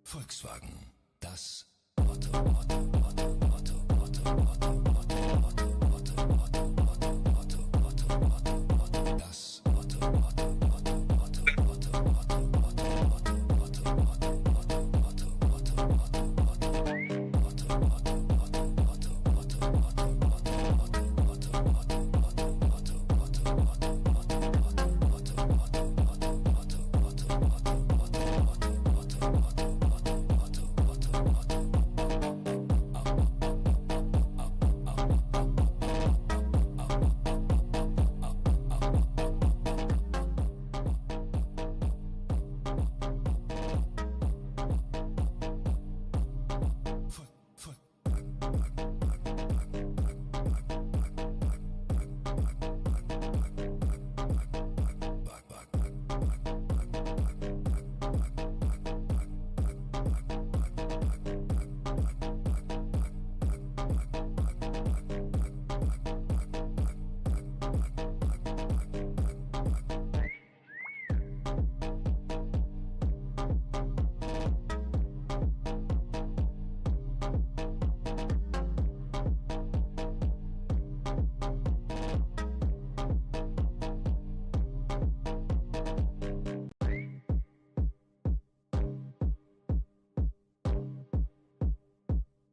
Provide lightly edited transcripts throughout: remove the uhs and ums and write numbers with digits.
Volkswagen, das Auto, Auto, Auto, Auto, Auto, Auto, Auto, Auto, Auto, Auto, Auto, Auto, Auto, Auto, Auto, das Auto, Auto, Auto, Auto, Auto, Auto, Auto, Auto, Auto, Auto, Auto,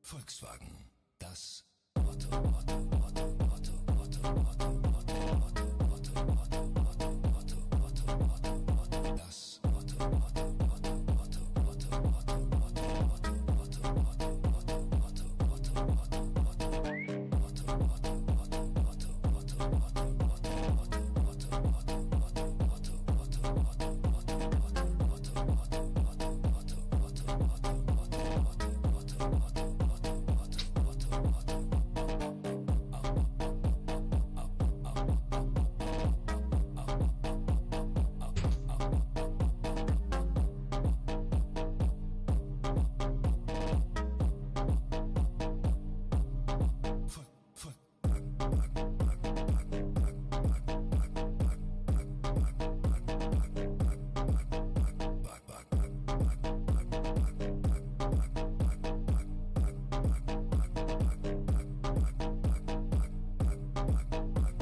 Volkswagen, das Auto, Auto, Auto, Auto, Auto, Auto, Auto, Auto, Auto, Auto, Auto, Auto, Auto, Auto, das Auto, Auto, Auto, Auto, Auto, Auto, Auto, Auto, Auto, Auto,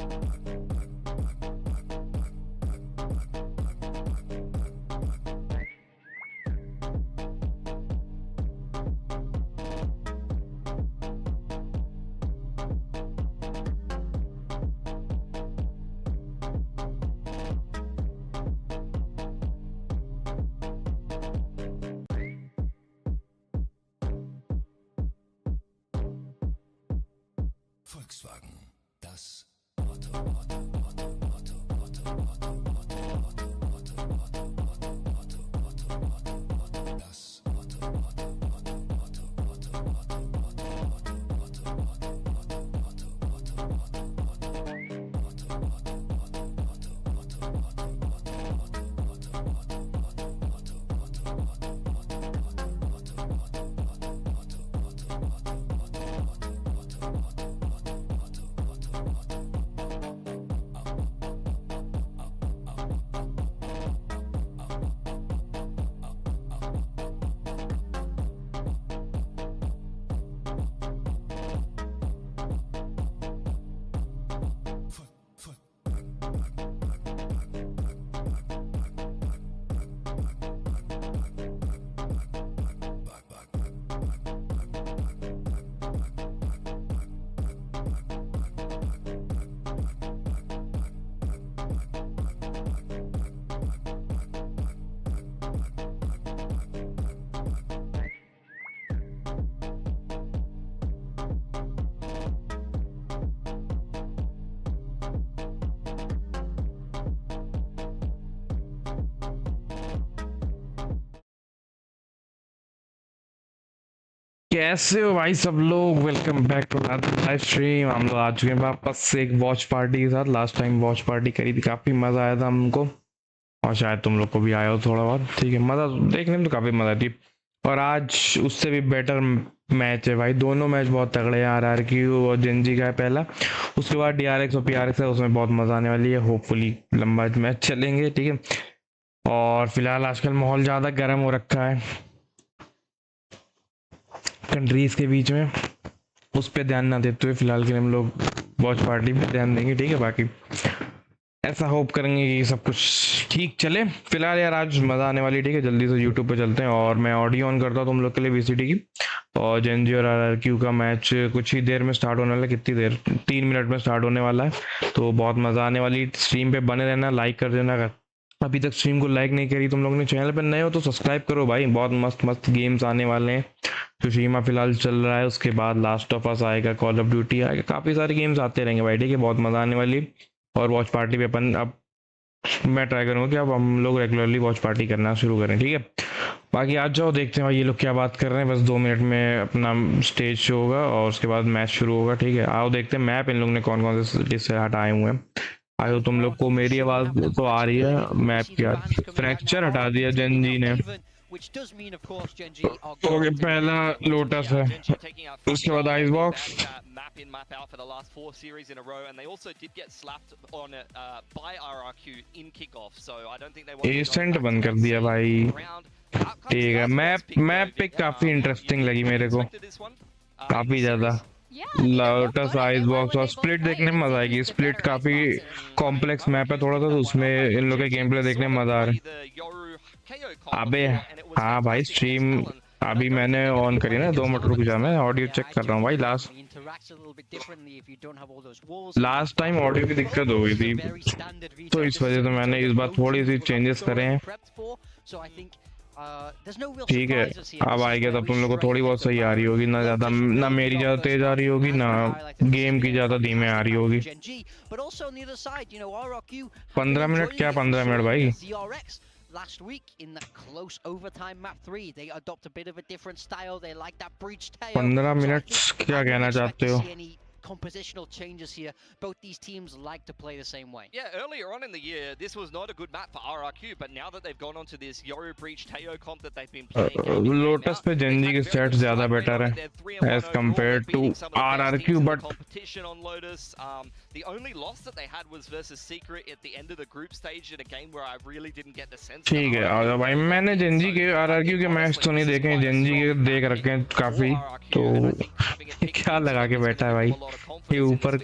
Volkswagen, das Auto, Auto, Auto, Auto, Auto, Auto, Auto, Auto, Auto, Auto, Auto, Auto, Auto, Auto, das Auto, Auto, Auto, Auto, Auto, Auto, Auto, Auto, Auto, Auto, कैसे हो भाई सब लोग। Welcome back to live stream. हम लोग आ चुके हैं वापस से एक वॉच पार्टी के साथ। लास्ट टाइम वॉच पार्टी करी थी, काफी मजा आया था हमको, और शायद तुम लोग को भी आया हो थोड़ा बहुत। ठीक है, मजा देखने में तो काफी मजा आती है। और आज उससे भी बेटर मैच है भाई। दोनों मैच बहुत तगड़े हैं। RRQ और जेनजी का है पहला, उसके बाद DRX और PRX है, उसमें बहुत मजा आने वाली है। होपफुली लंबा मैच चलेंगे, ठीक है। और फिलहाल आजकल माहौल ज्यादा गर्म हो रखा है कंट्रीज के बीच में, उस पर ध्यान ना देते हुए फिलहाल के लिए हम लोग वॉच पार्टी पे ध्यान देंगे, ठीक है। बाकी ऐसा होप करेंगे कि सब कुछ ठीक चले। फिलहाल यार आज मजा आने वाली, ठीक है। जल्दी से यूट्यूब पे चलते हैं और मैं ऑडियो ऑन करता हूँ तुम लोग के लिए VCT की। और जेनजी और RRQ का मैच कुछ ही देर में स्टार्ट होने वाला है। कितनी देर, 3 मिनट में स्टार्ट होने वाला है। तो बहुत मजा आने वाली। स्ट्रीम पे बने रहना, लाइक कर देना। अगर अभी तक स्ट्रीम को लाइक नहीं करी तुम लोग ने, चैनल पे नए हो तो सब्सक्राइब करो भाई। बहुत मस्त मस्त गेम्स आने वाले हैं। सुशीमा फिलहाल चल रहा है, उसके बाद लास्ट ऑफ अस आएगा, कॉल ऑफ ड्यूटी आएगा, काफी सारे गेम्स आते रहेंगे भाई, ठीक है। बहुत मजा आने वाली। और वॉच पार्टी पे अपन अब मैं ट्राई करूंगा कि अब हम लोग रेगुलरली वॉच पार्टी करना शुरू करें, ठीक है। बाकी आज जाओ देखते हैं भाई ये लोग क्या बात कर रहे हैं। बस 2 मिनट में अपना स्टेज शो होगा और उसके बाद मैच शुरू होगा, ठीक है। आओ देखते हैं मैप इन लोग ने कौन कौन से सिटी से हटाए हुए हैं। आयो तुम लोग को मेरी आवाज तो आ रही है मैप की। आज फ्रैक्चर हटा दिया जेनजी ने। ओके, पहला लोटस है, उसके बाद आइस बॉक्स। एसेंट बंद कर दिया भाई, ठीक है। मैप मैप पे काफी इंटरेस्टिंग लगी मेरे को, काफी ज्यादा। लोटस, आइस बॉक्स और स्प्लिट देखने में मजा आएगी। स्प्लिट काफी कॉम्प्लेक्स मैप है थोड़ा सा, तो उसमें इन लोग के गेम प्ले देखने में मजा आ रहा है। अबे हाँ भाई, स्ट्रीम अभी मैंने ऑन करी ना। 2 मिनट रुक जा, मैं ऑडियो चेक कर रहा हूँ भाई। लास्ट टाइम ऑडियो की दिक्कत हो गई थी, तो इस वजह से मैंने इस बार थोड़ी सी चेंजेस करे हैं, ठीक है। अब आएगा तब तुम लोग को थोड़ी बहुत सही आ रही होगी, ना ज्यादा, ना मेरी ज्यादा तेज आ रही होगी, ना गेम की ज्यादा धीमे आ रही होगी। 15 मिनट क्या, 15 मिनट भाई। last week in that close overtime map 3 they adopt a bit of a different style. They like that breach tail. 15 minute क्या कहना चाहते हो? Compositional changes here. Both these teams like to play the same way. Yeah, earlier on in the year, this was not a good map for RRQ, but now that they've gone on to this Yoru Breach Teo comp that they've been playing, lotus पे Gen Z के stats ज्यादा better है as compared to RRQ, but competition on Lotus. The only loss that they had was versus Secret at the end of the group stage in a game where I really didn't get the sense. ठीक है। और भाई मैंने Gen Z के RRQ के match तो नहीं देखे, जेनजी के देख रखे हैं काफी, तो क्या लगा के बैठा है भाई ये ऊपर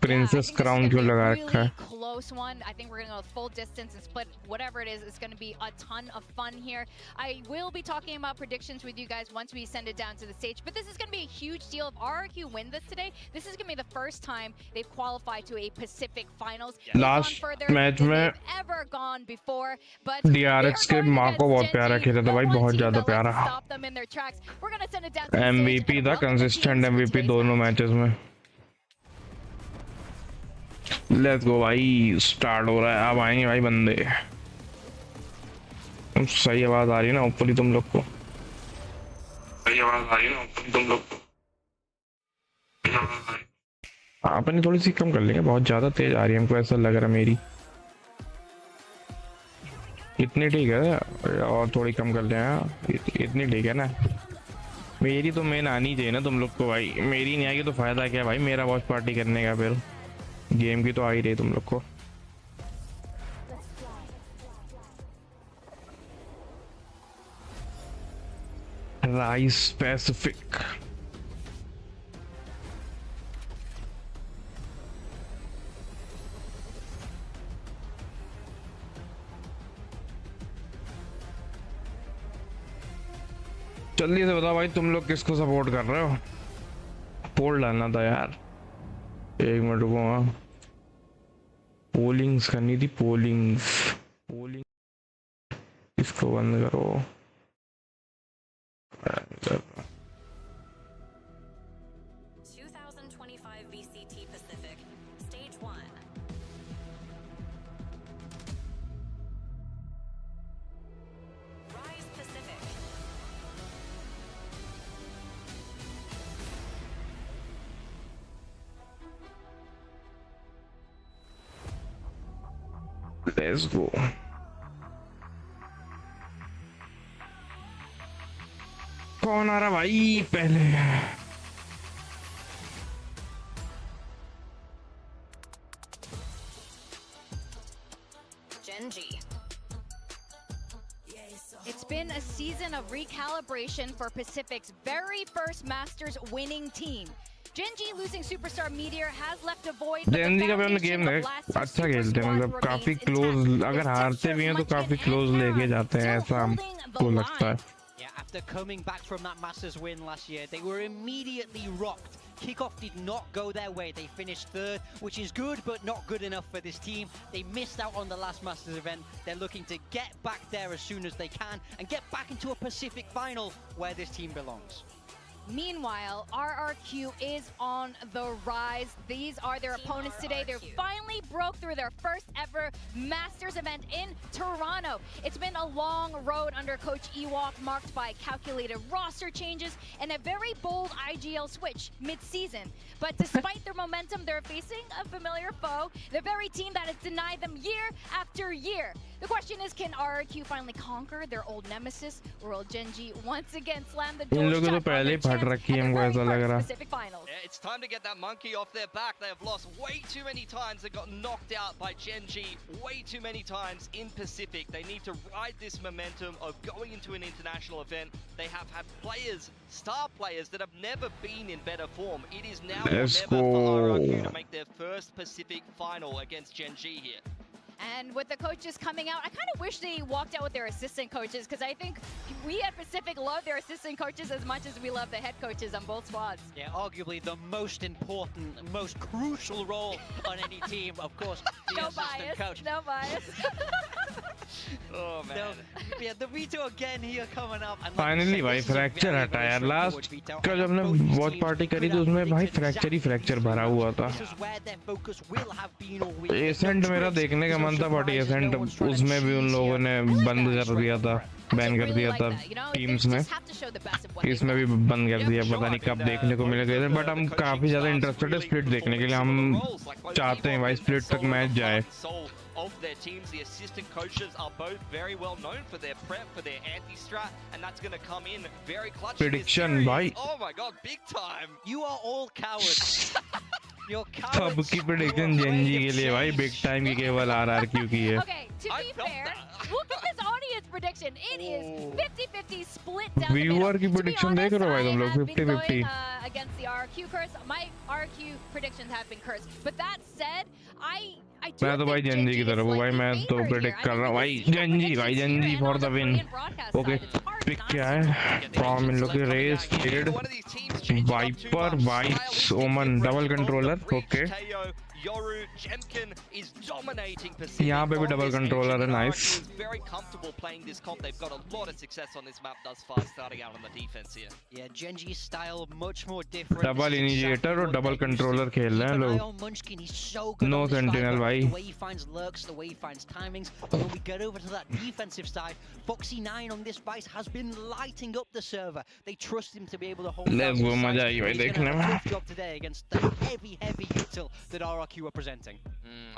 प्रिंसेस क्राउन क्यों लगा रखा है? Close one. I think we're going to go full distance and split whatever it is. It's going to be a ton of fun here. I will be talking about predictions with you guys once we send it down to the stage. But this is going to be a huge deal. If RRQ win this today, this is going to be the first time they've qualified to a Pacific Finals. Last match में ever gone before. But DRX के माँ को बहुत प्यारा खेला था भाई, बहुत ज्यादा प्यारा। MVP था, कंसिस्टेंट MVP दोनों मैचेस में। लेट्स गो भाई, स्टार्ट हो रहा है। अब आएंगे भाई बंदे। सही आवाज आ रही है ना ऊपर ही तुम लोग को? सही आवाज आ रही है ना ऊपर ही तुम लोग को? आपने थोड़ी सी कम कर लेंगे, बहुत ज्यादा तेज आ रही है हमको ऐसा लग रहा है मेरी। इतनी ठीक है, और थोड़ी कम कर लें। इतनी ठीक है ना? मेरी तो मेन आनी चाहिए ना तुम लोग को भाई। मेरी नहीं आएगी तो फायदा क्या भाई मेरा वॉच पार्टी करने का? फिर गेम की तो आ ही रही तुम लोग को। राइस पैसिफिक, जल्दी से बताओ भाई तुम लोग किसको सपोर्ट कर रहे हो? पोल डालना था यार, 1 मिनट रुको। हाँ, पोलिंग्स करनी थी, पोलिंग्स। इसको बंद करो। 2025 VCT Pacific, Stage 1. Rise Pacific. Let's go. कौन आ रहा भाई पहले? Genji. It's been a season of recalibration for Pacific's very first Masters winning team. Genji losing superstar Meteor has left a void. but the Gen Z का भी हमने game foundation of Blast अच्छा Super खेलते हैं, Squad मतलब काफी remains close, intact. अगर This हारते texture भी हैं तो of काफी Munchkin क्लोज and लेके Karen जाते हैं, still ऐसा holding the हमको लगता है. line. Yeah, after coming back from that Masters win last year, they were immediately rocked. Kickoff did not go their way. They finished third, which is good, but not good enough for this team. They missed out on the last Masters event. They're looking to get back there as soon as they can and get back into a Pacific final where this team belongs. Meanwhile, RRQ is on the rise. These are their Team opponents today. They RRQ. finally broke through their first ever Masters event in Toronto. It's been a long road under Coach Ewok, marked by calculated roster changes and a very bold IGL switch mid-season. But despite their momentum, they're facing a familiar foe, the very team that has denied them year after year. The question is, can RRQ finally conquer their old nemesis, or will Genji once again slam the door इन लोगों shut तो on पहले their ही फट chance रखी है, at हमको their ऐसा very लग first रहा. Pacific Finals? Yeah, it's time to get that monkey off their back. They have lost way too many times. They got knocked out by Genji way too many times in Pacific. They need to ride this momentum of going into an international event. They have had players, star players, that have never been in better form. It is now or Let's never for RRQ go. to make their first Pacific final against Genji here. And with the coaches coming out, I kind of wish they walked out with their assistant coaches, because I think we at Pacific love their assistant coaches as much as we love the head coaches on both squads. Yeah, arguably the most important, most crucial role on any team, of course, the No assistant bias, coach. no bias. Oh man. So, yeah, the veto again here coming up. And finally भाई fracture हटा यार. Last का जब हमने watch party करी तो उसमें भाई फ्रैक्चर ही फ्रैक्चर भरा हुआ था. एसेंट मेरा देखने का मन था, बट एसेंट उसमें भी उन लोगों ने बंद कर दिया था, बैन कर दिया था टीम्स में. इसमें भी बंद कर दिया, पता नहीं कब देखने को मिलेगा. बट हम काफी ज्यादा इंटरेस्टेड है स्प्लिट देखने के लिए. हम चाहते हैं भाई स्प्लिट तक मैच जाए. Of their teams, the assistant coaches are both very well known for their prep, for their anti-strat, and that's going to come in very clutch. Prediction, in this bhai. series. Oh my god, big time. You are all cowards. You're सबकी cowards. Prediction Gen Z के लिए भाई, big time की केवल RRQ की है. Okay, to I be felt fair, that. look at this audience prediction. It is 50-50 split down the Viewer middle. की To be prediction देख honest, रहे हो भाई I तुम लोग, have been 50-50. going, against the RRQ curse. My RRQ predictions have been cursed. But that said, I do मैं तो भाई think जेनजी की Genji तरफ is हूँ भाई. slightly मैं तो favored प्रेडिक्ट here. कर I mean, रहा हूँ we भाई. can see the जेनजी भाई, predictions Gen G here and for on the the win. Korean broadcast okay, side. It's hard pick not क्या to. है? फ्रॉम इन लोग के Raze Fade Viper Vyse Omen double controller. Okay, Yoru Jemkin is dominating Pacific. यहाँ पे भी on double this controller है. engine. Nice. RRQ is very comfortable playing this comp. They've got a lot of success on this map thus far, starting out on the defense here. Yeah, Genji's style much more different. Double This is initiator exactly और what double they're used to. Controller खेल रहे हैं Keep an eye लोग. on Munchkin, he's so good No on this Sentinel, fight, भाई. the way he finds lurks, the way he finds timings. But when we get over to that defensive side, Foxy9 on this base has been lighting up the server. They trust him to be able to hold down Let's go, the मजा sides. आई भाई He's gonna देखने have a में. tough job today against the heavy util that RRQ are presenting.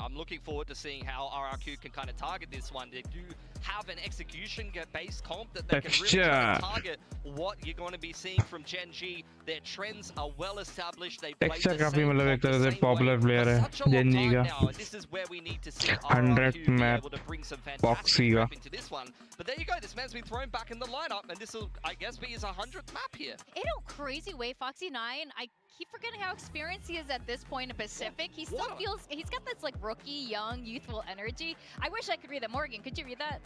I'm looking forward to seeing how RRQ can kind of target this one. They do have an execution-based comp that they can really try to Texture. target what you're going to be seeing from Genji. Their trends are well established. They play Texture the काफी same मतलब comp एक तरह the से same popular way player for है such a long Gen Z time का. now, and this is where we need to see 100 RRQ be map able to bring some Foxy fantastic का. prep into this one. But there you go. This man's been thrown back in the lineup, and this will, I guess, be his 100th map here. In a crazy way, Foxy9, I keep forgetting how experienced he is at this point in Pacific. He still What? feels, he's got this like rookie, young, youthful energy. I wish I could read that. Morgan, could you read that?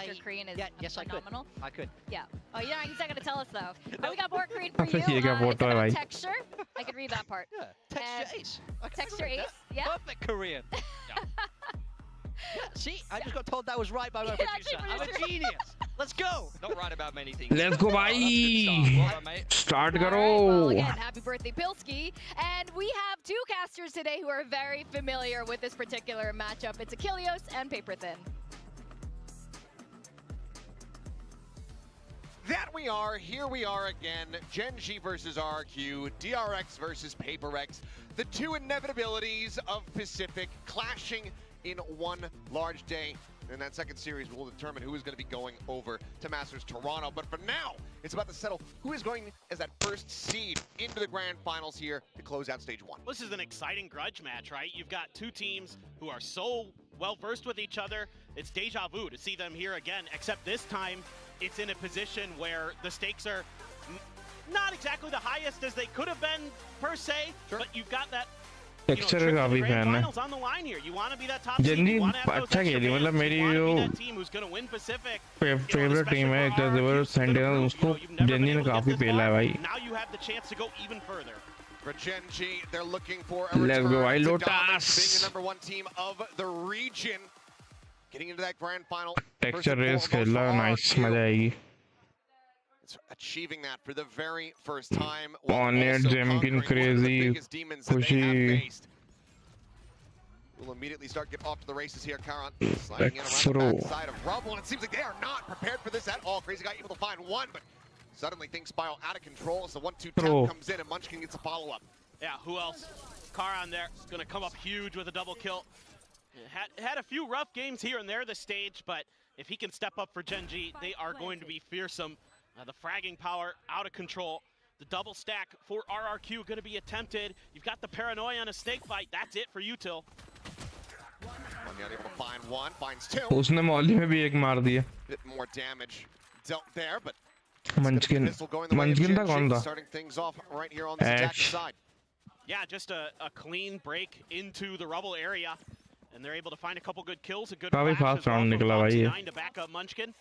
Your Korean is yes, phenomenal. I could. Yeah. Oh, yeah, he's not going to tell us though. We got more Korean for you. ये क्या It's photo है about भाई? texture. I could read that part. Yeah, texture ace. I can Texture read ace, that. yeah. Perfect Korean. Yeah, see, I just got told that was right by my Yeah, producer. actually, I'm a producer. genius. Let's go. Not right about many things. Let's go, Oh, that's a good start. भाई. Well done, mate. Start All right, well, करो. again, happy birthday, Pilski. And we have two casters today who are very familiar with this particular matchup. It's Achilles and Paper Thin. That we are, here we are again, Genji versus RRQ, DRX versus PaperX, the two inevitabilities of Pacific clashing in one large day. And that second series will determine who is going to be going over to Masters Toronto. But for now, it's about to settle who is going as that first seed into the grand finals here to close out stage one. This is an exciting grudge match, right? You've got two teams who are so well versed with each other. It's deja vu to see them here again, except this time it's in a position where the stakes are not exactly the highest as they could have been per se, but you've got that texture का काफी fan है generally अच्छा खेली मतलब मेरी जो favourite team है एक सेंटिनल उसको जनरली ने काफी पेला है भाई For Gen G, they're looking for a Let's return go, to Lotus. dominance, being the number one team of the region. Getting into that grand final. Texture Raze खेलना nice मजा आएगी It's achieving that for the very first time. On it, Jemkin crazy, Kushi. We'll immediately start getting off to the races here. Karan sliding in around the backside of Rubble, and it seems like they are not prepared for this at all. Crazy Guy able to find one, but suddenly things spiral out of control as the 1-2 tap comes in and Munchkin gets a follow-up. Yeah, who else? Karan there is going to come up huge with a double kill. Had a few rough games here and there this stage, but if he can step up for Gen G, they are going to be fearsome. The fragging power out of control. The double stack for RRQ going to be attempted. You've got the paranoia on a snake fight. That's it for Util. Not able to find one, finds two. उसने मौली में भी एक मार दिया Bit more damage dealt there, but मंचकिन था कौन था starting things off right here on this attack side. Yeah, just a clean break into the rubble area, and they're able to find a couple good kills, a good काफी flash fast as well round from निकला भाई ये Foxy9 to back up Munchkin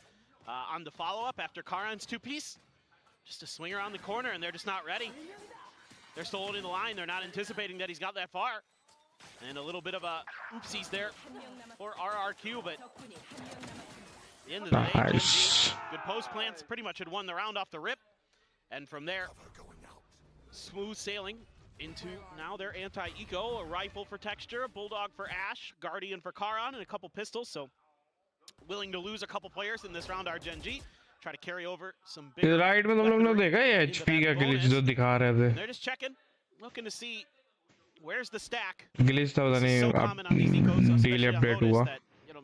on the follow-up after Karan's two-piece. Just a swing around the corner, and they're just not ready. They're still holding the line. They're not anticipating that he's got that far. And a little bit of a oopsies there for RRQ, but at the end of the day, nice. Good post plants, pretty much had won the round off the rip. And from there, smooth sailing into now their anti-eco, a rifle for Texture, a bulldog for Ash, guardian for Karan, and a couple pistols. So willing to lose a couple players in this round are Gen G. Try to carry over some big. Right में तुम लोग ने देखा ये HP का glitch जो दिखा रहे थे They're just checking, looking to see where's the stack. Glitch था पता नहीं अब डेली अपडेट हुआ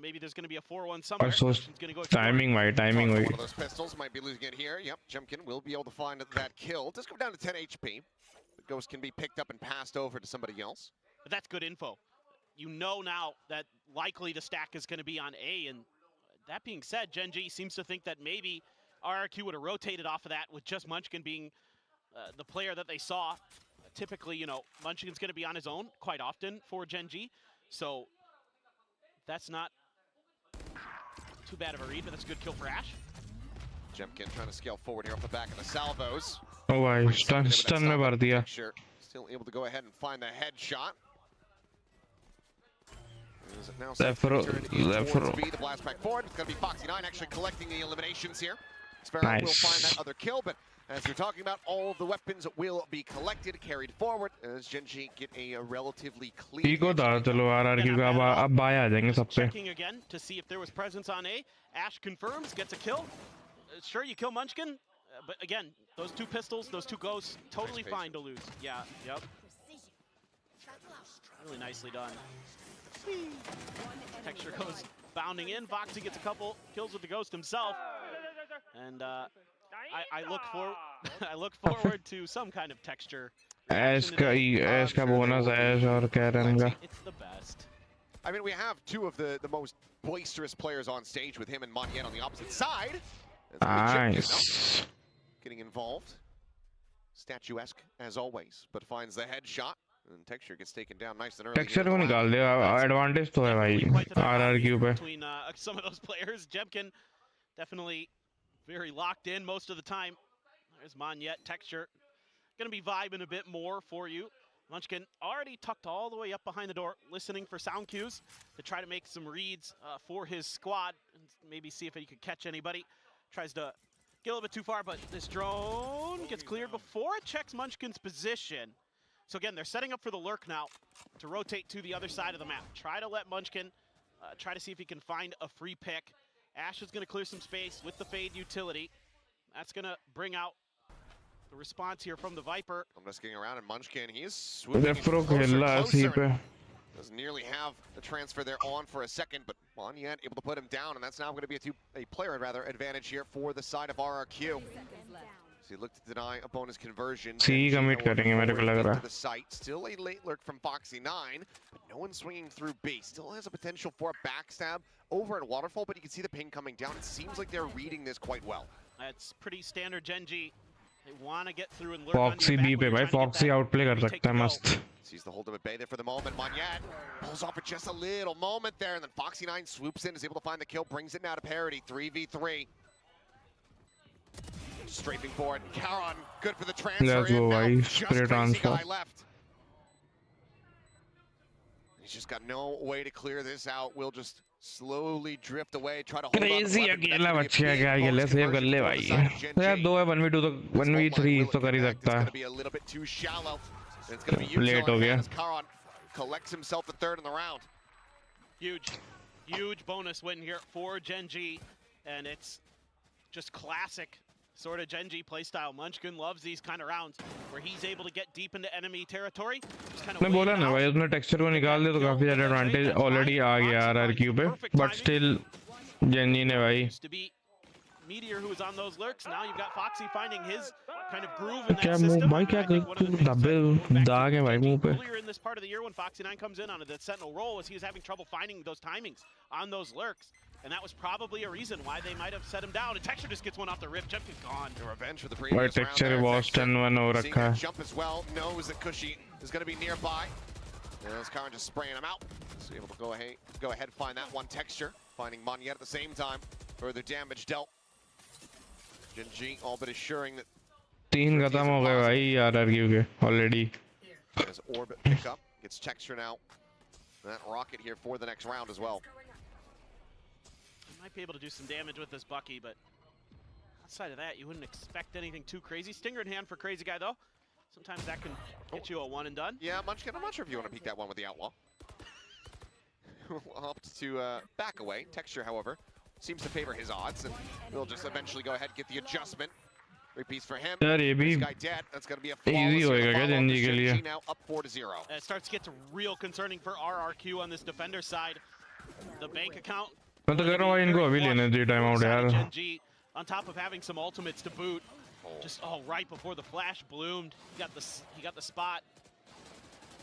Maybe there's going to be a 4-1 somewhere. Timing wise. One of those pistols might be losing it here. Yep, Jemkin will be able to find that kill. Does come down to 10 HP. The ghost can be picked up and passed over to somebody else. But that's good info. You know now that likely the stack is going to be on A, and that being said, Gen G seems to think that maybe RRQ would have rotated off of that with just Munchkin being the player that they saw. Typically, you know, Munchkin's going to be on his own quite often for Gen G. So that's not too bad of a read, but that's a good kill for Ash. Jemkin trying to scale forward here off the back of the salvos. Oh, भाई stun में भर दिया. Still able to go ahead and find the headshot. Left row. The blast back forward. It's going to be Foxy9 actually collecting the eliminations here. Sparrow will find that other kill, but as you're talking about, all of the weapons will be collected, carried forward, as Gen G get a relatively clean. Eco था चलो RRQ का अब bye आ जाएंगे सब पे. Checking again to see if there was presence on A. Ash confirms, gets a kill. Sure, you kill Munchkin, but again, those two pistols, those two ghosts, totally fine to lose. Yeah, yep. Really nicely done. Texture goes bounding in. Foxy gets a couple kills with the ghost himself, and I look forward to some kind of Texture. Ash का bonus Ash और Karen का. It's the best. I mean, we have two of the most boisterous players on stage with him and Monyen on the opposite side. Nice. Getting involved. Statuesque as always, but finds the headshot. And Texture gets taken down nice and early. Texture को निकाल दे. Advantage तो है भाई RRQ पे. Between some of those players, Jemkin definitely very locked in most of the time. There's Monyen. Texture gonna be vibing a bit more for you. Munchkin already tucked all the way up behind the door, listening for sound cues to try to make some reads for his squad and maybe see if he could catch anybody. Tries to get a little bit too far, but this drone gets cleared before it checks Munchkin's position. So again, they're setting up for the lurk now to rotate to the other side of the map. Try to let Munchkin try to see if he can find a free pick. Ash is going to clear some space with the Fade utility. That's going to bring out the response here from the Viper. I'm just getting around, and Munchkin, he is swooping closer. Doesn't nearly have the transfer there on for a second, but Monyet able to put him down, and that's now going to be a player advantage here for the side of RRQ. So he looked to deny opponent's conversion. C commit करेंगे मेरे को लग रहा है. The site. Still a late lurk from Foxy9, but no one swinging through B. Still has a potential for a backstab over at Waterfall, but you can see the ping coming down. It seems like they're reading this quite well. That's pretty standard Gen G. They want to get through and lurk Foxy B पे भाई Foxy outplay कर सकता है मस्त. Sees the hold of it bay there for the moment. Monyet pulls off for just a little moment there, and then Foxy9 swoops in, is able to find the kill, brings it now to parity. 3v3. Strafing forward. Karon, good for the transfer. Let's go, in. just crazy transfer. Guy left. He's just got no way to clear this out. We'll just slowly drift away, try to hold Crazy अकेला बच्चा क्या खेले save कर ले भाई. तो यार 2 है 1v2 तो 1v3 तो कर ही सकता है. Late हो गया. Karon collects himself a third in the round. Huge bonus win here for Gen G, and it's just classic sort of Gen G playstyle. Munchkin loves these kind of rounds where he's able to get deep into enemy territory. मैं बोला ना भाई उसने texture को निकाल दिया तो काफी ज़्यादा एडवांटेज ऑलरेडी आ गया RRQ पे, but still Gen G ने भाई. Meteor who is on those lurks. Now you've got Foxy finding his kind of groove in that क्या system. भाई क्या दबे दाग है भाई मुंह पे. Earlier in this part of the year when Foxy9 comes in on the Sentinel role, is he was having trouble finding those timings on those lurks. And that was probably a reason why they might have set him down. And Texture just gets one off the rip. Jump is gone. The revenge for the previous round. Texture was 10-1 हो रखा है. Jump as well. Knows that Cushy is going to be nearby. And as Karon just spraying him out. So able to go ahead, find that one. Texture finding Monyet at the same time. Further damage dealt. Gen G all but assuring that 3 खत्म हो गए भाई RRQ के already. As Orbit pick up, gets Texture now. And that rocket here for the next round as well. Might be able to do some damage with this Bucky, but outside of that, you wouldn't expect anything too crazy. Stinger in hand for Crazy Guy, though. Sometimes that can get you a one and done. Yeah, Munchkin, I'm not sure if you want to peek that one with the Outlaw. We'll opt to back away. Texture, however, seems to favor his odds, and we'll just eventually go ahead and get the adjustment. Repeats for him. This guy dead. That's going to be a flawless easy now up 4-0. It starts to get real concerning for RRQ on this defender side. The bank account. मैं तो कह रहा हूँ भाई इनको अभी लेने दे time out यार. Gen G on top of having some ultimates to boot. Just right before the flash bloomed. He got the spot.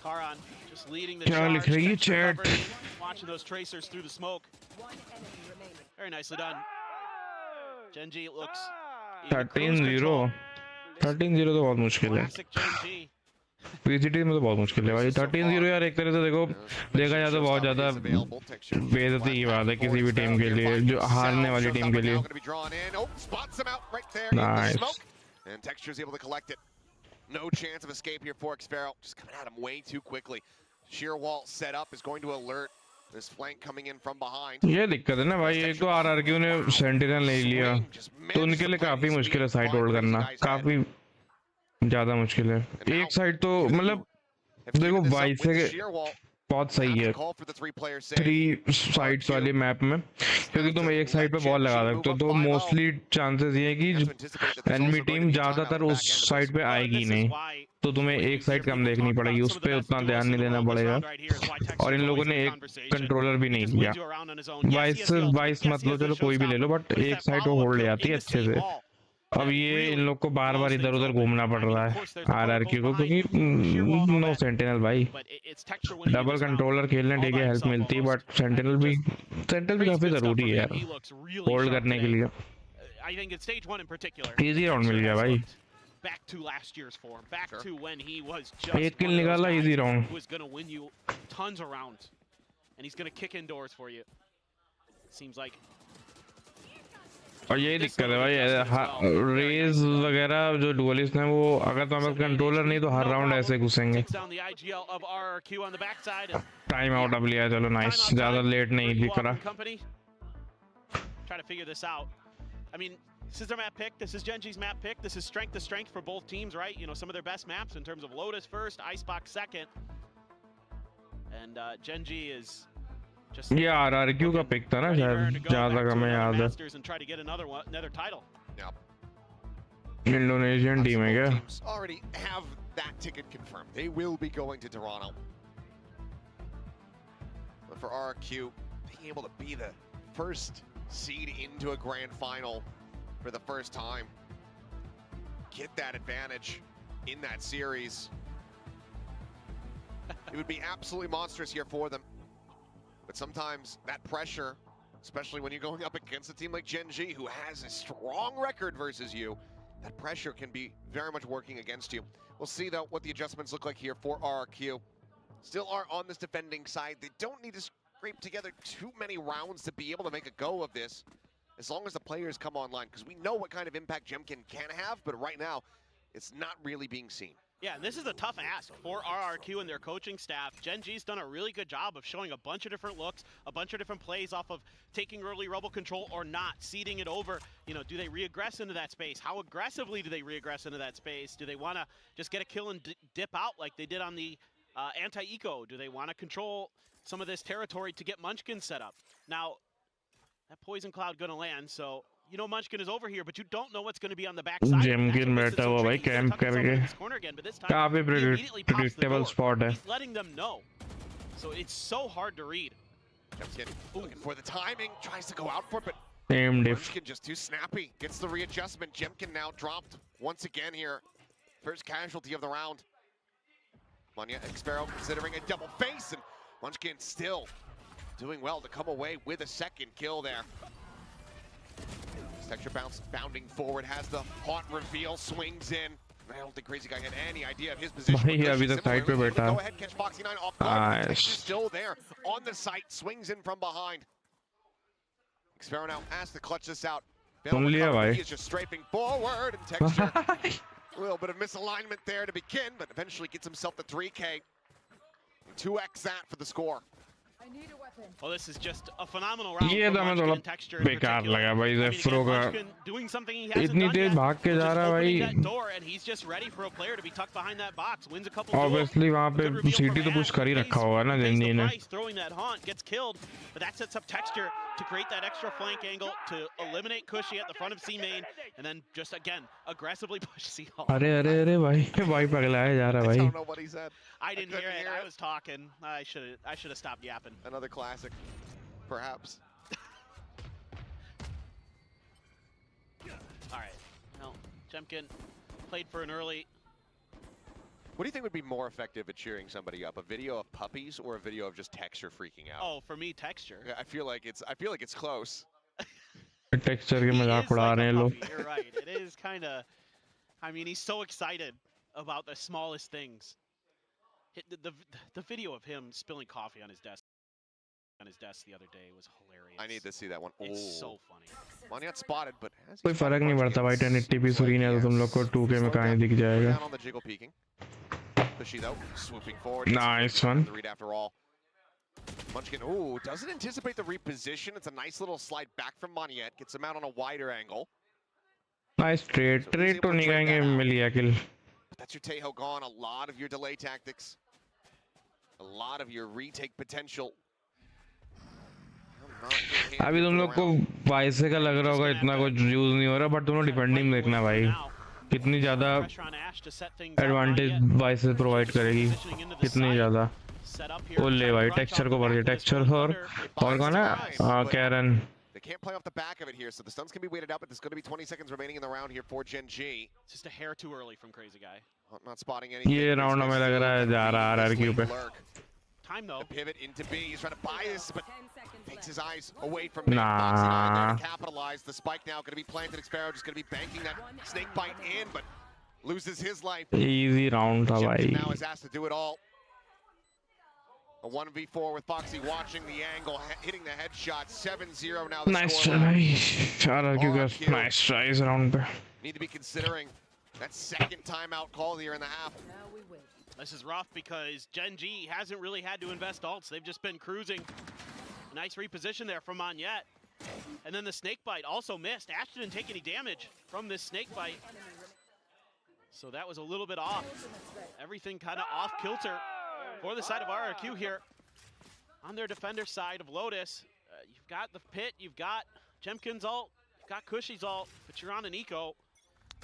Karon just leading the charge. Watching those tracers through the smoke. Very nicely done. Gen G looks 13-0 तो बहुत मुश्किल है. classic Gen G. VCT में तो बहुत मुश्किल है भाई. 13-0 यार एक तरह से देखा जाए तो बहुत ज़्यादा बेइज्जती की बात है किसी भी टीम के लिए, जो हारने वाली टीम के लिए. Nice. And Texture's able to collect it. No chance of escape here for Xfero. Just coming at him way too quickly. Sheer wall set up is going to alert this flank coming in from behind. ये दिक्कत है ना भाई. एक तो RRQ ने sentinel ले लिया तो उनके लिए काफी मुश्किल है साइड होल्ड करना. काफी ज्यादा मुश्किल है. एक साइड तो मतलब देखो 22 से बहुत सही है 3 साइड्स वाली मैप में, क्योंकि तुम एक साइड पे बॉल लगा सकते हो तो मोस्टली चांसेस ये है कि एनिमी टीम ज्यादातर उस साइड पे आएगी नहीं, तो तुम्हें एक साइड कम देखनी पड़ेगी, उस पे उतना ध्यान नहीं देना पड़ेगा. और इन लोगों ने एक कंट्रोलर भी नहीं लिया. 22 मत लो, चलो कोई भी ले लो, बट एक साइड वो होल्ड ले जाती है अच्छे से. अब ये इन लोग को बार बार इधर उधर घूमना पड़ रहा है RRQ को, क्योंकि नो सेंटिनल भाई. डबल कंट्रोलर खेलने ठीक है हेल्प मिलती है, बट सेंटिनल भी काफी जरूरी है यार होल्ड करने के लिए. इजी राउंड मिल गया भाई. एक किल निकाला, इजी राउंड. और यही दिक्कत है भाई रेज वगैरह जो डुअलिस्ट है वो, अगर तुम्हारे कंट्रोलर नहीं तो हर राउंड ऐसे घुसेंगे. टाइम आउट अब लिया, चलो नाइस. ज्यादा लेट नहीं दिख रहा. I mean, this is their map pick. This is Gen G's map pick. This is strength to strength for both teams, right? You know, some of their best maps in terms of Lotus first, Icebox second. And Gen G is just ये RRQ का pick था ना शायद, जहाँ तक हमें याद है. इंडोनेशियन टीम है क्या? Already have that ticket confirmed. They will be going to Toronto. for RRQ, being able to be the first seed into a grand final for the first time. Get that advantage in that series. It would be absolutely monstrous here for them. But sometimes that pressure, especially when you're going up against a team like Gen G, who has a strong record versus you, that pressure can be very much working against you. We'll see, though, what the adjustments look like here for RRQ. Still are on this defending side. They don't need to scrape together too many rounds to be able to make a go of this, as long as the players come online, because we know what kind of impact Jemkin can have, but right now, it's not really being seen. Yeah, and this is a tough ask for RRQ and their coaching staff. Gen G's done a really good job of showing a bunch of different looks, a bunch of different plays off of taking early rebel control or not, seeding it over. You know, do they re-aggress into that space? How aggressively do they re-aggress into that space? Do they want to just get a kill and dip out like they did on the anti-eco? Do they want to control some of this territory to get Munchkin set up? Now, that poison cloud gonna land, so you know Munchkin is over here, but you don't know what's going to be on the backside. Jemkin बैठा हुआ भाई camp करके काफी predictable spot है. He's letting them know, so it's so hard to read. Looking for the timing, tries to go out for it, but Same diff. Munchkin just too snappy. Gets the readjustment. Jemkin now dropped once again here. First casualty of the round. Manya Xpero considering a double face, and Munchkin still doing well to come away with a second kill there. Texture bounce, bounding forward, has the haunt reveal, swings in. I don't think Crazy Guy had any idea of his position. भाई अभी तक side पे बैठा. Go ahead, catch Foxy9 off guard. Texture still there on the site, swings in from behind. Xpero now has to clutch this out. He is just strafing forward, and Texture a little bit of misalignment there to begin, but eventually gets himself the 3K. 2x that for the score. Well, this is just a phenomenal round. ये तो मैं थोड़ा बेकार लगा भाई ज़ेफ्रो का. इतनी तेज भाग के जा रहा है भाई. Obviously वहाँ पे सीटी तो पुश कर ही रखा होगा ना जेंजी ने. But that sets up Texture to create that extra flank angle to eliminate Cushy at the front of C main, and then just again aggressively push C Hall. अरे भाई पगलाया जा रहा I भाई. don't know what he said. I didn't hear it. I was talking. I should have stopped yapping. Another classic, perhaps. All right. Well, Jemkin played for an early. What do you think would be more effective at cheering somebody up? A video of puppies or a video of just Texture freaking out? Oh, for me, Texture. I feel like it's close. Texture के मजाक उड़ा रहे हैं लोग. You're right. It is kind of. I mean, he's so excited about the smallest things. The video of him spilling coffee on his desk the other day was hilarious. I need to see that one. It's so funny. Manya spotted, but कोई फर्क नहीं पड़ता भाई. 1080p screen है तो तुम लोग को 2K में कहाँ दिख जाएगा. On the jiggle peeking. Cushy though, swooping forward. Nice one. The read after all. Munchkin, ooh, doesn't anticipate the reposition. It's a nice little slide back from Monyet. Gets him out on a wider angle. Nice trade तो नहीं कहेंगे मिल गया kill. That's your Tejo gone. A lot of your delay tactics. A lot of your retake potential. अभी तुम लोग को vice का लग रहा होगा इतना कुछ यूज नहीं हो रहा, बट तुम लोग डिफेंडिंग देखना भाई कितनी ज्यादा एडवांटेज वाइस प्रोवाइड करेगी, कितनी ज्यादा. ओ ले भाई टेक्सचर को बढ़ गया. टेक्सचर और कौन है Karen. They can't play off the back of it here, so the stuns can be waited out, but there's going to be 20 seconds remaining in the round here for Gen G. It's just a hair too early from Crazy Guy. Not spotting anything. ये round हमें लग रहा है जा रहा है RRQ पे. Time though. The pivot into B. He's trying to buy this, but takes his eyes away from Nah. there to capitalize. The spike now going to be planted. Xpero just going to be banking that snake bite in, but loses his life. Easy round था भाई. Now is asked to do it all. A 1v4 with Foxy watching the angle, hitting the headshot. 7-0 now. Nice try भाई. RRQ का nice tries round पे. Need to be considering that second timeout call here in the half. This is rough because Gen G hasn't really had to invest ults. They've just been cruising. Nice reposition there from Monyet. And then the snake bite also missed. Ash didn't take any damage from this snake bite. So that was a little bit off. Everything kind of off kilter for the side of RRQ here. On their defender side of Lotus, you've got the pit, you've got Jemkin's ult, you've got Cushy's ult, but you're on an eco.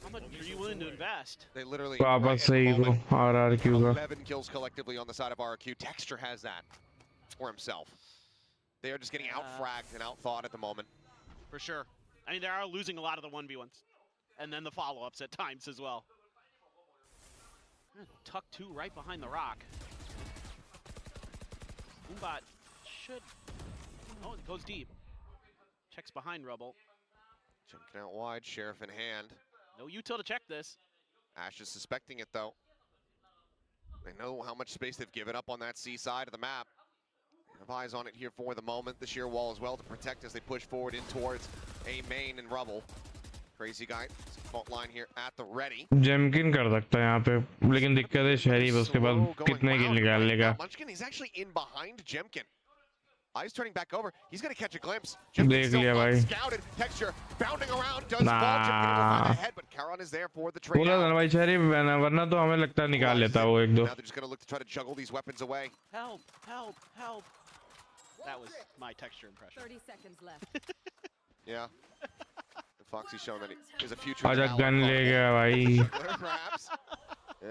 How much are you willing to invest? They literally RRQ 11 kills collectively on the side of RRQ. Texture has that for himself. They are just getting out-fragged and out-thought at the moment. For sure. I mean, they are losing a lot of the 1v1s. And then the follow-ups at times as well. Tuck 2 right behind the rock. Umbot should... Oh, it goes deep. Checks behind Rubble. Jumping out wide, Sheriff in hand. No util to check this. Ash is suspecting it, though. They know how much space they've given up on that C side of the map. They have eyes on it here for the moment. The sheer wall as well to protect as they push forward in towards A main and Rubble. Crazy guy, fault line here at the ready. Jemkin कर सकता है यहाँ पे, लेकिन दिक्कत है शरीफ उसके बाद कितने किल निकाल लेगा. Munchkin, he's actually in behind Jemkin. Eyes turning back over. He's going to catch a glimpse. देख लिया भाई. Scouted. Texture bounding around. Does fall. Jemkin ahead, but Karan is there for the trade. बोला था भाई शरीफ, वरना तो हमें लगता निकाल लेता वो एक दो. Now they're just going to look to try to juggle these weapons away. Help! Help! Help! That was my texture impression. 30 seconds left. Yeah. Foxy's shown that he is a future. आजा gun ले गया भाई. Perhaps.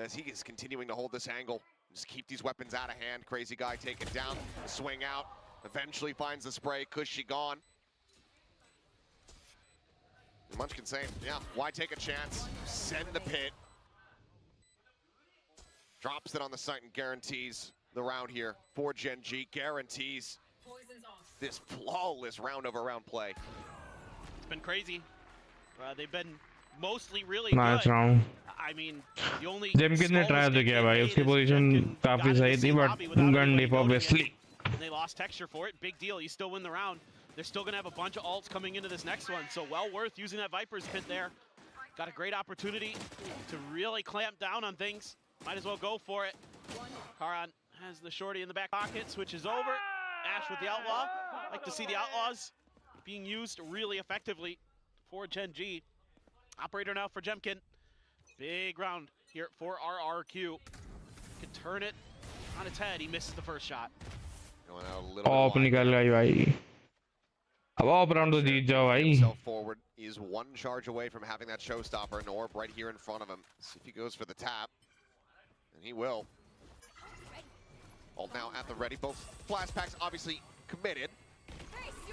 As he is continuing to hold this angle. Just keep these weapons out of hand. Crazy guy taken down. Swing out. Eventually finds the spray. Cushy gone. Munchkin saying, yeah, why take a chance? Send the pit. Drops it on the site and guarantees the round here for Gen G. Guarantees this flawless round over round play. It's been crazy. They've been mostly really nice good. round. I mean, the only Jemkin ने try तो किया भाई, उसकी position काफी सही थी, but gun dip obviously. And they lost texture for it. Big deal. You still win the round. They're still going to have a bunch of ults coming into this next one. So well worth using that Viper's pit there. Got a great opportunity to really clamp down on things. Might as well go for it. Karan has the shorty in the back pocket. Switches over. Ash with the Outlaw. Like to see the Outlaws being used really effectively for Gen G. Operator now for Jemkin. Big round here for RRQ. Can turn it on its head. He misses the first shot. Going out a little Op निकल गई भाई. अब op round तो जीत जाओ भाई. Himself forward is one charge away from having that showstopper. Norb right here in front of him. See if he goes for the tap, and he will. Ult now at the ready. Both blast packs obviously committed.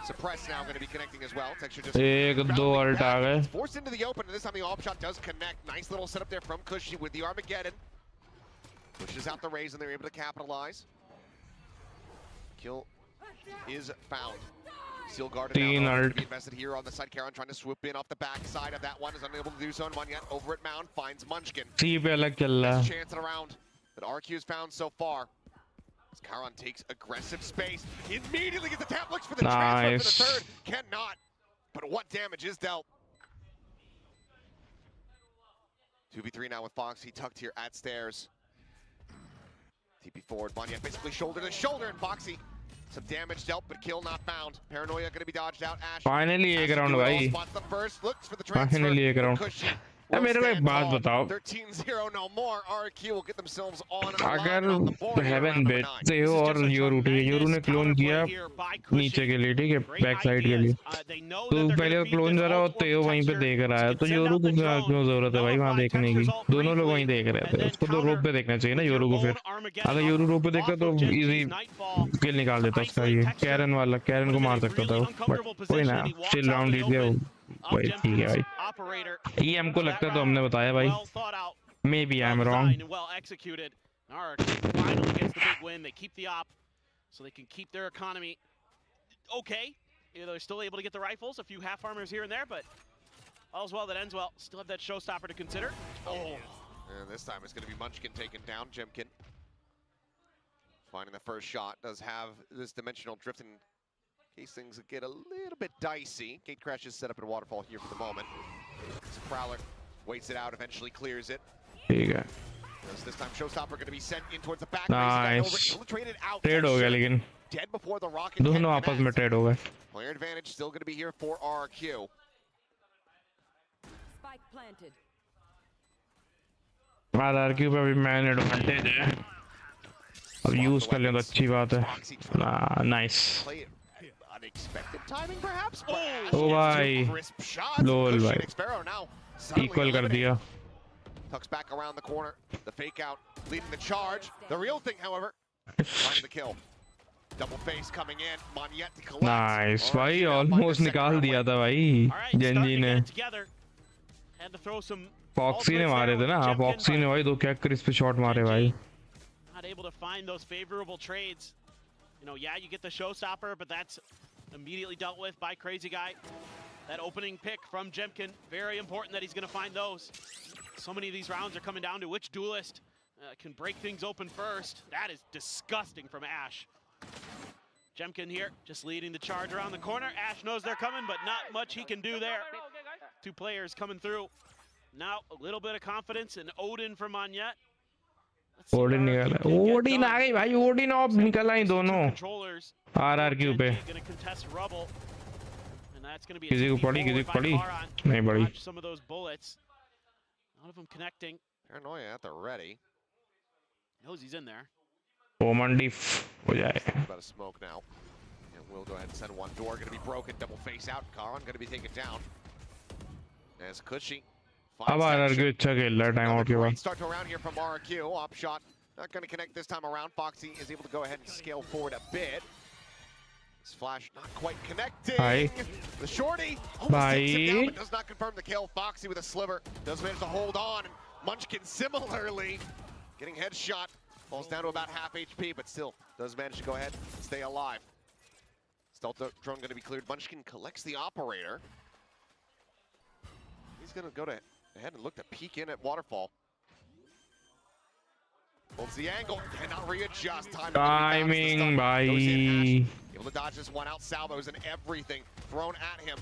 Suppress now going to be connecting as well. Texture just एक दो ult आ गए. forced into the open, and this time the op shot does connect. Nice little setup there from Cushy with the Armageddon. Pushes out the raise, and they're able to capitalize. Kill is found. Seal guarded now. To be invested here on the side. Karan trying to swoop in off the back side of that one. Is unable to do so. And one yet over at Mound finds Munchkin. C पे अलग चल रहा. Best chance around that RQ has found so far. As Karan takes aggressive space. He immediately gets the tap, looks for the transfer for the third. Cannot. But what damage is dealt? 2v3 now with Fox. He tucked here at stairs. TP forward. Vanya basically shoulder to shoulder, and Foxy. Some damage dealt, but kill not found. Paranoia going to be dodged out. Ash. Finally एक round भाई. Spots the first. Looks for the transfer. Finally एक round. मेरे को एक बात बताओ. 13-0 no more. RQ will get themselves on अगर haven बैठते हो और योरू उठे, योरू ने क्लोन किया नीचे के लिए, ठीक है, बैक साइड के लिए, तो पहले क्लोन जरा और तेयो वहीं पे देख रहा है, तो योरू को क्यों जरूरत है भाई वहाँ देखने की? दोनों लोग वहीं देख रहे थे, उसको तो रोप पे देखना चाहिए ना योरू को. फिर अगर योरू रोप पे देखता तो इजी किल निकाल देता उसका. ये कैरन वाला, कैरन को मार सकता था, बट कोई ना, स्टिल राउंड जीत गया. भाई ठीक है भाई, ये हमको लगता तो हमने बताया भाई. Maybe I'm wrong. Well executed. Finally gets the big win. They keep the op, so they can keep their economy okay. You know, they're still able to get the rifles, a few half armors here and there, but all's well that ends well. Still have that showstopper to consider. Oh. And this time it's going to be Munchkin taken down. Jemkin finding the first shot. Does have this dimensional drift in case things get a little bit dicey. Gate crash is set up in Waterfall here for the moment. It's a Prowler. Waits it out, eventually clears it. ठीक है. This time showstopper going to be sent in towards the back. Nice. Traded out. Trade हो गया लेकिन. Dead before the rocket. दोनों आपस में trade हो गए. Player advantage still going to be here for RQ. Spike planted. RQ पे भी man advantage है. अब use कर लें तो अच्छी बात है. Nice. Unexpected timing perhaps. Oh भाई. Lol भाई. Equal कर दिया. Tucks back around the corner. The fake out leading the charge. The real thing, however, finding the kill. Double face coming in. Monyet to collect. Nice Alright, भाई, now find almost their निकाल second दिया round था भाई All right, Gen Z starting to ने. get it together. Had to throw some Foxy ने ultimates मारे there थे ना. with Jemkin, फॉक्सी ने but भाई 2 क्रिस पे शॉट मारे भाई. GG not able to find those favorable trades. You know, yeah, you get the showstopper, but that's immediately dealt with by Crazy Guy. That opening pick from Jemkin, very important that he's going to find those. So many of these rounds are coming down to which duelist can break things open first. That is disgusting from Ash. Jemkin here, just leading the charge around the corner. Ash knows they're coming, but not much he can do there. 2 players coming through. Now a little bit of confidence in Odin for Monyet. Odin निकला. Odin आ गई भाई. Odin of निकला ही दोनों. RRQ पे. किसी को पड़ी, किसी को पड़ी नहीं पड़ी. Some of those bullets. None of them connecting. Paranoia at the ready. Knows he's in there. ओमन डिफ हो जाए. About to smoke now. And we'll go ahead and send one door. Going to be broken. Double face out. Karan going to be taken down. As Cushy. अब RRQ अच्छा खेल रहा है time out के बाद. Start to round here from RRQ. Op shot. Not going to connect this time around. Foxy is able to go ahead and scale forward a bit. This flash not quite connecting. Bye. The shorty almost Bye. takes him down, but does not confirm the kill. Foxy with a sliver. Does manage to hold on. And Munchkin similarly getting headshot. Falls down to about half HP, but still does manage to go ahead and stay alive. Stealth drone going to be cleared. Munchkin collects the operator. He's going to go ahead and look to peek in at Waterfall. Holds the angle, cannot readjust. Timing, bye. Able to dodge this one out. Salvos and everything thrown at him.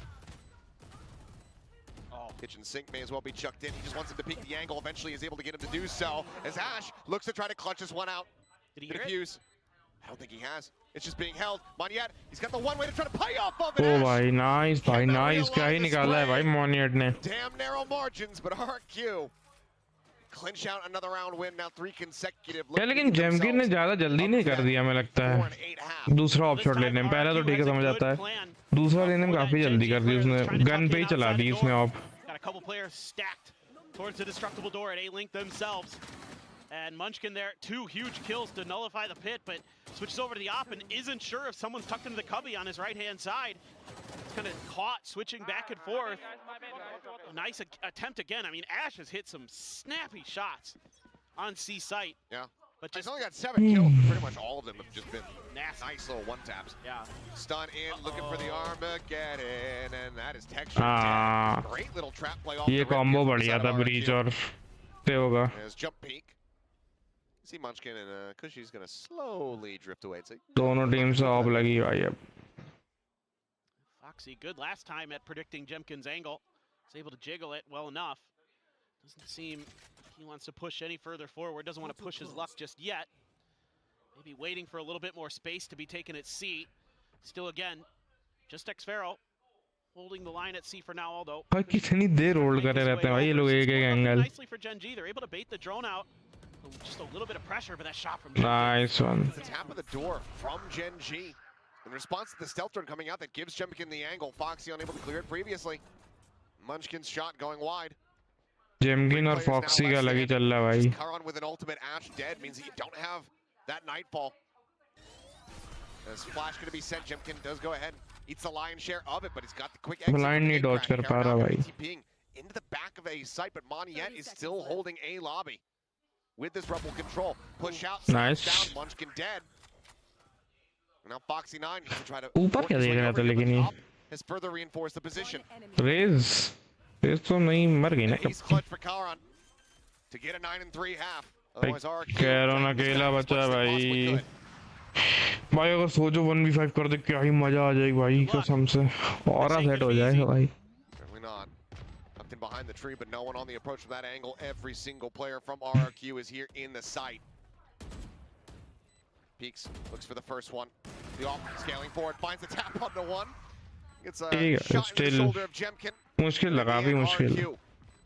Oh, kitchen sink may as well be chucked in. He just wants him to peek the angle. Eventually is able to get him to do so. As Ash looks to try to clutch this one out. Did he defuse? I don't think he has. It's just being held. Monyet, he's got the one way to try to pay off of it. Oh, भाई nice, भाई nice. क्या ही निकाला है भाई Monyet ने. Damn narrow margins, but RQ clinch out another round win. Now 3 consecutive. क्या लेकिन जेमकिन ने ज़्यादा जल्दी नहीं कर दिया हमें लगता है. दूसरा ऑफ शॉट लेने में पहला तो ठीक है समझ आता है. दूसरा लेने में काफी जल्दी कर दी उसने. गन पे ही चला दी उसने of. Got a couple players stacked towards the destructible door at A-Link themselves. And Munchkin there, 2 huge kills to nullify the pit, but switches over to the op and isn't sure if someone's tucked into the cubby on his right-hand side. It's kind of caught, switching back and forth. A nice attempt again. I mean, Ash has hit some snappy shots on C site. Yeah. But He's just only got 7 kills. Pretty much all of them have just been nasty. Nice little one-taps. Yeah. Stun in, looking for the Armageddon, and that is texture dead. Great little trap play off ये the combo बढ़िया था breach और पे होगा. As jump peek. See Munchkin and Cushy's gonna slowly drift away. दोनों team से of लगी भाई अब. Foxy good last time at predicting Jemkin's angle. He's able to jiggle it well enough. Doesn't seem he wants to push any further forward. Doesn't want to push his luck just yet. Maybe waiting for a little bit more space to be taken at C. Still again, just Xfero holding the line at C for now. Although भाई कितनी देर hold करते रहते हैं भाई ये लोग एक angle. Nicely for Gen G, they're able to bait the drone out. Just a little bit of pressure, but that shot from Nice one. The tap of the door from Gen G. In response to the stealth drone coming out that gives Jemkin the angle. Foxy unable to clear it previously. Munchkin's shot going wide. जेमकिन और foxy का लगी चल रहा है भाई. Karan with an ultimate. Ash dead means that you don't have that nightfall. As flash going to be sent, Jemkin does go ahead, eats the lion's share of it, but he's got the quick exit. Blind नहीं dodge कर पा रहा भाई. TPing into the back of a site, but Monyet is still holding A lobby with this rebel control. Push out, nice. Down, Munchkin dead. Now Foxy 9 needs to try to. ऊपर क्या देख रहा था लेकिन ये. Has further reinforced the position. Raise तो नहीं मर गई ना कब. He's clutch for Karan to get a 9 and 3 half. Otherwise, कैरोन अकेला बचा भाई. भाई अगर सोचो 1v5 कर दे क्या ही मजा आ जाएगी भाई कसम से. और सेट हो जाए भाई. Certainly not. Tucked in behind the tree, but no one on the approach from that angle. Every single player from RRQ is here in the site. Peeks, looks for the first one. The off scaling forward, finds the tap on the one. Gets a shot in the shoulder of Jemkin. मुश्किल लगा भी मुश्किल.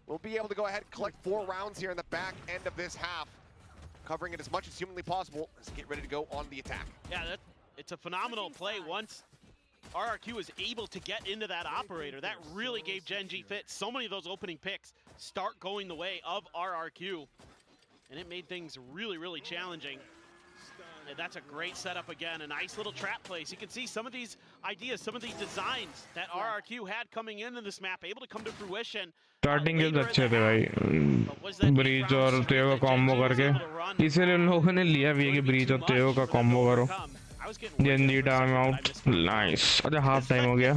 We'll be able to go ahead and collect 4 rounds here in the back end of this half. Covering it as much as humanly possible as we get ready to go on the attack. Yeah, it's a phenomenal play once RRQ is able to get into that operator. That really gave Gen G fit. So many of those opening picks start going the way of RRQ. And it made things really, really challenging. And that's a great setup again, a nice little trap place. You can see some of these ideas, some of these designs that RRQ had coming into this map, able to come to fruition. Starting के अच्छे थे भाई, breach और तेओ का combo करके, इसीलिए लोगों ने लिया भी है कि ब्रीच और तेओ का कॉम्बो करो। जल्दी टाइम आउट, नाइस। अच्छा हाफ टाइम हो गया,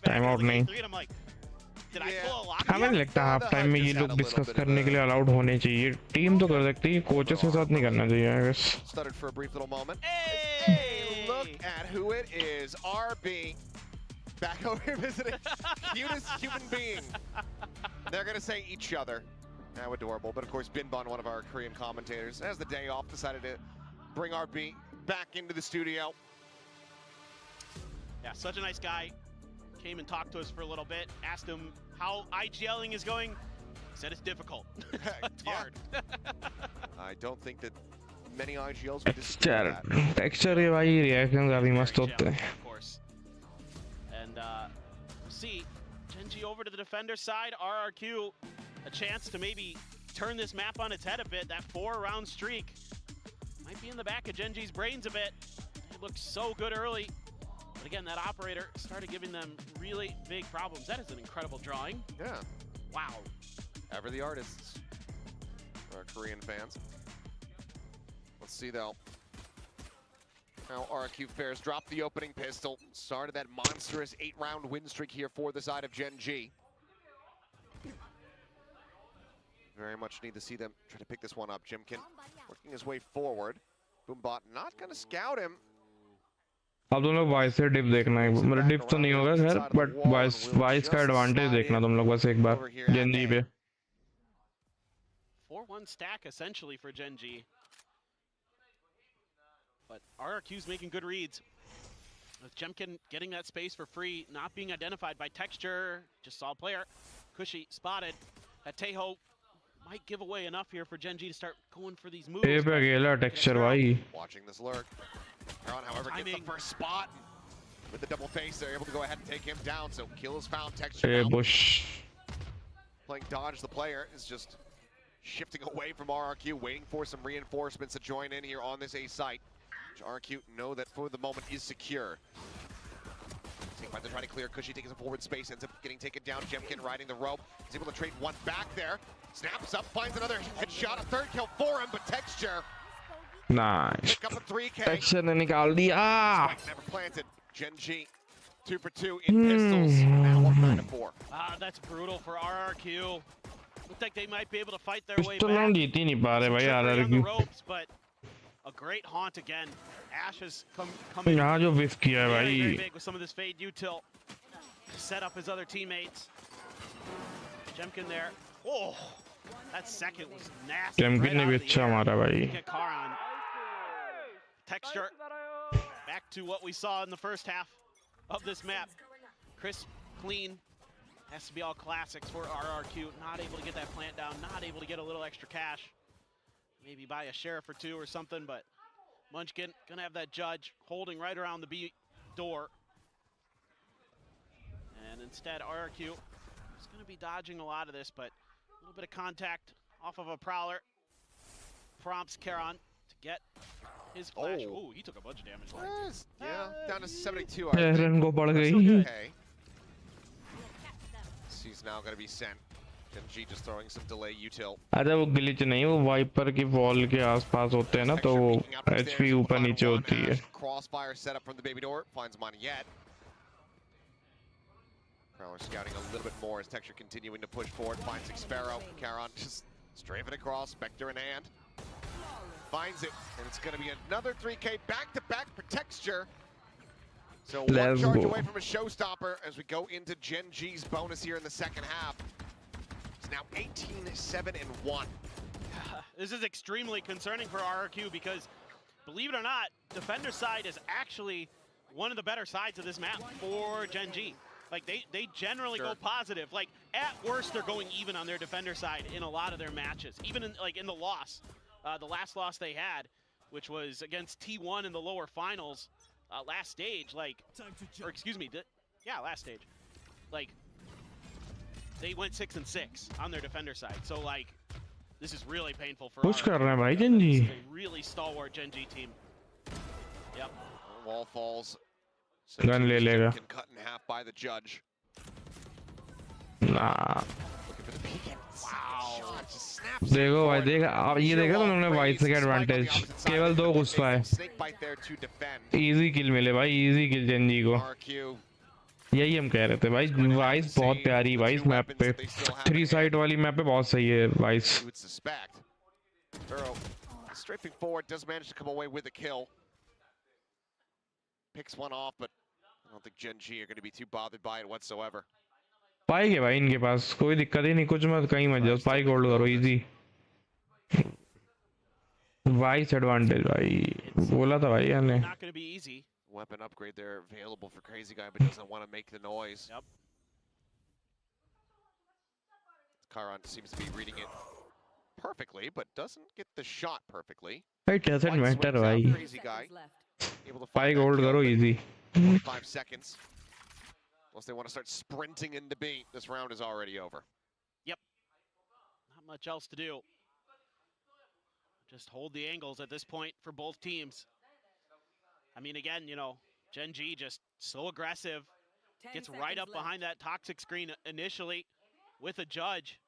टाइम आउट नहीं। हमें नहीं लगता हाफ टाइम में ये लोग डिस्कस करने के लिए अलाउड होने चाहिए। टीम तो कर सकती है, कोचेस के साथ नहीं करना चाहिए। I guess. Stuttered for a brief little moment. Hey, look at who it is. RB back over here visiting. Cutest human being. They're gonna say each other. How adorable. But of course, Binbon, one of our Korean commentators, has the day off, decided to bring RB back into the studio. Yeah, such a nice guy. Came and talked to us for a little bit, asked him how IGLing is going. He said it's difficult. It's hard. I don't think that many IGLs would disagree with that. Texture ये भाई reaction काफी मस्त होते हैं. Of course. And we'll see Genji over to the defender side. RRQ a chance to maybe turn this map on its head a bit. That 4-round streak might be in the back of Genji's brains a bit. It looked so good early. But again, that operator started giving them really big problems. That is an incredible drawing. Yeah. Wow. Ever the artists, our Korean fans. Let's see though how RRQ fares. Dropped the opening pistol. Started that monstrous 8-round win streak here for the side of Gen G. Very much need to see them try to pick this one up. Jimkin working his way forward. Boombot not going to scout him. अब तुम लोग vice से dip देखना है, मतलब dip तो नहीं होगा खैर, बट वाइस का एडवांटेज देखना तुम लोग बस एक बार जेनजी पे। 4-1 stack essentially for Gen G. But RRQ's making good reads. With Jemkin getting that space for free, not being identified by texture, just saw a player. Cushy spotted. That Teho might give away enough here for Gen G to start going for these moves. पे अकेला texture भाई। Watching this lurk. Karan, however, gets the first spot. With the double face, they're able to go ahead and take him down. So kill is found. Texture Hey, now. Bush. Playing dodge, the player is just shifting away from RRQ, waiting for some reinforcements to join in here on this A site. Which RRQ know that for the moment is secure. They're trying to clear. Cushy taking some forward space, ends up getting taken down. Jemkin riding the rope. He's able to trade one back there. Snaps up, finds another headshot. A third kill for him, but Texture. Nice. Pick up a 3K. Texture ने निकाल दिया. Spike never planted. Gen G 2 for 2 in pistols. Now up 9 to 4. That's brutal for RRQ. Looks like they might be able to fight their way pistol back. Round जीत ही नहीं पा रहे भाई RRQ. But a great haunt again. Ash has come in यहाँ जो whiff किया है very भाई. big with some of this fade util. Set up his other teammates. Jemkin there. Oh, that second was nasty. Jemkin ने भी अच्छा मारा भाई. Get Karan. Texture. Back to what we saw in the first half of this map. Crisp, clean. Has to be all classics for RRQ. Not able to get that plant down. Not able to get a little extra cash. Maybe buy a sheriff or two or something, but Munchkin gonna have that judge holding right around the B door. And instead, RRQ is gonna be dodging a lot of this, but a little bit of contact off of a prowler prompts Karan to get his flash. Oh, he took a bunch of damage. Yeah, down to 72. Run को पड़ गई. Okay. He's now going to be sent. Gen G just throwing some delay util. अरे वो glitch नहीं, वो wiper की wall के आसपास होते हैं ना, तो वो HP ऊपर नीचे होती है. Crossfire set up from the baby door. Finds Moneyette. Prowler scouting a little bit more as Texture continuing to push forward. Finds Xpero. Karan just strafing across. Spectre in hand. Finds it. And it's going to be another 3K back-to-back for Texture. So one charge away from a showstopper as we go into Gen G's bonus here in the second half. It's now 18-7-1. This is extremely concerning for RRQ because, believe it or not, defender side is actually one of the better sides of this map for Gen G. Like they generally go positive. Like at worst, they're going even on their defender side in a lot of their matches. Even in in the loss, the last loss they had, which was against T1 in the lower finals. Last stage, or excuse me, last stage, they went 6-6 on their defender side. So this is really painful for push कर रहे हैं भाई Gen G. A really stalwart Gen G team. Yep. Wall falls. So Gun ले लेगा. cut in half by the judge. Nah. Looking for the peek and wow. Just snaps देखो भाई देखा अब ये देखा तुमने वाइट से एडवांटेज केवल 2 घुस पाए. Snake bite there to defend. Easy किल मिले भाई इजी किल जनजी को. RQ. यही हम कह रहे थे भाई. वाइस बहुत प्यारी वाइस मैप पे 3 साइड वाली मैप पे बहुत सही है vice. You would suspect. Burrow strafing forward does manage to come away with a kill. Picks one off, but I don't think Gen G are going to be too bothered by it whatsoever. Spike है भाई इनके पास कोई दिक्कत ही नहीं. कुछ मत कहीं मत जाओ स्पाइक होल्ड करो इजी. वाइस एडवांटेज भाई बोला था भाई यार ने. Not going to be easy. Weapon upgrade there available for Crazy Guy, but doesn't want to make the noise. Yep. Chiron seems to be reading it perfectly, but doesn't get the shot perfectly. It doesn't matter भाई. Crazy Guy able to spike find hold that करो kill. Easy. 5 seconds. Unless they want to start sprinting into B, this round is already over. Yep. Not much else to do. Just hold the angles at this point for both teams. I mean, again, you know, Gen G just so aggressive. Gets right up behind that toxic screen initially with a judge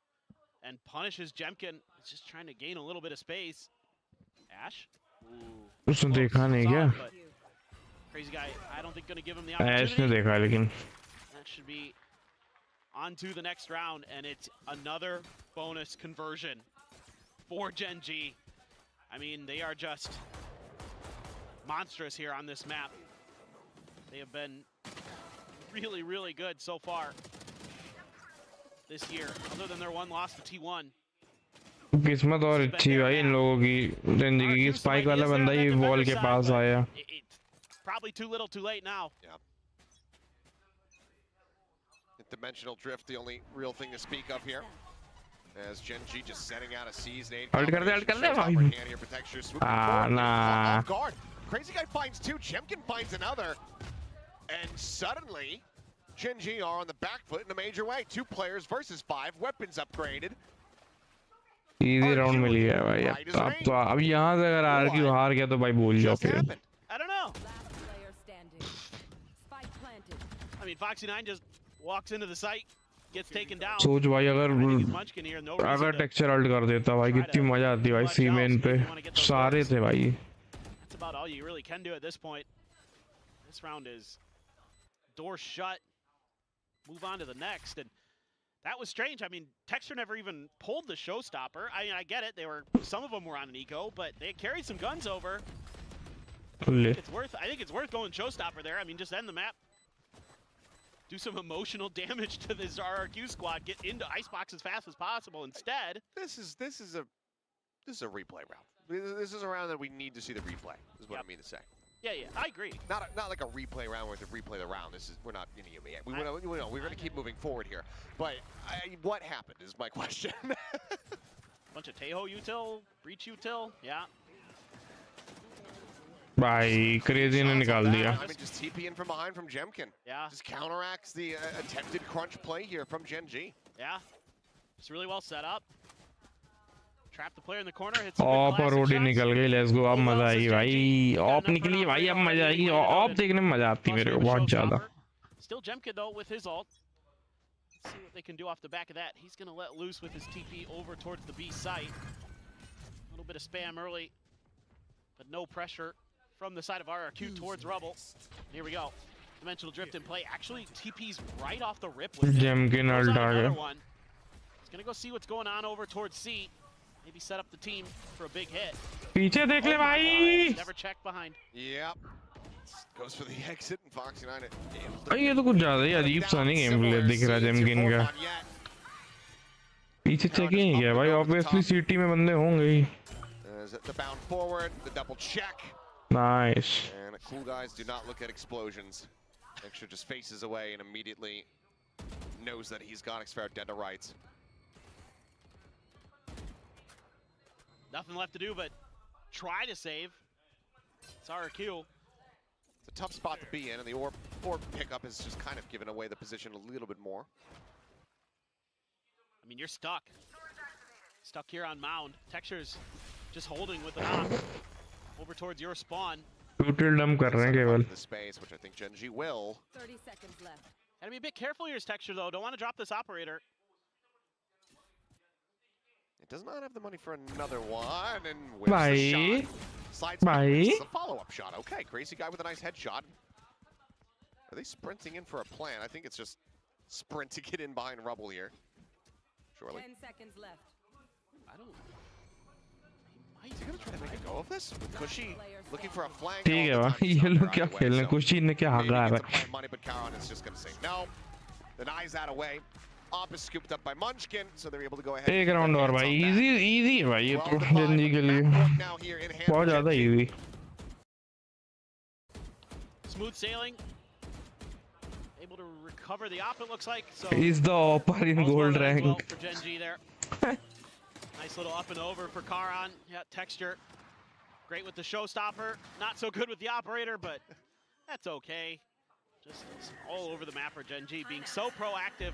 and punishes Jemkin. It's just trying to gain a little bit of space. Ash? Ooh. उसने देखा नहीं क्या? Crazy Guy, I don't think going to give him the ऐश ने opportunity. देखा लेकिन. That should be on to the next round, and it's another bonus conversion for Gen G. I mean, they are just monstrous here on this map. They have been really, really good so far this year, other than their one loss to T1. किस्मत और अच्छी भाई इन लोगों की. जिंदगी की spike वाला बंदा ही वॉल के पास आया. It's probably too little too late now. Yeah. Dimensional drift, the only real thing to speak of here. As Gen G just setting out a season 8. Ult कर दे भाई. nah. Off guard. Crazy Guy finds 2, Jemkin finds another. And suddenly, Gen G are on the back foot in a major way. 2 players versus 5, weapons upgraded. Easy round मिल गया भाई. अब यहाँ से अगर RQ हार गया तो भाई भूल जाओ फिर. I don't know. I mean, Foxy9 just walks into the site, gets taken down. सोच भाई अगर टेक्सचर अल्ट कर देता भाई कितनी मजा आती भाई. सी मेन पे सारे थे भाई. That's about all you really can do at this point. This round is door shut. Move on to the next, and that was strange. I mean, Texture never even pulled the showstopper. I mean, I get it. Some of them were on an eco, but they carried some guns over. I think it's worth going showstopper there. I mean, just end the map. Do some emotional damage to this RRQ squad. Get into Icebox as fast as possible. Instead, this is a replay round. This is a round that we need to see the replay. Is what I mean to say. Yeah, I agree. Not like a replay round where to replay the round. We're not in the yet. We're going to keep moving forward here. But what happened is my question. Bunch of Tejo util, breach util, yeah. भाई crazy ने निकाल दिया. I mean, just TP in from behind from Jemkin. Yeah. Just counteracts the attempted crunch play here from Gen G. Yeah. It's really well set up. Trap the player in the corner. Op और OD निकल गई. Let's go. अब मजा आएगी भाई. Op निकली भाई. अब मजा आएगी. ऑप देखने में मजा आती मेरे को बहुत ज्यादा. Still Jemkin though with his ult. Let's see what they can do off the back of that. He's going to let loose with his TP over towards the B site. A little bit of spam early, but no pressure from the side of RRQ towards Rubble. Here we go. Dimensional drift in play. Actually, TP's right off the rip with Jemkin ult आ गया. He's going to go see what's going on over towards C. Maybe set up the team for a big hit. पीछे देख ले भाई. Never check behind. Yep. Goes for the exit and Foxy9 भाई ये तो कुछ ज्यादा ही अजीब सा नहीं गेम प्ले दिख रहा जेमकिन का. पीछे चेक ही नहीं किया भाई. ऑब्वियसली सिटी में बंदे होंगे ही. The bound forward, the double check. Nice. And cool guys do not look at explosions. Extra just faces away and immediately knows that he's got expired dead to rights. Nothing left to do but try to save. It's RRQ. It's a tough spot to be in, and the orb pickup has just kind of given away the position a little bit more. I mean, you're stuck. Stuck here on Mound. Texture's just holding with the knock over towards your spawn. Total dump कर रहे हैं केवल The space, which I think Gen G will. 30 seconds left. Gotta be a bit careful here, Texture, though. Don't want to drop this operator. It does not have the money for another one, and whips the Bye. shot. Slides Bye. misses a follow-up shot. Okay, crazy guy with a nice headshot. Are they sprinting in for a plan? I think it's just sprint to get in behind Rubble here. Surely. 10 seconds left. I don't. Is he gonna try to make a go of this? With Cushy looking for a flank. ठीक है भाई ये लोग क्या खेल रहे हैं कुछ ही ने क्या हागा है Money, but Caron is just gonna say no. Denies that away. Op is scooped up by Munchkin, so they're able to go ahead. एक राउंड और भाई इजी है भाई ये जंजी के लिए बहुत ज़्यादा easy Smooth sailing. Able to recover the op, it looks like. So he's the upper in gold rank. Well for Gen G there. Nice little up and over for Caron. Yeah, Texture. Great with the showstopper. Not so good with the operator, but that's okay. Just all over the map for Gen G, being so proactive.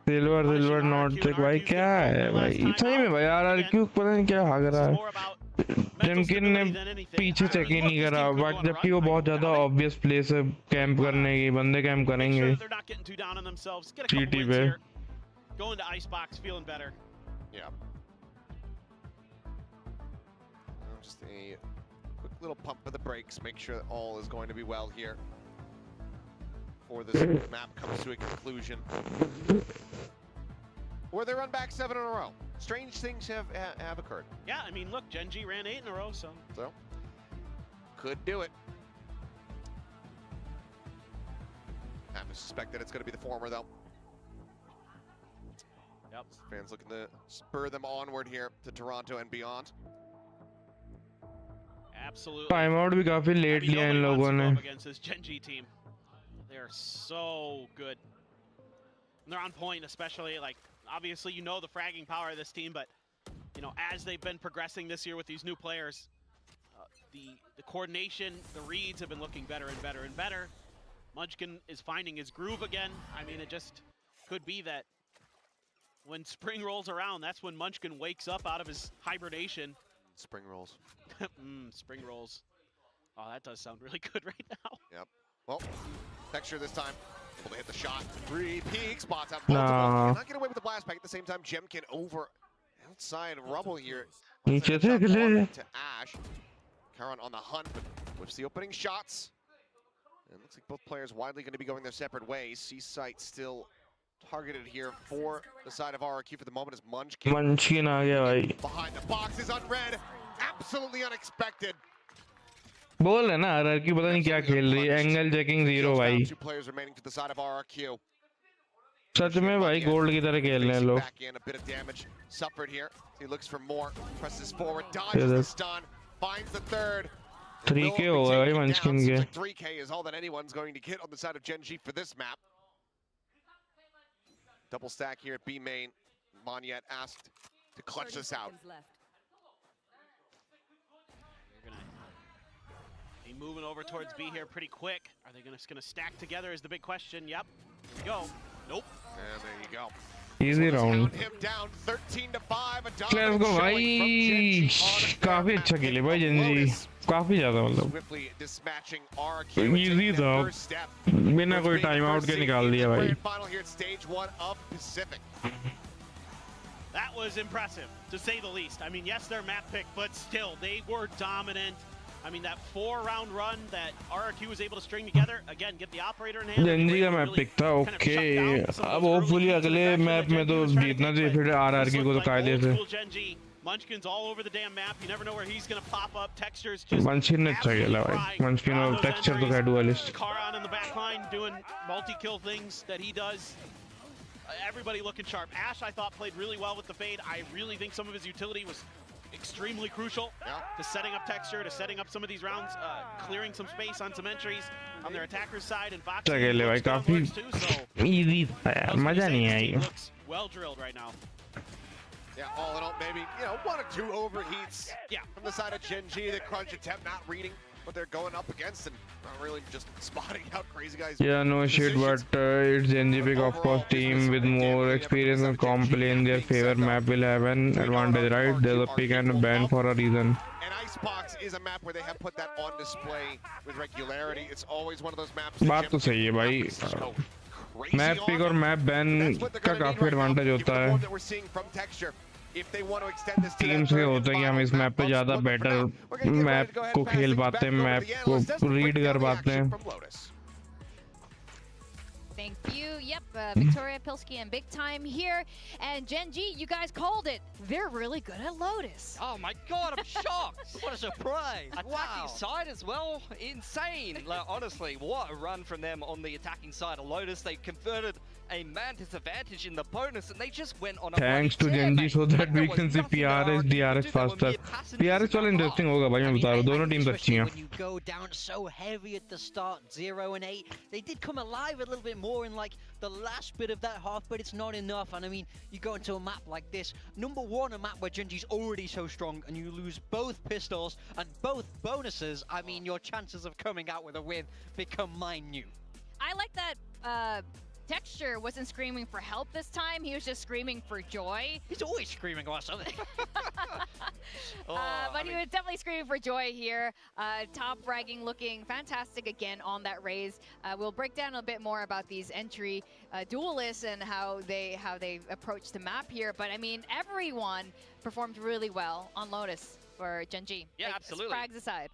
Silver not check भाई क्या है भाई सही में भाई यार क्यों पता नहीं क्या हाग रहा है जेमकिन ने पीछे चेक ही नहीं करा बट जबकि वो बहुत ज्यादा ऑब्वियस प्लेस है कैंप करने की बंदे कैंप करेंगे जीटी पे Going to icebox, feeling better. Yeah. Just a quick little pump of the brakes, make sure that all is going to be well here before this map comes to a conclusion. Or they run back 7 in a row. Strange things have occurred. Yeah, I mean, look, Gen G ran 8 in a row, so could do it. I have to suspect that it's going to be the former, though. Yep. Fans looking to spur them onward here to Toronto and beyond. Absolutely. Time out भी काफी late लिया इन लोगों ने against this Gen G team. They are so good. And they're on point, especially like obviously you know the fragging power of this team, but you know as they've been progressing this year with these new players, the coordination, the reads have been looking better and better and better. Munchkin is finding his groove again. I mean, it just could be that when spring rolls around, that's when Munchkin wakes up out of his hibernation. Spring rolls. Spring rolls. Oh, that does sound really good right now. Yep. Well, Texture this time. Able to hit the shot. 3 peak spots out. Cannot get away with the blast back at the same time. Jemkin over outside Rubble here. नीचे से अगले to Ash. Caron on the hunt, but whips the opening shots. And it looks like both players widely going to be going their separate ways. C-Site still targeted here for the side of RRQ for the moment as Munchkin. Munchkin आ गया भाई Behind the box is unread. Absolutely unexpected. बोल है ना RRQ पता नहीं क्या खेल रही है एंगल चेकिंग 0 भाई Two players remaining to the side of RRQ. सच में भाई गोल्ड की तरह खेल रहे हैं लोग Back in, a bit of damage suffered here. He looks for more, presses forward, dodges the stun, finds the third. 3k हो गया भाई मंचकिन के 3k is all that anyone's going to get on the side of Gen G for this map. Double stack here at B main. Monyet asked to clutch this out. They're gonna be moving over towards B here pretty quick. Are they just gonna stack together is the big question. Yep. Here we go. Nope. And there you go. easy round Him down 13 to 5. let's go भाई काफी अच्छा खेले भाई Gen Z काफी ज्यादा मतलब Swiftly dispatching RRQ. easy था बिना कोई टाइम आउट के निकाल दिया भाई Final here at stage 1 of Pacific. That was impressive, to say the least. I mean, yes, they're map pick, but still, they were dominant. I mean, that 4-round run that RRQ was able to string together, again, get the operator in hand. Gen Z का map pick था okay अब hopefully अगले map में तो जीतना चाहिए फिर RRQ को तो कायदे से Munchkin's all over the damn map. You never know where he's going to pop up. Texture's just Munchkin ने अच्छा खेला भाई Munchkin और Texture तो है duelist Caron in the back line doing multi-kill things that he does. Everybody looking sharp. Ash, I thought, played really well with the fade. I really think some of his utility was extremely crucial to setting up Texture, to setting up some of these rounds, clearing some space on some entries on their attacker's side, and Fox भाई काफी easy था यार मजा नहीं आई well drilled right now. Yeah, all in all, maybe 1 or 2 overheats from the side of Gen G. The crunch attempt not reading what they're going up against and not really just spotting out Crazy Guys. Yeah, no shit, but it's Genji pick, of course. Team with more experience and comp play in their favor. Map will have an advantage, right? There's a pick and a ban for a reason. And Icebox is a map where they have put that on display with regularity. It's always one of those maps. बात तो सही है भाई. Map pick और map ban का काफी advantage होता है. टीम से होता है कि हम इस मैप पे ज़्यादा बेटर मैप को खेल पाते हैं, मैप को रीड कर पाते हैं. Thank you. Yep, Victoria, Pilsky, and Big Time here. And Genji, you guys called it. They're really good at Lotus. Oh my god, I'm shocked. What a surprise. Attacking side as well. Insane. Like, honestly, what a run from them on the attacking side of Lotus. They converted a man disadvantage in the bonus and they just went on a Thanks to Genji so that we can see PRX, DRX faster. PRX वाला interesting होगा भाई, मैं बता रहा हूँ, दोनों teams अच्छी हैं. When you go down so heavy at the start, 0 and 8, they did come alive a little bit more in like the last bit of that half, but it's not enough. And I mean, you go into a map like this, number one, a map where Genji's already so strong, and you lose both pistols and both bonuses. I mean, your chances of coming out with a win become minute. I like that Texture wasn't screaming for help this time. He was just screaming for joy. He's always screaming about something. But he was definitely screaming for joy here. Top fragging looking fantastic again on that raise. We'll break down a bit more about these entry duelists and how they approach the map here. But I mean, everyone performed really well on Lotus for Genji. Yeah, like, absolutely. Frags aside.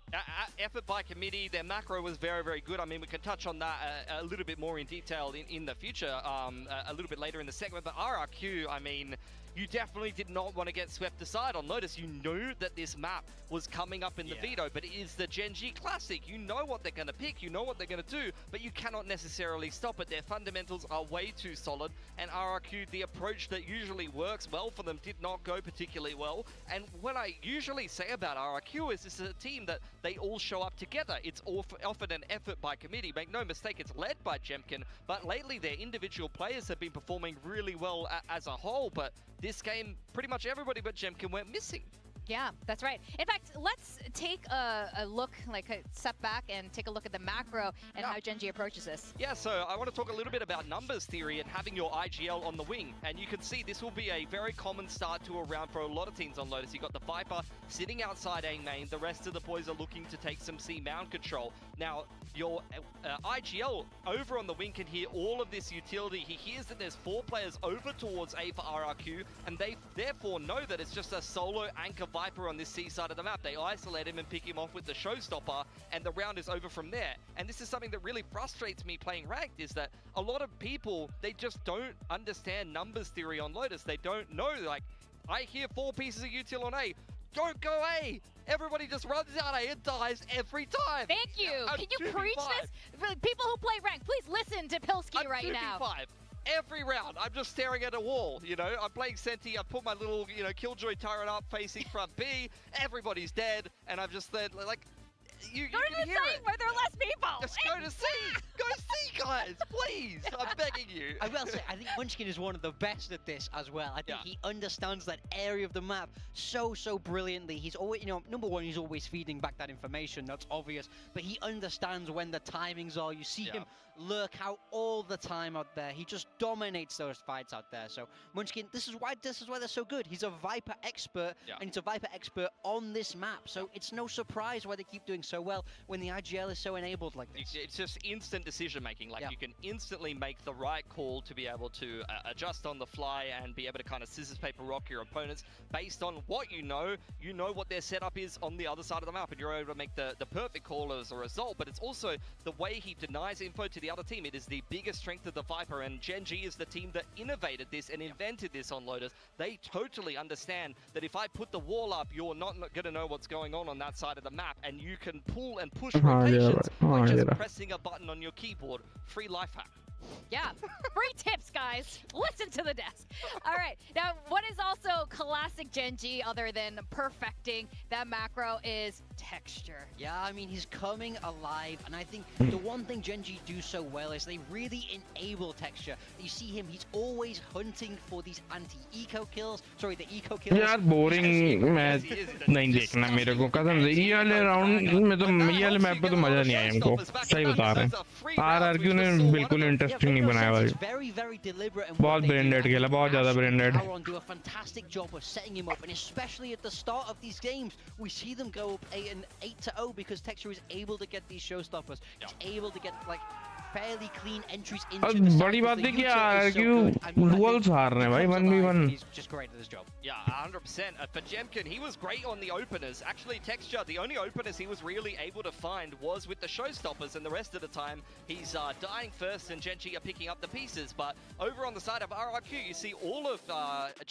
Effort by committee, their macro was very, very good. I mean, we can touch on that a little bit more in detail in the future, a little bit later in the segment. But RRQ, I mean, you definitely did not want to get swept aside on Lotus. You knew that this map was coming up in the veto, but it is the Genji Classic. You know what they're going to pick, you know what they're going to do, but you cannot necessarily stop it. Their fundamentals are way too solid, and RRQ, the approach that usually works well for them, did not go particularly well. And what I usually say about RRQ is this is a team that they all show up together. It's often an effort by committee. Make no mistake, it's led by Jemkin, but lately their individual players have been performing really well as a whole, but this game, pretty much everybody but Jemkin went missing. Yeah, that's right. In fact, let's take a look, like a step back and take a look at the macro and how Genji approaches this. Yeah, so I want to talk a little bit about numbers theory and having your IGL on the wing. And you can see this will be a very common start to a round for a lot of teams on Lotus. You got the Viper sitting outside A main. The rest of the boys are looking to take some C mound control. Now, your IGL over on the wing can hear all of this utility. He hears that there's 4 players over towards A for RRQ, and they therefore know that it's just a solo anchor Viper on this C side of the map. They isolate him and pick him off with the showstopper, and the round is over from there. And this is something that really frustrates me playing ranked, is that a lot of people, they just don't understand numbers theory on Lotus. They don't know, like, I hear 4 pieces of util on A. Don't go A! Everybody just runs out A and dies every time! Thank you! Can you preach this? People who play ranked, please listen to Pilsky right now. Every round, I'm just staring at a wall, you know? I'm playing Senti, I put my little, you know, Killjoy turret up facing front B, everybody's dead, and I'm just there, like, you go to the site where there are less people! Just go to C! Go see, guys! Please! I'm begging you! I will say, I think Munchkin is one of the best at this as well. I think he understands that area of the map so brilliantly. He's always, you know, number one, he's always feeding back that information, that's obvious, but he understands when the timings are. You see him lurk out all the time out there. He just dominates those fights out there. So Munchkin, this is why they're so good. He's a Viper expert, and he's a Viper expert on this map. So it's no surprise why they keep doing so well when the IGL is so enabled like this. It's just instant decision making. Like, you can instantly make the right call to be able to adjust on the fly and be able to kind of scissors, paper, rock your opponents based on what you know what their setup is on the other side of the map, and you're able to make the perfect call as a result. But it's also the way he denies info to the other team. It is the biggest strength of the Viper, and Genji is the team that innovated this and invented this on Lotus. They totally understand that if I put the wall up, you're not going to know what's going on that side of the map, and you can pull and push rotations by just pressing a button on your keyboard. Free life hack. Yeah, free tips, guys. Listen to the desk. All right, now what is also classic Gen G other than perfecting that macro is texture. Yeah, I mean, he's coming alive, and I think the one thing Gen G do so well is they really enable texture. You see him, he's always hunting for these anti-eco kills. Sorry, the eco kills. यार boring match नहीं देखना मेरे को कसम से ये वाले round में तो ये वाले मैप पे तो मजा नहीं आया हमको सही बता रहे हैं आरआरक्यू ने बिल्कुल इंटरेस्टिंग नहीं बनाया भाई बहुत ब्रेंडेड खेला बहुत ज्यादा branded do a fantastic job of setting him up, and especially at the start of these games we see them go up 8-0 because Texture is able to get these showstoppers. He's able to get like fairly clean entries into the side. बड़ी बात है कि RRQ duels हार रहे हैं भाई 1v1. He's just great at his job. Yeah, 100%. For Jemkin, he was great on the openers. Actually, Texture, the only openers he was really able to find was with the showstoppers, and the rest of the time he's dying first and Gen G are picking up the pieces. But over on the side of RRQ, you see all of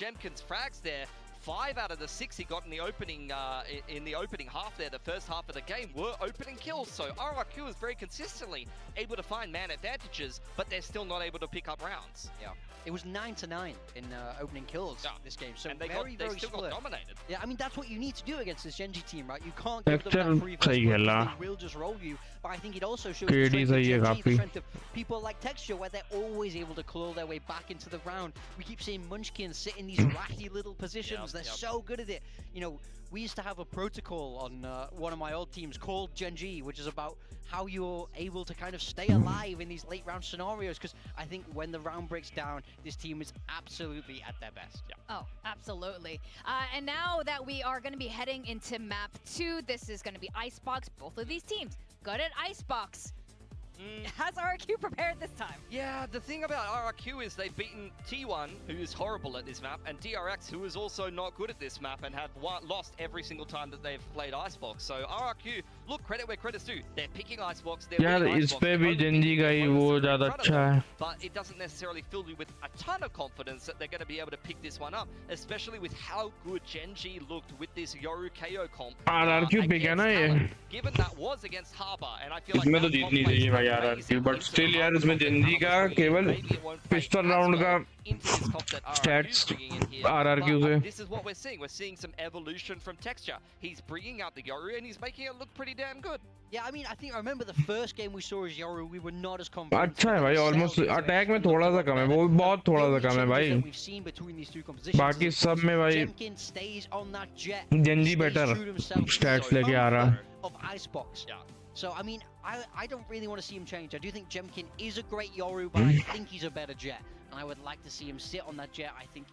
Jemkin's frags there. 5 out of the 6 he got in the opening half there, the first half of the game, were opening kills. So RRQ is very consistently able to find man advantages, but they're still not able to pick up rounds. Yeah. It was 9-9 in opening kills this game, so and they still got dominated. Yeah, I mean, that's what you need to do against this Gen G team, right? You can't give them that free versus they will just roll you. But I think it also shows the strength of Gen G, the strength of people like Texture, where they're always able to claw their way back into the round. We keep seeing Munchkin sit in these ratty little positions. They're so good at it. You know, we used to have a protocol on one of my old teams called Gen G, which is about how you're able to kind of stay alive in these late round scenarios, because I think when the round breaks down, this team is absolutely at their best. Yeah. Oh, absolutely. And now that we are going to be heading into map 2, this is going to be Icebox. Both of these teams good at Icebox. Has RRQ prepared this time? Yeah, the thing about RRQ is they've beaten T1, who is horrible at this map, and DRX, who is also not good at this map and have lost every single time that they've played Icebox. So RRQ, look, credit where credit's due. They're picking Icebox. They're winning Icebox. But it doesn't necessarily fill you with a ton of confidence that they're going to be able to pick this one up, especially with how good Gen G looked with this Yoru KO comp. RRQ big है ना ये. Given that was against Harbor, and I feel like RRQ, but still यार इसमें Gen Z का केवल pistol round का stats RRQ से. This is what we're seeing. We're seeing some evolution from Texture. He's bringing out the Yoru and he's making it look pretty damn good. Yeah, I mean, I remember the first game we saw as Yoru, we were not as confident. अच्छा है भाई, almost attack में थोड़ा सा कम है, वो भी बहुत थोड़ा सा कम है भाई. We've seen between these two compositions. बाकी सब में भाई Jemkin stays on that jet. Gen Z better stats लेके आ रहा. Of Icebox. Yeah. So, I mean, I don't really want to see him change. I do think Jemkin is a great Yoru, but I think he's a better Jet. And I would like to see him sit on that Jet. I think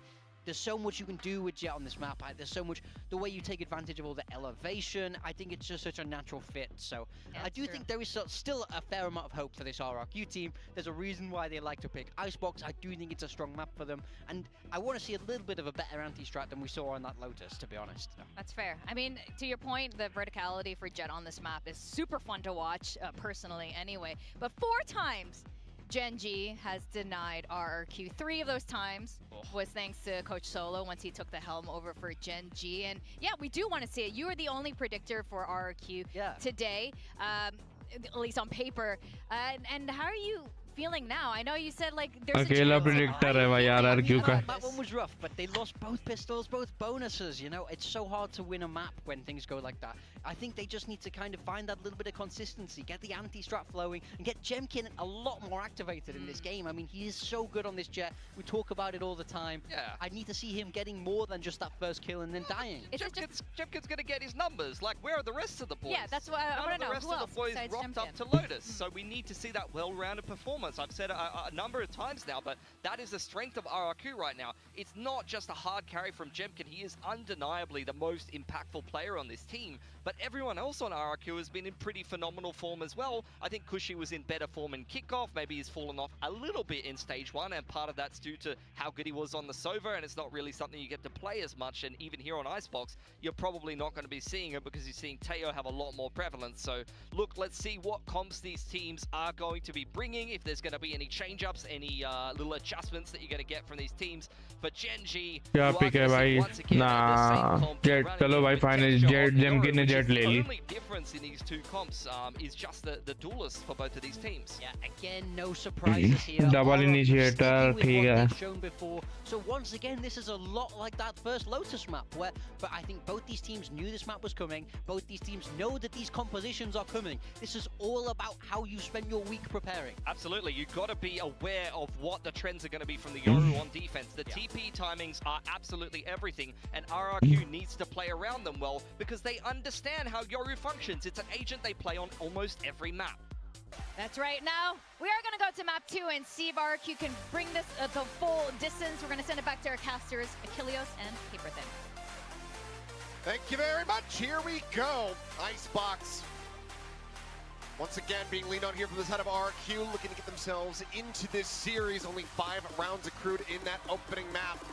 there's so much you can do with Jet on this map. There's so much, the way you take advantage of all the elevation. I think it's just such a natural fit. So I do think there is still a fair amount of hope for this RRQ team. There's a reason why they like to pick Icebox. I do think it's a strong map for them. And I want to see a little bit of a better anti-strat than we saw on that Lotus, to be honest. That's fair. I mean, to your point, the verticality for Jet on this map is super fun to watch, personally anyway. But 4 times Gen G has denied RRQ. 3 of those times was thanks to Coach Solo once he took the helm over for Gen G. And yeah, we do want to see it. You are the only predictor for RRQ today, at least on paper. And how are you feeling now? I know you said like there's अकेला predictor है भाई RRQ का. That one was rough, but they lost both pistols, both bonuses. You know, it's so hard to win a map when things go like that. I think they just need to kind of find that little bit of consistency, get the anti-strat flowing, and get Jemkin a lot more activated in this game. I mean, he is so good on this Jet. We talk about it all the time. Yeah. I need to see him getting more than just that first kill and then dying. Jemkin's going to get his numbers. Like, where are the rest of the boys? Yeah, that's what I want to know. The rest of the boys rocked up to Lotus. So we need to see that well-rounded performance. I've said a number of times now, but that is the strength of RRQ right now. It's not just a hard carry from Jemkin. He is undeniably the most impactful player on this team. But everyone else on RRQ has been in pretty phenomenal form as well. I think Kushi was in better form in kickoff. Maybe he's fallen off a little bit in stage 1, and part of that's due to how good he was on the Sova, and it's not really something you get to play as much. And even here on Icebox, you're probably not going to be seeing it because you're seeing Teo have a lot more prevalence. So look, let's see what comps these teams are going to be bringing. If there's there's going to be any change-ups, any little adjustments that you're going to get from these teams. For Gen.G, क्या pick है भाई ना jet चलो भाई final jet जेमकिन ने jet ले ली. The only difference in these two comps is just the duelists for both of these teams. Yeah, again, no surprises here. Double initiator, ठीक है. Shown before. So once again, this is a lot like that first Lotus map, but I think both these teams knew this map was coming. Both these teams know that these compositions are coming. This is all about how you spend your week preparing. Absolutely, you've got to be aware of what the trends are going to be from the Yoru on defense. The TP timings are absolutely everything, and RRQ needs to play around them well because they understand how Yoru functions. It's an agent they play on almost every map. That's right. Now, we are going to go to map 2 and see if RRQ can bring this the full distance. We're going to send it back to our casters, Achilleos and Paperthin. Thank you very much. Here we go. Icebox. Once again, being leaned on here from the side of RRQ, looking to get themselves into this series. Only 5 rounds accrued in that opening map.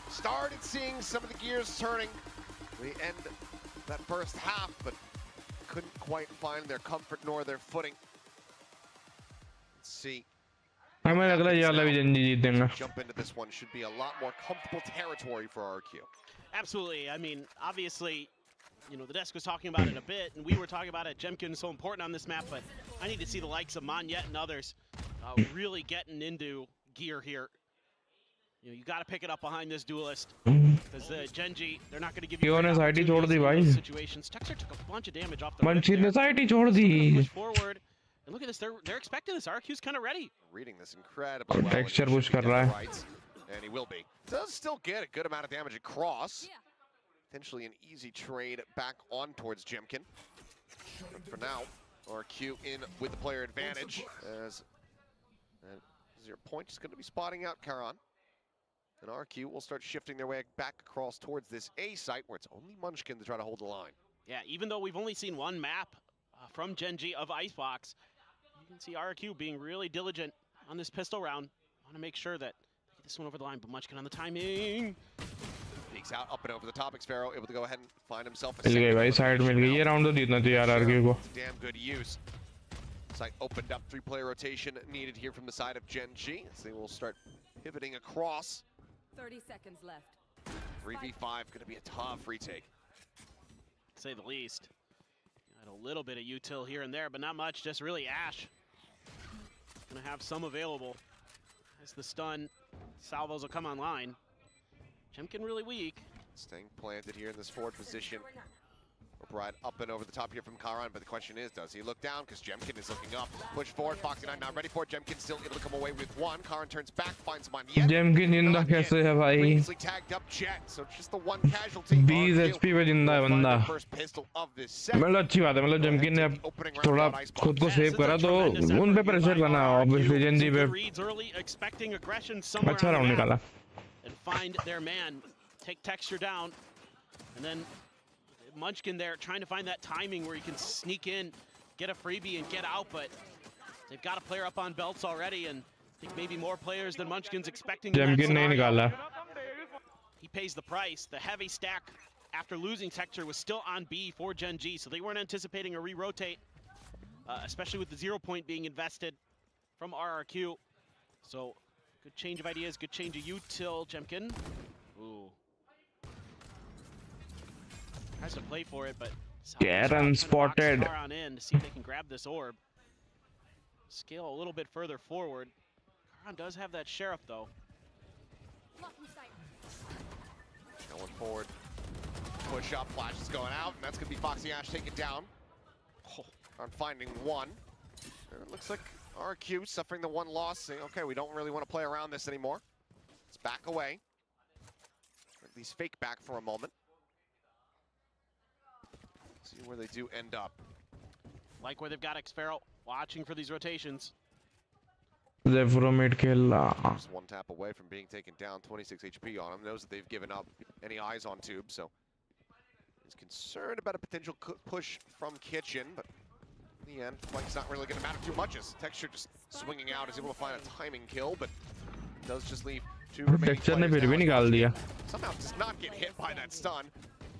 Started seeing some of the gears turning. We end that first half, but couldn't quite find their comfort nor their footing. Let's see. हमें लग रहा है ये वाला भी Gen.G जीत देंगे. Jump into this one should be a lot more comfortable territory for RRQ. Absolutely. I mean, obviously, you know, the desk was talking about it a bit, and we were talking about it. Jemkin is so important on this map, but I need to see the likes of Monyet and others really getting into gear here. You know, you got to pick it up behind this duelist because the Gen.G, they're not going to give you situations. Texture took a bunch of damage off the push forward. And look at this, they're expecting this. RQ's kind of ready. Reading this incredibly well. Texture push कर रहा है. And he will be. Does still get a good amount of damage across. Potentially an easy trade back on towards Jemkin. But for now, RQ in with the player advantage. As 0 point is going to be spotting out Karan. And RQ will start shifting their way back across towards this A site where it's only Munchkin to try to hold the line. Yeah, even though we've only seen one map from Gen.G of Icebox, you can see RQ being really diligent on this pistol round. Want to make sure that they get this one over the line, but Munchkin on the timing. Peeks out up and over the top. Xfero able to go ahead and find himself a मिल गई भाई, side मिल गई. ये round तो जीतना चाहिए RRQ को. Damn good use. Site opened up, 3-player rotation needed here from the side of Gen.G. So they will start pivoting across. 30 seconds left. 3v5 going to be a tough retake. To say the least. Got a little bit of util here and there, but not much. Just really Ash. Gonna have some available. As the stun, salvos will come online. Jemkin really weak. Staying planted here in this forward position. Right up and over the top here from Karan, but the question is, does he look down? Because Jemkin is looking up. Push forward, Foxy9 not ready for it. Jemkin still able to come away with one. Karan turns back, finds him on yet. Jemkin जिंदा कैसे है भाई? Previously tagged up Jet, so just the one casualty. 20 HP पे जिंदा है बंदा. मतलब अच्छी बात है, मतलब Jemkin ने अब थोड़ा खुद को सेव करा तो उन पे प्रेशर बना. Obviously Gen.G पे अच्छा राउंड निकाला. And find their man, take Texture down, and then Munchkin there trying to find that timing where he can sneak in, get a freebie and get out, but they've got a player up on belts already, and I think maybe more players than Munchkin's expecting. He pays the price. The heavy stack after losing Texture was still on B for Gen.G, so they weren't anticipating a re-rotate, especially with the 0 point being invested from RRQ. So good change of ideas, good change of util, Jemkin. Ooh. Has to play for it, but Karan spotted. On in to see if they can grab this orb. Scale a little bit further forward. Karan does have that sheriff though. Going forward. Push up, flash is going out, and that's gonna be Foxy Ash taken down. On finding one. And it looks like RQ suffering the one loss, saying, okay, we don't really want to play around this anymore. Let's back away. Or at least fake back for a moment. See where they do end up. Like where they've got Xfero watching for these rotations. Just one tap away from being taken down, 26 HP on him. Knows that they've given up any eyes on Tube, so he's concerned about a potential push from Kitchen, but in the end, flank's not really going to matter too much as Texture just swinging out is able to find a timing kill, but does just leave 2 remaining players. Somehow does not get hit by that stun.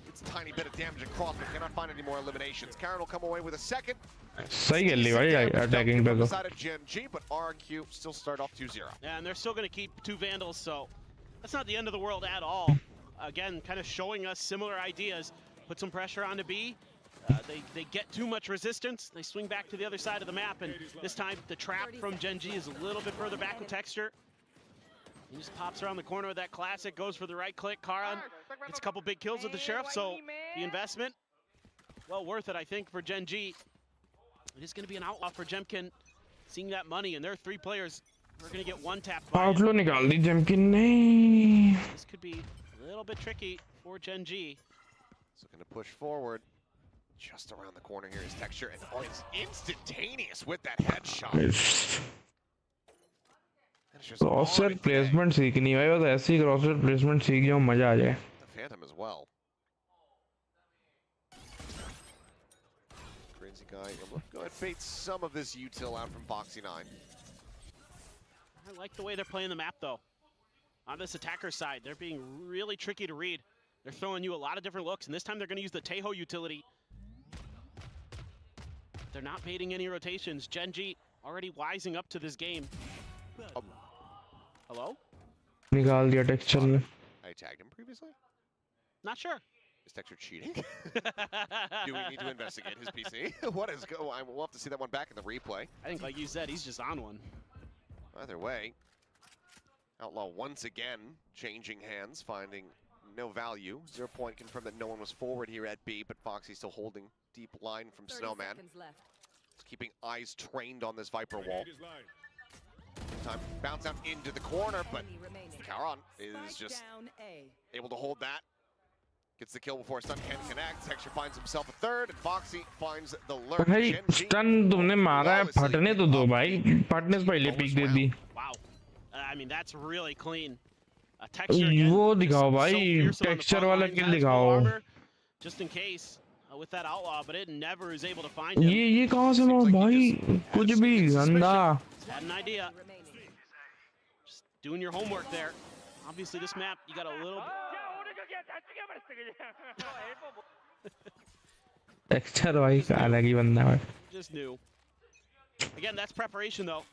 It's a tiny bit of damage across, but cannot find any more eliminations. Karan will come away with a second. सही खेल ली भाई attacking पे तो Side of Gen G, but RQ still start off 2-0. Yeah, and they're still going to keep 2 Vandals, so that's not the end of the world at all. Again, kind of showing us similar ideas. Put some pressure on to B. They get too much resistance. They swing back to the other side of the map, and this time the trap from Gen G is a little bit further back with Texture. He just pops around the corner with that classic, goes for the right click. Karan gets a couple big kills with the Sheriff, so the investment, well worth it, I think, for Gen G. It is going to be an outlaw for Jemkin, seeing that money, and there are 3 players who are going to get 1 tap. आउटलो निकाल दी Jemkin ने. This could be a little bit tricky for Gen G. So going to push forward. Just around the corner here is Texture, and it's instantaneous with that headshot. क्रॉसर placement सीखनी है भाई, बस ऐसी क्रॉसर placement सीख जाओ मजा आ जाए. The Phantom as well. Crazy guy, go ahead, bait some of this util out from Foxy9. I like the way they're playing the map though. On this attacker side, they're being really tricky to read. They're throwing you a lot of different looks, and this time they're going to use the Teho utility. They're not baiting any rotations. Gen G already wising up to this game. Hello? निकाल दिया Texture ने. I tagged him previously? Not sure. Is Texture cheating? Do we need to investigate his PC? What is go? We'll have to see that one back in the replay. I think, like you said, he's just on one. Either way, Outlaw once again changing hands, finding no value. 0 point confirmed that no one was forward here at B, but Foxy still holding deep line from Snowman. Just keeping eyes trained on this Viper wall. Time bounce out into the corner, but Karan is just able to hold that. Gets the kill before Stun can connect. Texture finds himself a third, and Foxy finds the lurk. भाई stun तुमने मारा है, फटने तो दो भाई. फटने से पहले peak they the. Wow. I mean, that's really clean. वो दिखाओ भाई, Texture वाला kill दिखाओ. Just in case with that outlaw, but it never is able to find him. ये कहाँ से मार भाई? कुछ भी गंदा. Had an idea. Just doing your homework there. Obviously, this map you got a little. Texture भाई का अलग ही बंदा है. Just knew. Again, that's preparation though.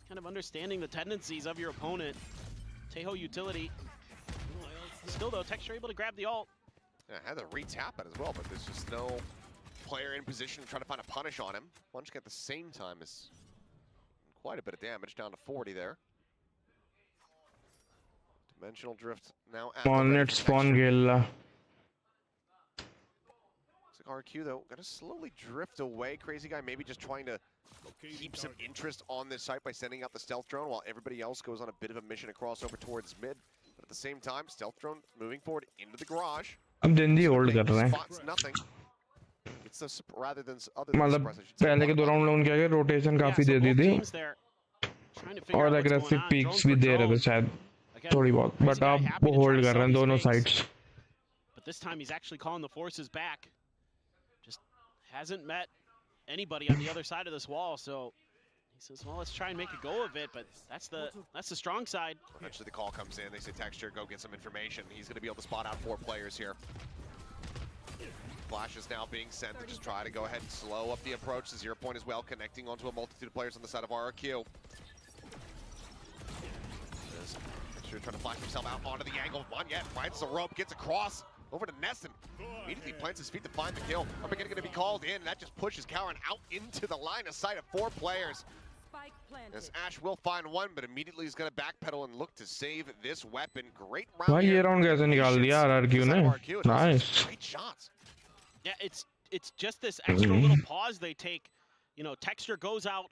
Kind of understanding the tendencies of your opponent. Teho utility. Still though, Texture able to grab the ult. Yeah, had to re-tap it as well, but there's just no player in position to try to find a punish on him. Punching at the same time is quite a bit of damage, down to 40 there. Dimensional drift now at spawn gella. Looks like RQ though, gonna slowly drift away. Crazy guy maybe just trying to keep some interest on this site by sending out the stealth drone while everybody else goes on a bit of a mission across over towards mid. But at the same time, stealth drone moving forward into the garage. अब जल्दी hold कर रहे हैं. मतलब पहले के 2 round loan क्या rotation काफी दे दी थी और एग्रेसिव पीक्स भी दे रहे थे शायद थोड़ी बहुत, बट अब वो होल्ड कर रहे हैं दोनों sides. But this time he's actually calling the forces back. Just hasn't met anybody on the other side of this wall, so he says, well, let's try and make a go of it, but that's the strong side. Eventually the call comes in, they say Texture, go get some information. He's going to be able to spot out 4 players here. Flash is now being sent to just try to go ahead and slow up the approach. The 0 point as well, connecting onto a multitude of players on the side of RRQ. Texture trying to flash himself out onto the angle. Monyet finds the rope, gets across over to Neston. Immediately plants his feet to find the kill. Armageddon going to be called in. That just pushes Karan out into the line of sight of 4 players. As Ash will find one, but immediately he's going to backpedal and look to save this weapon. Great round. भाई ये round कैसे निकाल दिया RRQ ने? Nice. Great shots. Yeah, it's just this extra little pause they take. You know, Texture goes out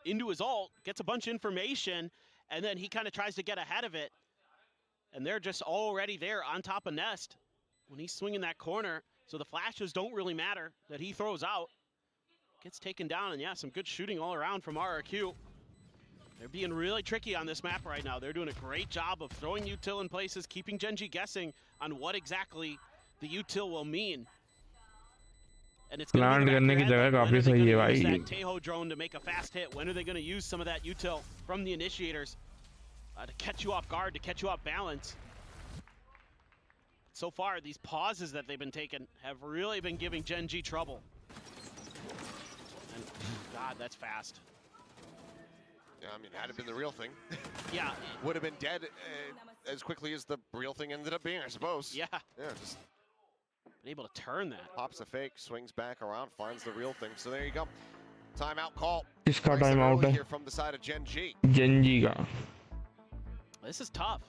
into his ult, gets a bunch of information, and then he kind of tries to get ahead of it. And they're just already there on top of Nest when he's swinging that corner. So the flashes don't really matter that he throws out. Gets taken down, and yeah, some good shooting all around from RRQ. They're being really tricky on this map right now. They're doing a great job of throwing util in places, keeping Gen G guessing on what exactly the util will mean. And it's going to be that Teho drone to make a fast hit. When are they going to use some of that util from the initiators to catch you off guard, to catch you off balance? So far, these pauses that they've been taking have really been giving Gen G trouble. God, that's fast. Yeah, I mean, had it been the real thing, Yeah. would have been dead as quickly as the real thing ended up being, I suppose. Yeah. Yeah, just Been able to turn that. pops a fake, swings back around, finds the real thing. So there you go. Timeout call. किसका Nice and time out early है? here from the side of Gen G. Gen Z का. This is tough.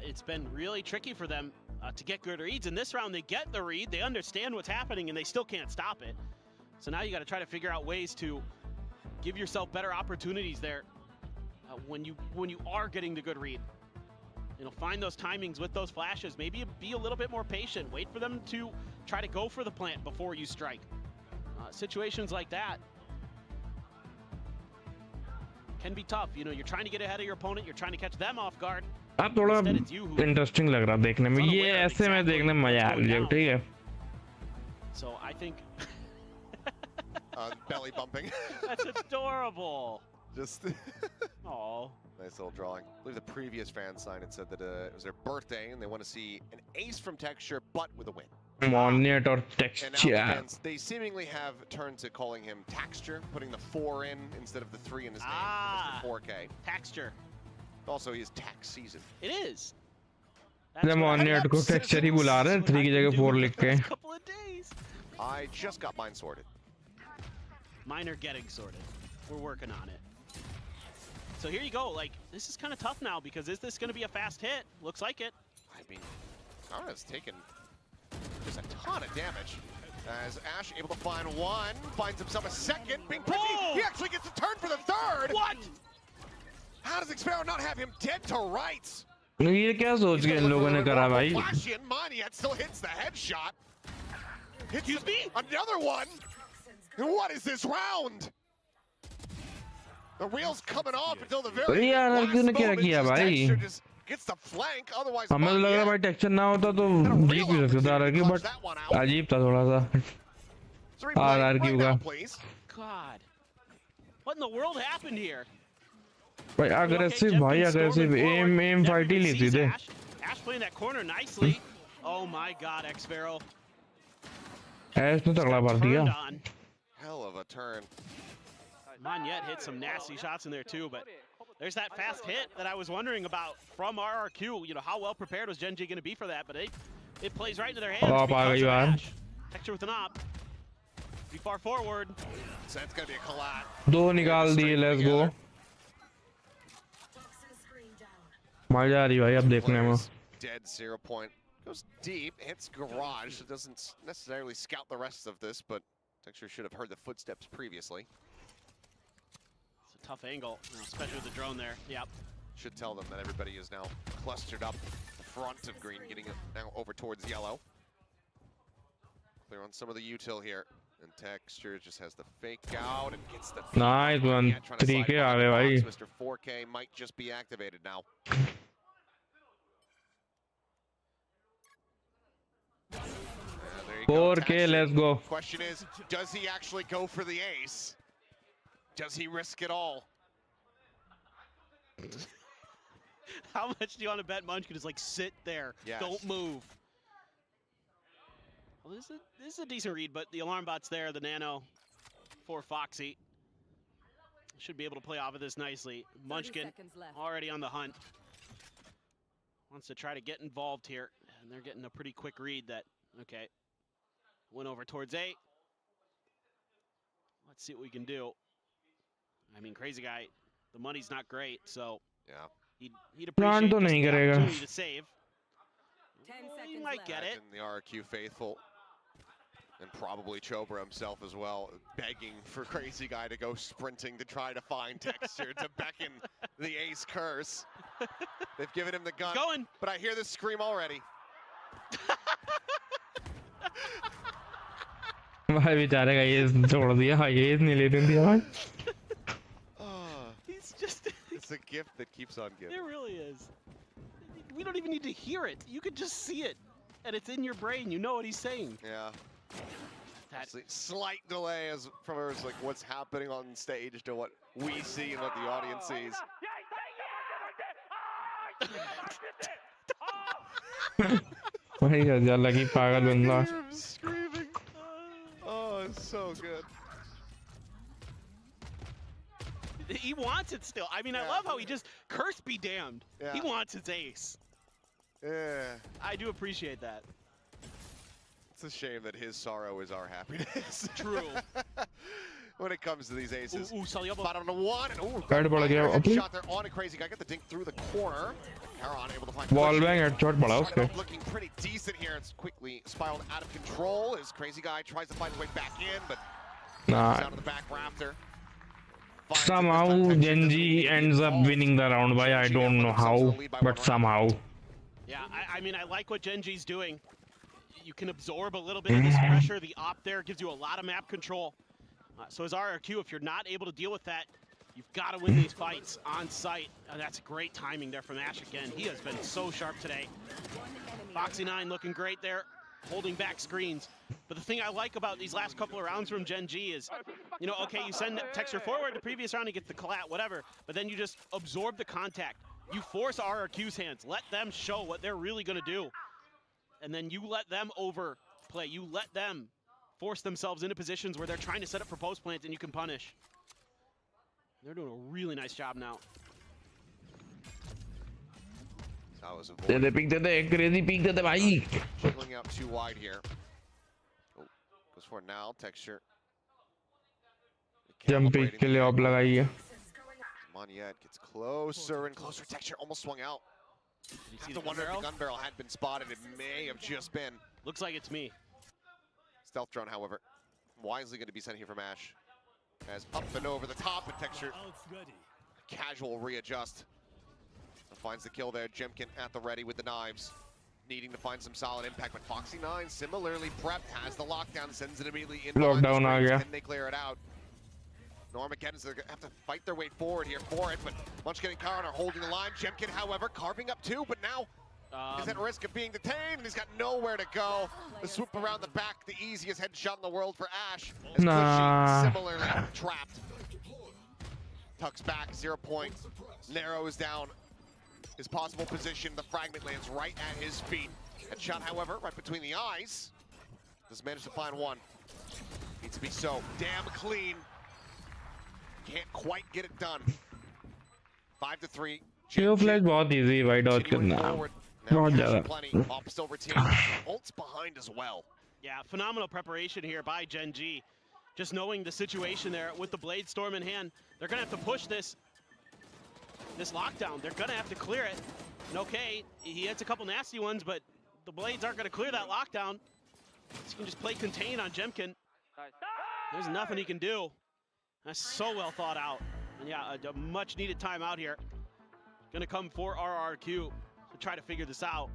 It's been really tricky for them to get good reads. In this round, they get the read, they understand what's happening, and they still can't stop it. So now you got to try to figure out ways to give yourself better opportunities there when you are getting the good read. You know, find those timings with those flashes. Maybe be a little bit more patient. Wait for them to try to go for the plant before you strike. Situations like that can be tough. You know, you're trying to get ahead of your opponent. You're trying to catch them off guard. अब थोड़ा Instead, it's you who interesting लग रहा देखने में. ये ऐसे में देखने में मजा आ रही है. ठीक है. So I think Belly bumping. that's adorable. Just Oh, nice little drawing. I believe the previous fan sign had said that it was their birthday and they want to see an ace from Texture, but with a win. Monet or And now the texture. fans, they seemingly have turned to calling him Taxture, putting the 4 in instead of the 3 in his name. Ah. For Mr. 4K. texture. Also, he is tax season. It is. The Monet को texture ही बुला रहे हैं. 3 की जगह 4 लिख के. Couple of days. I just got mine sorted. Mine are getting sorted. We're working on it. So here you go. Like, this is kind of tough now because is this going to be a fast hit? Looks like it. I mean, Kara's taken just a ton of damage. As Ash able to find one, finds himself a second, being pretty. Whoa! He actually gets a turn for the third. What? How does Xpero not have him dead to rights? ये क्या सोच के इन लोगों ने करा भाई? Flash in, Moniet still hits the headshot. Excuse me? Another one. And what is this round? The wheels coming off until the very यार last Arjun ने क्या moment. किया Just भाई? Dexter just gets the flank. Otherwise, हमें तो लग रहा Moniet भाई टेक्सचर ना होता तो had a जीत real भी सकता था opportunity to RRQ, clutch but that one out. अजीब था थोड़ा सा. So replay RRQ right का. now, please. God. What in the world happened here? भाई aggressive भाई aggressive aim fight ही लेती थे. Ash playing that corner nicely. Oh my God, Xpero. ऐश ने तगड़ा भर दिया. Turned on. Hell of a turn. Moniet hit some nasty shots in there too, but there's that fast hit that I was wondering about from RRQ. You know, how well prepared was Gen G going to be for that? But it plays right into their hands. Oh, because of यार. Ash. Texture with an op. Be far forward. So that's going to be a collide. दो निकाल दिए. Let's go. मजा आ रही भाई अब देखने में. Dead 0 point. Goes deep, hits garage. It doesn't necessarily scout the rest of this, but Texture should have heard the footsteps previously. It's a tough angle, you know, especially with the drone there. Yep. Should tell them that everybody is now clustered up the front of green, getting it now over towards yellow. Clear on some of the util here. And Texture just has the fake out and gets the Nice one. Yeah, trying to 3K slide uh by गए the भाई. box. Mr. 4K might just be activated now. There you go, 4K, Texture. let's go. Question is, does he actually go for the ace? Does he risk it all? How much do you want to bet Munchkin is like sit there, Yes. don't move? Well, this is a decent read, but the alarm bot's there, the nano for Foxy. Should be able to play off of this nicely. Munchkin already on the hunt. Wants to try to get involved here, and they're getting a pretty quick read that, okay, went over towards A. Let's see what we can do. I mean, crazy guy, the money's not great, so Yeah. he'd appreciate तो just नहीं the करेगा. opportunity to save. Well, he might get it. Imagine the RQ faithful, and probably Chobra himself as well, begging for Crazy Guy to go sprinting to try to find Texture to beckon the ace curse. They've given him the gun, Going. but I hear this scream already. भाई बेचारे का ये छोड़ दिया. ये नहीं लेने दिया भाई. He's just... It's a gift that keeps on giving. It really is. We don't even need to hear it. You could just see it, and it's in your brain. You know what he's saying. Yeah. That, Slight delay as from like what's happening on stage to what we see and what the audience sees. भाई लगी पागल बंदा. Screaming. Oh, it's so good. He wants it still. I mean, I love how he just, curse be damned. Yeah. He wants his ace. Yeah. I do appreciate that. It's a shame that his sorrow is our happiness. True. When it comes to these aces. Ooh, Saliobo. Bottom to one. And ooh, shot there on a crazy guy. Got the dink through the corner. Caron able to find looking pretty decent here. It's quickly spiraled out of control as crazy guy tries to find his way back in, but out of the back rafter. Somehow Genji ends up winning the round by I don't know how, but somehow. Yeah, I mean, I like what Genji's doing. You can absorb a little bit of this pressure. The op there gives you a lot of map control. So as RRQ, if you're not able to deal with that, you've got to win these fights on site. That's great timing there from Ash again. He has been so sharp today. Foxy9 looking great there, holding back screens. But the thing I like about these last couple of rounds from Gen G is, you know, okay, you send Texture forward the previous round, he gets the collat, whatever, but then you just absorb the contact. You force RRQ's hands, let them show what they're really going to do. And then you let them overplay. You let them force themselves into positions where they're trying to set up for post plants and you can punish. They're doing a really nice job now. That was crazy peek the bhai. Jiggling out too wide here. Oh, goes for it now. Texture. Jump peek ke liye op लगाई है. Monyet gets closer and closer. Texture almost swung out. Did you see the wonder if the gun barrel had been spotted. It may have just been. Looks like it's me. Stealth drone, however, wisely going to be sent here from Ash. As up and over the top, and Texture casual readjust. Finds the kill there. Jemkin at the ready with the knives, needing to find some solid impact. But Foxy9 similarly prepped, has the lockdown, sends it immediately in. Lockdown aa gaya. Can they clear it out? Normageddon's going to have to fight their way forward here for it, but Munchkin and Karan are holding the line. Jemkin, however, carving up two, but now he's at risk of being detained, and he's got nowhere to go. The swoop around the back, the easiest headshot in the world for Ash. As Cushy similarly trapped. Tucks back, 0 point, narrows down his possible position. The fragment lands right at his feet. That shot, however, right between the eyes. Does manage to find one. Needs to be so damn clean. Can't quite get it done. 5-3. Kill flash बहुत easy white dodge करना. बहुत ज़्यादा. Op still retained. Ult's behind as well. Yeah, phenomenal preparation here by Gen G. Just knowing the situation there with the Blade Storm in hand, they're gonna have to push this lockdown. They're gonna have to clear it. And okay, he hits a couple nasty ones, but the Blades aren't gonna clear that lockdown. So you can just play contain on Jemkin. There's nothing he can do. That's so well thought out. And yeah, a much needed timeout here. Gonna come for RRQ to try to figure this out.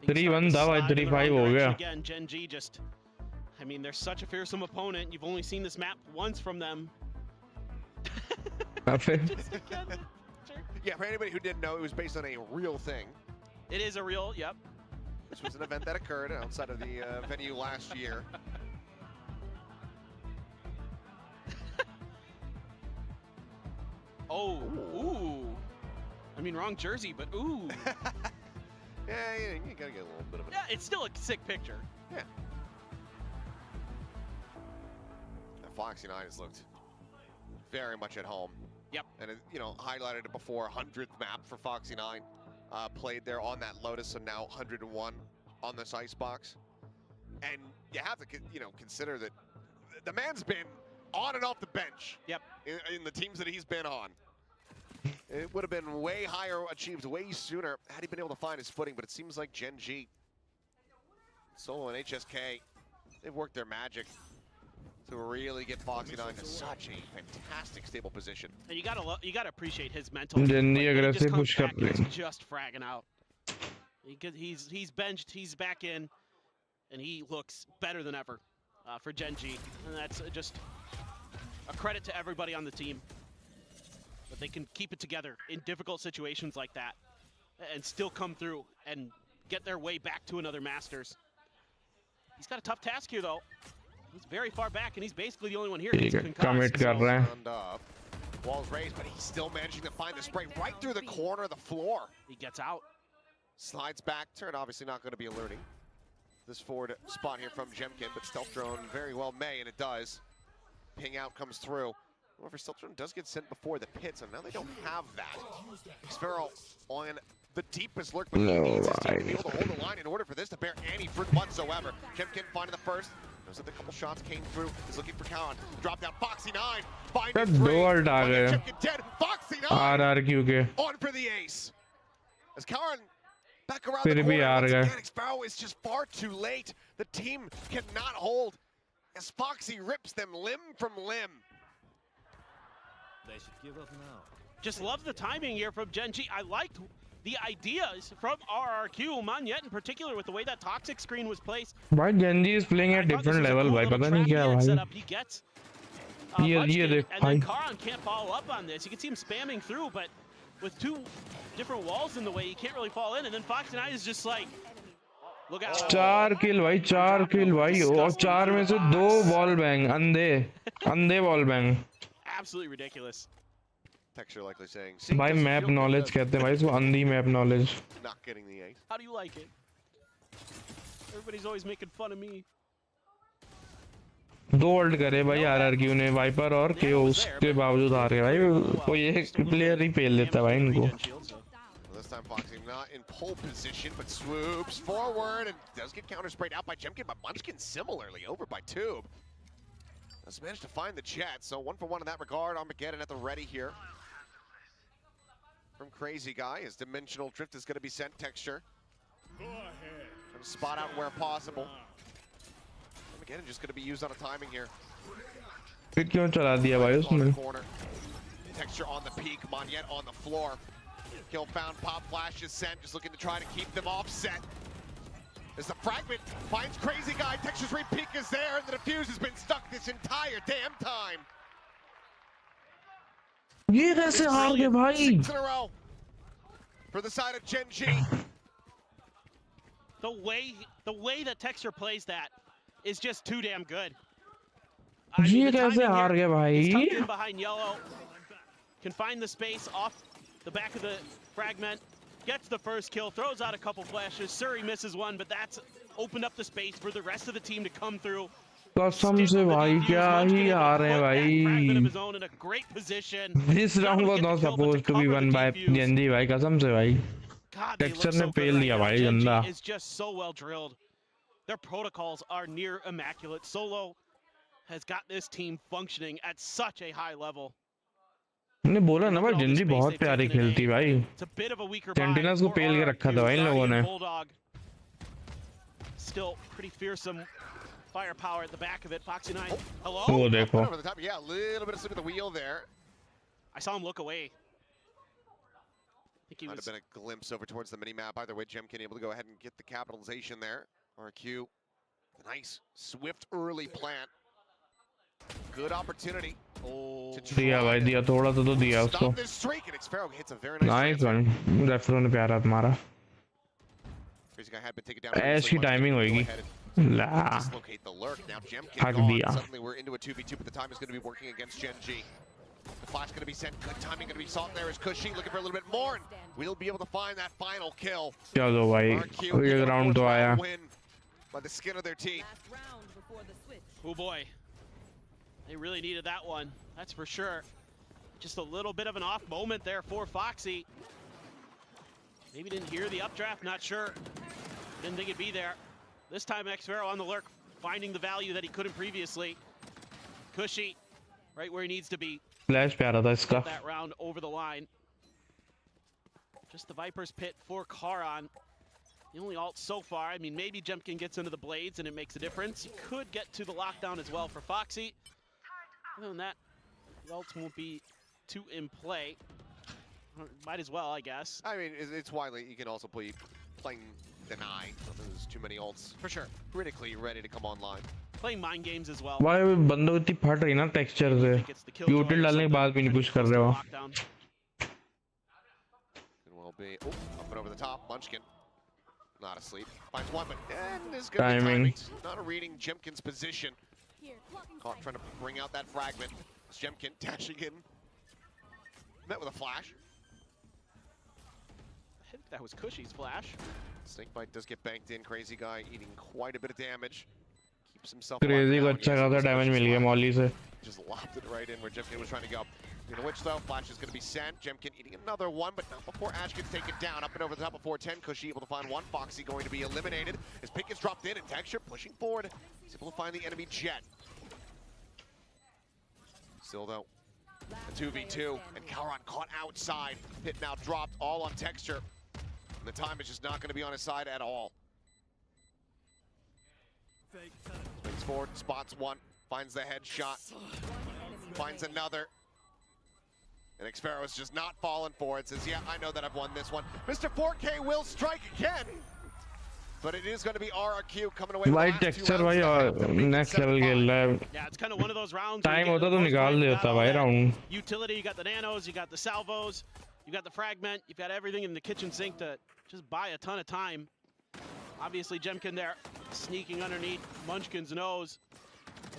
3-1 था भाई 3-5 हो गया. Again, Gen G just, I mean, they're such a fearsome opponent. You've only seen this map once from them. Yeah, for anybody who didn't know, it was based on a real thing. It is a real, yep. This was an event that occurred outside of the venue last year. Oh, ooh. I mean, wrong jersey, but ooh. Yeah, you gotta get a little bit of it. Yeah, it's still a sick picture. Yeah. And Foxy9 has looked very much at home. Yep. And, you know, highlighted it before, 100th map for Foxy9. Played there on that Lotus, so now 101 on this Icebox. And you have to, you know, consider that the man's been on and off the bench. Yep. In the teams that he's been on. It would have been way higher, achieved way sooner had he been able to find his footing, but it seems like Gen G, Solo and HSK, they've worked their magic to really get Foxy9 to such a fantastic stable position. And you gotta appreciate his mental. Just fragging out. He's benched, he's back in, and he looks better than ever for Gen G, and that's just a credit to everybody on the team. But they can keep it together in difficult situations like that and still come through and get their way back to another Masters. He's got a tough task here, though. He's very far back, and he's basically the only one here. Commit kar raha hai. Walls raised, but he's still managing to find the spray right through the corner of the floor. He gets out. Slides back. Turret obviously not going to be alerting this forward spot here from Jemkin, but Stealth Drone very well may, and it does. ping out comes through. However, Stiltron does get sent before the pits, and now they don't have that. Sparrow on the deepest lurk, but he needs his team to be able to hold the line in order for this to bear any fruit whatsoever. Jemkin finding the first. Knows that a couple shots came through. Is looking for Karan. Dropped down. Foxy9. Finding three. Jemkin dead. Foxy9 on for the ace. As Karan back around the corner once again, Sparrow is just far too late. The team cannot hold as Foxy rips them limb from limb. They should give up now. Just love the timing here from Gen.G. I liked the ideas from RRQ, Monyet in particular, with the way that Toxic screen was placed. Why Gen.G is playing at different level, bhai? Pata nahi kya bhai. He gets and then Karan can't follow up on this. You can see him spamming through, but with two different walls in the way, he can't really fall in. And then Foxy9 is just like, look out. 4 kill bhai, 4 kill bhai. और 4 में से 2 wall bang, अंधे wall bang. Absolutely ridiculous. Texture likely saying, भाई map knowledge कहते हैं भाई इसको, अंधी map knowledge. Not getting the ace. How do you like it? Everybody's always making fun of me. 2 ult करे भाई RRQ ने वाइपर और KO, उसके बावजूद हार गए भाई. कोई एक प्लेयर ही फेल लेता है भाई इनको. This time Foxy not in pole position, but swoops forward and does get counter sprayed out by Jemkin, but Munchkin similarly over by Tube. Has managed to find the jet, so 1 for 1 in that regard. Armageddon at the ready here. From Crazy Guy, his dimensional drift is going to be sent. Texture. Trying to spot out where possible. Armageddon just going to be used on a timing here. फिर क्यों चला दिया भाई उसने? Texture on the peak, Monyet on the floor. Kill found, pop flash is sent, just looking to try to keep them offset. As the fragment finds Crazy Guy, Texture's re-peak is there, and the defuse has been stuck this entire damn time. ये कैसे हार गए भाई? 6 in a row for the side of Gen.G. The way that Texture plays that is just too damn good. ये कैसे हार गए He's tucked भाई? in behind yellow, can find the space off the back of the fragment, gets the first kill, throws out a couple flashes. Surrey misses one, but that's opened up the space for the rest of the team to come through. कसम से भाई क्या ही हार हैं भाई. This round was not supposed to be won by Gen.G भाई, कसम से भाई. Texture ने फेल दिया भाई गंदा. Is just so well drilled. Their protocols are near immaculate. Solo has got this team functioning at such a high level. मैंने बोला ना भाई Gen.G बहुत प्यारी खेलती भाई. सेंटिनल्स को पेल के रखा था भाई इन लोगों ने. Still pretty fearsome firepower at the back of it. Foxy9. Hello? वो देखो. Over the top. Yeah, a little bit of slip of the wheel there. I saw him look away. I think he Might have been a glimpse over towards the mini-map. Either way, Jemkin able to go ahead and get the capitalization there. RQ, nice, swift early plant. Good opportunity. दिया भाई, दिया थोड़ा तो दिया उसको. Stop this streak, and Xfero hits a very nice. Nice one. Refro ने प्यारा मारा. Crazy Guy had been taken down. ऐश की टाइमिंग होगी. ला. Dislocate the lurk. Now Jemkin हक gone. दिया. Suddenly we're into a 2v2, but the time is going to be working against Gen.G. The flash going to be sent. Good timing going to be sought there. Is Cushy looking for a little bit more, and we'll be able to find that final kill. चलो भाई, ये round तो आया. By the skin of their teeth. Oh boy. They really needed that one, that's for sure. Just a little bit of an off moment there for Foxy. Maybe didn't hear the updraft, not sure. Didn't think it'd be there. This time Xfero on the lurk, finding the value that he couldn't previously. Cushy, right where he needs to be. Flash प्यारा था इसका. That round over the line. Just the Viper's pit for Karan. The only ult so far. I mean, maybe Jemkin gets into the blades and it makes a difference. He could get to the lockdown as well for Foxy. Other than that, the ults won't be too in play. Might as well, I guess. I mean, it's widely. You can also play playing deny. So there's too many ults. For sure. Critically ready to come online. Playing mind games as well. भाई बंदों की फट रही ना texture से. Util डालने के बाद भी नहीं पुश कर रहे हो. Could well be. Oh, up and over the top. Munchkin. Not asleep. Finds one, but this is good timing. Not a reading Jemkin's position. Caught trying to bring out that fragment. It's Jemkin dashing in. Met with a flash. I think that was Cushy's flash. Snakebite does get banked in. Crazy Guy eating quite a bit of damage. Keeps himself. Crazy को अच्छा खासा damage मिल गया Molly से. just lobbed it right in where Jemkin was trying to go. You know which though, flash is going to be sent. Jemkin eating another one, but not before Ash gets taken down. Up and over the top of 410. Cushy able to find one. Foxy going to be eliminated. His pick gets dropped in, and Texture pushing forward. He's able to find the enemy Jet. Still though, a 2v2, and Calron caught outside. Hit now dropped all on Texture. And the time is just not going to be on his side at all. Swings forward, spots one, finds the headshot, finds another. And Xfero's just not falling for it, says, yeah, I know that I've won this one. Mr. 4K will strike again, but it is going to be RRQ coming away with White Texture भाई next level खेल रहा है. Yeah, it's kind of one of those rounds. Time होता तो निकाल देता भाई round. Utility, you got the nanos, you got the salvos, you got the fragment, you've got everything in the kitchen sink to just buy a ton of time. Obviously, Jemkin there, sneaking underneath Munchkin's nose.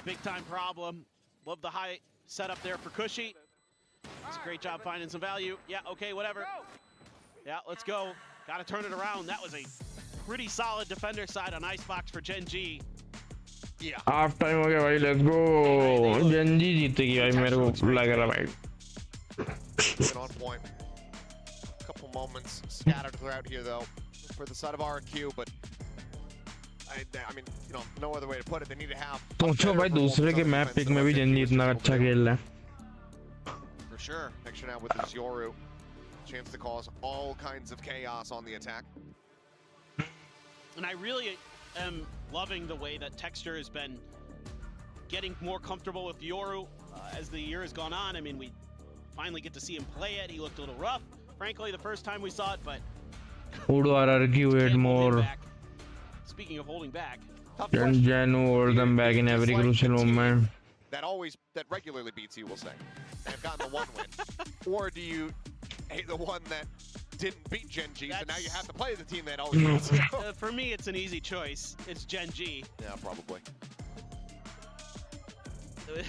Big time problem. Love the high setup there for Cushy. It's a great job finding some value. Yeah, okay, whatever. Yeah, let's go. Got to turn it around. That was a pretty solid defender side on Icebox for Gen G. Yeah. Half time हो गया भाई, let's go. Gen G जीतेगी भाई, मेरे को लग रहा भाई. Good on point. A couple moments scattered throughout here though for the side of RQ, but I mean, you know, no other way to put it. They need to have. सोचो भाई दूसरे के मैप पिक में भी Gen G इतना अच्छा खेल रहा है. For sure. Texture now with this Yoru. Chance to cause all kinds of chaos on the attack. And I really am loving the way that Texture has been getting more comfortable with Yoru as the year has gone on. I mean, we finally get to see him play it. He looked a little rough, frankly, the first time we saw it, but Who do RRQ it more? Speaking of holding back, Gen hold them back in every crucial moment. That regularly beats you, we'll say. They've gotten the one win. Or do you hate the one that didn't beat Gen G, so now you have to play the team that always beats you? For me, it's an easy choice. It's Gen G. Yeah, probably.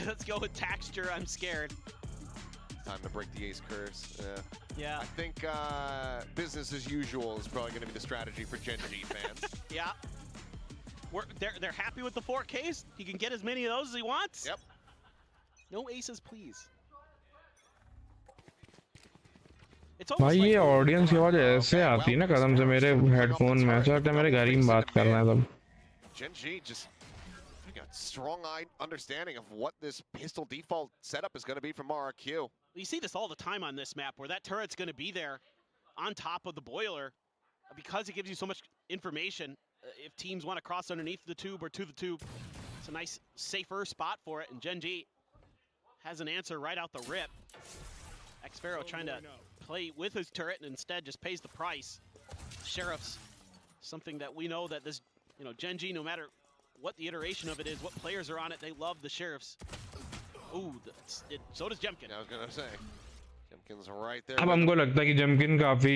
Let's go with Texture. I'm scared. Time to break the ace curse. Yeah. I think business as usual is probably going to be the strategy for Gen G fans. Yeah. They're happy with the 4Ks. He can get as many of those as he wants. Yep. No aces, please. भाई ये audience की आवाज ऐसे आती है ना कदम से मेरे हेडफोन में, ऐसा लगता है मेरे घर ही में बात कर रहे हैं सब. Gen G just got strong-eyed understanding of what this pistol default setup is going to be from RRQ. You see this all the time on this map, where that turret's going to be there on top of the boiler because it gives you so much information. If teams want to cross underneath the tube or to the tube, it's a nice, safer spot for it, and Gen G has an answer right out the rip. Xfero trying to play with his turret and instead just pays the price. Sheriffs, something that we know that this, you know, Gen G, no matter what the iteration of it is, what players are on it, they love the Sheriffs. Ooh, so does Jemkin. I was gonna say, Jemkin's right there. अब हमको लगता है कि Jemkin काफी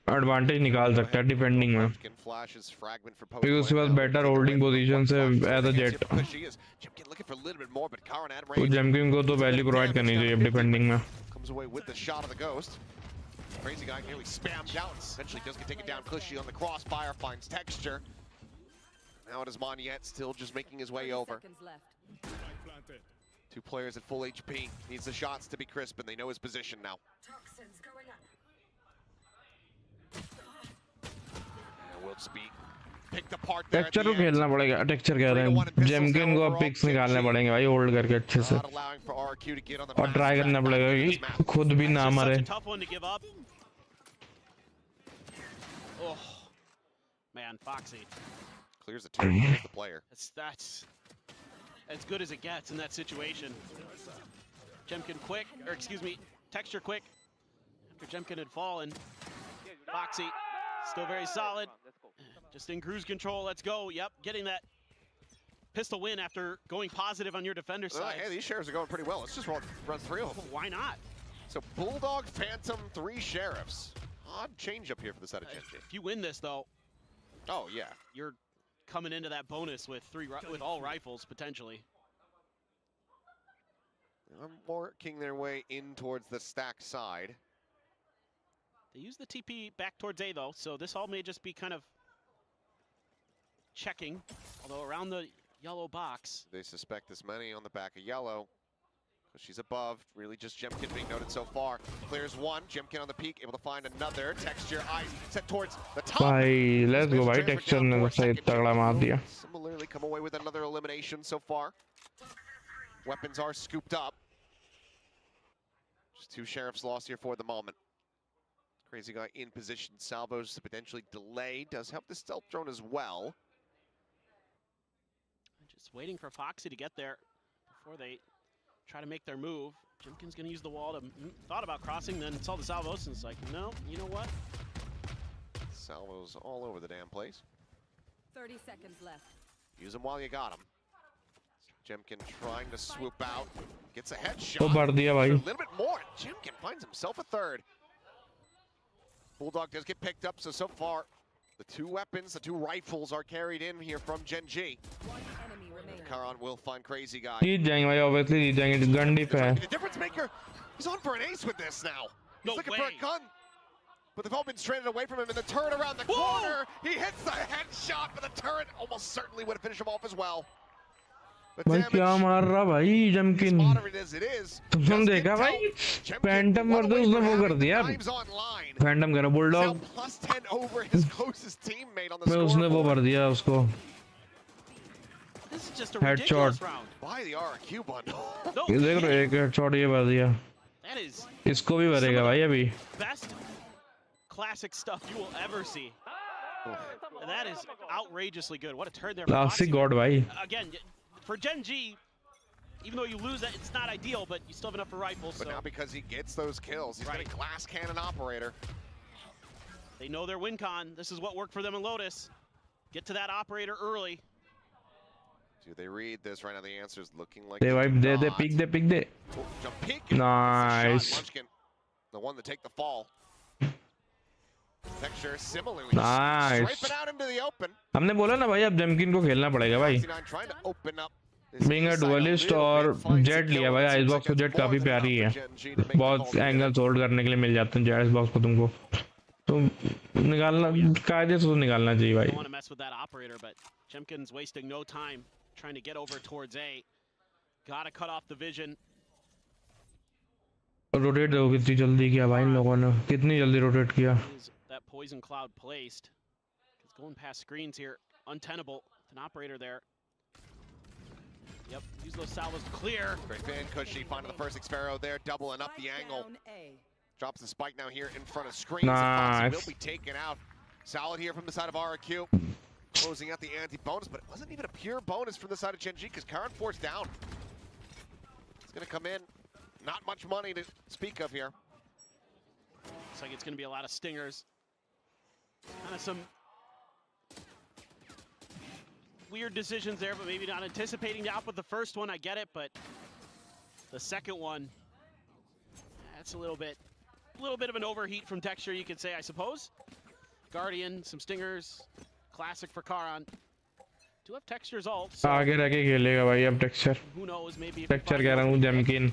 advantage निकाल सकता है defending में, क्योंकि उसके पास बेटर होल्डिंग पोजीशन से एज अ जेट. तो Jemkin को तो वैल्यू प्रोवाइड करनी चाहिए डिफेंडिंग में. Comes away with the shot of the ghost. Crazy guy nearly spammed out. Eventually does get taken down. Cushy on the crossfire, finds Texture. Now it is Monyet still just making his way over. Two players at full HP. Needs the shots to be crisp, and they know his position now. And Wilkespeed picked apart there. Texture को खेलना पड़ेगा. Texture कह रहे हैं जेमकिन को अब pics निकालने पड़ेंगे भाई होल्ड करके अच्छे से, और ट्राई करना पड़ेगा कि खुद भी ना मरे. Oh man, Foxy clears the turn, clears the player. That's as good as it gets in that situation. Jemkin quick, or excuse me, Texture quick. After Jemkin had fallen, Foxy still very solid. Just in cruise control. Let's go. Yep, getting that pistol win after going positive on your defender side. Hey, these sheriffs are going pretty well. Let's just run through them. Why not? So Bulldog, Phantom, 3 sheriffs. Odd change up here for the side of Gen G. If you win this though, oh yeah, you're coming into that bonus with all rifles potentially. I'm working their way in towards the stack side. They use the TP back towards A though, so this all may just be kind of checking, although around the yellow box. They suspect this many on the back of yellow. She's above, really just Jemkin being noted so far. Clears one, Jemkin on the peak, able to find another. Texture, eyes set towards the top. भाई let's go भाई Texture ने तो सही तगड़ा मार दिया. Similarly come away with another elimination so far. Weapons are scooped up. Just 2 sheriffs lost here for the moment. Crazy guy in position, salvos to potentially delay. Does help the stealth drone as well. Just waiting for Foxy to get there before they try to make their move. Jimkin's gonna use the wall to thought about crossing, then saw the salvos and it's like, no, you know what? Salvos all over the damn place. 30 seconds left. Use them while you got them. Jemkin trying to swoop out, gets a headshot. वो बढ़ दिया भाई. A little bit more. Jemkin finds himself a third. Bulldog does get picked up, so far the 2 weapons, the 2 rifles are carried in here from Gen G. Karan will find Crazy Guy. जीत जाएंगे भाई, obviously जीत जाएंगे. Gun dip है. The difference maker, he's on for an ace with this now. He's looking for a gun, but they've all been stranded away from him. And the turret around the corner, he hits the headshot, but the turret almost certainly would have finished him off as well. भाई क्या मार रहा भाई Jemkin. तुमने देखा भाई? Phantom और तो उसने वो कर दिया. Phantom करा Bulldog. मैं उसने वो कर दिया उसको. This is just a Headshot. ridiculous round. By the RQ bundle. ये देख रहे एक headshot ये भर दिया. That is इसको भी भरेगा भाई अभी. best classic stuff you will ever see. And that is outrageously good. What a turn there. Classic God भाई. Again, for Gen G, even though you lose that, it's not ideal, but you still have enough for rifles. But now because he gets those kills, he's got a glass cannon operator. They know their win con. This is what worked for them in Lotus. Get to that operator early. Do they read this right now? The answer is looking like they wipe they peek they. Oh, jump peek. Nice. Munchkin, the one to take the fall. Texture similarly. Nice. Stripe it out into the open. हमने बोला ना भाई अब Jemkin को खेलना पड़ेगा भाई. Trying to open up. Being a duelist और Jet लिया भाई. Icebox तो Jet काफी प्यारी है. बहुत angles hold करने के लिए मिल जाते हैं Icebox को तुमको. तो निकालना कायदे से निकालना चाहिए भाई. I want to mess with that operator, but Jemkin's wasting no time trying to get over towards A. Gotta cut off the vision. Rotate दो कितनी जल्दी किया भाई इन लोगों ने. कितनी जल्दी रोटेट किया. That poison cloud placed. It's going past screens here. Untenable. An operator there. Yep, use those salvos to clear. Great fan, Cushy finding the first Xphero there, doubling up the angle. Drops the spike now here in front of screens. Nice. Will be taken out. Solid here from the side of RQ. Closing out the anti-bonus, but it wasn't even a pure bonus from the side of Gen G because Karan forced down. It's going to come in. Not much money to speak of here. Looks like it's going to be a lot of stingers. Kind of some weird decisions there, but maybe not anticipating to output the first one. I get it, but the second one, that's a little bit of an overheat from Texture, you could say, I suppose. Guardian, some stingers, classic for Karan. Do have Texture's ult. So आगे रह के खेलेगा भाई अब Texture. Who knows? Maybe. Texture कह रहा हूँ Jemkin.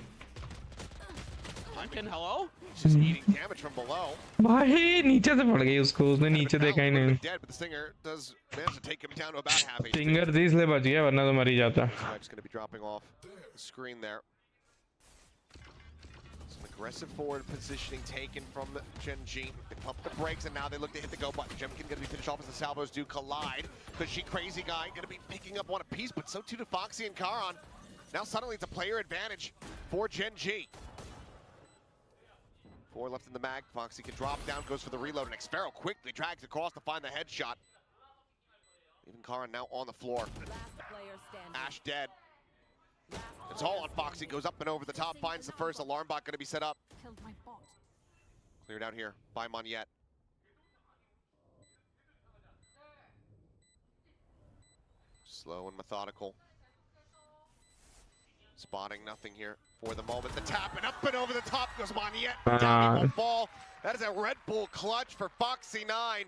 Jemkin, hello. Just eating damage from below. भाई नीचे से पड़ गई उसको. उसने नीचे देखा ही नहीं. Dead, but the Stinger does manage to take him down to about half HP. Stinger थी इसलिए बच गया वरना तो मर ही जाता. Just going to be dropping off the screen there. Some aggressive forward positioning taken from Gen G. They pump the brakes and now they look to hit the go button. Jemkin going to be finished off as the salvos do collide. Because she Crazy Guy going to be picking up one apiece, but so too do Foxy and Karan. Now suddenly it's a player advantage for Gen G. 4 left in the mag. Foxy can drop down, goes for the reload, and Xphero quickly drags across to find the headshot. Even Karan now on the floor. Ash dead. It's all on Foxy, goes up and over the top, finds the first alarm bot going to be set up. Cleared out here by Monyet. Slow and methodical. Spotting nothing here for the moment. The tap and up and over the top goes Monyet. Down he won't fall. That is a Red Bull clutch for Foxy 9.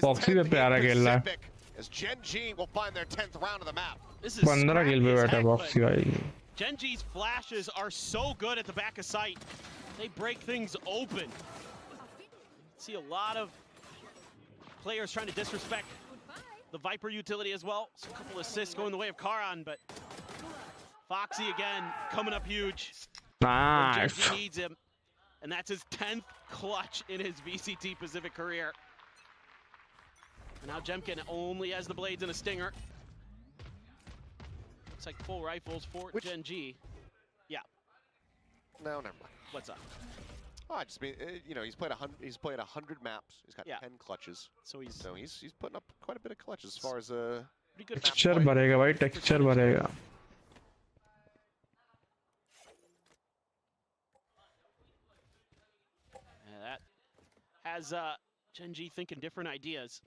Foxy पे प्यारा खेल रहा है. As Gen G will find their 10th round of the map. 15 kill पे बैठा Foxy भाई. Gen G's flashes are so good at the back of sight. They break things open. See a lot of players trying to disrespect the Viper utility as well. So a couple assists going the way of Karan, but Foxy again, coming up huge. Nice. He needs him. And that's his 10th clutch in his VCT Pacific career. And now Jemkin only has the blades and a stinger. Looks like full rifles for Gen G. Yeah. No, never mind. What's up? Oh, I just mean, you know, he's played 100 maps. He's got 10 clutches. So he's putting up quite a bit of clutches as far as pretty good Texture बढ़ेगा भाई, texture बढ़ेगा. That has Gen G thinking different ideas.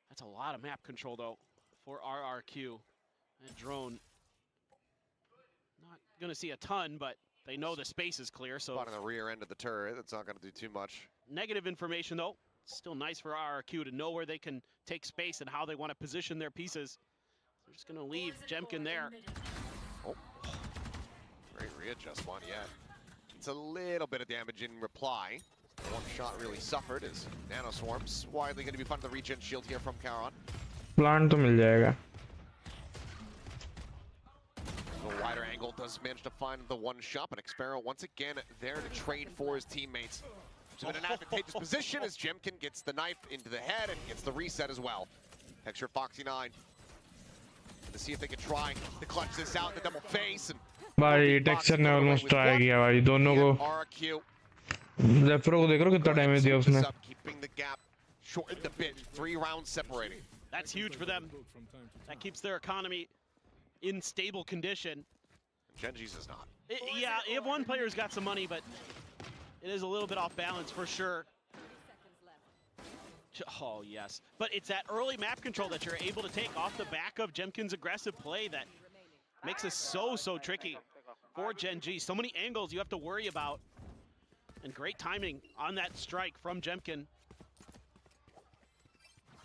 That's a lot of map control though for RRQ. That drone, not gonna see a ton, but they know the space is clear, so. Spot on the rear end of the turret, that's not gonna do too much. Negative information though. Still nice for RRQ to know where they can take space and how they want to position their pieces. They're just gonna leave Jemkin there. Oh, great readjust one yet. It's a little bit of damage in reply. One shot really suffered as Nano Swarms widely going to be fun to the regen shield here from Charon. Plant तो मिल जाएगा. A wider angle does manage to find the one shot, but Xpero once again there to trade for his teammates. So in an advantageous position as Jemkin gets the knife into the head and gets the reset as well. Texture Foxy 9 to see if they can try to clutch this out in the double face. And भाई texture ने almost try किया भाई दोनों को. RRQ. Zephyro को देख रहे हो कितना damage दिया उसने. Keeping the gap shortened a bit. 3 rounds separating. That's huge for them. That keeps their economy in stable condition. Gen G's is not. Yeah, if one player's got some money, but it is a little bit off balance for sure. Oh, yes. But it's that early map control that you're able to take off the back of Jemkin's aggressive play that makes this so tricky for Gen G. So many angles you have to worry about. And great timing on that strike from Jemkin.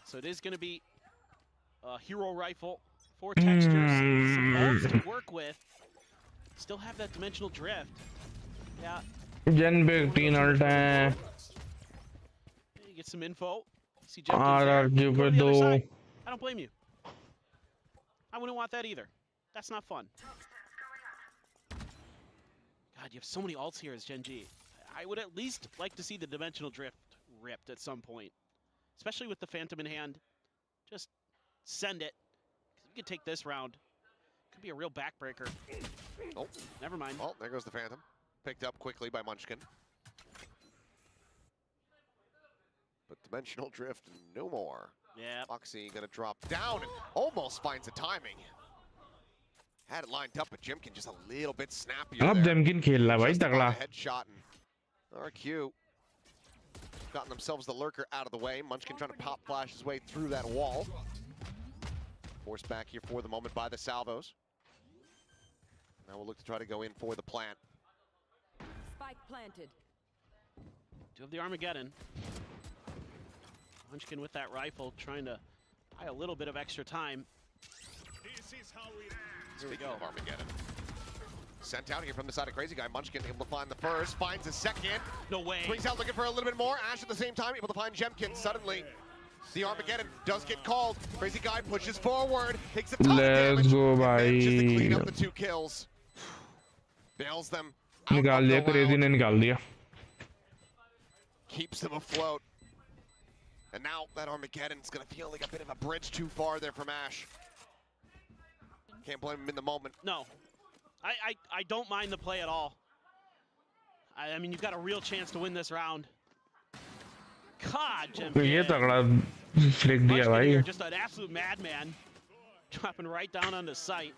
So it is going to be a hero rifle for textures. Some bolts to work with. Still have that dimensional drift. Yeah. Gen big 3 ult है. You get some info. See Jemkin there. RRQ पे 2. I don't blame you. I wouldn't want that either. That's not fun. God, you have so many ults here as Gen G. I would at least like to see the dimensional drift ripped at some point. Especially with the Phantom in hand. Just send it. We could take this round. Could be a real backbreaker. Oh, never mind. Oh, there goes the Phantom. Picked up quickly by Munchkin. But dimensional drift, no more. Yeah. Foxy gonna drop down and almost finds the timing. Had it lined up, but Jemkin just a little bit snappier अब there. Jemkin खेल रहा भाई तगड़ा. Headshot and RQ gotten themselves the lurker out of the way. Munchkin trying to pop flash his way through that wall. Forced back here for the moment by the salvos. Now we'll look to try to go in for the plant. Spike planted. Do have the Armageddon. Munchkin with that rifle trying to buy a little bit of extra time. Here we go. Of Armageddon. Sent out here from the side of Crazy Guy. Munchkin able to find the first, finds the second. No way. Swings out looking for a little bit more. Ash at the same time able to find Jemkin. Suddenly, the Armageddon does get called. Crazy Guy pushes forward, takes a ton of damage. Let's go, manages to bhai. clean up the 2 kills. Bails them out निकाल of दिया the Crazy round. ने निकाल दिया. Keeps them afloat. And now that Armageddon's gonna feel like a bit of a bridge too far there from Ash. Can't blame him in the moment. No. I don't mind the play at all. I mean, you've got a real chance to win this round. God, Jemkin. ये तगड़ा flick दिया Munchkin भाई. here, just an absolute madman. Dropping right down on the site.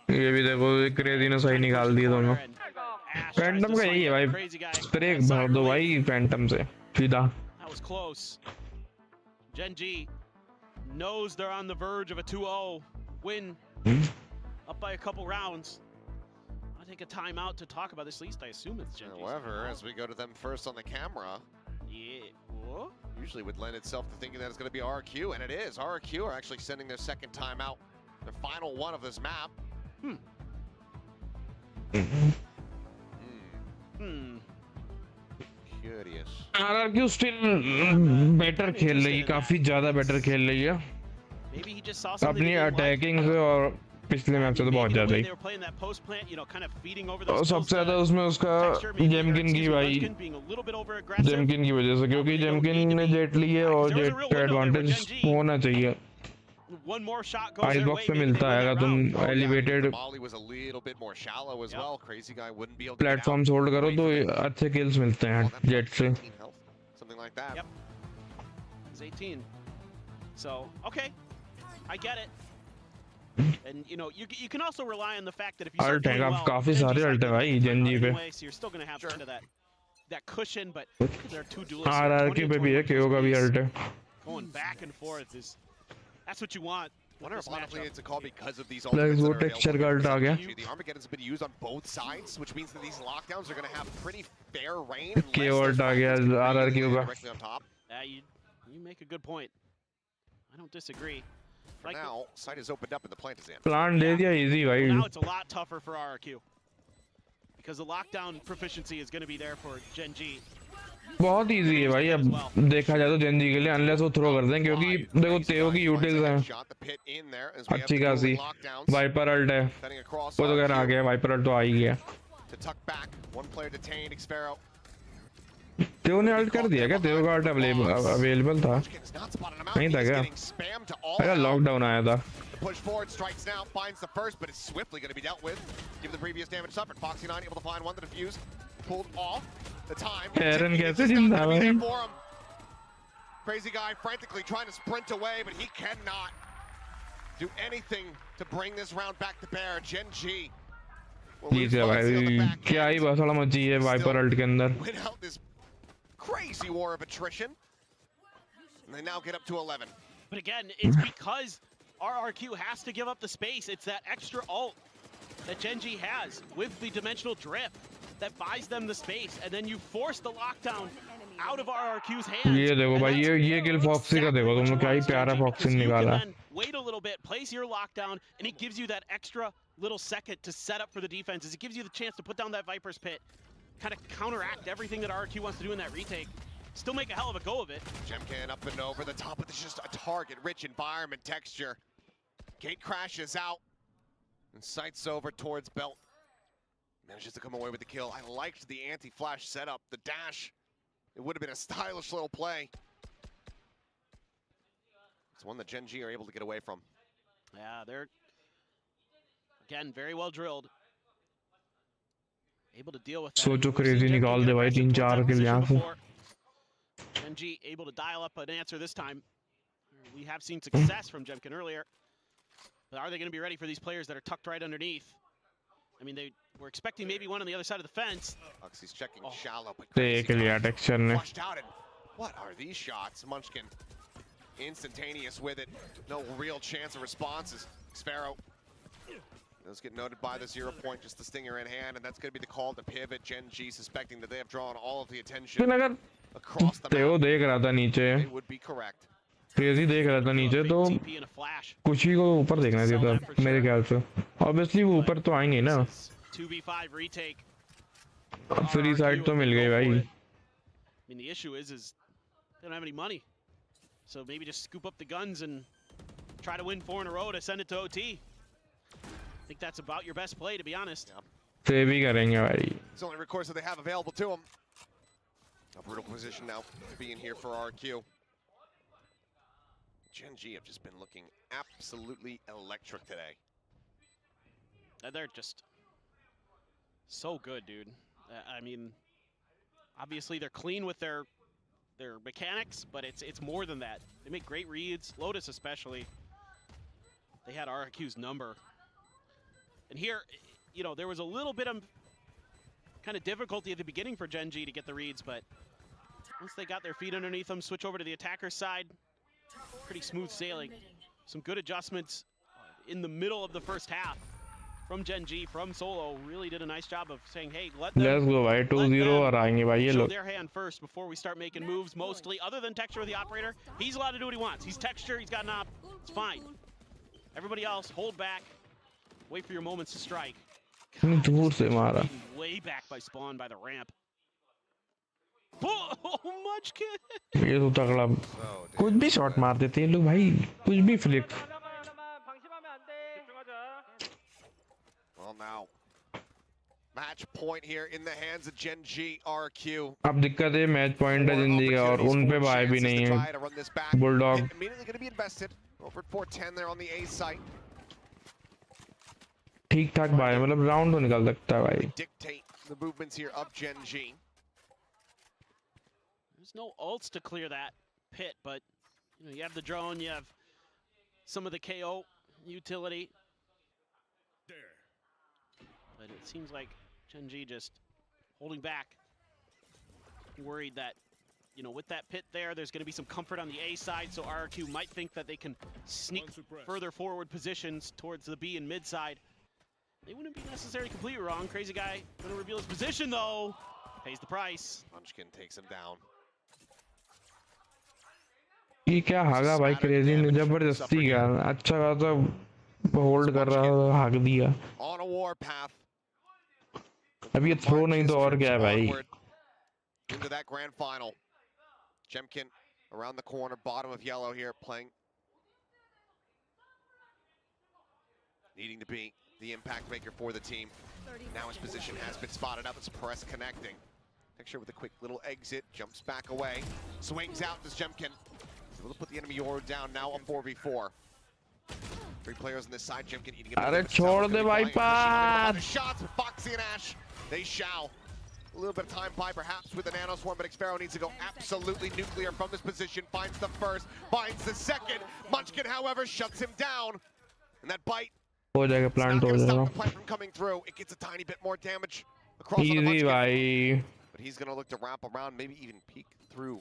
ये भी देखो Crazy ने सही निकाल दिए दोनों. Phantom का यही है भाई. स्प्रे भर दो भाई Phantom से सीधा. That was close. Gen G knows they're on the verge of a 2-0 win. Up by a couple rounds. I'll take a timeout to talk about this. At least I assume it's Gen G. However, as we go to them first on the camera, Yeah. What? usually would lend itself to thinking that it's going to be RQ, and it is. RQ are actually sending their second timeout, their final one of this map. Curious. RRQ still better खेल रही है, काफी ज़्यादा better खेल रही है. Maybe he just saw something. अपनी he didn't like. attacking से और पिछले मैच से तो बहुत ज्यादा ही। और सबसे ज्यादा उसमें उसका जेमकिन की भाई, जेमकिन की वजह से, क्योंकि जेमकिन ने जेट ली है और जेट का एडवांटेज होना चाहिए। आइस बॉक्स पे मिलता है अगर तुम एलिवेटेड प्लेटफॉर्म होल्ड करो तो अच्छे किल्स मिलते हैं जेट से। So, okay, I get it. And you know, you can also rely on the fact that if you start doing well, काफी सारे अल्ट है भाई जेनजी पे। so you're still going to have kind of that cushion, but there are two duelists. RRQ पे भी है, केओ का भी अल्ट है। Going back and forth is that's what you want. Wonder if honestly it's a call because of these ultimates that are texture guard आ गया। The Armageddon's been used on both sides, which means that these lockdowns are going to have pretty fair reign. केओ alt आ गया RRQ का। Yeah, you make a good point. I don't disagree. For now, site is opened up and the plant is in. Plant दे दिया easy भाई। Well, now it's a lot tougher for RRQ because the lockdown proficiency is going to be there for Gen G. बहुत easy है भाई, अब देखा जाए तो Gen G के लिए, unless वो थ्रो कर दें, क्योंकि देखो तेओ की यूटिल्स हैं अच्छी खासी। वाइपर अल्ट है, वो तो कह रहा आ गया, वाइपर अल्ट तो आ ही गया। तेओ ने अल्ट कर दिया क्या? तेओ का अल्ट अवेलेबल था नहीं था क्या? अरे लॉकडाउन आया था। Push forward, strikes now, finds the first, but it's swiftly going to be dealt with. Given the previous damage suffered, Foxy9 able to find one, the defuse pulled off. The time. Aaron कैसे जिंदा है? Crazy guy frantically trying to sprint away, but he cannot do anything to bring this round back to bear. Gen G. ठीक है भाई, क्या ही बस वाला मची है वाइपर अल्ट के अंदर। Without this crazy war of attrition, and they now get up to 11. But again, it's because RRQ has to give up the space. It's that extra ult that Gen G has with the dimensional drift that buys them the space, and then you force the lockdown out of RRQ's hands. ये देखो भाई, ये किल foxy का देखो, तुम लोग क्या ही प्यारा फॉक्सी निकाला। Wait a little bit, place your lockdown, and it gives you that extra little second to set up for the defenses. It gives you the chance to put down that Viper's Pit, kind of counteract everything that RRQ wants to do in that retake. Still make a hell of a go of it. Gemkin up and over the top, but it's just a target-rich environment texture. Gate crashes out, and sights over towards Belt. Manages to come away with the kill. I liked the anti-flash setup, the dash. It would have been a stylish little play. It's one that Gen G are able to get away from. Yeah, they're, again, very well drilled. Able to deal with that. सोचो crazy निकाल दे भाई 3-4 किल यहाँ से। Gen G able to dial up an answer this time. We have seen success from Jemkin earlier. But are they going to be ready for these players that are tucked right underneath? I mean, they were expecting maybe one on the other side of the fence. Oxy's checking shallow, but देख लिया texture ने। flushed out. And what are these shots? Munchkin instantaneous with it. No real chance of responses. Sparrow does get noted by the 0 point, just the stinger in hand, and that's going to be the call to pivot. Gen G suspecting that they have drawn all of the attention across the map. देख रहा था नीचे। They would be correct. Crazy देख रहा था नीचे, तो कुछ ही को ऊपर देखना चाहिए था मेरे ख्याल से। ऑब्वियसली वो ऊपर तो आएंगे ना। 2v5 retake. फ्री साइड तो मिल गई भाई। I mean, the issue is they don't have any money, so maybe just scoop up the guns and try to win 4 in a row to send it to OT. I think that's about your best play, to be honest. Save भी करेंगे भाई। It's the only recourse that they have available to them. A brutal position now to be in here for RQ. Gen G have just been looking absolutely electric today. And they're just so good, dude. I mean, obviously they're clean with their mechanics, but it's more than that. They make great reads, Lotus especially. They had RQ's number. And here, you know, there was a little bit of kind of difficulty at the beginning for Gen G to get the reads, but once they got their feet underneath them, switch over to the attacker's side, pretty smooth sailing. Some good adjustments in the middle of the first half from Gen G, from Solo. Really did a nice job of saying, hey, let's go भाई 2-0 और आएंगे भाई ये show लोग। their hand first before we start making moves. Mostly, other than Texture, the operator, he's allowed to do what he wants. He's Texture, he's got an op, it's fine. Everybody else, hold back, wait for your moments to strike. दूर से मारा। Way back by Spawn by the ramp. Oh, Munchkin! ये तो तगड़ा, कुछ भी shot मार देते हैं लोग भाई, कुछ भी flick. Match point here in the hands of Gen G RQ. अब दिक्कत है मैच पॉइंट है जिंदगी का और उन पे बाय भी नहीं है bulldog Immediately going to be invested over at 410 there on the A site. ठीक ठाक बाय मतलब राउंड तो निकाल सकता है भाई. Dictate the movements here of Gen G. There's no ults to clear that pit, but you know, you have the drone, you have some of the KO utility. But it seems like Gen G just holding back. Worried that, you know, with that pit there, there's going to be some comfort on the A side, so RRQ might think that they can sneak further forward positions towards the B and mid side. They wouldn't be necessarily completely wrong. Crazy Guy going to reveal his position though. Pays the price. Munchkin takes him down. ये क्या हागा भाई crazy ने जबरदस्ती का अच्छा खासा hold कर रहा था हाग दिया. On a war path. अभी ये थ्रो नहीं तो और क्या है भाई. Into that grand final. Jemkin around the corner, bottom of yellow here, playing. Needing to be the impact maker for the team. Now his position has been spotted up. It's press connecting. Picture with a quick little exit, jumps back away, swings out to Jemkin. He's able to put the enemy Yoru down, now a 4v4. 3 players on this side, Jemkin eating a अरे छोड़ दे भाई पास. Shots with Foxy and Ash. They shall. A little bit of time by perhaps with the Nano Swarm, but Xpero needs to go absolutely nuclear from this position. Finds the first, finds the second. Munchkin, however, shuts him down. And that bite हो जाएगा plant हो stop जाएगा. the plant from coming through. It gets a tiny bit more damage across on the Easy Munchkin. भाई. But he's going to look to wrap around, maybe even peek through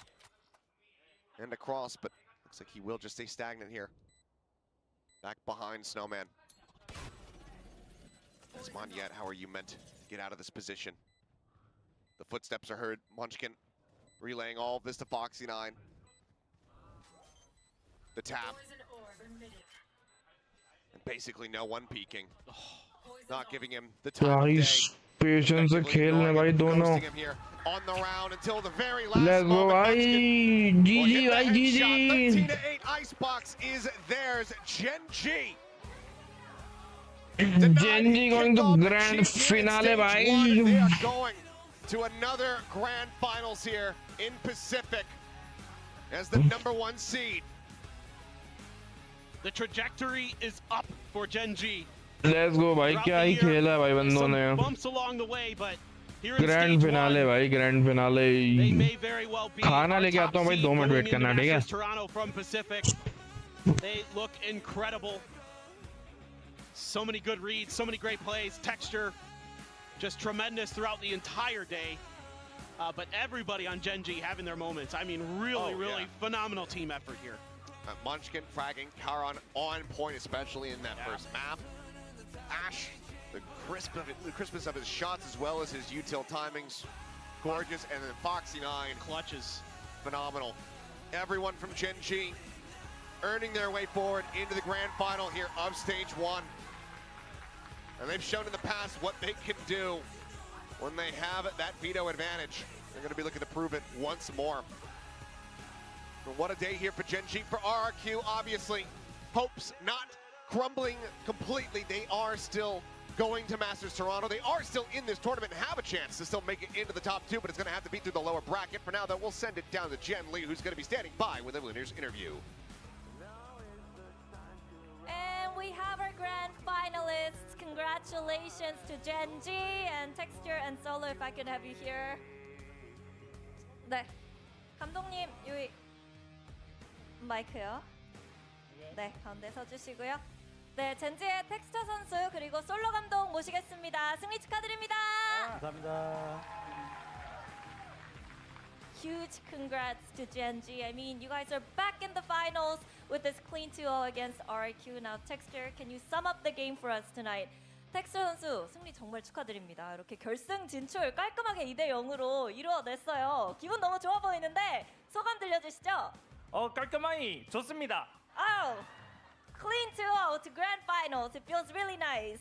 and across, but looks like he will just stay stagnant here. Back behind Snowman. Desmond yet, how are you meant to get out of this position? The footsteps are heard. Munchkin relaying all of this to Foxy9. The tap. And basically no one peeking. Not giving him the time of day. Patience से खेलने भाई दोनों. On the round until the very last Let's go moment. भाई. GG भाई GG. 13-8 Icebox is theirs. Gen G. Gen G going to grand finale They भाई. are going to another grand finals here in Pacific as the #1 seed. The trajectory is up for Gen G. Let's go भाई क्या ही खेला है भाई बंदों ने. Bumps along the way, but here in grand stage finale one, भाई grand they finale. may very well be खाना our लेके top आता हूँ भाई seed 2 मिनट going वेट करना into ठीक है. Masters Toronto from Pacific. They look incredible. So many good reads, so many great plays, texture, just tremendous throughout the entire day. But everybody on Gen G having their moments. I mean, really phenomenal team effort here. Munchkin fragging, Karan on point, especially in that first map. Ash, the crispness of his shots as well as his util timings, gorgeous. And then Foxy9 clutches, phenomenal. Everyone from Gen G earning their way forward into the grand final here of stage 1. And they've shown in the past what they can do when they have that veto advantage. They're going to be looking to prove it once more. But what a day here for Gen G. For RRQ, obviously, hopes not crumbling completely. They are still going to Masters Toronto. They are still in this tournament and have a chance to still make it into the top 2, but it's going to have to be through the lower bracket. For now, though, we'll send it down to Jen Lee, who's going to be standing by with the winner's interview. And we have our grand finalists. Congratulations to Gen G and Texture and Solo, if I could have you here. 네, 감독님 여기 마이크요. 네, 가운데 서주시고요. 네, 젠지의 텍스처 선수 그리고 솔로 감독 모시겠습니다. 승리 축하드립니다. 감사합니다. Huge congrats to Gen G. I mean, you guys are back in the finals with this clean 2-0 against RIQ. Now, Texture, can you sum up the game for us tonight? 텍스처 선수 승리 정말 축하드립니다. 이렇게 결승 진출 깔끔하게 2대0으로 이루어냈어요. 기분 너무 좋아 보이는데 소감 들려주시죠? 깔끔하니 좋습니다. Oh, clean 2-0 to grand finals. It feels really nice.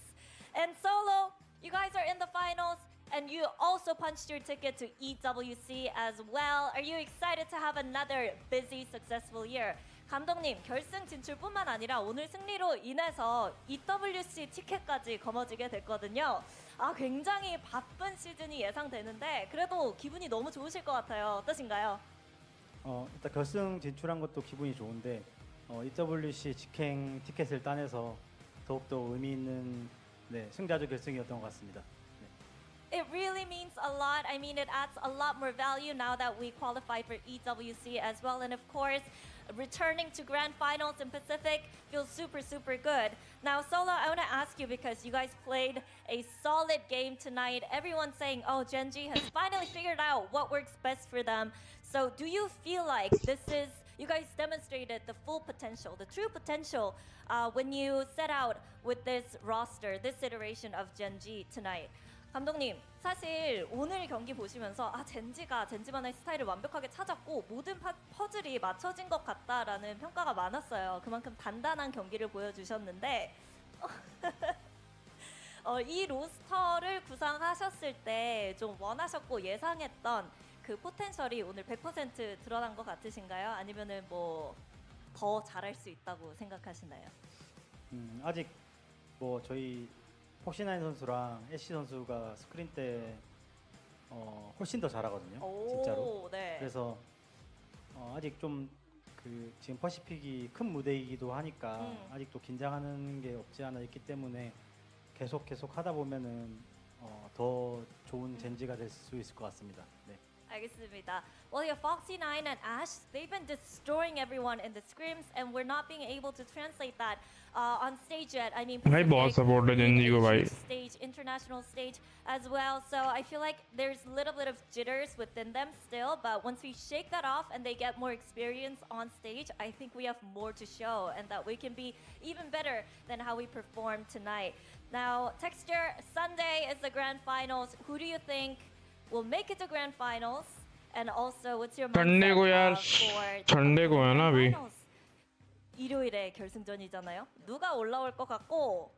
And Solo, you guys are in the finals. And you also punched your ticket to EWC as well. Are you excited to have another busy, successful year? 감독님, 결승 진출뿐만 아니라 오늘 승리로 인해서 EWC 티켓까지 거머쥐게 됐거든요. 굉장히 바쁜 시즌이 예상되는데 그래도 기분이 너무 좋으실 것 같아요. 어떠신가요? 일단 결승 진출한 것도 기분이 좋은데 EWC 직행 티켓을 따내서 더욱더 의미 있는 승자조 결승이었던 것 같습니다. It really means a lot. I mean, it adds a lot more value now that we qualified for EWC as well. And of course, returning to Grand Finals in Pacific feels super, super good. Now, Solo, I want to ask you because you guys played a solid game tonight. Everyone's saying, oh, Gen.G has finally figured out what works best for them. So do you feel like you guys demonstrated the full potential, the true potential when you set out with this roster, this iteration of Gen.G tonight? 감독님, 사실 오늘 경기 보시면서 젠지만의 스타일을 완벽하게 찾았고 모든 퍼즐이 맞춰진 것 같다라는 평가가 많았어요. 그만큼 단단한 경기를 보여주셨는데 이 로스터를 구상하셨을 때 좀 원하셨고 예상했던 그 포텐셜이 오늘 100% 드러난 것 같으신가요? 아니면은 뭐 더 잘할 수 있다고 생각하시나요? 아직 저희 폭신하인 선수랑 애쉬 선수가 스크린 때 훨씬 더 잘하거든요. 진짜로. 네. 그래서 아직 좀 지금 퍼시픽이 큰 무대이기도 하니까 아직도 긴장하는 게 없지 않아 있기 때문에 계속 하다 보면은 더 좋은 젠지가 될 수 있을 것 같습니다. 네. 알겠습니다. Well, yeah, Foxy9 and Ash, they've been destroying everyone in the scrims, and we're not being able to translate that on stage yet. I mean, stage, international stage as well. So I feel like there's a little bit of jitters within them still, but once we shake that off and they get more experience on stage, I think we have more to show, and that we can be even better than how we performed tonight. Now, Texture, Sunday is the grand finals. Who do you think will make it to grand finals? And also, what's your mindset for finals? 일요일에 결승전이잖아요. 누가 올라올 것 같고,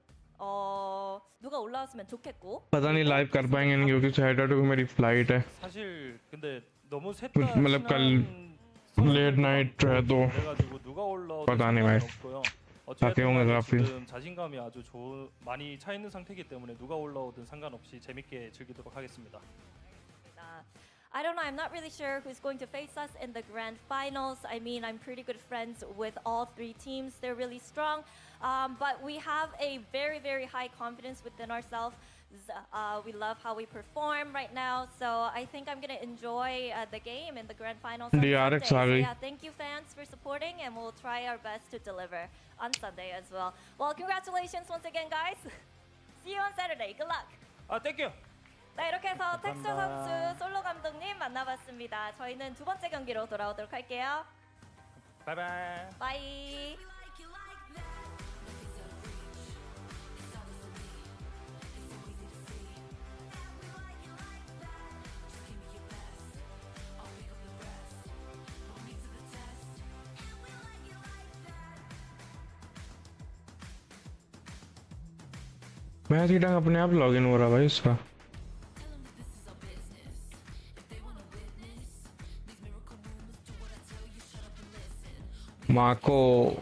누가 올라왔으면 좋겠고. पता नहीं live कर पाएंगे नहीं क्योंकि Saturday को मेरी flight है. 사실 근데 너무 셋다 मतलब कल लेट नाइट है तो पता नहीं भाई. आते होंगे काफी. 지금 자신감이 아주 많이 차 있는 상태이기 때문에 누가 올라오든 상관없이 재밌게 즐기도록 하겠습니다. I don't know, I'm not really sure who's going to face us in the grand finals. I mean, I'm pretty good friends with all three teams. They're really strong. But we have a very, very high confidence within ourselves. We love how we perform right now. So I think I'm going to enjoy the game in the grand finals on DRX Sunday. So yeah, thank you fans for supporting, and we'll try our best to deliver on Sunday as well. Well, congratulations once again, guys. See you on Saturday. Good luck. Thank you. 네, 이렇게 해서 텍스처 선수, 솔로 감독님 만나봤습니다. 저희는 두 번째 경기로 돌아오도록 할게요. 바이바이. 바이. Match की टंग अपने आप login हो रहा भाई इसका. Marco.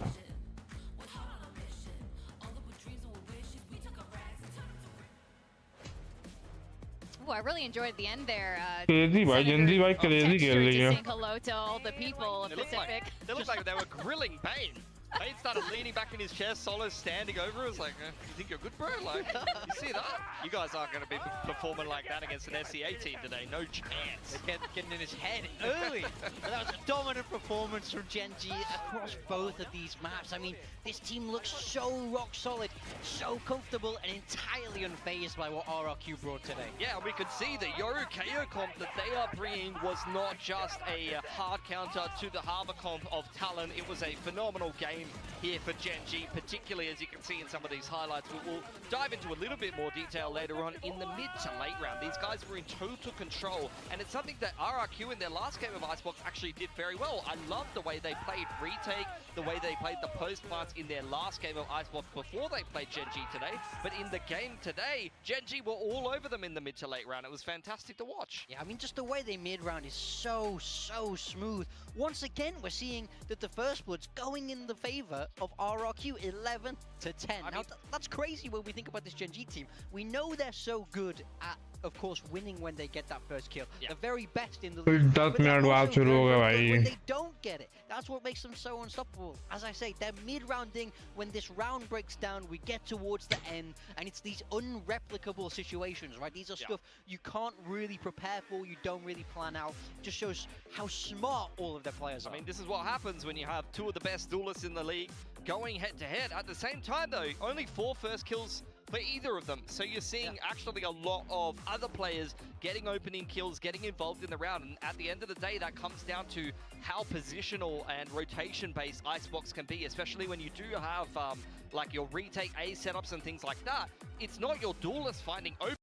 Ooh, I really enjoyed the end there. Crazy bhai, Gen.G bhai crazy खेल रही है. Saying hello to all the people of Pacific. They looked like they were grilling Bane. Bane started leaning back in his chair, Solo standing over. It was like, you think you're good, bro? Like, you see that? You guys aren't going to be performing like that against an SEA team today. No chance. They're getting in his head early. But that was a dominant performance from Gen.G across both of these maps. I mean, this team looks so rock solid, so comfortable, and entirely unfazed by what RRQ brought today. Yeah, we could see the Yoru KO comp that they are bringing was not just a hard counter to the Harbor comp of Talon. It was a phenomenal game game here for Gen G, particularly as you can see in some of these highlights. We'll dive into a little bit more detail later on in the mid to late round. These guys were in total control, and it's something that RRQ in their last game of Icebox actually did very well. I love the way they played retake, the way they played the post plants in their last game of Icebox before they played Gen G today. But in the game today, Gen G were all over them in the mid to late round. It was fantastic to watch. Yeah, I mean, just the way they mid round is so smooth. Once again, we're seeing that the First Blood's going in the favor of RRQ 11 to 10. Now, that's crazy when we think about this Gen G team. We know they're so good at, of course, winning when they get that first kill. Yeah. The very best in the league. But when they don't get it, that's what makes them so unstoppable. As I say, they're mid-rounding. When this round breaks down, we get towards the end, and it's these unreplicable situations, right? These are stuff you can't really prepare for, you don't really plan out. Just shows how smart all of their players are. I mean, this is what happens when you have two of the best duelists in the league going head-to-head. At the same time, though, only 4 first kills for either of them. So you're seeing actually a lot of other players getting opening kills, getting involved in the round. And at the end of the day, that comes down to how positional and rotation-based Icebox can be, especially when you do have like your retake A setups and things like that. It's not your duelist finding open.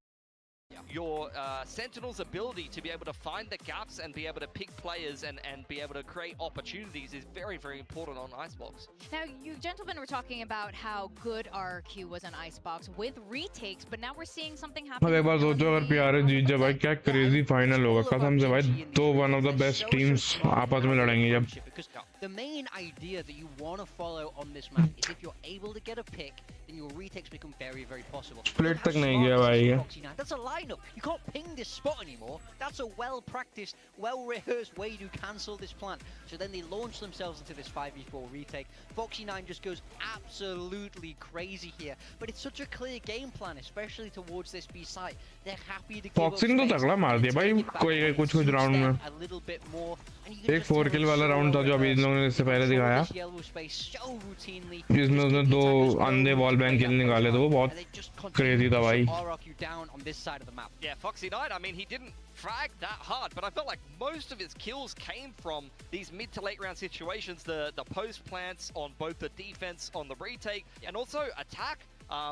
Your Sentinel's ability to be able to find the gaps and be able to pick players and be able to create opportunities is very, very important on Icebox. Now, you gentlemen were talking about how good RRQ was on Icebox with retakes, but now we're seeing something happen. एक बार सोचो अगर PRX जीत जाए भाई क्या crazy final होगा कसम से भाई दो one of the best teams आपस में लड़ेंगे जब. The main idea that you want to follow on this map is if you're able to get a pick, then your retakes become very, very possible. Split तक नहीं गया भाई. That's a lineup. You can't ping this spot anymore. That's a well-practiced, well-rehearsed way to cancel this plan. So then they launch themselves into this 5v4 retake. Foxy9 just goes absolutely crazy here. But it's such a clear game plan, especially towards this B site. They're happy to give Foxy तो तगड़ा मार दिया भाई कोई कुछ round में. a little bit more. एक 4 kill वाला round था जो अभी इन लोगों ने इससे पहले दिखाया जिसमें उसने 2 अंधे wall bang kill निकाले थे वो बहुत crazy था भाई. Yeah, Foxy9, I mean, he didn't frag that hard, but I felt like most of his kills came from these mid to late round situations, the post plants on both the defense, on the retake, and also attack.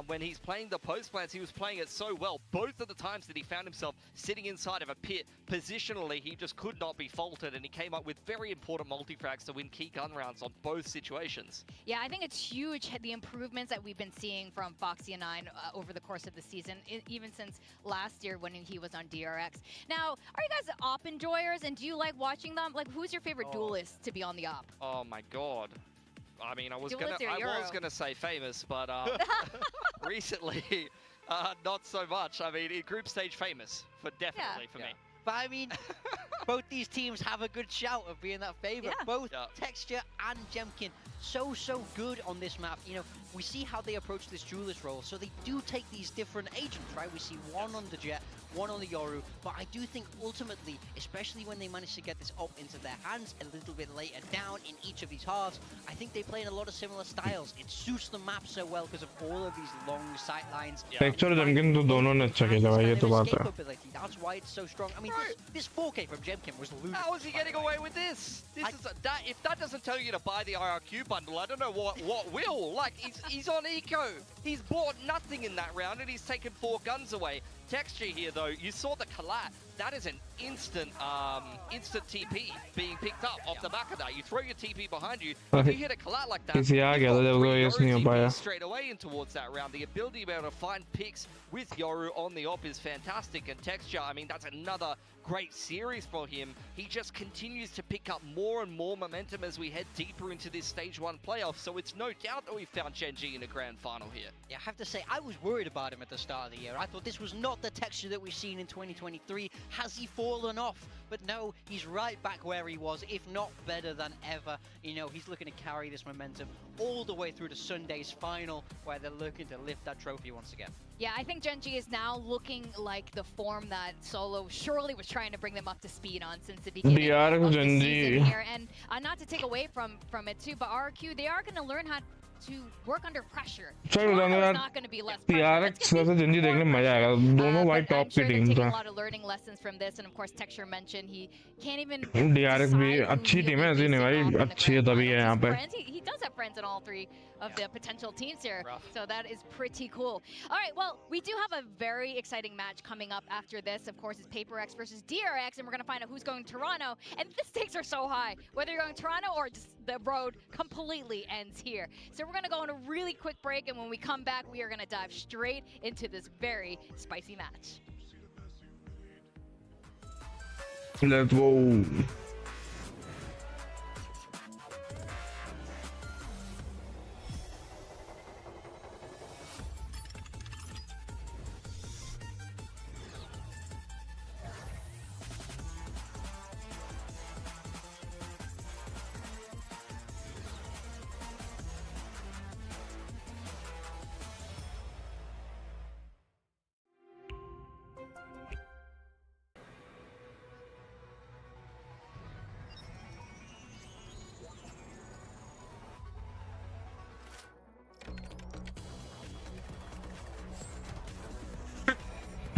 When he's playing the post plants, he was playing it so well. Both of the times that he found himself sitting inside of a pit, positionally, he just could not be faulted, and he came up with very important multi-frags to win key gun rounds on both situations. Yeah, I think it's huge, the improvements that we've been seeing from Foxy9 over the course of the season, even since last year when he was on DRX. Now, are you guys op enjoyers, and do you like watching them? Like, who's your favorite duelist to be on the op? Oh my god. I mean, I was gonna say famous, but recently, not so much. I mean, in group stage, famous definitely for me. But I mean, both these teams have a good shout of being that favorite. Both Texture and Jemkin so good on this map. You know, we see how they approach this duelist role. So they do take these different agents, right? We see one on the Jet, one on the Yoru. But I do think ultimately, especially when they manage to get this up into their hands a little bit later down in each of these halves, I think they play in a lot of similar styles. It suits the map so well because of all of these long sight lines. Texture Jemkin तो दोनों ने अच्छा खेला भाई ये तो बात है. That's why it's so strong. I mean, this 4K from Jemkin was ludicrous. How is he getting away with this? If that doesn't tell you to buy the RRQ bundle, I don't know what will. Like, he's on eco. He's bought nothing in that round, and he's taken 4 guns away. Texture here, though, you saw the collat. That is an instant TP being picked up off the back of that. You throw your TP behind you, if you hit a collat like that, TP straight away in towards that round. The ability to be able to find picks with Yoru on the op is fantastic, and Texture, I mean, that's another great series for him. He just continues to pick up more and more momentum as we head deeper into this Stage 1 playoff, so it's no doubt that we found Gen G in a grand final here. Yeah, I have to say, I was worried about him at the start of the year. I thought this was not the Texture that we've seen in 2023. Has he fallen off? But no, he's right back where he was, if not better than ever. You know, he's looking to carry this momentum all the way through to Sunday's final, where they're looking to lift that trophy once again. Yeah, I think Gen G is now looking like the form that Solo surely was trying to bring them up to speed on since the beginning of the season here. And not to take away from it too, but RRQ, they are going to learn how to work under pressure. चलो Toronto यार is not going to be less PRX वैसे जंजी देखने में मजा आएगा दोनों भाई but top I'm sure की they're टीम taking था a lot of learning lessons from this, and of course Texture mentioned he can't even DRX भी decide who अच्छी टीम he'll है be ऐसी नहीं facing भाई off in the अच्छी है grand तभी है finals. यहाँ His पे friends, he does have friends in all three of the potential teams here, so that is pretty cool. All right, well, we do have a very exciting match coming up after this. Of course, it's PRX versus DRX, and we're going to find out who's going to Toronto. And the stakes are so high. Whether you're going to Toronto or just the road completely ends here. So we're going to go on a really quick break, and when we come back, we are going to dive straight into this very spicy match. Let's go.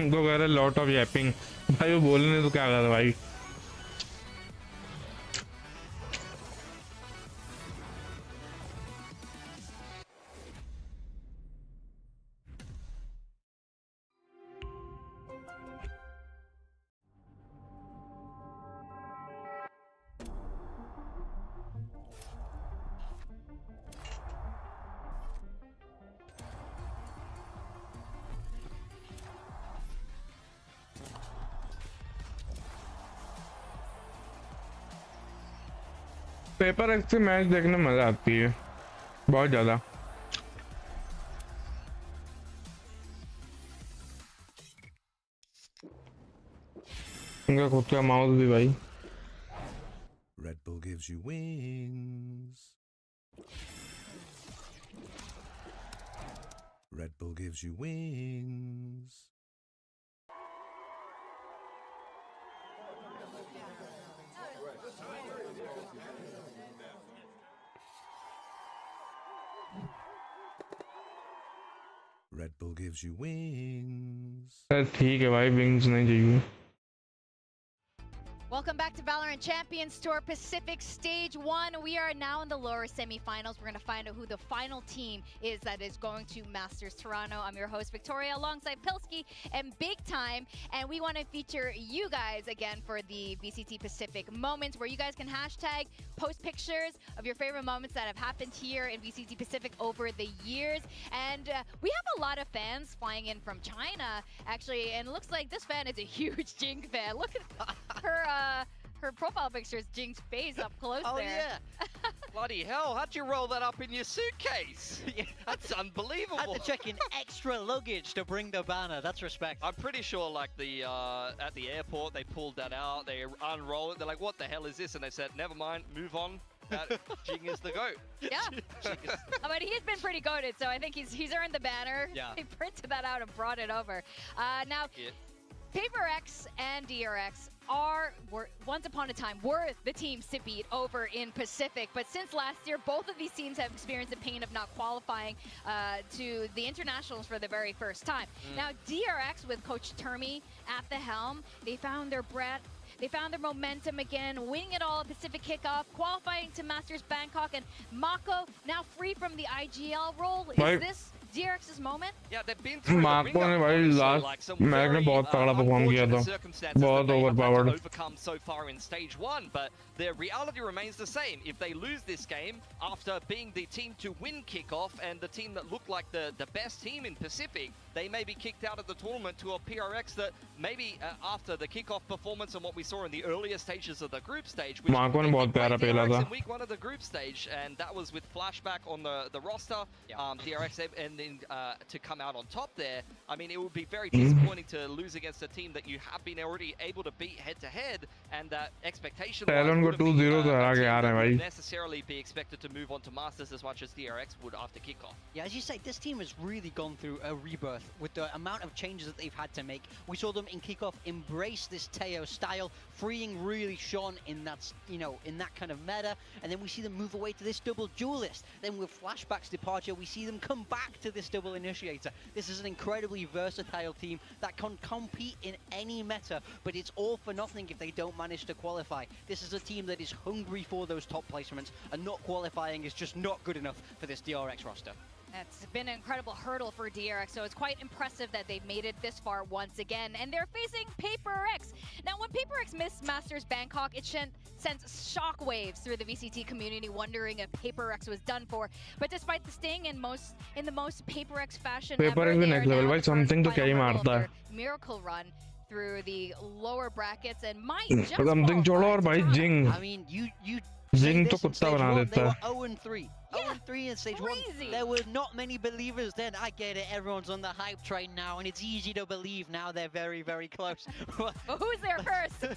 उनको कह रहे lot of यैपिंग भाई वो बोलने तो क्या कर भाई पेपर एक्स से मैच देखने में मजा आती है बहुत ज्यादा इनका खुद का माउस भी भाई Red Bull gives you wings. Red Bull gives you wings. Red Bull gives you wings. ठीक है भाई विंग्स नहीं चाहिए Welcome back to Valorant Champions Tour Pacific Stage 1. We are now in the lower semifinals. We're going to find out who the final team is that is going to Masters Toronto. I'm your host, Victoria, alongside Pilsky and Big Time. And we want to feature you guys again for the VCT Pacific moments where you guys can hashtag, post pictures of your favorite moments that have happened here in VCT Pacific over the years. And we have a lot of fans flying in from China, actually. And it looks like this fan is a huge Jing fan. Look at her profile picture is Jing's face up close there. Yeah. Bloody hell, how'd you roll that up in your suitcase? That's unbelievable. Had to check in extra luggage to bring the banner. That's respect. I'm pretty sure like the at the airport they pulled that out, they unroll it, they're like, what the hell is this? And they said, never mind, move on. Jing is the GOAT. Yeah. I mean, he's been pretty goated, so I think he's earned the banner. Yeah. He printed that out and brought it over. Now, PRX and DRX were once upon a time were the teams to beat over in Pacific, but since last year both of these teams have experienced the pain of not qualifying to the internationals for the very first time. Now DRX with Coach Termi at the helm, they found their breath, they found their momentum again, winning it all at Pacific Kickoff, qualifying to Masters Bangkok, and Mako now free from the IGL role. Is this DRX's moment? Yeah, they've been through Marco ने भाई last match में बहुत तगड़ा perform किया था बहुत overpowered overcome so far in stage 1, but the reality remains the same. If they lose this game after being the team to win kickoff and the team that looked like the best team in Pacific, they may be kicked out of the tournament to a PRX that maybe after the kickoff performance and what we saw in the earlier stages of the group stage, which Marco ने बहुत प्यारा पेला था in week 1 of the group stage, and that was with flashback on the roster. DRX and then to come out on top there, I mean, it would be very disappointing to lose against a team that you have been already able to beat head-to-head, and that expectation wouldn't necessarily be expected to move on to Masters as much as DRX would after kickoff. Yeah, as you say, this team has really gone through a rebirth with the amount of changes that they've had to make. We saw them in kickoff embrace this Teo style, freeing really Sean in that, in that kind of meta, and then we see them move away to this double duelist. Then with Flashback's departure, we see them come back to this double initiator. This is an incredibly versatile team that can compete in any meta, but it's all for nothing if they don't manage to qualify. This is a team that is hungry for those top placements, and not qualifying is just not good enough for this DRX roster. That's been an incredible hurdle for DRX, so it's quite impressive that they've made it this far once again. And they're facing PRX. Now, when PRX missed Masters Bangkok, it sent shockwaves through the VCT community, wondering if PRX was done for. But despite the sting in the most PRX fashion ever, they are now the something to final carry hurdle of their miracle run through the lower brackets, and might just something qualify to Jing. I mean, Jing to kutta bana they were deta 0-3. 0-3 in stage 1. There were not many believers then. I get it, everyone's on the hype train now, and it's easy to believe now they're very, very close. But who's there first?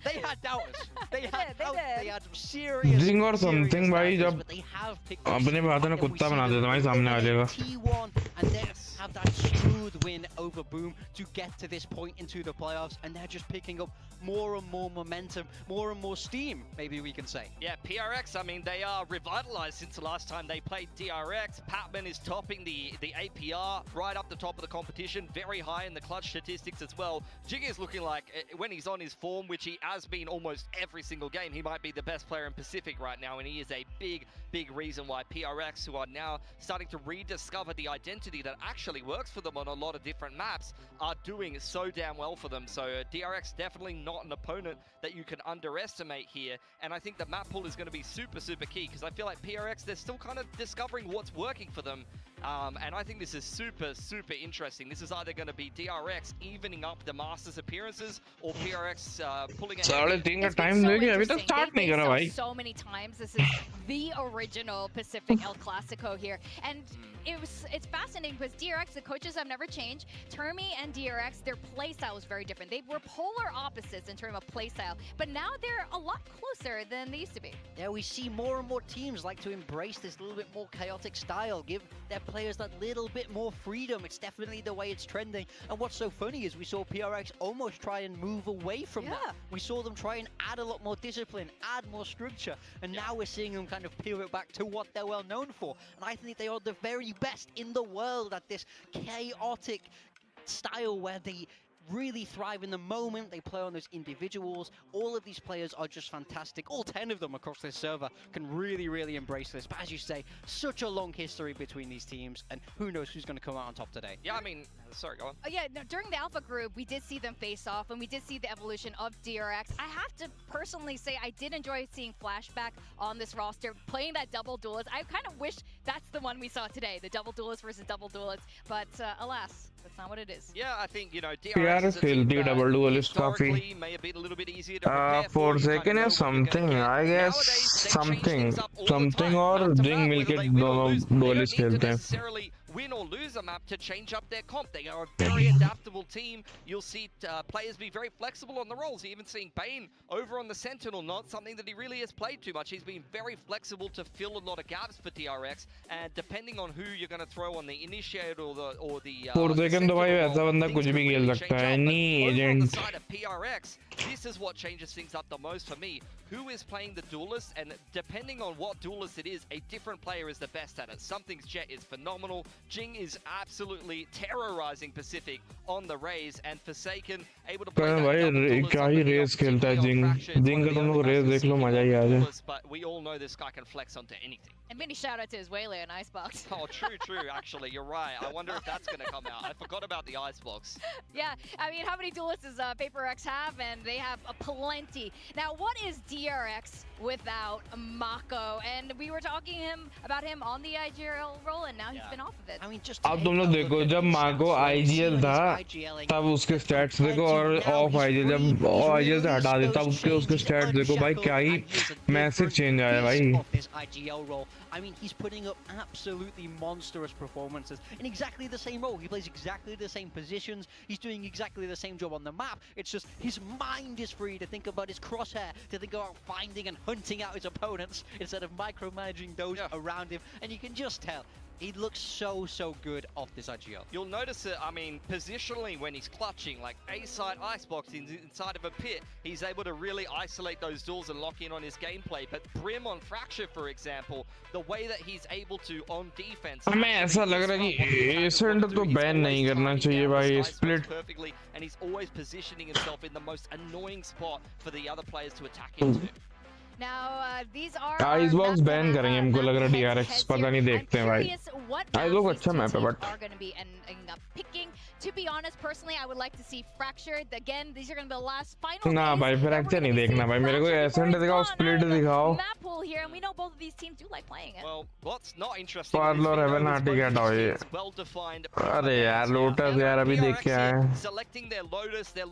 They had doubters. They had some serious Jing or something भाई जब but they have picked अपने बातों में कुत्ता बना देता भाई सामने आ जाएगा T1 and then have that smooth win over Boom to get to this point into the playoffs, and they're just picking up more and more momentum, more and more steam, maybe we can say. Yeah, PRX, I mean, they are revitalized since the last time they played DRX. Patman is topping the APR right up the top of the competition, very high in the clutch statistics as well. Jiggy is looking like, when he's on his form, which he has been almost every single game, he might be the best player in Pacific right now, and he is a big reason why PRX, who are now starting to rediscover the identity that actually works for them on a lot of different maps, are doing so damn well for them. So DRX definitely not an opponent that you can underestimate here, and I think the map pool is going to be super key, because I feel like PRX, they're still kind of discovering what's working for them, and I think this is super interesting. This is either going to be DRX evening up the Masters appearances, or PRX pulling ahead. So many times. This is the original Pacific El Clasico here, and it's fascinating because DRX, the coaches have never changed. Termi and DRX, their playstyle was very different. They were polar opposites in terms of playstyle, but now they're a lot closer than they used to be. Yeah, we see more and more teams like to embrace this little bit more chaotic style, give their players that little bit more freedom. It's definitely the way it's trending. And what's so funny is we saw PRX almost try and move away from that. We saw them try and add a lot more discipline, add more structure, and now we're seeing them kind of pivot back to what they're well known for. And I think they are the very best in the world at this chaotic style where they really thrive in the moment. They play on those individuals. All of these players are just fantastic. All 10 of them across this server can really embrace this. But as you say, such a long history between these teams, and who knows who's going to come out on top today. Yeah, I mean, sorry, go on. Oh yeah, no, during the Alpha group, we did see them face off, and we did see the evolution of DRX. I have to personally say I did enjoy seeing Flashback on this roster, playing that double duelist. I kind of wish that's the one we saw today, the double duelist versus double duelist, but alas, that's not what it is. Yeah, I think, DRX is a team that historically may have been a little bit easier to prepare for second or something, I guess something or Jing milke dono duelist khelte hain. Win or lose a map to change up their comp. They are a very adaptable team. You'll see players be very flexible on the roles. Even seeing Bane over on the Sentinel, not something that he really has played too much. He's been very flexible to fill a lot of gaps for DRX, and depending on who you're going to throw on the Initiator or the for second तो भाई ऐसा बंदा कुछ भी खेल सकता है नहीं agent. On the side of PRX, this is what changes things up the most for me. Who is playing the duelist, and depending on what duelist it is, a different player is the best at it. Something's Jet is phenomenal. Jing is absolutely terrorizing Pacific on the Raze, and Forsaken able to play that क्या ही race खेलता है जिंग का तुम लोग race देख लो मजा ही आ जाए. But we all know this guy can flex onto anything. And mini shout out to his Waylay and Icebox. Oh, true. Actually, you're right. I wonder if that's going to come out. I forgot about the Icebox. Yeah, I mean, how many duelists does PRX have? And they have plenty. Now, what is DRX without Mako? And we were talking about him on the IGL role, and now he's been off of it. I mean, just अब तुम लोग देखो जब Mako IGL था तब उसके stats देखो और off IGL जब IGL से हटा देता उसके stats देखो भाई क्या ही massive change आया भाई. I mean, he's putting up absolutely monstrous performances in exactly the same role. He plays exactly the same positions. He's doing exactly the same job on the map. It's just his mind is free to think about his crosshair, to think about finding and hunting out his opponents instead of micromanaging those around him. And you can just tell he looks so good off this IGL. You'll notice it, I mean, positionally when he's clutching, like A-side icebox inside of a pit, he's able to really isolate those duels and lock in on his gameplay. But Brim on Fracture, for example, the way that he's able to, on defense... हमें ऐसा लग रहा है कि accent तो ban नहीं करना चाहिए भाई split perfectly, and he's always positioning himself in the most annoying spot for the other players to attack into. Now, these are icebox ban करेंगे हमको लग रहा है DRX पता नहीं देखते हैं भाई आइसबॉक्स अच्छा मैप है but are going to be ending up picking. To be honest, personally, I would like to see Fractured. Again, these are going to be the last final. ना भाई फ्रैक्चर नहीं देखना भाई मेरे को एसेंट दिखाओ स्प्लिट दिखाओ Map pool here, and we know both of these teams do like playing it. Well, what's not interesting Parlor Heaven Hati क्या डाउ ये well-defined. अरे यार लोटस यार अभी देख के आए Selecting their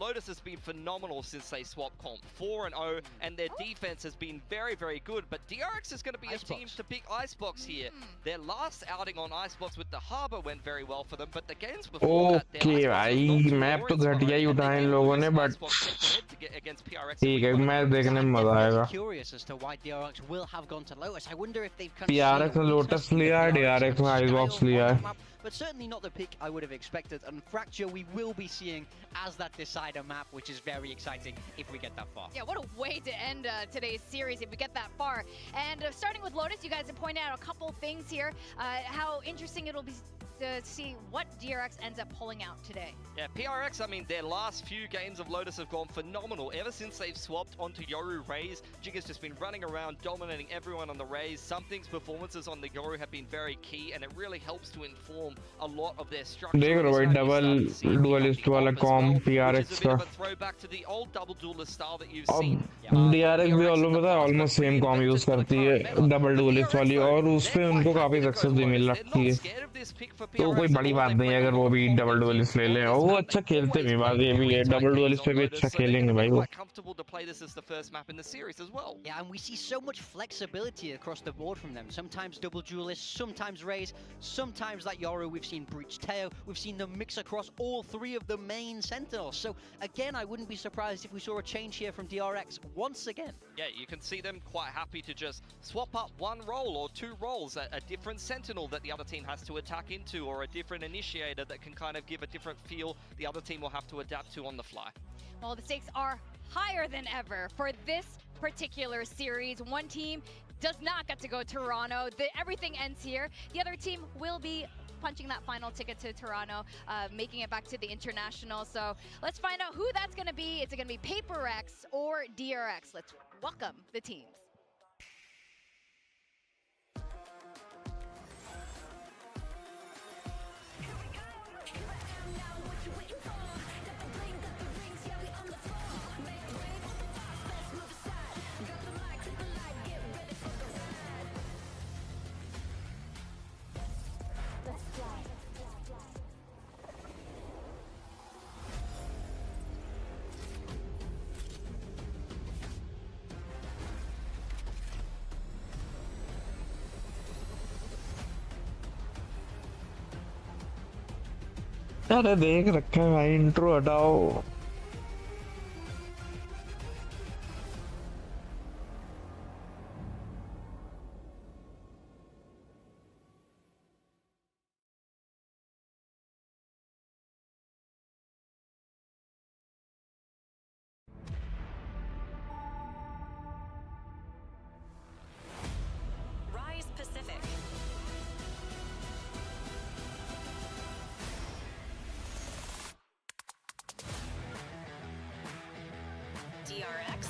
Lotus has been phenomenal since they swapped comp 4-0, and their defense has been very good. But DRX is going to be a team to pick Icebox here. Their last outing on Icebox with the Harbor went very well for them, but the games before that, okay भाई map तो घटिया ही उठाए इन लोगों ने but ठीक है match देखने में मजा आएगा PRX ने लोटस लिया है DRX ने आइसबॉक्स लिया है but certainly not the pick I would have expected. And Fracture we will be seeing as that decider map, which is very exciting if we get that far. Yeah, what a way to end today's series if we get that far. And starting with Lotus, you guys have pointed out a couple things here. How interesting it'll be to see what DRX ends up pulling out today. Yeah, PRX, I mean, their last few games of Lotus have gone phenomenal. Ever since they've swapped onto Yoru Raze, Jig has just been running around, dominating everyone on the Raze. Something's performances on the Yoru have been very key, and it really helps to inform a lot of their structure. देख रहे हो double dualist वाला com PRX का throwback to the old double duelist style that you've अब seen. DRX भी almost same com use करती है double dualist वाली और उस पे उनको काफी सक्सेस भी मिल रही है तो कोई बड़ी बात नहीं है अगर वो भी डबल डुअलिस्ट ले लें और वो अच्छा खेलते भी बात ये भी है डबल डुअलिस्ट पे भी अच्छा खेलेंगे भाई वो comfortable to play this as the first map in the series as well. Yeah, and we see so much flexibility across the board from them. Sometimes double duelists, sometimes Raze, sometimes like Yoru. We've seen Breach Teo. We've seen them mix across all three of the main Sentinels. So again, I wouldn't be surprised if we saw a change here from DRX once again. Yeah, you can see them quite happy to just swap up one role or two roles, a different Sentinel that the other team has to attack into, or a different initiator that can kind of give a different feel the other team will have to adapt to on the fly. Well, the stakes are higher than ever for this particular series. One team does not get to go to Toronto. Everything ends here. The other team will be punching that final ticket to Toronto, making it back to the international. So let's find out who that's going to be. Is it going to be PRX or DRX? Let's welcome the teams. अरे देख रखा है भाई intro हटाओ Rise Pacific. DRX.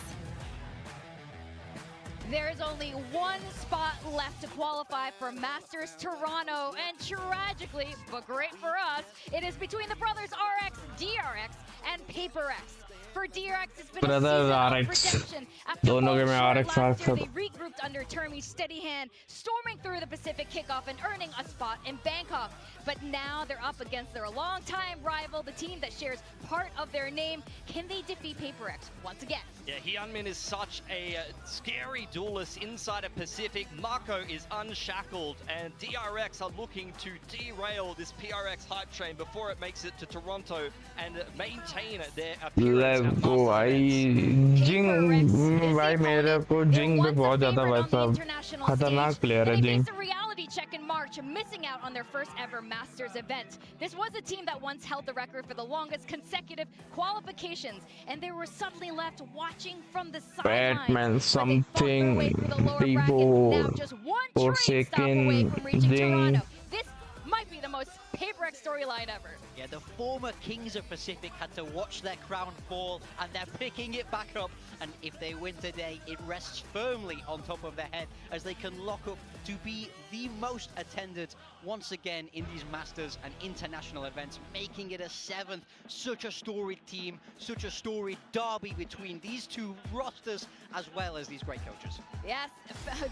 There's only one spot left to qualify for Masters Toronto, and tragically, but great for us, it is between the brothers RX, DRX, and PRX. For DRX, it's been a season of redemption. After दोनों के में falling RX short last year, साथ they regrouped under Termi's steady hand, storming through the Pacific kickoff and earning a spot in Bangkok. But now they're up against their longtime rival, the team that shares part of their name. Can they defeat PRX once again? Yeah, Hyunmin is such a scary duelist inside of Pacific. Marco is unshackled, and DRX are looking to derail this PRX hype train before it makes it to Toronto and maintain their appearance at Masters events. Jing भाई मेरे को Jing पे बहुत ज़्यादा वैसा खतरनाक player है Jing. Check in March, missing out on their first ever Masters event. This was a team that once held the record for the longest consecutive qualifications, and they were suddenly left watching from the sidelines. Batman something people forsaken Jing. This might be the most PRX storyline ever. Yeah, the former Kings of Pacific had to watch their crown fall, and they're picking it back up. And if they win today, it rests firmly on top of their head as they can lock up to be the most attended once again in these Masters and international events, making it a 7th. Such a storied team, such a storied derby between these two rosters as well as these great coaches. Yes,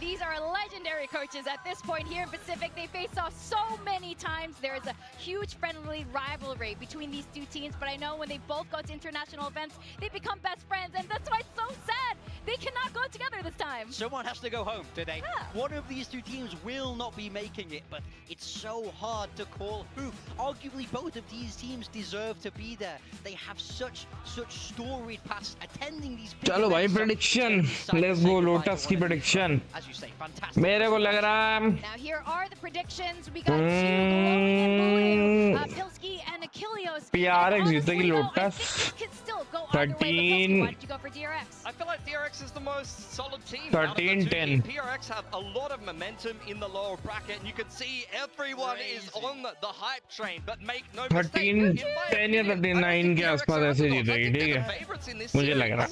these are legendary coaches at this point here in Pacific. They face off so many times. There is a huge friendly rivalry between these two teams, but I know when they both go to international events, they become best friends, and that's why it's so sad they cannot go together this time. Someone has to go home today. Yeah. One of these two teams will not be making it, but it's so hard to call who. Arguably, both of these teams deserve to be there. They have such storied past attending these big चलो भाई events. prediction. Let's go Lotus की prediction. As you say, fantastic. मेरे को लग रहा है Now here are the predictions. We got two glowing and Voodoo, Pilsky and Achilleos. PRX जीतेगी Lotus. 13. Why did you go for DRX? I feel like DRX is the most solid team. 13-10. PRX have a lot of momentum in the lower bracket, and you can see everyone is on the hype train. But make no mistake, 13-10 या 39 के आसपास ऐसे जीतेगी ठीक है मुझे लग रहा है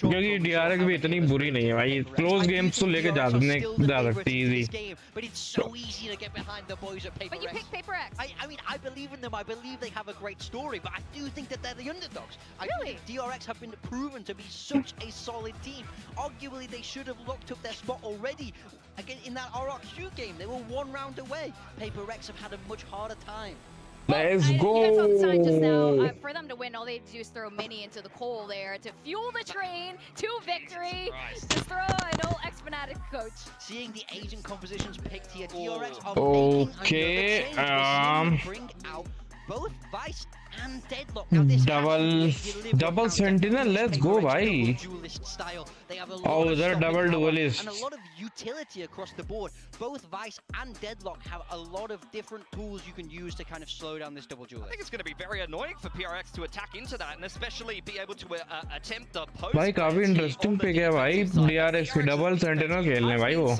क्योंकि DRX भी इतनी बुरी नहीं है भाई क्लोज गेम्स तो लेके जा सकती है easy. But it's so easy to get behind the boys at PRX. But you picked PRX. I mean, I believe in them. I believe they have a great story, but I do think that they're the underdogs. Really? I think DRX have been proven to be such a solid team. Arguably, they should have locked up their spot already. Again, in that RRQ game, they were 1 round away. PRX have had a much harder time. Let's go. You guys saw the sign just now. For them to win, all they do is throw Mini into the coal there to fuel the train to victory. Just throw an old ex-Fnatic coach. Seeing the agent compositions picked here, DRX are okay. making another change to bring out both Vice and Deadlock. Now this double Sentinel. Let's go, bhai. Oh, they're double duelist. And a lot of utility across the board. Both Vice and Deadlock have a lot of different tools you can use to kind of slow down this double duelist. I think it's going to be very annoying for PRX to attack into that, and especially be able to attempt the post. भाई काफी interesting pick है भाई DRX की double sentinel खेलने भाई वो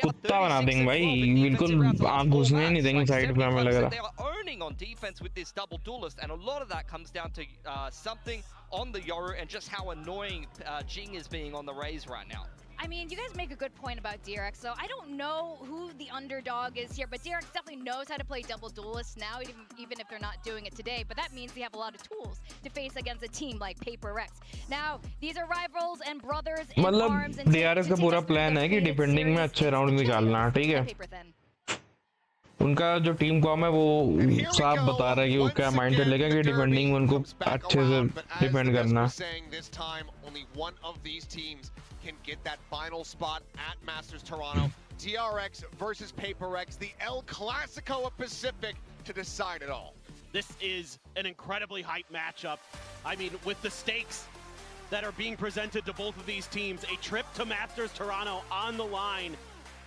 कुत्ता बना देंगे भाई बिल्कुल आंख घुसने नहीं देंगे साइड पे हमें लग रहा. They are owning on defense with this double duelist, and a lot of that comes down to something on the Yoru and just how annoying Jing is being on the Raze right now. I mean, you guys make a good point about DRX, so I don't know who the underdog is here, but DRX definitely knows how to play double duelists now, even if they're not doing it today, but that means they have a lot of tools to face against a team like PRX. Now, these are rivals and brothers in arms. मतलब DRX का पूरा plan है कि defending में अच्छे round निकालना, ठीक है? उनका जो टीम कॉम है वो साफ बता रहा है कि वो क्या माइंडसेट लेगा कि डिफेंडिंग में उनको अच्छे से डिफेंड करना. Can get that final spot at Masters Toronto. DRX versus PRX, the El Clasico of Pacific to decide it all. This is an incredibly hype matchup. I mean, with the stakes that are being presented to both of these teams, a trip to Masters Toronto on the line,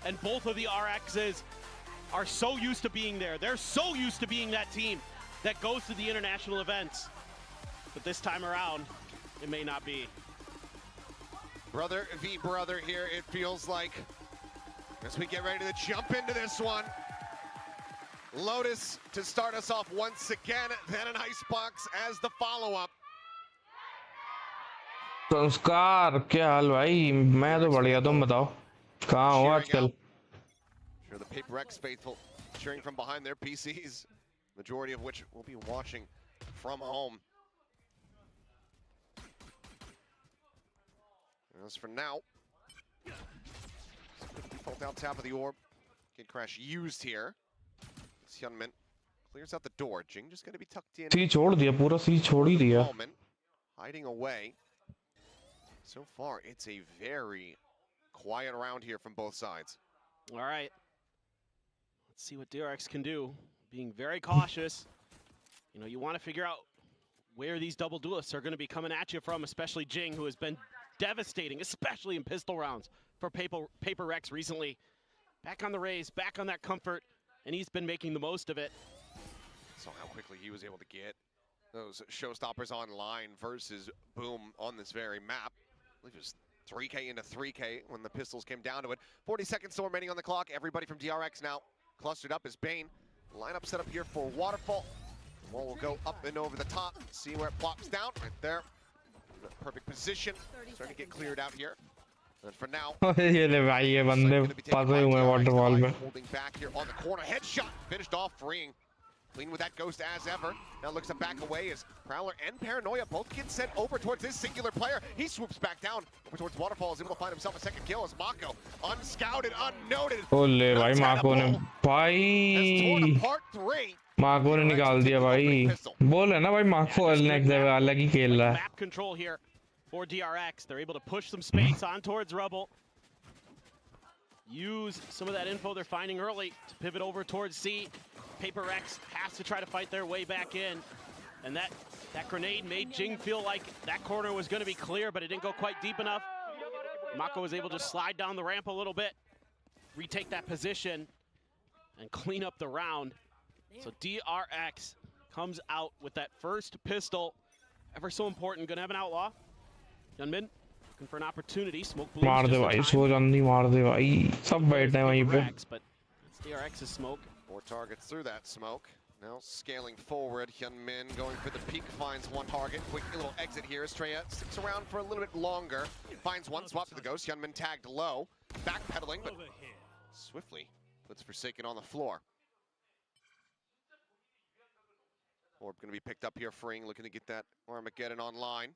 and both of the RXs are so used to being there. They're so used to being that team that goes to the international events. But this time around, it may not be. Brother v brother here, it feels like, as we get ready to jump into this one. Lotus to start us off once again, then an Icebox as the follow-up. संस्कार क्या हाल भाई? मैं तो बढ़िया, तुम बताओ कहाँ हो आजकल? Sure, the PRX faithful cheering from behind their PCs, majority of which will be watching from home. As for now, default out tap of the orb. Kid Crash used here. Hyunmin clears out the door. Jing just going to be tucked in. सी छोड़ दिया, पूरा सी छोड़ ही दिया. hiding away. So far, it's a very quiet round here from both sides. All right. Let's see what DRX can do. Being very cautious. You know, you want to figure out where these double duelists are going to be coming at you from, especially Jing, who has been devastating, especially in pistol rounds for PRX recently. Back on the raise, back on that comfort, and he's been making the most of it. Saw how quickly he was able to get those showstoppers online versus Boom on this very map. I believe it was 3K into 3K when the pistols came down to it. 40 seconds still remaining on the clock. Everybody from DRX now clustered up as Bane. Lineup set up here for Waterfall. The wall will go up and over the top. See where it plops down right there. Perfect position. Starting to get cleared out here. And for now, ये ले भाई ये बंदे फंसे हुए हैं waterfall में. holding back here on the corner. Headshot finished off, freeing. Clean with that ghost as ever. Now looks to back away as Prowler and Paranoia both get sent over towards this singular player. He swoops back down over towards Waterfall, is able to find himself a second kill as Mako, unscouted, unnoted. ओले भाई माको ने भाई माको ने निकाल दिया भाई. बोल है ना भाई माको अलग जगह अलग ही खेल रहा है. Map control here for DRX. They're able to push some space on towards Rubble. Use some of that info they're finding early to pivot over towards C. PRX has to try to fight their way back in. And that grenade made Jing feel like that corner was going to be clear, but it didn't go quite deep enough. Mako was able to slide down the ramp a little bit, retake that position, and clean up the round. So DRX comes out with that first pistol. Ever so important. Going to have an outlaw. Yunmin looking for an opportunity. Smoke balloons. मार दे भाई, सो जानी मार दे भाई. सब बैठे हैं वहीं पे. But it's DRX's smoke. 4 targets through that smoke. Now scaling forward, Hyunmin going for the peak, finds one target. Quick little exit here. Estrella sticks around for a little bit longer. Finds one swap to the ghost. Hyunmin tagged low. Backpedaling, but swiftly puts Forsaken on the floor. Orb going to be picked up here, freeing, looking to get that Armageddon online.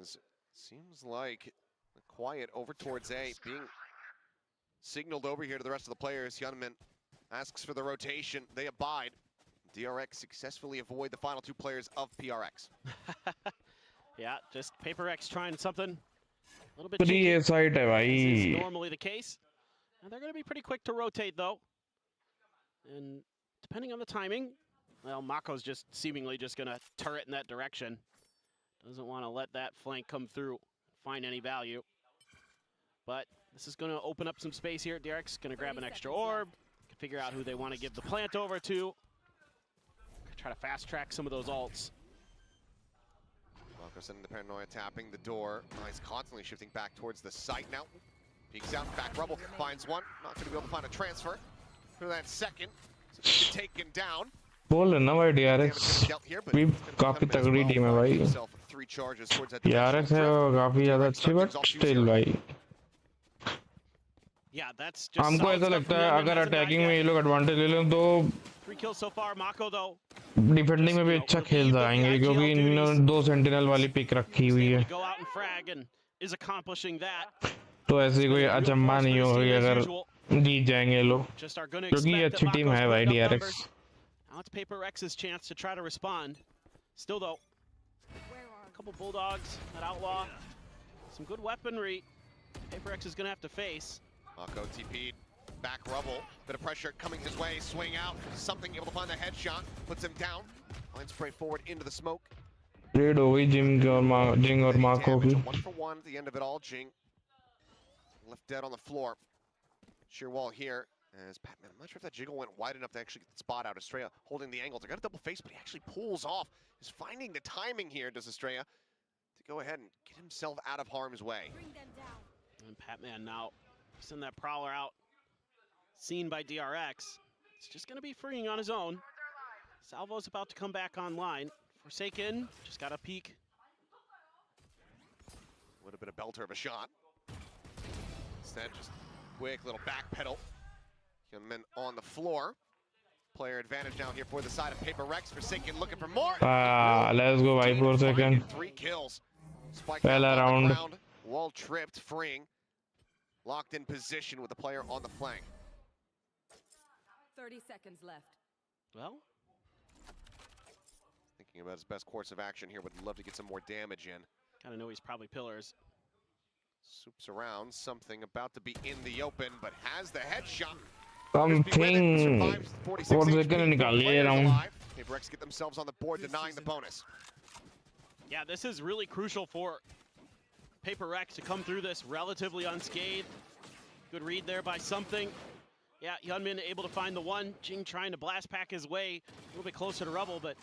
As seems like quiet over towards A, being signaled over here to the rest of the players. Hyunmin asks for the rotation. They abide. DRX successfully avoid the final 2 players of PRX. Yeah, just PRX trying something a little bit. 3 side है भाई. Normally the case. And they're going to be pretty quick to rotate though. And depending on the timing, well, Mako's just seemingly just going to turret in that direction. Doesn't want to let that flank come through, find any value. But this is going to open up some space here. DRX is going to grab an extra orb, figure out who they want to give the plant over to. Try to fast track some of those ults. Mako sending the Paranoia, tapping the door. He's constantly shifting back towards the site now. Peeks out, back Rubble, finds one. Not going to be able to find a transfer for that second. So taken down. बोल ना भाई DRX भी काफी तगड़ी team है भाई. DRX है वो काफी ज़्यादा अच्छी, but still भाई. Yeah, that's just हमको ऐसा लगता है अगर अटैकिंग में ये लोग एडवांटेज ले लें तो 3 kills so far. Mako though defending में भी अच्छा खेल जाएंगे क्योंकि इन्होंने 2 सेंटिनल वाली पिक रखी हुई है. go out and frag and is accomplishing that. तो ऐसी कोई अचंभा नहीं होगी अगर जीत जाएंगे लोग, क्योंकि ये अच्छी टीम है भाई DRX. Now it's PRX's chance to try to respond. Still though, a couple bulldogs, that outlaw, some good weaponry. PRX is going to have to face. Mako TP'd, back Rubble, bit of pressure coming his way, swing out, something able to find the headshot, puts him down, line spray forward into the smoke. Trade हो गई Jing और Mako की. 1 for 1 at the end of it all. Jing left dead on the floor. Sheer wall here. As Batman, I'm not sure if that jiggle went wide enough to actually get the spot out. Estrella holding the angle. They got a double face, but he actually pulls off. He's finding the timing here, does Estrella, to go ahead and get himself out of harm's way. And Batman now send that Prowler out. Seen by DRX. It's just going to be freeing on his own. Salvo's about to come back online. Forsaken just got a peek. A little bit of belter of a shot. Instead, just quick little back pedal. Hyunmin on the floor. Player advantage now here for the side of PRX. Forsaken looking for more. Let's go भाई 4 second. 3 kills. Spike पहला round. Wall tripped, freeing. Locked in position with the player on the flank. 30 seconds left. Well, I think Thinking about his best course of action here. Would love to get some more damage in. Kind of know he's probably pillars. Swoops around. Something about to be in the open, but has the headshot. Something. और देखने निकाल लिया round. PRX get themselves on the board, denying the bonus. Yeah, this is really crucial for PRX to come through this relatively unscathed. Good read there by something. Yeah, Hyunmin able to find the one. Jing trying to blast pack his way a little bit closer to Rubble, but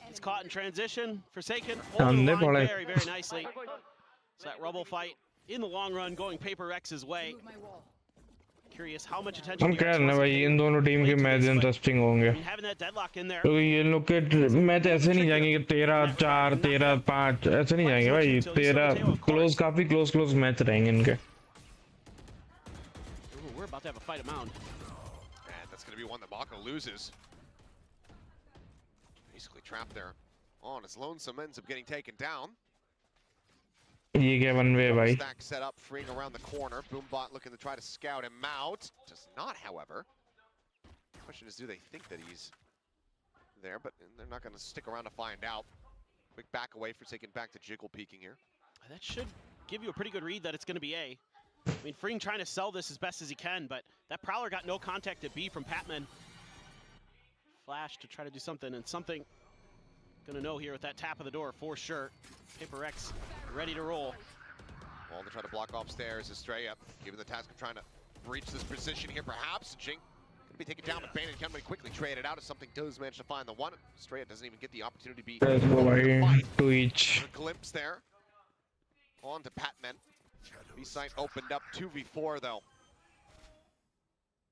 it's caught in transition. Forsaken holding the line very, very nicely. So that Rubble fight in the long run going PRX's way. Curious how much attention. हम कह रहे हैं भाई इन दोनों team के match interesting होंगे. तो ये लोग के मैच ऐसे नहीं जाएंगे कि 13-4, 13-5 ऐसे नहीं जाएंगे भाई. 13 क्लोज काफी क्लोज मैच रहेंगे इनके. We're about to have a fight at Mound. And that's going to be one that Mako loses. Basically trapped there on his lonesome, ends up getting taken down. ये क्या one way भाई. Stack set up, freeing around the corner. Boombot looking to try to scout him out. Does not, however. The question is, do they think that he's there? But they're not going to stick around to find out. Quick back away for taking back to Jiggle peeking here. That should give you a pretty good read that it's going to be A. I mean, Freeing trying to sell this as best as he can, but that Prowler got no contact at B from Patman. Flash to try to do something, and something gonna know here with that tap of the door for sure. PRX ready to roll. Wall to try to block upstairs. Estrella given the task of trying to breach this position here, perhaps. Jing gonna be taken down, but Bandit can quickly trade it out as something does manage to find the one. Estrella doesn't even get the opportunity to be to each. A glimpse there. On to Patman. B-site opened up 2v4 though.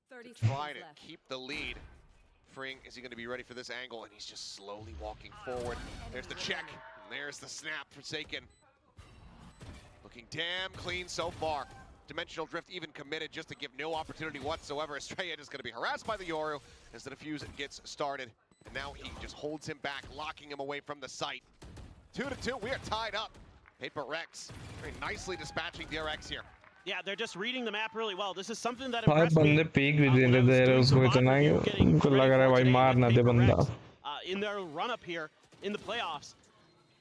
Try to keep the lead. Freeing, is he going to be ready for this angle? And he's just slowly walking forward. There's the check, and there's the snap. Forsaken. Looking damn clean so far. Dimensional Drift even committed just to give no opportunity whatsoever. Estrella is going to be harassed by the Yoru as the defuse gets started. And now he just holds him back, locking him away from the site. 2-2, we are tied up. PRX very nicely dispatching DRX here. Yeah, they're just reading the map really well. This is something that impressed me. In their run-up here in the playoffs,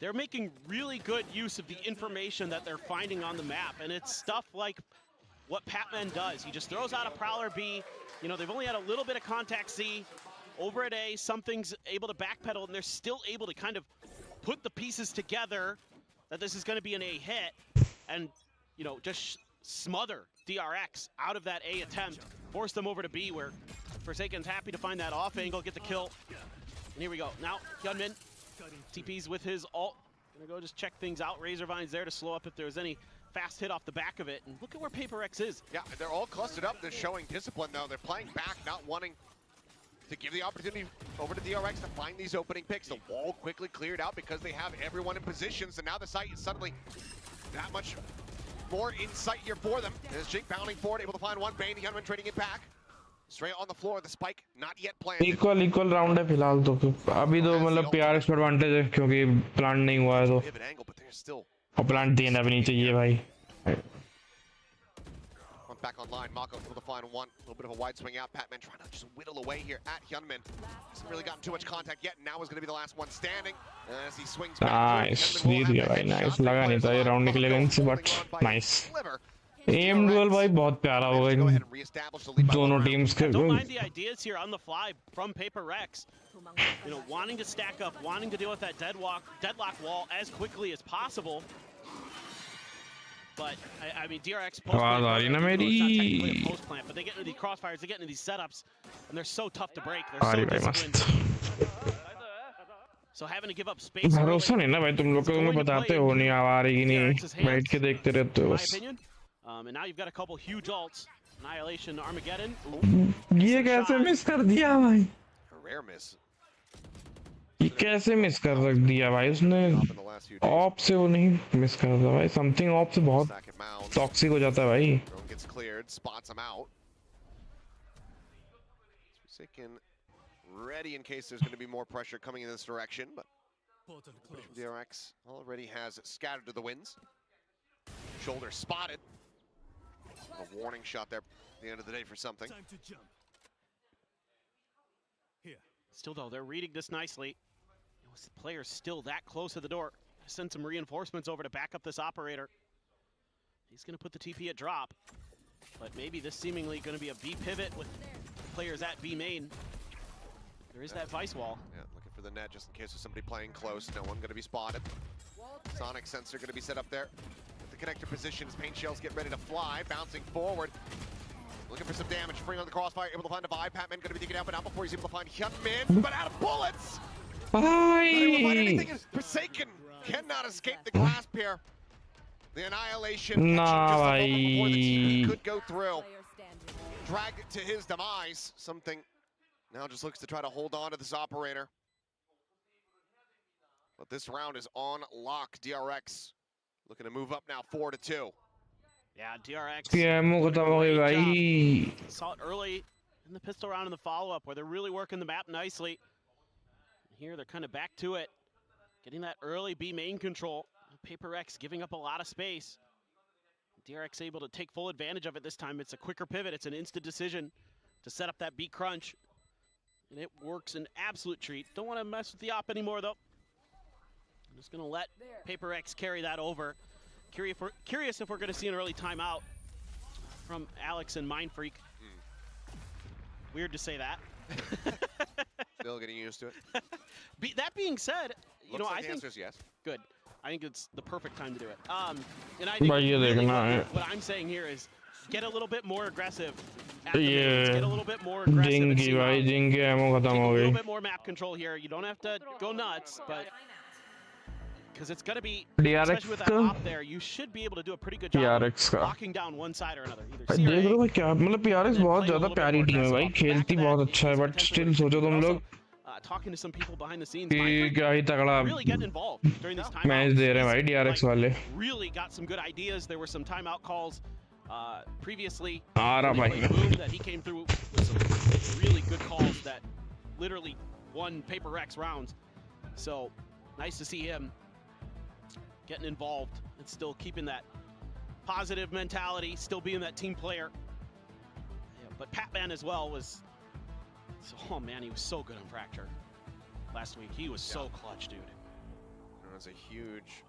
they're making really good use of the information that they're finding on the map, and it's stuff like what Patman does. He just throws out a Prowler B. You know, they've only had a little bit of contact C. Over at A, something's able to backpedal, and they're still able to kind of put the pieces together that this is going to be an A hit, and, you know, just smother DRX out of that A attempt, force them over to B, where Forsaken's happy to find that off angle, get the kill. And here we go. Now, Hyunmin TP's with his ult. Gonna go just check things out. Razorvine's there to slow up if there's any fast hit off the back of it. And look at where PRX is. Yeah, they're all clustered up. They're showing discipline, though. They're playing back, not wanting to give the opportunity over to DRX to find these opening picks. The wall quickly cleared out because they have everyone in positions, and now the site is suddenly that much more insight here for them. As Jake bounding forward, able to find one. Bane, Hyunmin trading it back. Straight on the floor, the spike not yet planned. Equal round है फिलहाल तो. अभी तो मतलब PRX पर advantage है क्योंकि plant नहीं हुआ है तो. और plant देना भी नहीं चाहिए भाई. Back online, Mako able to find one. A little bit of a wide swing out. Patman trying to just whittle away here at Hyunmin. Hasn't really gotten too much contact yet. Now is going to be the last one standing. As he swings back. Nice. Lead दिया भाई. Nice. लगा नहीं था ये round निकलेगा इनसे but nice. Aim duel भाई बहुत प्यारा होगा इन दोनों teams के. Don't mind the ideas here on the fly from PRX. You know, wanting to stack up, wanting to deal with that deadlock wall as quickly as possible. But I mean, DRX post plant, not technically a post plant, but they get into these crossfires, they get into these setups, and they're so tough to break. They're so disciplined. So having to give up space. भरोसा नहीं ना भाई तुम लोग को तुम्हें बताते हो नहीं आ रही नहीं बैठ के देखते रहते हो बस. And now you've got a couple huge ults. Annihilation, Armageddon. ये कैसे मिस कर दिया भाई? A rare miss. ये कैसे मिस कर रख दिया भाई उसने? ऑप से वो नहीं मिस कर रहा भाई. समथिंग ऑप से बहुत टॉक्सिक हो जाता है भाई. Gets cleared, spots him out. Forsaken ready in case there's going to be more pressure coming in this direction, but DRX already has scattered to the winds. Shoulder spotted. A warning shot there at the end of the day for something. Still though, they're reading this nicely. Players still that close to the door. Send some reinforcements over to back up this operator. He's going to put the TP at drop, but maybe this seemingly going to be a B pivot with players at B main. There is that vice wall. Yeah, looking for the net just in case there's somebody playing close. No one going to be spotted. Sonic sensor going to be set up there. With the connector positions, paint shells get ready to fly, bouncing forward. Looking for some damage, freeing on the crossfire, able to find a vibe. Patman going to be taken out, but not before he's able to find Hyunmin, but out of bullets! Not able to find anything, and Forsaken cannot escape the clasp here. The annihilation catching just a moment before the TP could go through. Dragged it to his demise. Something now just looks to try to hold on to this operator. But this round is on lock. DRX looking to move up now 4-2. Yeah, DRX. भाई. Saw it early in the pistol round in the follow-up where they're really working the map nicely. Here they're kind of back to it, getting that early B main control. PRX giving up a lot of space. DRX able to take full advantage of it this time. It's a quicker pivot. It's an instant decision to set up that B crunch. And it works an absolute treat. Don't want to mess with the op anymore though. I'm just going to let PRX carry that over. Curious if we're going to see an early timeout from Alex and Mindfreak. Weird to say that. Still getting used to it. That being said, you know, like I the think answer is yes. Good. I think it's the perfect time to do it. And I think what I'm saying here is get a little bit more aggressive. At the mains, get a little bit more aggressive. Dingy भाई, dingy ammo खत्म Take हो a little गई. bit more map control here. You don't have to go nuts, but because it's going to be, DRX especially with that op there, you should be able to do a pretty good job PRX का. locking down one side or another. देख रहे हो भाई क्या मतलब PRX बहुत ज़्यादा प्यारी टीम है भाई, खेलती बहुत अच्छा है, but still सोचो तुम लोग talking to some people behind the scenes. कि क्या ही तगड़ा Really getting involved during this timeout. Match दे रहे हैं भाई DRX वाले. Really got some good ideas. There were some timeout calls previously. आ रहा भाई. Boom, that he came through with some really good calls that literally won PRX rounds. So nice to see him getting involved and still keeping that positive mentality, still being that team player. Yeah, but Patman as well was. Oh man, he was so good on Fracture last week. He was so clutch, dude. It was a huge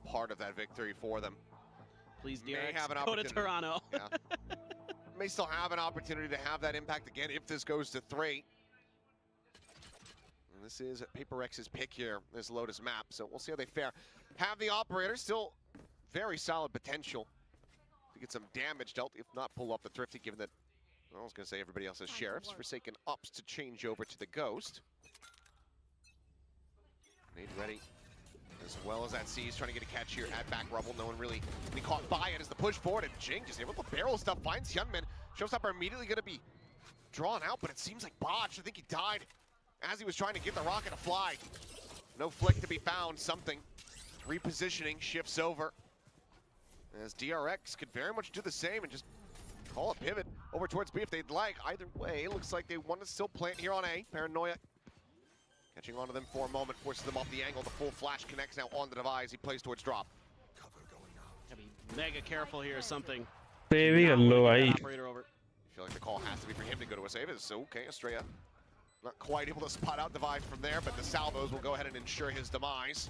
part of that victory for them. Please, May DRX, have an go to opportunity. Toronto. Yeah. May still have an opportunity to have that impact again if this goes to 3. And this is PRX's pick here, this Lotus map, so we'll see how they fare. Have the operator, still very solid potential to get some damage dealt, if not pull off the Thrifty, given that, well, I was going to say everybody else has Sheriffs. Forsaken ups to change over to the Ghost. Made ready, as well as that C's trying to get a catch here at back rubble. No one really be caught by it as the push forward, and Jing just able to barrel stuff, finds Hyunmin. Showstopper immediately going to be drawn out, but it seems like botched. I think he died as he was trying to get the rocket to fly. No flick to be found, something. Repositioning, shifts over. As DRX could very much do the same and just call a pivot over towards B if they'd like. Either way, it looks like they want to still plant here on A. Paranoia catching onto them for a moment, forces them off the angle. The full flash connects now on the device. He plays towards drop. Gotta be mega careful here or something. Baby, hello, I Operator over. I feel like the call has to be for him to go to a save. It's okay, Estrella not quite able to spot out Divide from there, but the salvos will go ahead and ensure his demise.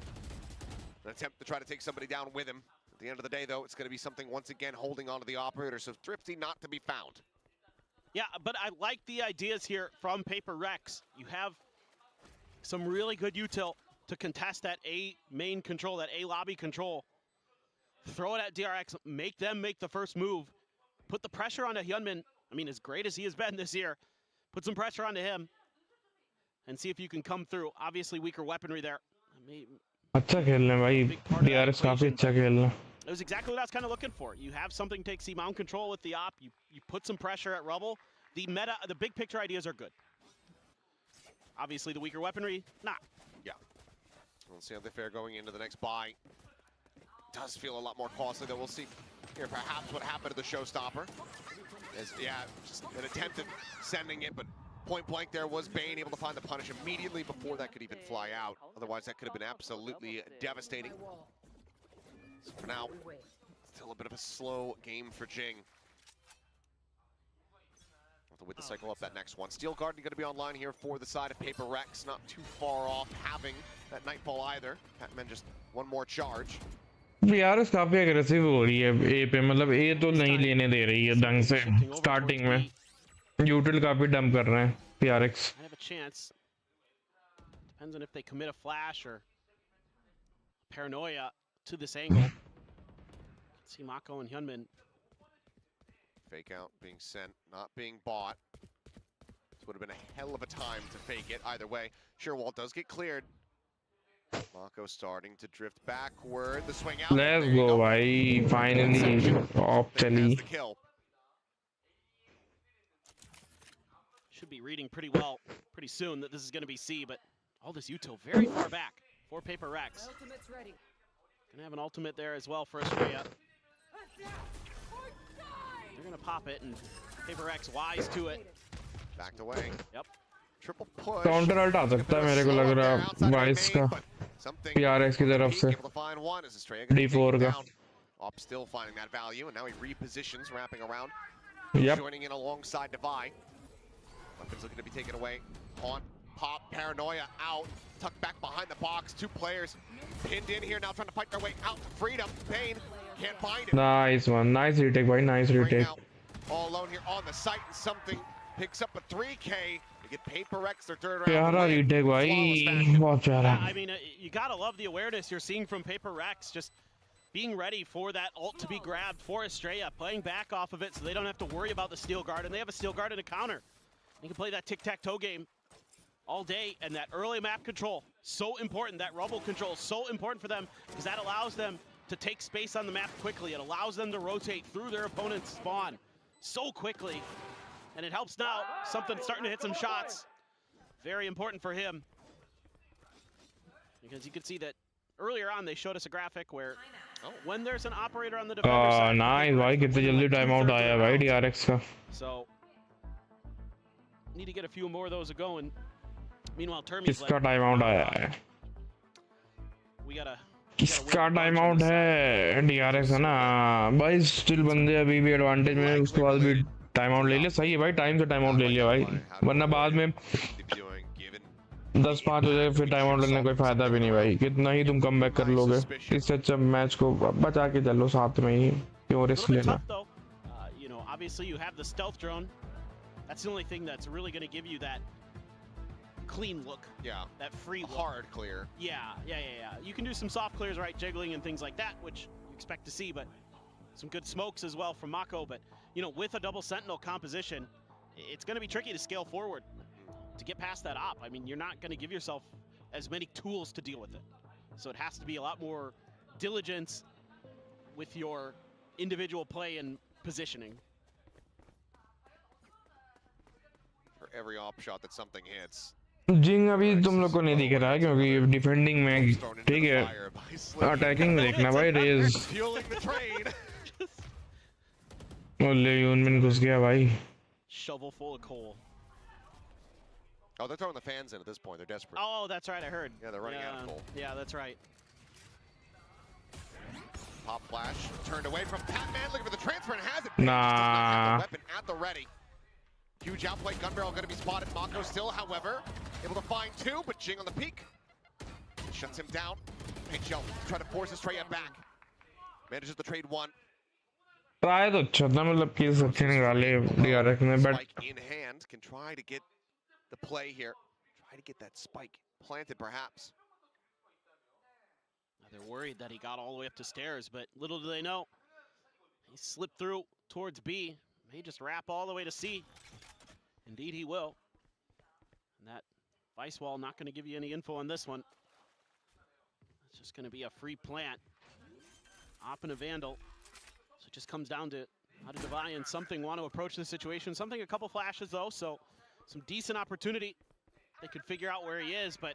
An attempt to try to take somebody down with him. At the end of the day, though, it's going to be something once again holding on to the operator, so Thrifty not to be found. Yeah, but I like the ideas here from PRX. You have some really good util to contest that A main control, that A lobby control. Throw it at DRX, make them make the first move. Put the pressure onto Hyunmin. I mean, as great as he has been this year, put some pressure onto him and see if you can come through. Obviously, weaker weaponry there. अच्छा खेल रहे हैं भाई, DRX काफी अच्छा खेल रहा है. It was exactly what I was kind of looking for. You have something take C-mount control with the op. You put some pressure at Rubble. The meta, the big picture ideas are good. Obviously, the weaker weaponry, nah. Yeah. We'll see how they fare going into the next buy. Does feel a lot more costly, though. We'll see here perhaps what happened to the Showstopper. As, yeah, just an attempt at sending it, but point blank there was Bane able to find the punish immediately before that could even fly out. Otherwise, that could have been absolutely devastating. So for now, still a bit of a slow game for Jing. to with the cycle up that next one. Steel Garden going to be online here for the side of PRX. Not too far off having that Nightfall either. Pac-Man just one more charge. PRX काफी aggressive हो रही है A पे, मतलब A तो नहीं लेने दे रही है ढंग से starting में. Util काफी dump कर रहे हैं PRX. I have a chance. Depends on if they commit a flash or paranoia to this angle. See Mako and Hyunmin. Fake out being sent, not being bought. This would have been a hell of a time to fake it either way. Sherwalt does get cleared. Mako starting to drift backward. The swing out. Let's go, bhai. Finally, off Telly. Should be reading pretty well, pretty soon that this is going to be C, but all this util very far back for PRX. Gonna have an ultimate there as well for Australia. They're gonna pop it, and PRX wise to it. Backed away. Yep. Triple push. Counter ult आ सकता है मेरे को लग रहा vice का PRX की तरफ से D4 का. Op still finding that value, and now he repositions, wrapping around. Yep. Joining in alongside Devi. Weapons looking to be taken away. On pop, Paranoia out, tucked back behind the box. Two players pinned in here, now trying to fight their way out to freedom. Pain can't find it. Nice one, nice retake, boy, nice retake. All alone here on the site, and something picks up a 3K. They get PRX their third round. Pyara retake, boy. Bahut pyara. I mean, you gotta love the awareness you're seeing from PRX, just being ready for that ult to be grabbed for Estrella, playing back off of it so they don't have to worry about the Steel Guard, and they have a Steel Guard and a counter. You can play that tic-tac-toe game all day, and that early map control, so important. That rubble control, so important for them, because that allows them to take space on the map quickly. It allows them to rotate through their opponent's spawn so quickly, and it helps now. Something's starting to hit some shots. Very important for him, because you can see that earlier on they showed us a graphic where when there's an operator on the defender side, nice भाई, कितने जल्दी time out आया भाई DRX का. So need to get a few more of those going. Meanwhile, Termi's किसका time out आया है? We gotta किसका टाइम आउट है? DRX है ना भाई. स्टिल बंदे अभी भी एडवांटेज में, उसके बाद भी टाइम आउट ले लिया. सही है भाई, टाइम से टाइम आउट ले लिया भाई, वरना बाद में 10-5 हो जाए फिर टाइम आउट लेने कोई फायदा भी नहीं भाई. कितना ही तुम कम बैक कर लोगे, इससे अच्छा मैच को बचा के चलो साथ में ही, क्यों रिस्क लेना. You know, obviously you have the stealth drone. That's the only thing that's really going to give you that clean look. Yeah. That free look. Hard clear. Yeah. You can do some soft clears, right? Jiggling and things like that, which you expect to see, but some good smokes as well from Mako. But, you know, with a double sentinel composition, it's going to be tricky to scale forward to get past that op. I mean, you're not going to give yourself as many tools to deal with it. So it has to be a lot more diligence with your individual play and positioning. For every op shot that something hits. जिंग अभी तुम लोग को नहीं दिख रहा है क्योंकि defending में ठीक है, अटैकिंग में देखना भाई. रेज ओले यूनमिन घुस गया भाई. Shovel full of coal. Oh, they're throwing the fans in at this point. They're desperate. Oh, that's right. I heard. Yeah, they're running out of coal. Yeah, that's right. Pop flash turned away from Pac-Man. Looking for the transfer and has it. Nah. Weapon at the ready. Huge outplay, gun barrel going to be spotted. Mako still, however, able to find two, but Jing on the peak. Shuts him down. HL trying to force Estrella back. Manages the trade one. Try तो अच्छा था, मतलब कि अच्छे निकाले DRX ने, but Spike in hand can try to get the play here. Try to get that spike planted, perhaps. They're worried that he got all the way up to stairs, but little do they know, he slipped through towards B. May just wrap all the way to C. Indeed he will. And that vice wall not going to give you any info on this one. It's just going to be a free plant. Op and a Vandal. So it just comes down to how to Devi and something want to approach the situation. Something a couple flashes though, so some decent opportunity. They could figure out where he is, but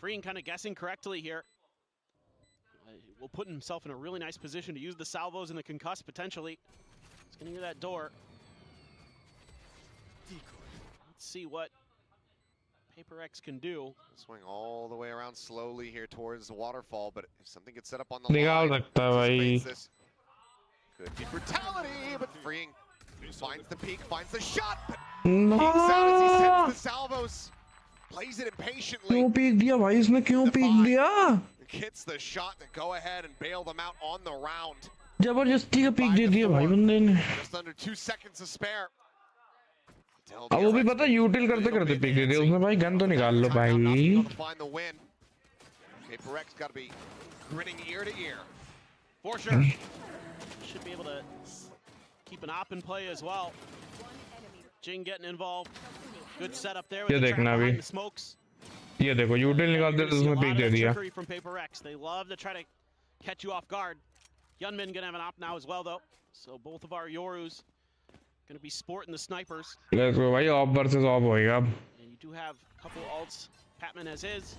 Freeing kind of guessing correctly here. Will put himself in a really nice position to use the salvos and the concuss potentially. He's going to hear that door. Let's see what PRX can do. Swing all the way around slowly here towards the waterfall, but if something gets set up on the line, could be brutality, but Freeing finds the peak, finds the shot, but Peeks out as he sends the salvos. Plays it impatiently. क्यों peak दिया भाई इसने क्यों peak दिया? Gets the shot to go ahead and bail them out on the round. जबरदस्ती का peak दे दिया भाई बंदे ने. Just under 2 seconds to spare. अब वो भी पता यूटिल करते करते पीक दे दिया उसने भाई. गन तो निकाल लो भाई. Find the win. PRX got to be grinning ear to ear. For sure. Should be able to keep an op in play as well. Jing getting involved. Good setup there with the trap behind the smokes. ये देखो यूटिल निकालते तो उसने peak दे दिया. From PRX. They love to try to catch you off guard. Yunmin gonna have an op now as well though. So both of our Yorus gonna be sporting the snipers. Let's go भाई. Of versus of होएगा अब. And you do have a couple ults. Patman as is.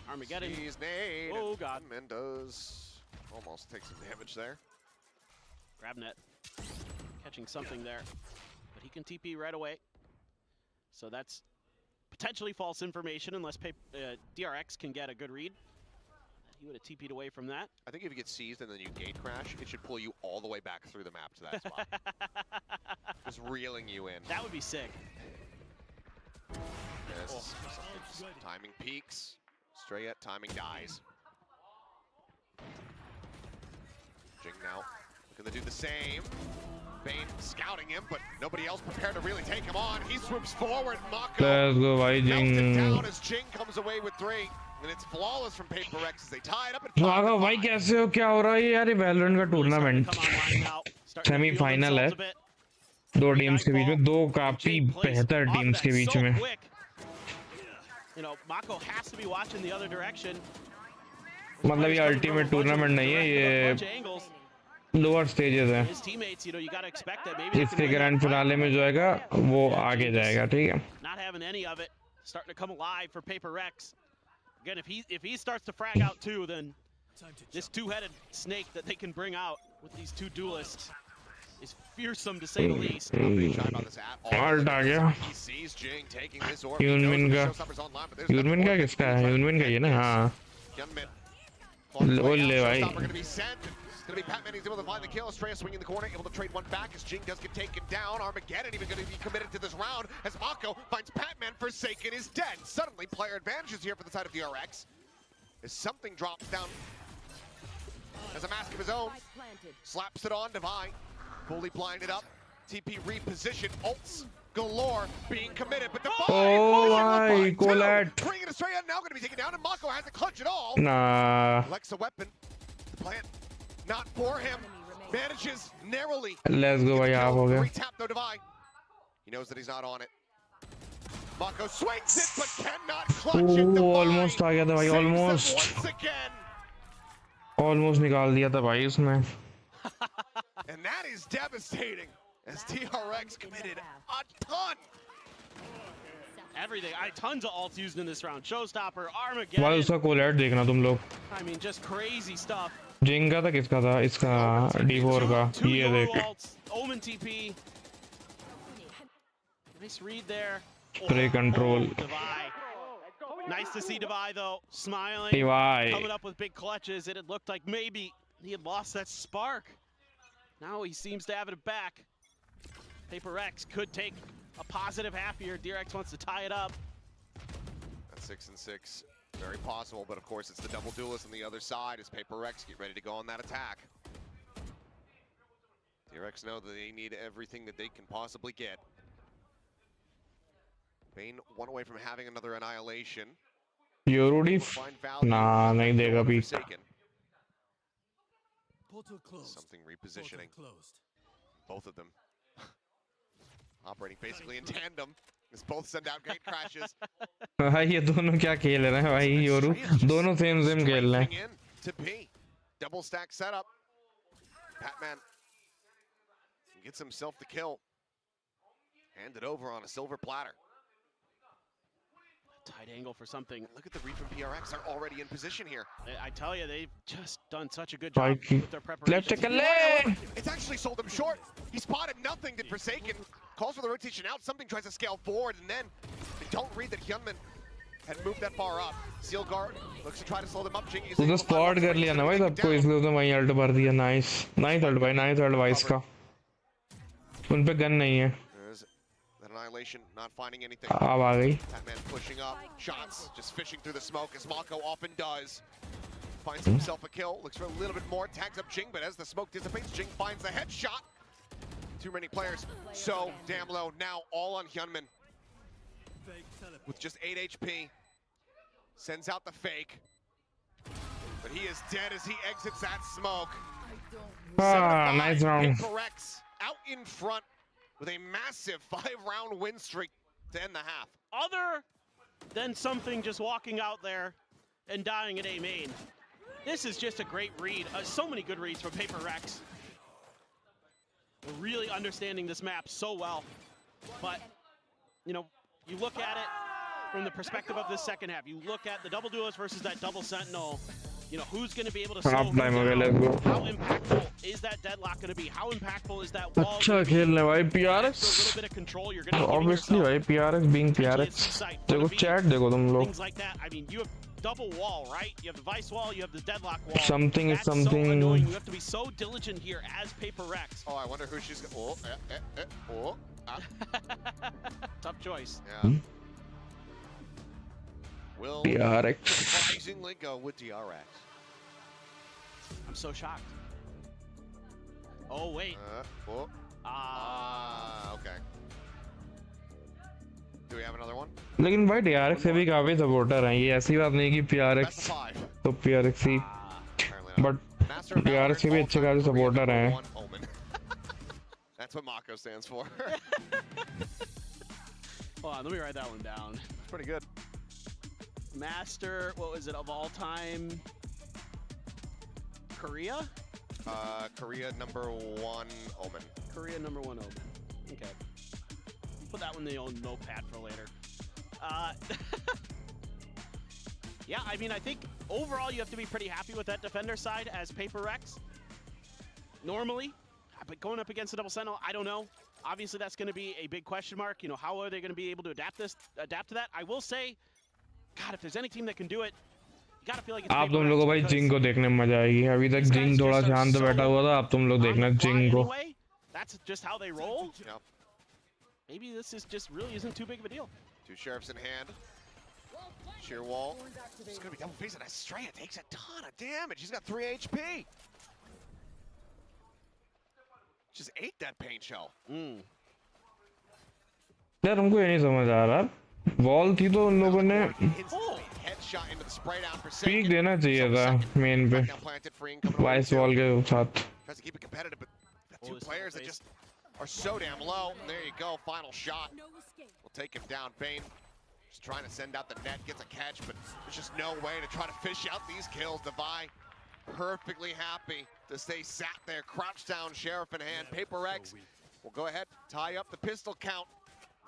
Armageddon. Nade. Oh god. Yunmin does almost take some damage there. Grab net. Catching something there. But he can TP right away. So that's potentially false information unless DRX can get a good read. He would have TP'd away from that. I think if you get seized and then you gate crash, it should pull you all the way back through the map to that spot. Just reeling you in. That would be sick. Yes, timing peaks. Stray at timing dies. Jing now looking to do the same. Bane scouting him, but nobody else prepared to really take him on. He swoops forward. Mako Let's go भाई melts it Jing. down as Jing comes away with 3. And it's flawless from PRX as they tie it up at 5. भागा भाई कैसे हो? क्या हो रहा है यार? ये वैलोरेंट का टूर्नामेंट सेमीफाइनल है. 2 टीम्स के बीच में, 2 काफी बेहतर टीम्स के बीच में. You know, Mako has to be watching the other direction. मतलब ये अल्टीमेट टूर्नामेंट नहीं है, ये लोअर स्टेजेस है. His teammates, you know, you got to expect that maybe इसके ग्रैंड फिनाले में जो आएगा वो आगे जाएगा. ठीक है. Not having any of it, starting to come alive for PRX. Again, if he starts to frag out too, then this two-headed snake that they can bring out with these 2 duelists is fearsome to say the least. Alt आ गया. यूनमिन का किसका है? यूनमिन का ये ना. हाँ. ले भाई. Gonna be Patman, he's able to find the kill. Estrella swinging in the corner, able to trade one back as Jing does get taken down. Armageddon even going to be committed to this round as Mako finds Patman. Forsaken is dead. Suddenly, player advantages here for the side of DRX. As something drops down as a mask of his own. Slaps it on Divine. Fully blinded up. TP reposition. Ults galore being committed, but Divine. Oh my god. Bringing Estrella now going to be taken down, and Mako has to clutch it all. Nah. Alexa weapon. The plant. Not for him. Manages narrowly. Let's go भाई. आप हो गया. Retap though Divine. He knows that he's not on it. Mako swings it but cannot clutch it. Almost आ गया था भाई. Almost निकाल दिया था भाई उसने. And that is devastating as DRX committed a ton. Everything. Tons of ults used in this round. Showstopper, Armageddon. भाई उसका कोलैट देखना तुम लोग. I mean, just crazy stuff. जिंग का था किसका था? इसका D4 का. ये देख. Omen TP. Nice read there. Spray control. Divide. Nice to see Divide though, smiling. Divide. Coming up with big clutches. It had looked like maybe he had lost that spark. Now he seems to have it back. PRX could take a positive half here. DRX wants to tie it up. That's 6 and 6. Very possible, but of course it's the double duelist on the other side as PRX get ready to go on that attack. DRX know that they need everything that they can possibly get. Bane 1 away from having another annihilation. Yorudi? Nah, नहीं देगा भी. Something repositioning. Both of them. Operating basically in tandem. As both send out gate crashes. भाई ये दोनों क्या खेल रहे हैं भाई? योरू दोनों सेम खेल रहे हैं. To P. Double stack setup. Patman gets himself the kill. Handed over on a silver platter. Tight angle for something. And look at the read from PRX. They're already in position here. I tell you, they've just done such a good job with their preparation. Let's take a lane. It's actually sold him short. He spotted nothing, did Forsaken. Calls for the rotation out. Something tries to scale forward, and then they don't read that Hyunmin had moved that far up. Seal guard looks to try to slow them up. Jingy is उसने spot कर लिया ना भाई सबको, इसलिए उसने वहीं alt भर दिया. नाइस अल्ट भाई, नाइस अल्ट भाई इसका. उन पे गन नहीं है. There's an Annihilation not finding anything. अब आ गई. That man pushing up, shots, just fishing through the smoke as Mako often does. Finds himself a kill, looks for a little bit more, tags up Jing, but as the smoke dissipates, Jing finds the headshot. Too many players, so damn low. Now all on Hyunmin. With just 8 HP. Sends out the fake. But he is dead as he exits that smoke. Ah, nice round. PRX out in front with a massive 5-round win streak to end the half. Other than something just walking out there and dying at A main, this is just a great read. So many good reads from PRX. We're really understanding this map so well. But, you know, you look at it from the perspective of this second half. You look at the double duelist versus that double sentinel. You know, who's going to be able to slow him down? How impactful is that deadlock going to be? How impactful is that wall? अच्छा खेल रहे भाई PRX. A little bit of control you're going to Obviously भाई PRX being PRX. देखो chat देखो तुम लोग. Things like that. I mean, you have double wall, right? You have the vice wall, you have the deadlock wall. Something is something. So annoying. You have to be so diligent here as PRX. Oh, I wonder who she's going to... Tough choice. Yeah. Will DRX surprisingly go with DRX. I'm so shocked. Oh, wait. Okay. Do we have another one? लेकिन भाई DRX से भी काफी supporter हैं. ये ऐसी बात नहीं कि PRX तो PRX ही. But DRX के भी अच्छे खासे सपोर्टर हैं. That's what Mako stands for. Hold on, let me write that one down. It's pretty good. Master, what was it, of all time? Korea? Korea #1 Omen. Korea #1 Omen. Okay. Put that one in the old notepad for later. Yeah, I mean, I think overall you have to be pretty happy with that defender side as PRX. Normally. But going up against the double sentinel, I don't know. Obviously, that's going to be a big question mark. You know, how are they going to be able to adapt to that? I will say, God, if there's any team that can do it, you gotta feel like it's आप तुम लोगों को भाई जिंग को देखने में मजा आएगी. अभी तक जिंग थोड़ा शांत बैठा हुआ था. अब तुम लोग देखना जिंग को. That's just how they roll. Yep. Maybe this is just really isn't too big of a deal. 2 sheriffs in hand. Sheer wall. It's gonna be double facing. Estrella takes a ton of damage. He's got 3 HP. Just ate that paint shell. यार हमको ये नहीं समझ आ रहा. Wall थी तो उन लोगों ने पीक देना चाहिए था मेन पे. वाइस वॉल के साथ. Tries to keep it competitive, but the 2 players that just are so damn low. There you go, final shot. We'll take him down. Bane just trying to send out the net, gets a catch, but there's just no way to try to fish out these kills. Devi perfectly happy to stay sat there, crouched down, sheriff in hand. PRX will go ahead, tie up the pistol count.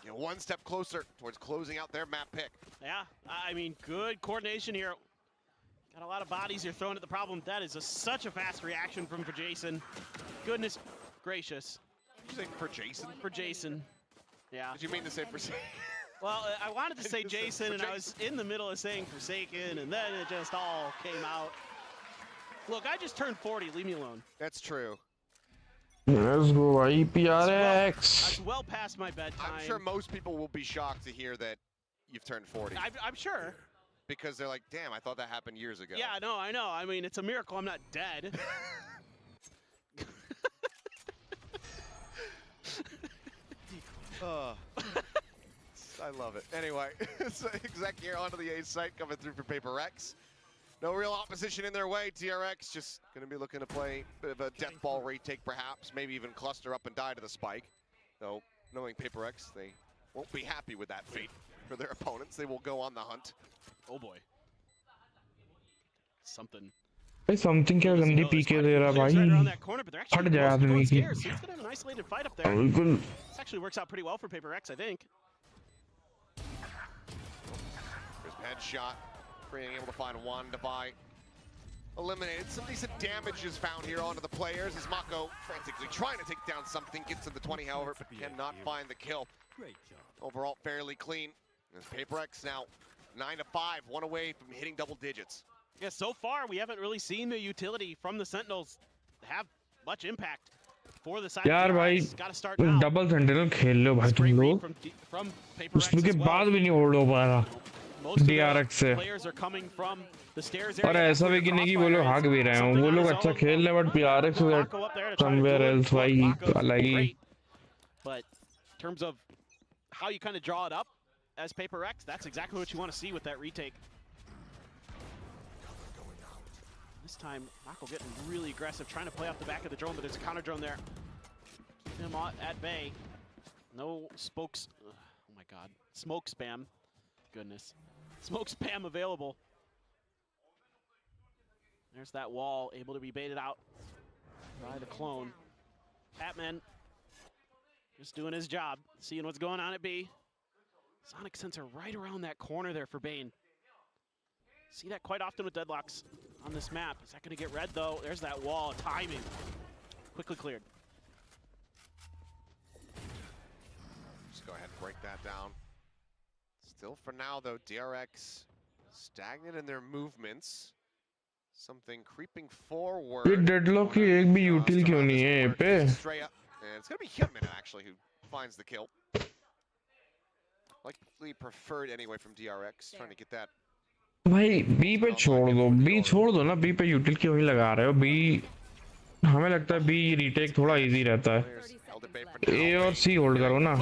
Get 1 step closer towards closing out their map pick. Yeah, I mean, good coordination here. Got a lot of bodies you're throwing at the problem. That is such a fast reaction from for Jason. Goodness gracious. Did you say for Jason? For Jason. Yeah. Did you mean to say Forsaken? Well, I wanted to say Jason, and I was in the middle of saying Forsaken, and then it just all came out. Look, I just turned 40. Leave me alone. That's true. Let's go, PRX. That's well past my bedtime. I'm sure most people will be shocked to hear that you've turned 40. I'm sure. Because they're like, damn, I thought that happened years ago. Yeah, no, I know. I mean, it's a miracle I'm not dead. I love it. Anyway, so exec here onto the A site coming through for PRX. No real opposition in their way. DRX just going to be looking to play a bit of a death ball retake perhaps, maybe even cluster up and die to the spike. Though, knowing PRX, they won't be happy with that fate for their opponents. They will go on the hunt. Oh boy. Something. Something क्या गंदी पीके दे रहा भाई. हट जाए आदमी की. He's gonna have an isolated fight up there. This actually works out pretty well for PRX, I think. There's a headshot. Being able to find one Devi eliminated. Some decent damage is found here onto the players as Mako frantically trying to take down something, gets to the 20 however, but cannot find the kill. Overall fairly clean. As PRX now 9-5, 1 away from hitting double digits. Yeah, so far we haven't really seen the utility from the Sentinels have much impact. for the side. यार भाई double sentinel खेल लो भाई तुम लोग, उसके बाद भी नहीं होल्ड हो पा रहा DRX से। और ऐसा भी कि नहीं कि वो लोग भाग भी रहे हों, वो लोग अच्छा खेल रहे, बट PRX somewhere else भाई अलग ही। But in terms of how you kind of draw it up as PRX, that's exactly what you want to see with that retake. This time, Mako getting really aggressive, trying to play off the back of the drone, but there's a counter drone there. Keep him at bay. No spokes. Oh my god. Smoke spam. Goodness. Smoke spam available. There's that wall, able to be baited out by the clone. Patman just doing his job, seeing what's going on at B. Sonic sensor right around that corner there for Bane. See that quite often with deadlocks on this map. Is that going to get red though? There's that wall, timing. Quickly cleared. Just go ahead and break that down. Still for now though, DRX stagnant in their movements. Something creeping forward. ये deadlock की एक भी util क्यों नहीं है ये पे? And it's going to be Hyunmin actually who finds the kill. Likely preferred anyway from DRX, trying to get that. भाई B पे छोड़ दो, B छोड़ दो ना, B पे util क्यों ही लगा रहे हो? B हमें लगता है B retake थोड़ा easy रहता है। A और C hold करो ना।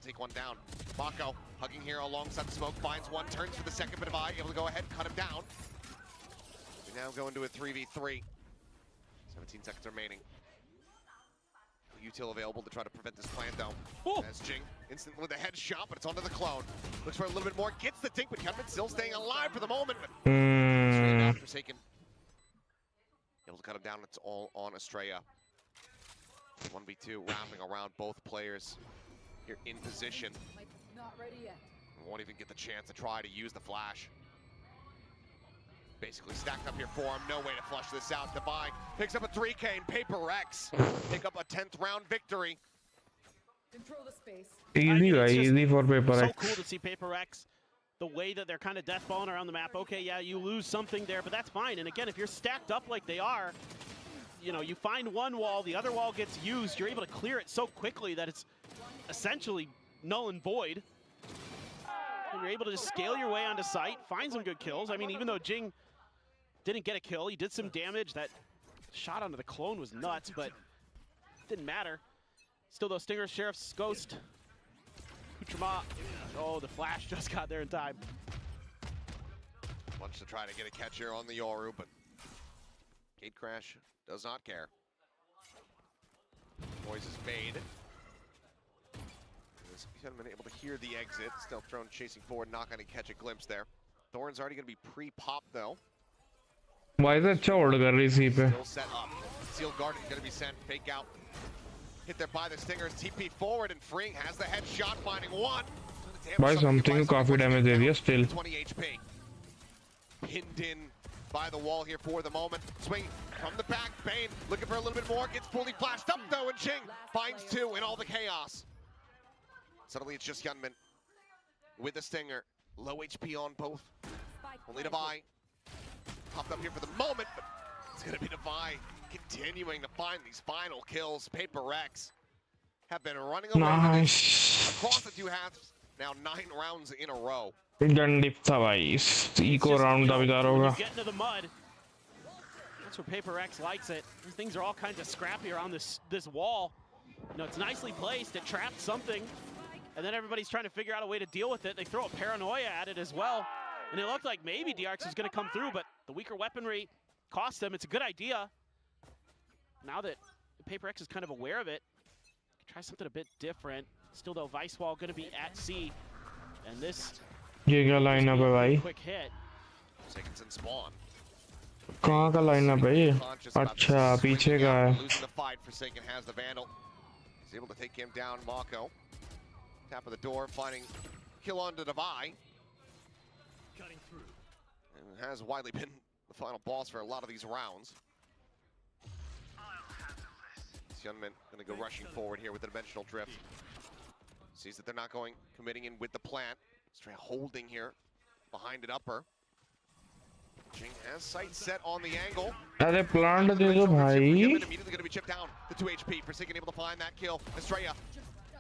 Take one down. Mako hugging here alongside the smoke, finds one, turns for the second bit of eye, able to go ahead, cut him down. We now go into a 3v3. 17 seconds remaining. Util available to try to prevent this plan down. As Jing instantly with a headshot, but it's onto the clone. Looks for a little bit more, gets the tink, but Hyunmin still staying alive for the moment. But straight down Forsaken. Able to cut him down, it's all on Estrella. 1v2 wrapping around both players here in position. Not ready yet. Won't even get the chance to try to use the flash. Basically stacked up here for him, no way to flush this out. Divine picks up a 3K and PRX pick up a 10th round victory. Control the space. Easy, easy for PRX. So cool to see PRX, the way that they're kind of deathballing around the map. Okay, yeah, you lose something there, but that's fine. And again, if you're stacked up like they are, you know, you find one wall, the other wall gets used, you're able to clear it so quickly that it's essentially null and void. And you're able to just scale your way onto site, find some good kills. I mean, even though Jing didn't get a kill, he did some damage. That shot onto the clone was nuts, but it didn't matter. Still though, Stinger, Sheriff's Ghost, Utrama. Oh, the flash just got there in time. Wants to try to get a catch here on the Yoru, but Gate Crash does not care. Noise is made. He hasn't been able to hear the exit. Stealth drone chasing forward, not going to catch a glimpse there. Thorn's already going to be pre-popped though. Why is that hold कर रही सी पे? Still set up. Sealed Guardian going to be sent. Fake out. Hit there by the Stingers. TP forward and freeing has the headshot, finding one. By something काफी damage दे दिया still. 20 HP. Pinned in by the wall here for the moment. Swing from the back. Bane looking for a little bit more. Gets fully flashed up though, and Jing finds two in all the chaos. Suddenly it's just Hyunmin with the Stinger. Low HP on both. Only Devi popped up here for the moment, but it's going to be Devi continuing to find these final kills. PRX have been running away across the two halves. Now 9 rounds in a row. डंडिप था भाई, eco round दावेदार होगा. Get into the mud. That's where PRX likes it. These things are all kinds of scrappy around this wall. You know, it's nicely placed. It trapped something. And then everybody's trying to figure out a way to deal with it. They throw a paranoia at it as well. And it looked like maybe DRX was going to come through, but the weaker weaponry cost them. It's a good idea. Now that PRX is kind of aware of it, try something a bit different. Still though, Vice Wall going to be at C. And this ये क्या lineup है भाई? quick hit. Spawn. कहाँ का lineup है ये? अच्छा, पीछे का है. Losing the fight, Forsaken has the Vandal. He's able to take him down, Mako. Tap of the door, finding kill onto Devi. Cutting through. And has widely been the final boss for a lot of these rounds. Hyunmin going to go rushing forward here with the dimensional drift. Sees that they're not committing in with the plant. Straight holding here behind it upper. Jing has sight set on the angle. अरे plant दे दो भाई. Immediately going to be chipped down. The 2 HP. Forsaken able to find that kill. Estrella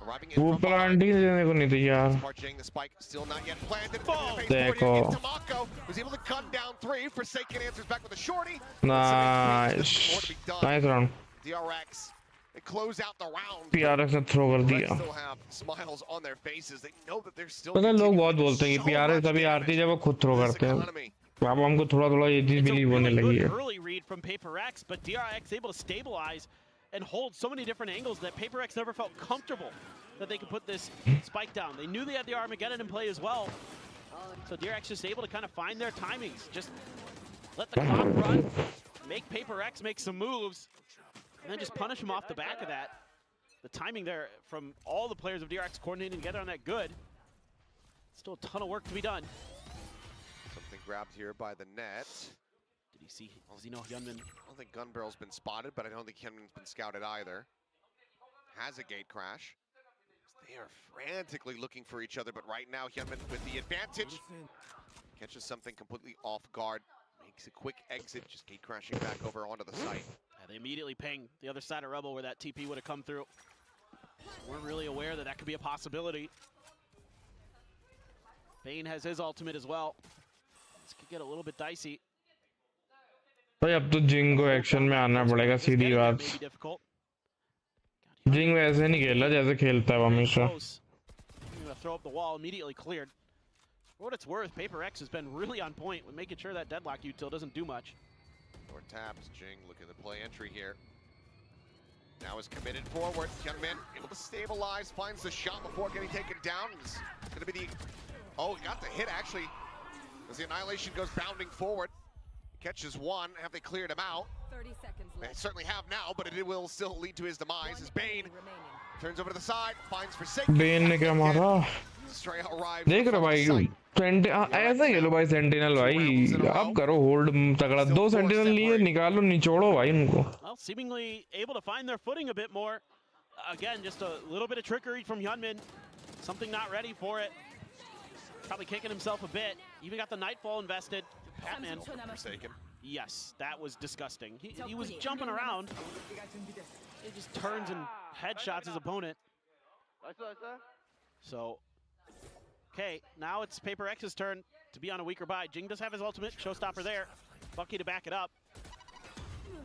arriving in वो from plant ही देने को नहीं तैयार. Smart Jing, the spike still not yet planted. देखो. Tamako was able to gun down 3. Forsaken answers back with a shorty. Nice. Nice round. DRX. They close out the round. PRX ने throw कर दिया. Still have smiles on their faces. They know that they're still. पता लोग बहुत बोलते हैं कि PRX तभी आती है जब वो खुद throw करते हैं. अब हमको थोड़ा-थोड़ा ये चीज believe होने लगी है. Early read from PRX, but DRX able to stabilize and hold so many different angles that PRX never felt comfortable that they could put this spike down. They knew they had the Armageddon in play as well. So DRX just able to kind of find their timings. Just let the clock run, make PRX make some moves, and then just punish him off the back of that. The timing there from all the players of DRX coordinating together on that good. Still a ton of work to be done. Something grabbed here by the net. Did he see? Does he know Hyunmin? I don't think Gun Barrel's been spotted, but I don't think Hyunmin's been scouted either. Has a gate crash. They are frantically looking for each other, but right now Hyunmin with the advantage. Catches something completely off guard. Makes a quick exit, just gate crashing back over onto the site. Yeah, they immediately ping the other side of Rebel where that TP would have come through. So we're really aware that that could be a possibility. Bane has his ultimate as well. This could get a little bit dicey. भाई अब तो जिंग को action में आना पड़ेगा सीधी बात. जिंग वैसे नहीं खेला जैसे खेलता है हमेशा. Throw up the wall, immediately cleared. For what it's worth, PRX has been really on point with making sure that deadlock util doesn't do much. Or taps, Jing looking to play entry here. Now is committed forward. Hyunmin able to stabilize, finds the shot before getting taken down. It's going to be the... Oh, he got the hit actually. As the Annihilation goes bounding forward. Catches one. Have they cleared him out? 30 seconds left. They certainly have now, but it will still lead to his demise as Bane turns over to the side, finds Forsaken. Bane ने क्या मारा? देख रहे भाई, ऐसा खेलो भाई sentinel भाई. अब करो होल्ड तगड़ा. 2 सेंटिनल लिए निकालो निचोड़ो भाई उनको. Well, seemingly able to find their footing a bit more. Again, just a little bit of trickery from Hyunmin. Something not ready for it. Probably kicking himself a bit. Even got the Nightfall invested. Batman. Forsaken. Yes, that was disgusting. He was jumping around. He just turns and headshots his opponent. So, okay, now it's PRX's turn to be on a weaker buy. Jing does have his ultimate showstopper there. Bucky to back it up.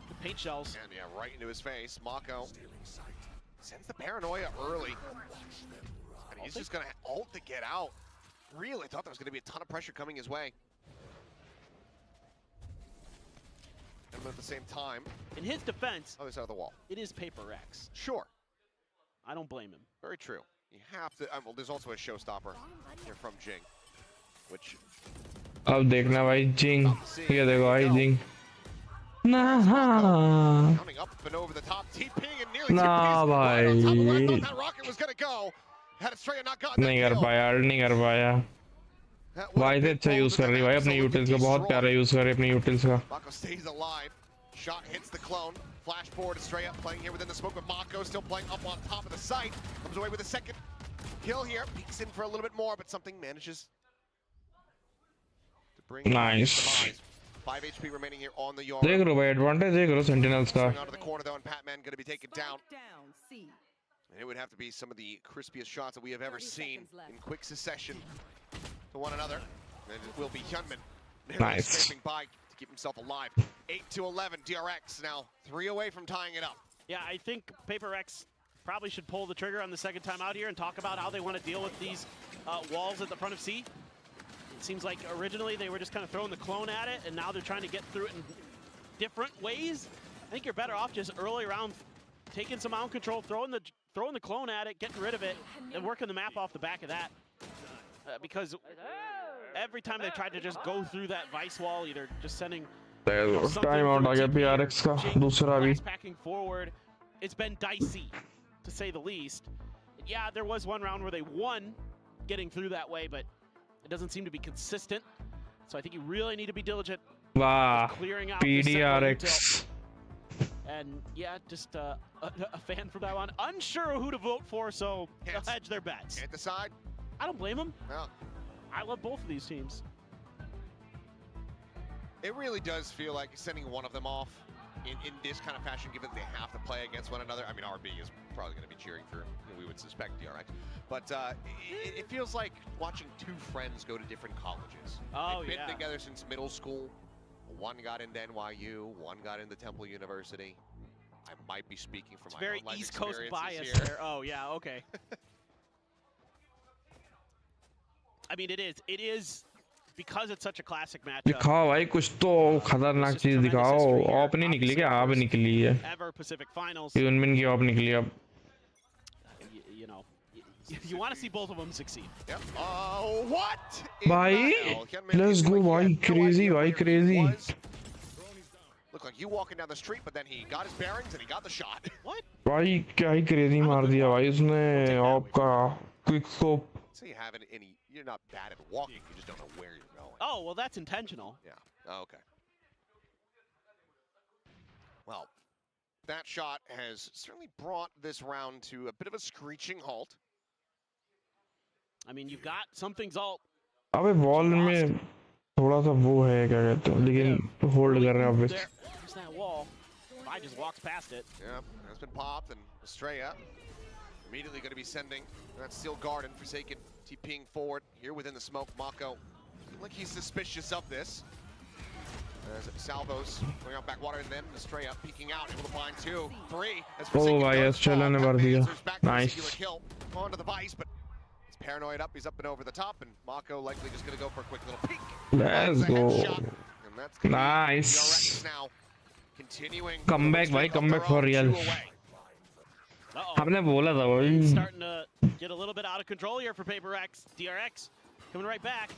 The paint shells. And yeah, right into his face. Mako sends the paranoia early. And he's just going to ult to get out. Really thought there was going to be a ton of pressure coming his way. And at the same time, in his defense, other side of the wall, it is PRX. Sure. I don't blame him. Very true. You have to. Well, there's also a showstopper here from Jing, which. अब देखना भाई जिंग. ये देखो भाई जिंग. Nah. Coming up and over the top, TPing and nearly Nah भाई. I thought that rocket was gonna go. Had Estrella not gotten नहीं कर पाया, नहीं कर पाया. भाई से अच्छा यूज कर रही है भाई अपने यूटिल्स का. बहुत प्यारा यूज कर रही है अपने यूटिल्स का. Mako stays alive. Shot hits the clone. Flash forward, Estrella playing here within the smoke with Mako still playing up on top of the site. Comes away with a second kill here. Peeks in for a little bit more, but something manages to bring nice. 5 HP remaining here on the Yoru. देख लो भाई advantage देख लो sentinels का. Onto the corner though, and Patman going to be taken down. And it would have to be some of the crispiest shots that we have ever seen in quick succession to one another. And it will be Hyunmin. Nice. Scraping by to keep himself alive. 8-11, DRX now 3 away from tying it up. Yeah, I think PRX probably should pull the trigger on the second time out here and talk about how they want to deal with these walls at the front of C. It seems like originally they were just kind of throwing the clone at it, and now they're trying to get through it in different ways. I think you're better off just early around taking some out control, throwing the clone at it, getting rid of it, and working the map off the back of that. Because every time they tried to just go through that vice wall, either just sending time out आ गया PRX का दूसरा भी. Packing forward, it's been dicey to say the least. Yeah, there was one round where they won getting through that way, but it doesn't seem to be consistent. So I think you really need to be diligent. Wow. Clearing out PDRX. And yeah, just a fan from Taiwan, unsure who to vote for, so they'll hedge their bets. Can't decide. I don't blame them. No. I love both of these teams. It really does feel like sending one of them off in this kind of fashion, given they have to play against one another. I mean, RB is probably going to be cheering for, we would suspect, DRX. But it feels like watching two friends go to different colleges. Oh, They've been together since middle school. One got into NYU, one got into Temple University. I might be speaking from my own life East Coast bias here. there. Oh, yeah, okay. I mean, it is because it's such a classic matchup. दिखाओ भाई कुछ तो खतरनाक चीज दिखाओ. Op नहीं निकली क्या? आप निकली है. Ever Pacific Finals. यूनमिन की ऑप निकली अब. You know, you want to see both of them succeed. Yep. What? भाई, let's go भाई. Crazy भाई, crazy. Looked like you walking down the street, but then he got his bearings and he got the shot. What? भाई क्या ही crazy मार दिया भाई उसने op का quick scope. So you haven't any. You're not bad at walking. You just don't know where you're going. Oh well, that's intentional. Yeah. Oh, okay. Well, that shot has certainly brought this round to a bit of a screeching halt. I mean, you've got something's alt. अबे ball में थोड़ा सा वो है क्या कहते हैं, लेकिन होल्ड कर रहे हैं obvious. There's that wall. I just walks past it. Yeah, that's been popped, and Estrella immediately going to be sending that steel guard and Forsaken TPing forward here within the smoke. Mako, like he's suspicious of this. As Salvos going out backwater, and then Estrella peeking out, able to find 2, 3. As Oh, भाई Estrella ने भर दिया. Nice. Kill onto the vice, but he's paranoid up. He's up and over the top, and Mako likely just going to go for a quick little peek. Let's go. And that's Nice. DRX now continuing. Comeback भाई, comeback for real. हमने बोला था भाई. Starting to get a little bit out of control here for PRX. DRX coming right back.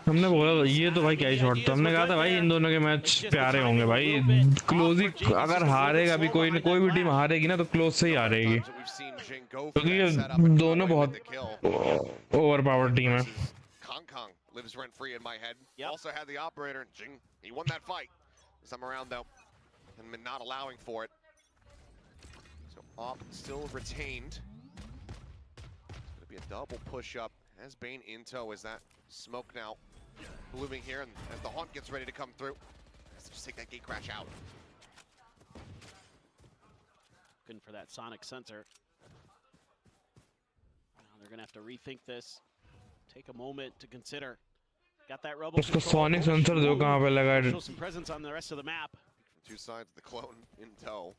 हमने बोला था ये तो भाई क्या ही शॉट था. हमने कहा था भाई इन दोनों के मैच प्यारे होंगे भाई. क्लोज ही अगर हारेगा भी कोई भी टीम हारेगी ना तो क्लोज से ही हारेगी. क्योंकि ये दोनों बहुत ओवरपावर्ड टीम है. Kong lives rent free in my head. Also had the operator. Jing, he won that fight. This time around though, and been not allowing for it. So Op still retained. It's gonna be a double push up. As Bane in tow as that smoke now blooming here, and as the haunt gets ready to come through, let's just take that gate crash out. Looking for that sonic sensor. Now they're gonna have to rethink this. Take a moment to consider. Got that robo उसको sonic sensor दो कहाँ पे लगा है. Show some presence on the rest of the map. From two sides of the clone in tow.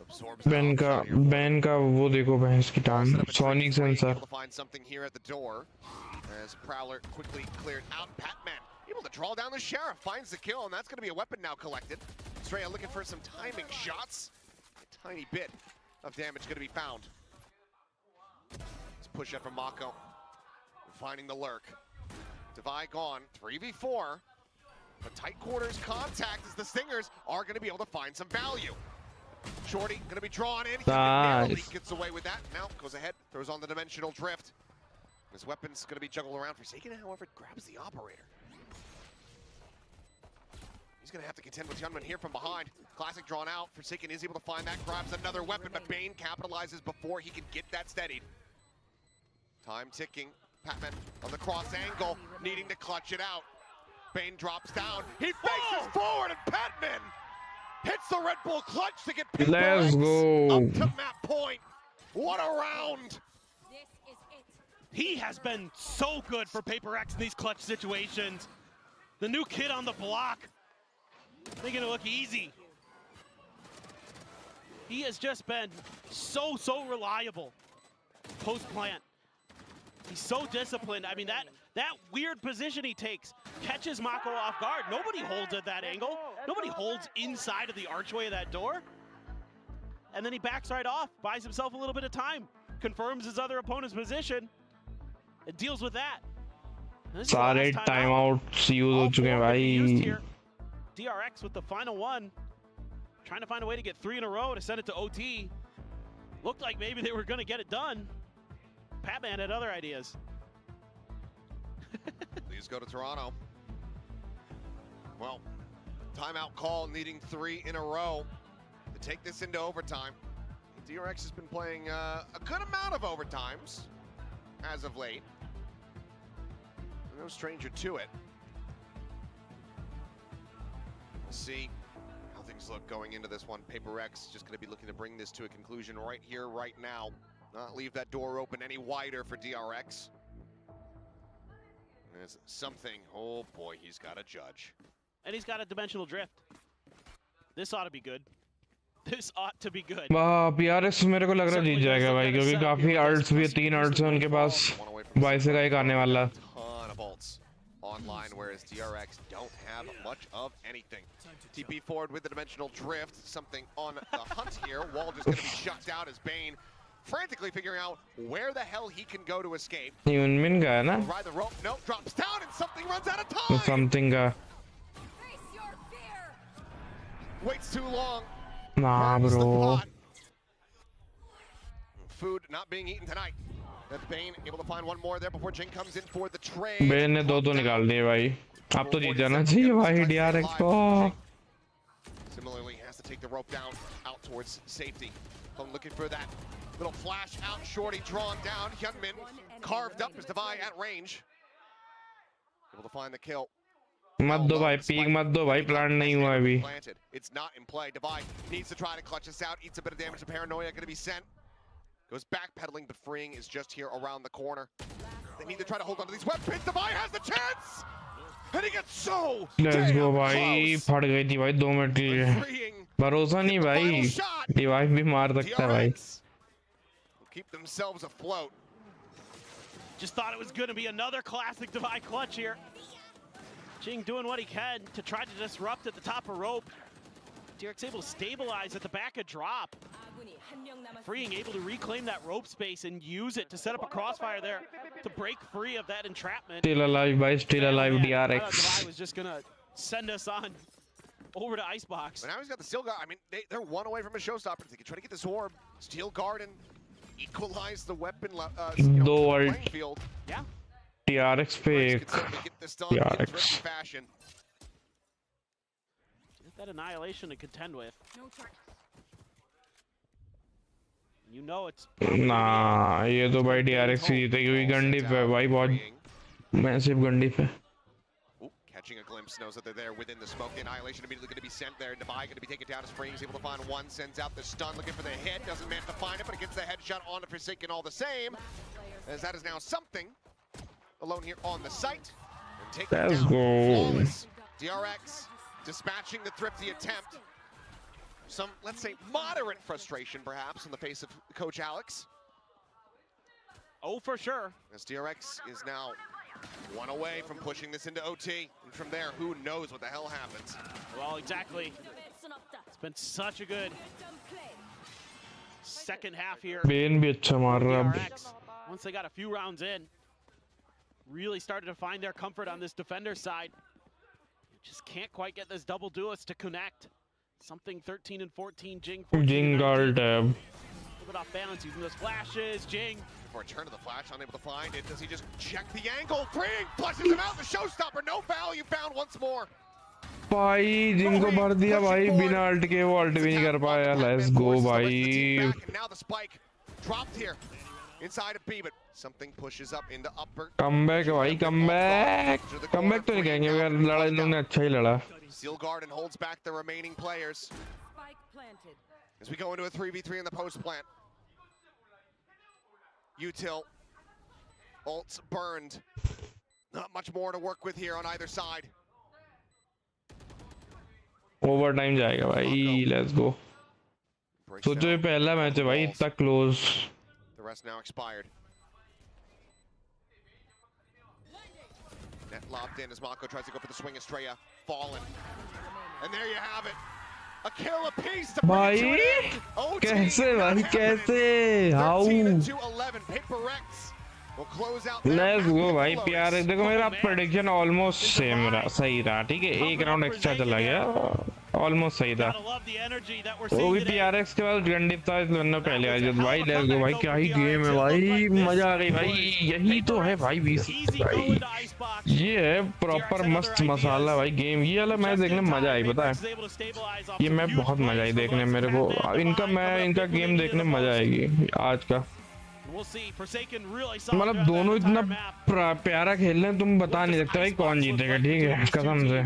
Absorbs ban का वो देखो भैंस की टांग. Sonic sensor. Able to find something here at the door. As Prowler quickly cleared out. Patman able to draw down the Sheriff. Finds the kill, and that's going to be a weapon now collected. Estrella looking for some timing shots. A tiny bit of damage going to be found. Let's push up from Mako. Finding the lurk. Devi gone. 3v4. But tight quarters contact as the Stingers are going to be able to find some value. Shorty going to be drawn in. He narrowly gets away with that. Now goes ahead, throws on the dimensional drift. His weapon's going to be juggled around. Forsaken, however, grabs the operator. He's going to have to contend with Hyunmin here from behind. Classic drawn out. Forsaken is able to find that, grabs another weapon, but Bane capitalizes before he can get that steadied. Time ticking. Patman on the cross angle, needing to clutch it out. Bane drops down. He faces forward, and Patman hits the Red Bull clutch to get Let's go. Up to map point. What a round. He has been so good for PRX in these clutch situations. The new kid on the block, making it look easy. He has just been so reliable post-plant. He's so disciplined. I mean, that weird position he takes catches Mako off guard. Nobody holds at that angle. Nobody holds inside of the archway of that door. And then he backs right off, buys himself a little bit of time, confirms his other opponent's position, and deals with that. सारे timeouts use हो चुके हैं भाई. DRX with the final one, trying to find a way to get 3 in a row to send it to OT. Looked like maybe they were going to get it done. Patman had other ideas. Please go to Toronto. Well, timeout call, needing 3 in a row to take this into overtime. DRX has been playing a good amount of overtimes as of late. No stranger to it. see how things look going into this one. PRX just going to be looking to bring this to a conclusion right here, right now. Not leave that door open any wider for DRX. There's something. Oh boy, he's got a judge. And he's got a dimensional drift. This ought to be good. This ought to be good. वाह PRX मेरे को लग रहा है जीत जाएगा भाई, क्योंकि काफी अर्ट्स भी 3 अर्ट्स हैं उनके पास। वाइस का एक आने वाला। Ton of ults online, whereas DRX don't have much of anything. TP forward with the dimensional drift. Something on the hunt here. Wall just going to be shut down as Bane frantically figuring out where the hell he can go to escape. यूनमिन का है ना? Ride the rope. Nope, drops down and something runs out of time. Something का। Waits too long. Nah, bro. Food not being eaten tonight. That's Bane able to find one more there before Jing comes in for the trade. Bane ने दो निकाल दिए भाई। अब तो जीत जाना चाहिए भाई DRX को। Similarly, has to take the rope down out towards safety. I'm looking for that little flash out. Shorty drawn down. Hyunmin carved up as Devi at range. Able to find the kill. मत दो भाई, peak मत दो भाई, plan नहीं हुआ अभी। It's not in play. Devi needs to try to clutch this out. Eats a bit of damage to Paranoia. Going to be sent. Goes backpedaling, but freeing is just here around the corner. They need to try to hold on to these weapons. Devi has the chance! And he gets so Let's go भाई, फट गई थी भाई 2 minute के लिए। भरोसा नहीं भाई, डिवाइस भी मार सकता है भाई। Keep themselves afloat. Just thought it was going to be another classic Devi clutch here. Jing doing what he can to try to disrupt at the top of rope. DRX able to stabilize at the back of drop. Freeing able to reclaim that rope space and use it to set up a crossfire there to break free of that entrapment. Still alive, boys. Still alive, DRX. Devi was just gonna send us on over to Icebox. But now he's got the Steel Guard. I mean, they're one away from a showstopper. They can try to get this orb. Steel Garden equalize the weapon playing field. Yeah. DRX pick. DRX. That annihilation to contend with. You know it's nah, ये तो भाई DRX ही जीतेगी, क्योंकि गंडी पे भाई बहुत massive गंडी पे। Catching a glimpse, knows that they're there within the smoke. The annihilation immediately going to be sent there. Devi going to be taken down as Freeing's able to find one, sends out the stun, looking for the hit, doesn't manage to find it, but it gets the headshot on the Forsaken all the same. As that is now something alone here on the site. And take Let's down. go. Flawless. DRX dispatching the thrifty attempt. Some, let's say, moderate frustration, perhaps, in the face of Coach Alex. Oh, for sure. As DRX is now one away from pushing this into OT. And from there, who knows what the hell happens. Well, exactly. It's been such a good second half here. Bane भी अच्छा मार रहा है। DRX, once they got a few rounds in, really started to find their comfort on this defender side. Just can't quite get this double duelist to connect. Something 13 and 14, Jing 14. Jing guard tab. A little bit off balance using those flashes. Jing. For a turn of the flash, unable to find it. Does he just check the angle? Freeing flushes him out. The showstopper. No value found once more. भाई जिंग को भर दिया भाई, बिना alt के वो alt भी नहीं कर पाया। Let's go भाई। Now the spike dropped here inside of B, but something pushes up into upper. Comeback भाई, comeback तो नहीं कहेंगे, अगर लड़ा इन लोगों ने अच्छा ही लड़ा। Steel Garden holds back the remaining players as we go into a 3v3 in the post plant. Util, ults burned. Not much more to work with here on either side. Overtime जाएगा भाई, let's go. सोचो ये पहला match है भाई, इतना close. The rest now expired. Net lobbed in as Mako tries to go for the swing. Estrella fallen. And there you have it. A kill apiece to bring it to an end. कैसे भाई, कैसे? How? 13-11. PRX will close out. Let's go भाई, PRX देखो मेरा prediction almost same रहा, सही रहा, ठीक है, एक राउंड एक्स्ट्रा चला गया, almost सही था। वो भी PRX के बाद गंडी था, इसलिए मैंने पहले आ जाता भाई। Let's go भाई, क्या ही गेम है भाई, मजा आ गई भाई, यही तो है भाई VCT भाई, ये है प्रॉपर मस्त मसाला भाई गेम। ये वाला मैच देखने में मजा आई, पता है, ये मैच बहुत मजा आई देखने मेरे को, इनका गेम देखने में मजा आएगी आज का। मतलब दोनों इतना प्यारा खेल रहे हैं, तुम बता नहीं सकते भाई कौन जीतेगा, ठीक है, कसम से।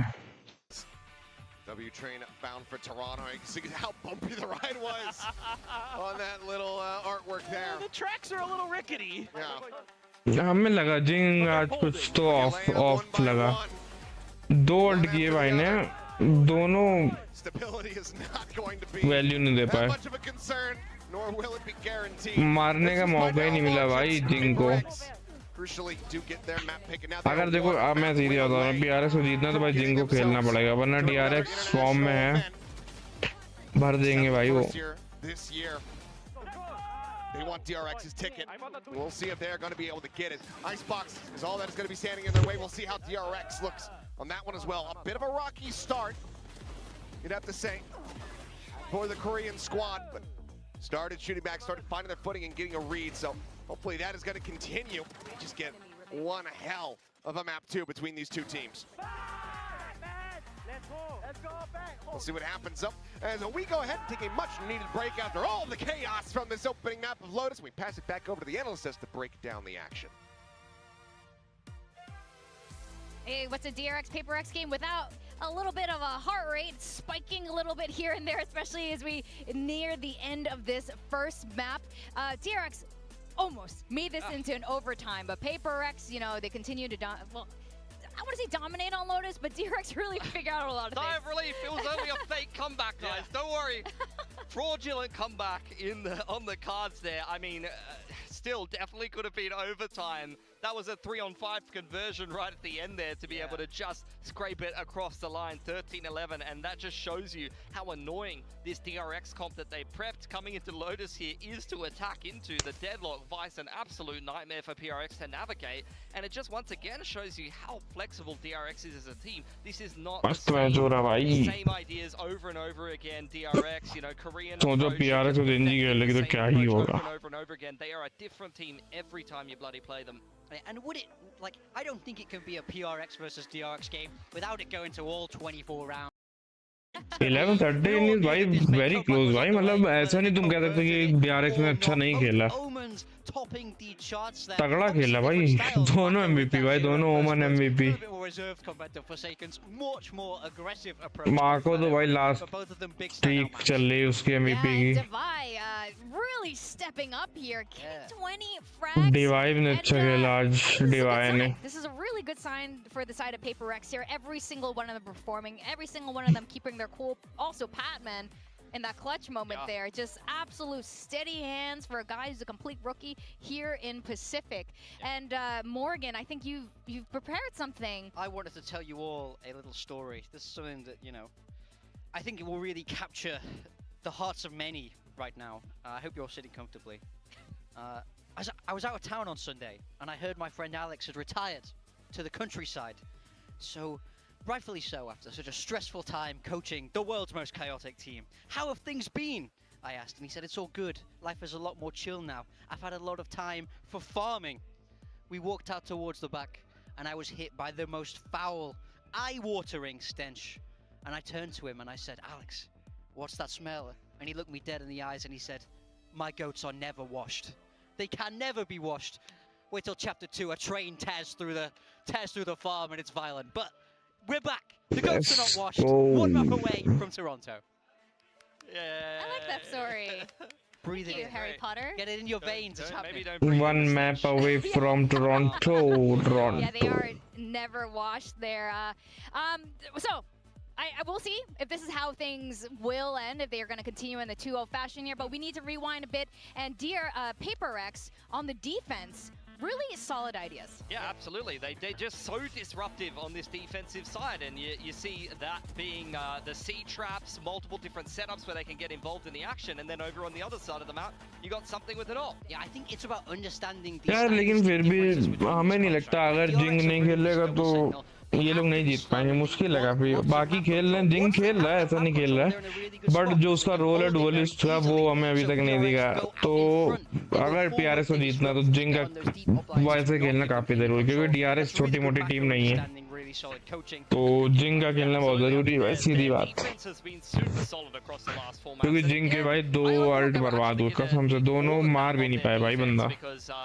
W train bound for Toronto. You can see how bumpy the ride was on that little artwork there. The tracks are a little rickety. Yeah. हमें लगा जिंग आज कुछ तो ऑफ लगा 2 अल्ट किए भाई ने दोनों वैल्यू नहीं दे पाए मारने का मौका ही नहीं मिला भाई जिंग को अगर देखो अब मैं सीधे बता रहा हूँ PRX को जीतना तो भाई जिंग को खेलना पड़ेगा वरना DRX फॉर्म में है भर देंगे भाई वो They want DRX's ticket. We'll see if they're going to be able to get it. Icebox is all that is going to be standing in their way. We'll see how DRX looks on that one as well. A bit of a rocky start, you'd have to say, for the Korean squad. But started shooting back, started finding their footing and getting a read. So hopefully that is going to continue. Just get one hell of a map 2 between these two teams. We'll see what happens up as we go ahead and take a much needed break after all the chaos from this opening map of Lotus. We pass it back over to the analysts to break down the action. Hey, what's a DRX PRX game without a little bit of a heart rate spiking a little bit here and there, especially as we near the end of this first map. DRX almost made this into an overtime, but PRX, you know, they continue to I want to say dominate on Lotus, but DRX really figured out a lot of things. Sigh of relief. It was only a fake comeback, guys. Don't worry. Fraudulent comeback on the cards there. I mean, still definitely could have been overtime. That was a 3-on-5 conversion right at the end there to be able to just scrape it across the line, 13-11, and that just shows you how annoying this DRX comp that they prepped coming into Lotus here is to attack into the deadlock. Vice, an absolute nightmare for PRX to navigate, and it just once again shows you how flexible DRX is as a team. This is not the same ideas over and over again. DRX, you know, Korean approach, PRX over and over again. They are a different team every time you bloody play them. And would it, like, I don't think it can be a PRX versus DRX game without it going to all 24 rounds. 11-13 is भाई very close भाई मतलब ऐसा नहीं तुम कह सकते कि DRX ने अच्छा नहीं खेला तगड़ा खेला भाई दोनों MVP भाई दोनों ओमन MVP मार्को तो भाई लास्ट ठीक चल रही उसकी MVP की really stepping up here. 20 frags. Divide ने अच्छा खेला आज Divide ने. This is a really good sign for the side of PRX here. Every single one of them performing, every single one of them keeping their cool. Also Patman in that clutch moment there. Just absolute steady hands for a guy who's a complete rookie here in Pacific. And Morgan, I think you've prepared something. I wanted to tell you all a little story. This is something that, you know, I think it will really capture the hearts of many right now. I hope you're all sitting comfortably. I was out of town on Sunday and I heard my friend Alex had retired to the countryside. So, rightfully so, after such a stressful time coaching the world's most chaotic team. How have things been? I asked, and he said, it's all good. Life is a lot more chill now. I've had a lot of time for farming. We walked out towards the back and I was hit by the most foul, eye-watering stench. And I turned to him and I said, Alex, what's that smell? And he looked me dead in the eyes and he said, my goats are never washed. They can never be washed. Wait till chapter 2, a train tears through the farm and it's violent. But we're back. The goats are not washed. One map away from Toronto. Yeah. I like that story. Breathe Thank it you, in. Harry Potter. Get it in your veins. It's happening. One map away from Toronto. Yeah, they are never washed there. So, I will see if this is how things will end, if they are going to continue in the 2-0 fashion here, but we need to rewind a bit. And PRX on the defense, really solid ideas. Yeah, absolutely. They're just so disruptive on this defensive side, and you see that being the C traps, multiple different setups where they can get involved in the action, and then over on the other side of the map, you got something with it all. Yeah, I think it's about understanding the यार लेकिन फिर भी हमें नहीं लगता अगर जिंग नहीं खेलेगा तो ये लोग नहीं जीत पाएंगे मुश्किल है काफी बाकी खेल रहे हैं जिंग खेल रहा है ऐसा नहीं खेल रहा है बट जो उसका रोल है डुअलिस्ट का वो हमें अभी तक नहीं दिखा तो अगर PRX को जीतना तो जिंग का वैसे खेलना काफी जरूरी क्योंकि DRX छोटी मोटी टीम नहीं है really solid coaching. तो जिंग का खेलना बहुत जरूरी है सीधी बात क्योंकि जिंग के भाई 2 वर्ल्ड बर्बाद हुए कसम से दोनों मार भी नहीं पाए भाई बंदा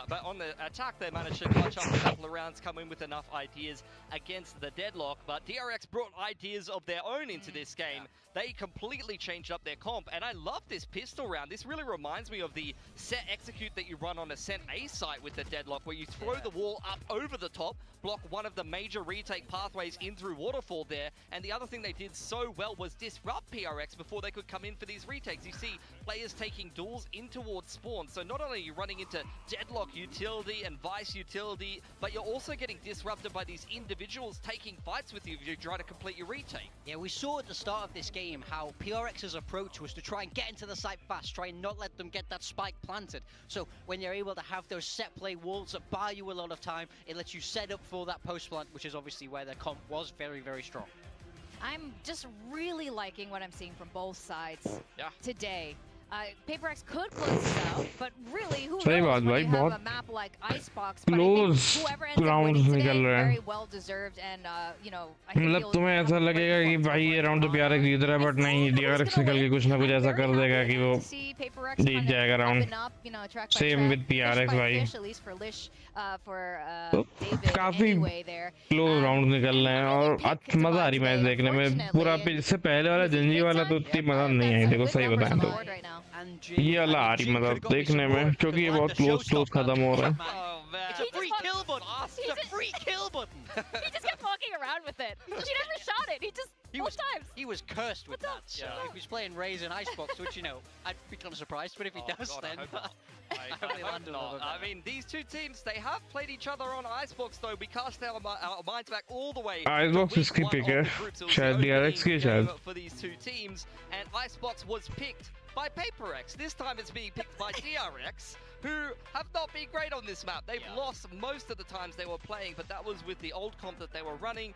But on the attack they managed to clutch up a couple of rounds, come in with enough ideas against the deadlock, but DRX brought ideas of their own into this game. They completely changed up their comp, and I love this pistol round. This really reminds me of the set execute that you run on a Ascent A site with the deadlock, where you throw the wall up over the top, block one of the major retake pathways in through waterfall there, and the other thing they did so well was disrupt PRX before they could come in for these retakes. You see players taking duels in towards spawn, so not only are you running into deadlock utility and vice utility, but you're also getting disrupted by these individuals taking fights with you if you try to complete your retake. Yeah, we saw at the start of this game how PRX's approach was to try and get into the site fast, try and not let them get that spike planted. So when you're able to have those set play walls that buy you a lot of time, it lets you set up for that post plant, which is obviously where their comp was very, very strong. I'm just really liking what I'm seeing from both sides today. PRX could close this out, but really, who knows when you have a map like Icebox, but I think whoever ends up winning today, very well deserved, and you know, I think मतलब तुम्हें ऐसा लगेगा कि भाई ये round तो PRX जीत रहा है, बट नहीं DRX निकल के कुछ ना कुछ ऐसा कर देगा कि वो जीत जाएगा राउंड. Same with PRX भाई. काफी क्लोज राउंड निकल रहे हैं और मजा आ रही मैच देखने में. पूरा इससे पहले वाला जंजी वाला तो इतनी मजा नहीं आई, देखो सही बताएं तो ये वाला आ रही मतलब देखने में, क्योंकि ये बहुत क्लोज खत्म हो रहा है. It's a free kill button! It's a free kill button! He just kept walking around with it. She never shot it. Both times. He was cursed with that. So if he's playing Raze and Icebox, which, you know, I'd be kind of surprised, but if he does, God, then I hope not. I mean, these two teams, they have played each other on Icebox, though. We cast our minds back all the way. Icebox is pick है, शायद DRX की शायद. For these two teams, and Icebox was picked by PRX. This time it's being picked by DRX, who have not been great on this map. They've lost most of the times they were playing, but that was with the old comp that they were running.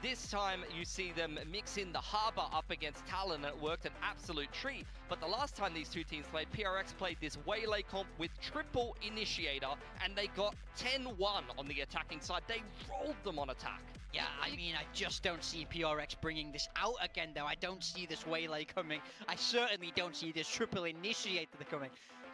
This time you see them mix in the Harbor up against Talon, and it worked an absolute treat. But the last time these two teams played, PRX played this Waylay comp with triple Initiator, and they got 10-1 on the attacking side. They rolled them on attack. Yeah, I mean, I just don't see PRX bringing this out again, though. I don't see this Waylay coming. I certainly don't see this triple Initiator coming.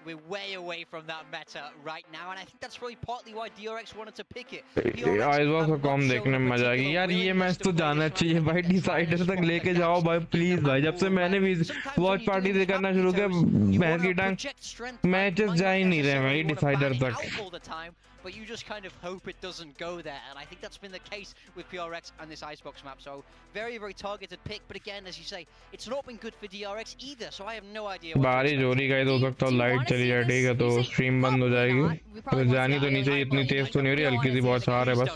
We're way away from that meta right now, and I think that's probably partly why DRX wanted to pick it. Icebox को कम देखने में मजा आ गई यार. ये match तो जाना चाहिए भाई, डिसाइडर तक लेके जाओ भाई प्लीज भाई. जब से मैंने भी वॉच पार्टी से करना शुरू किया मैच की टांग मैचेस जा ही नहीं रहे भाई डिसाइडर तक. But you just kind of hope it doesn't go there, and I think that's been the case with PRX and this Icebox map. So very, very targeted pick, but again, as you say, it's not been good for DRX either. So I have no idea. बारिश हो रही है तो हो सकता है light चली जाए, ठीक है, तो स्ट्रीम बंद हो जाएगी. तो जानी तो नहीं चाहिए, इतनी तेज तो नहीं हो रही, हल्की सी बहुत सार है बस,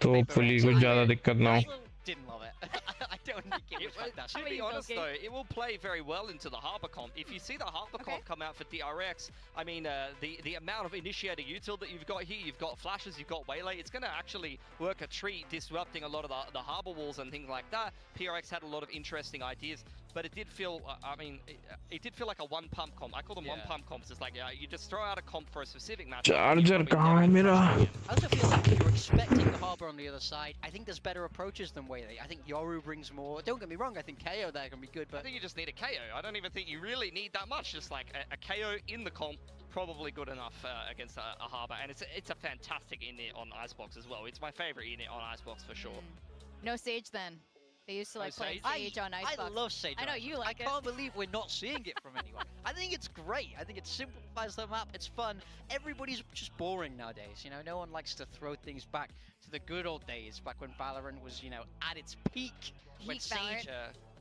तो होपफुली कुछ ज्यादा दिक्कत ना हो. Didn't love it. I don't think it was fantastic. To be honest though, it will play very well into the Harbor comp. If you see the Harbor comp come out for DRX, I mean, the amount of Initiator util that you've got here, you've got flashes, you've got Waylay, it's going to actually work a treat, disrupting a lot of the Harbor walls and things like that. PRX had a lot of interesting ideas, but it did feel, I mean, it did feel like a one-pump comp. I call them one-pump comps. It's like, you just throw out a comp for a specific match. Charger kahan hai mera? I also feel like if you're expecting the Harbor on the other side, I think there's better approaches than Waylay. I think Yoru brings more. Don't get me wrong, I think KO there can be good, but I think you just need a KO. I don't even think you really need that much. Just like a KO in the comp, probably good enough against a Harbor. And it's a fantastic init on Icebox as well. It's my favorite init on Icebox for sure. No Sage then. They used to like play Sage on Icebox. I love Sage. I know you like it. I can't believe we're not seeing it from anyone. I think it's great. I think it simplifies the map. It's fun. Everybody's just boring nowadays. You know, no one likes to throw things back to the good old days, back when Valorant was, you know, at its peak. When Sage,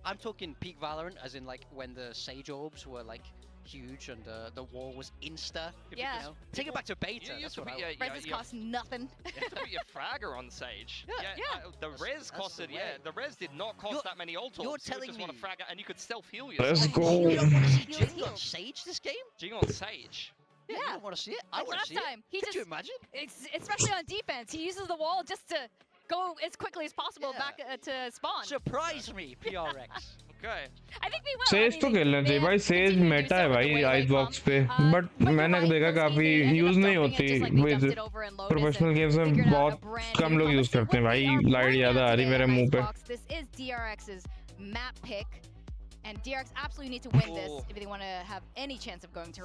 I'm talking peak Valorant, as in like when the Sage orbs were like huge and the wall was insta. Yeah. You know, take it back to beta. That's what Reses cost nothing. You have to put your fragger on Sage. Yeah. The res costed, the res did not cost that many ults. You're telling just me want a fragger and you could self-heal yourself. Let's go. You don't want to see Jing on Sage this game? Jing on Sage? Yeah, you don't want to see it? I Like want to see last time, it. Could you imagine? Especially on defense, he uses the wall just to go as quickly as possible back to spawn. Surprise me, PRX. Okay. I think they will. Says तो खेलना चाहिए भाई says Meta है भाई ice box पे but मैंने देखा काफी यूज नहीं होती विद प्रोफेशनल गेम्स में बहुत कम लोग यूज करते हैं भाई लाइट ज्यादा आ रही मेरे मुंह पे This is DRX's map pick, and DRX absolutely need to win this if they want to have any chance of going to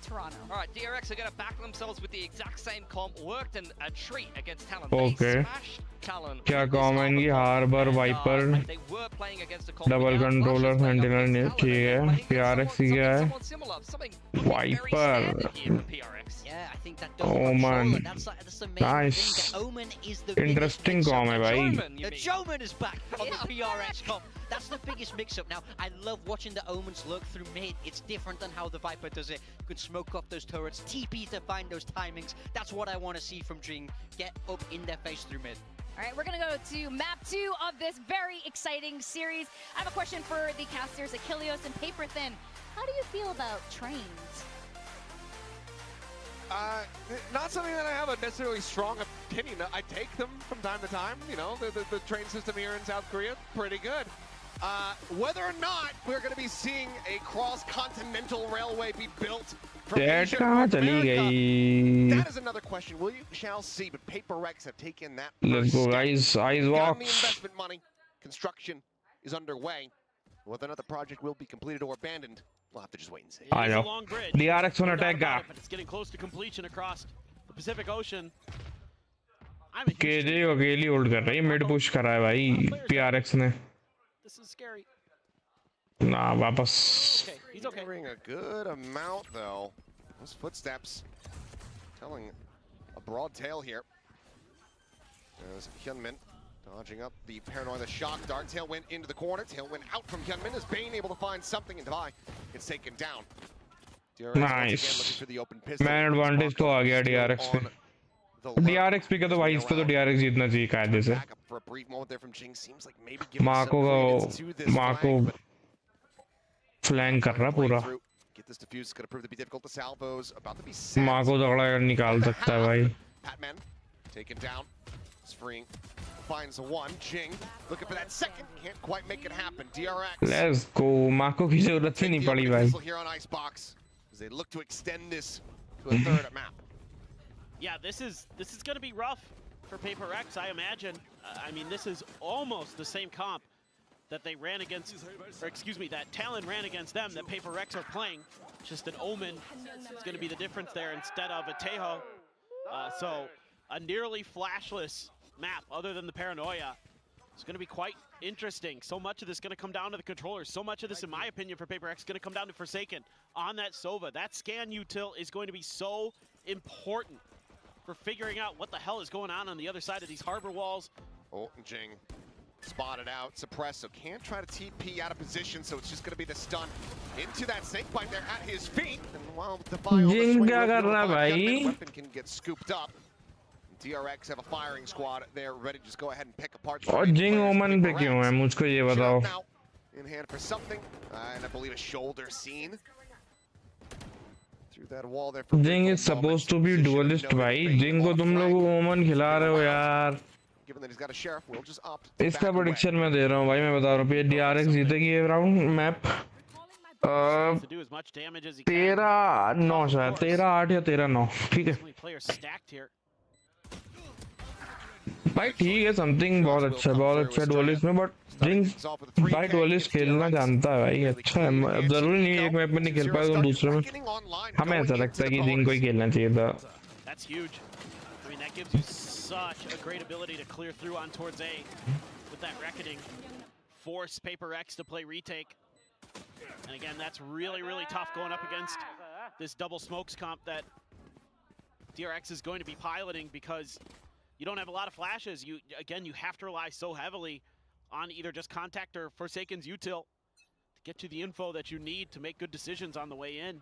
Toronto. All right, DRX are going to back themselves with the exact same comp. Worked in a treat against Talon. Okay. They smashed Talon. क्या comp है इनकी Harbor Viper They were playing against a double controller sentinel ने ठीक है PRX ही क्या है Viper Yeah, I think that Omen. that's the main Nice. thing. The Omen is the Interesting biggest com है mix-up. भाई The Joman is back on the PRX comp. That's the biggest mix-up. Now, I love watching the Omens lurk through mid. It's different than how the Viper does it. You could smoke off those turrets, TP to find those timings. That's what I want to see from Jing. Get up in their face through mid. All right, we're going to go to map 2 of this very exciting series. I have a question for the casters, Achilles and Paper Thin. How do you feel about trains? Not something that I have a necessarily strong opinion. I take them from time to time. You know, the train system here in South Korea, pretty good. Whether or not we're going to be seeing a cross-continental railway be built from Asia to North America, that is another question. We shall see, but PRX have taken that. Let's go guys eyes Got box the investment money. Construction is underway. Whether or not the project will be completed or abandoned, we'll have to just wait and see. I know. DRX on attack ga But it's getting close to completion across the Pacific Ocean. KJ अकेली hold कर रही है mid push कर रहा है भाई PRX ने This is scary. ना वापस Okay, he's okay. Covering a good amount though. Those footsteps telling a broad tale here. There's Hyunmin dodging up the paranoia, the shock dart. Tailwind into the corner. Tailwind out from Hyunmin as Bane able to find something, and Davai gets taken down. DRX Nice. once again looking for the open pistol. Man advantage तो आ गया DRX पे DRX पे क्या तो भाई इस पे तो DRX जीतना चाहिए कायदे से For a brief moment there from Jing, seems like maybe giving some credence to this flank, but flank कर रहा पूरा get this defuse is going to prove to be difficult. The salvos about to be माँ को तगड़ा निकाल सकता है भाई Patman taken down. Freeing finds a one. Jing looking for that second. Can't quite make it happen. DRX. Let's go. माँ को की जरूरत ही नहीं पड़ी भाई Here on Icebox as they look to extend this to a third map. Yeah, this is going to be rough for PRX, I imagine. I mean, this is almost the same comp that they ran against, or excuse me, that Talon ran against them, that PRX are playing. Just an Omen is going to be the difference there instead of a Tejo. So a nearly flashless map other than the paranoia. It's going to be quite interesting. So much of this is going to come down to the controllers. So much of this, in my opinion, for PRX is going to come down to Forsaken on that Sova. That scan util is going to be so important for figuring out what the hell is going on the other side of these harbor walls. Oh, Jing spotted out, suppressed, so can't try to TP out of position, so it's just going to be the stun into that snake bite there at his feet. And while the weapon can get scooped up, DRX have a firing squad there ready to just go ahead and pick apart. और Jing Omen पे क्यों है मुझको ये बताओ in hand for something, and I believe a shoulder scene through that wall there. Jing is supposed to be duelist भाई Jing को तुम लोग Omen खिला रहे हो यार Given that he's got a sheriff, we'll just opt. इसका prediction मैं दे रहा हूँ भाई मैं बता रहा हूँ ये DRX जीतेगी ये राउंड मैप 13-9 शायद 13-8 या 13-9 ठीक है भाई ठीक है समथिंग बहुत अच्छा डुअलिस्ट में बट जिंग भाई डुअलिस्ट खेलना जानता है भाई अच्छा है जरूरी नहीं एक मैप में नहीं खेल पाए तो दूसरे में हमें ऐसा लगता है कि जिंग को ही खेलना चाहिए था That's huge. I mean that gives you such a great ability to clear through on towards A with that reckoning. Force PRX to play retake. And again, that's really tough going up against this double smokes comp that DRX is going to be piloting because you don't have a lot of flashes. You have to rely so heavily on either just Contact or Forsaken's util to get you the info that you need to make good decisions on the way in.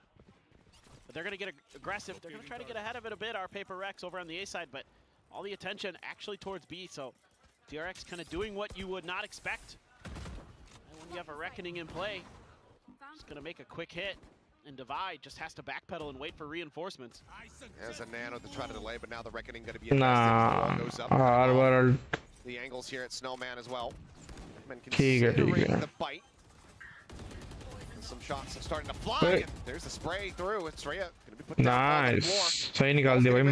But they're going to get aggressive. They're going to try to get ahead of it a bit, our PRX over on the A side, but all the attention actually towards B. So DRX kind of doing what you would not expect. And when you have a Reckoning in play, just going to make a quick hit. And Divide just has to backpedal and wait for reinforcements. There's a nano to try to delay, but now the Reckoning going to be goes up. The angles here at Snowman as well. Considering the bite. Some shots are starting to fly. And there's the spray through. It's Estrella going to be put down on the floor. Nice. सही निकाल दिया भाई.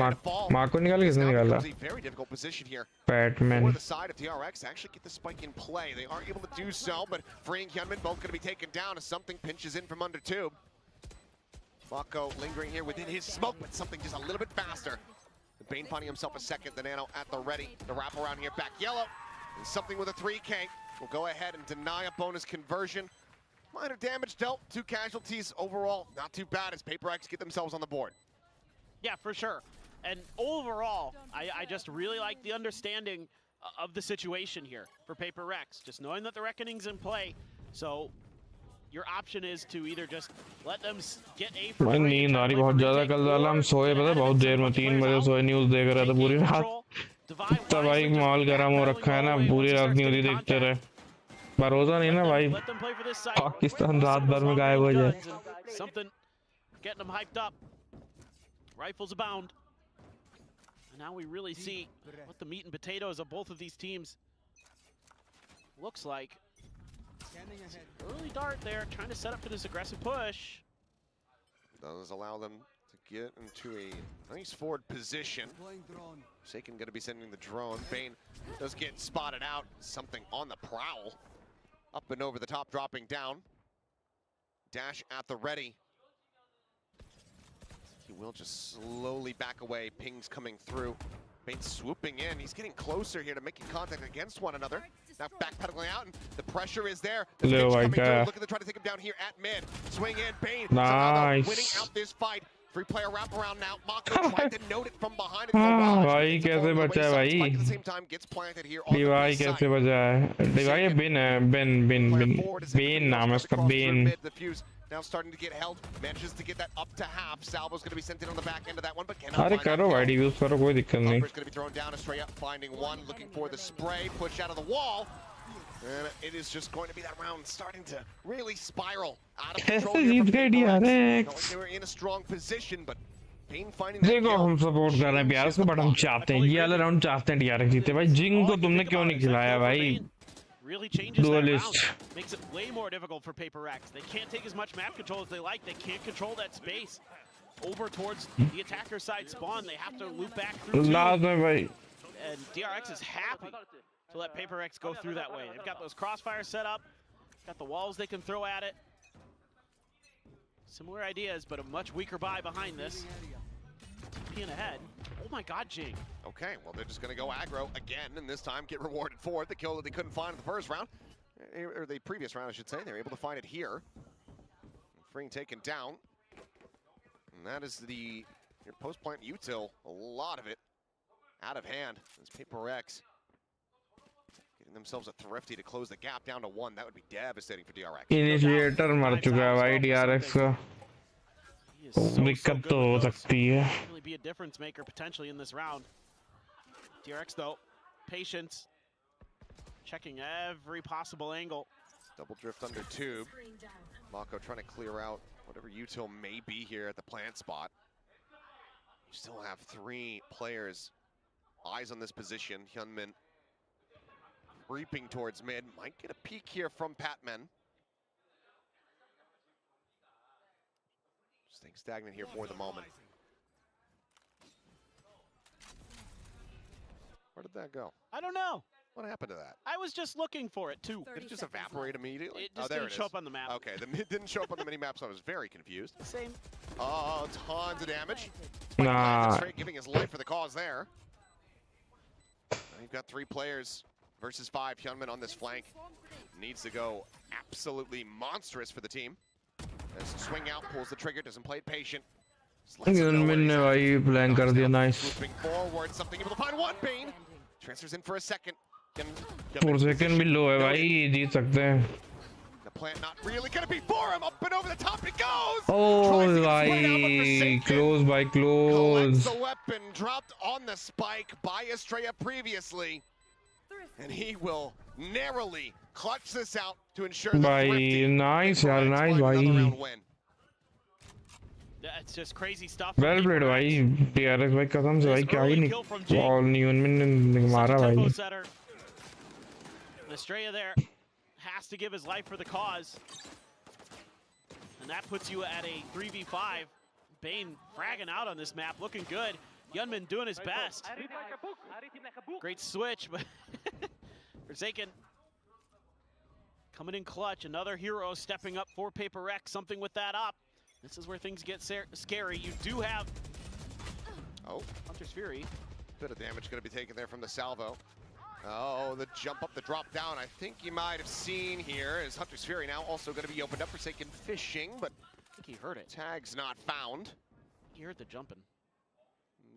Mark को निकाल किसने निकाला? Very difficult position here. Batman. For the side of DRX to actually get the spike in play. They aren't able to do so, but Free and Hyunmin both going to be taken down as something pinches in from under tube. Mako lingering here within his smoke, but something just a little bit faster. Bane finding himself a second. The Nano at the ready. The wrap around here back yellow. And something with a 3K will go ahead and deny a bonus conversion. Minor damage dealt, 2 casualties overall. Not too bad as PRX get themselves on the board. Yeah, for sure. And overall, I just really like the understanding of the situation here for PRX. Just knowing that the Reckoning's in play. So your option is to either just let them get A for free. नींद आ रही बहुत ज़्यादा. कल वाला हम सोए पता बहुत देर में 3 बजे सोए न्यूज़ देख रहा था पूरी रात. तब भाई माहौल गर्म हो रखा है ना पूरी रात न्यूज़ देखते रहे. भरोसा नहीं ना भाई. पाकिस्तान रात भर में गायब हो जाए. Something getting them hyped up. Rifles abound. And now we really see what the meat and potatoes of both of these teams looks like. Early dart there, trying to set up for this aggressive push. Does allow them to get into a nice forward position. Shaken going to be sending the drone. Bane does get spotted out. Something on the prowl. Up and over the top, dropping down. Dash at the ready. He will just slowly back away. Pings coming through. Bane swooping in. He's getting closer here to making contact against one another. Now backpedaling out, and the pressure is there. The pitch coming through. Looking to try to take him down here at mid. Swing in. Bane somehow winning out this fight. Free player wrap around now. Mako tried to note it from behind. भाई कैसे बचा है भाई? At the same time, gets planted here on the Dibai कैसे बचा है? Dibai Ben नाम है उसका Ben. Now starting to get held, manages to get that up to half. Salvo's going to be sent in on the back end of that one, but cannot अरे करो भाई diffuse करो कोई दिक्कत नहीं. Bumper's going to be thrown down. Estrella finding one, looking for the spray, push out of the wall. And it is just going to be that round starting to really spiral out of control. They were in a strong position, but Bane finding that देखो हम support कर रहे हैं प्यार उसको but हम चाहते हैं ये वाला राउंड चाहते हैं DRX जीते भाई. जिंग को तुमने क्यों नहीं खिलाया भाई? Really changes that round. Makes it way more difficult for PRX. They can't take as much map control as they like. They can't control that space over towards the attacker side spawn. They have to loop back through. And DRX is happy to let PRX go through that way. They've got those crossfires set up, got the walls they can throw at it. Similar ideas, but a much weaker buy behind this. TPing ahead. Oh my god, Jing. Okay, well, they're just going to go aggro again, and this time get rewarded for it. The kill that they couldn't find in the first round, or the previous round, I should say. They were able to find it here. Freeing taken down. And that is your post-plant util, a lot of it out of hand. As PRX getting themselves a thrifty to close the gap down to 1. That would be devastating for DRX. Initiator मर चुका है भाई DRX का. दिक्कत तो हो सकती है. Really be a difference maker potentially in this round. DRX though, patience, checking every possible angle. Double drift under tube. Mako trying to clear out whatever util may be here at the plant spot. You still have 3 players, eyes on this position. Hyunmin creeping towards mid. Might get a peek here from Patman. Staying stagnant here for the moment. Where did that go? I don't know. What happened to that? I was just looking for it too. Did it just evaporate immediately? It just didn't show up on the map. Okay, it didn't show up on the mini-map, so I was very confused. Same. Oh, tons of damage. Nah. Straight giving his life for the cause there. Now you've got 3 players versus 5. Hyunmin on this flank needs to go absolutely monstrous for the team. As swing out, pulls the trigger, doesn't play it patient. Hyunmin ने भाई plan कर दिया nice. Swooping forward, something able to find one. Bane transfers in for a second. 4 second भी low है भाई, जीत सकते हैं. The plant not really gonna be for him. Up and over the top it goes. Oh भाई, close by close. Collects the weapon, dropped on the spike by Estrella previously, and he will narrowly clutch this out to ensure the भाई nice यार, nice भाई. That's just crazy stuff. Well played भाई, DRX भाई कसम से भाई क्या ही नहीं, और Hyunmin ने मारा भाई. Estrella there has to give his life for the cause. And that puts you at a 3v5. Bane fragging out on this map, looking good. Yunmin doing his best. Great switch, but Forsaken coming in clutch. Another hero stepping up for PRX, something with that up. This is where things get scary. You do have Hunter's Fury. Bit of damage going to be taken there from the salvo. Oh, the jump up, the drop down. I think you might have seen here is Hunter's Fury now also going to be opened up. Forsaken fishing, but I think he heard it. Tag's not found. He heard the jumping.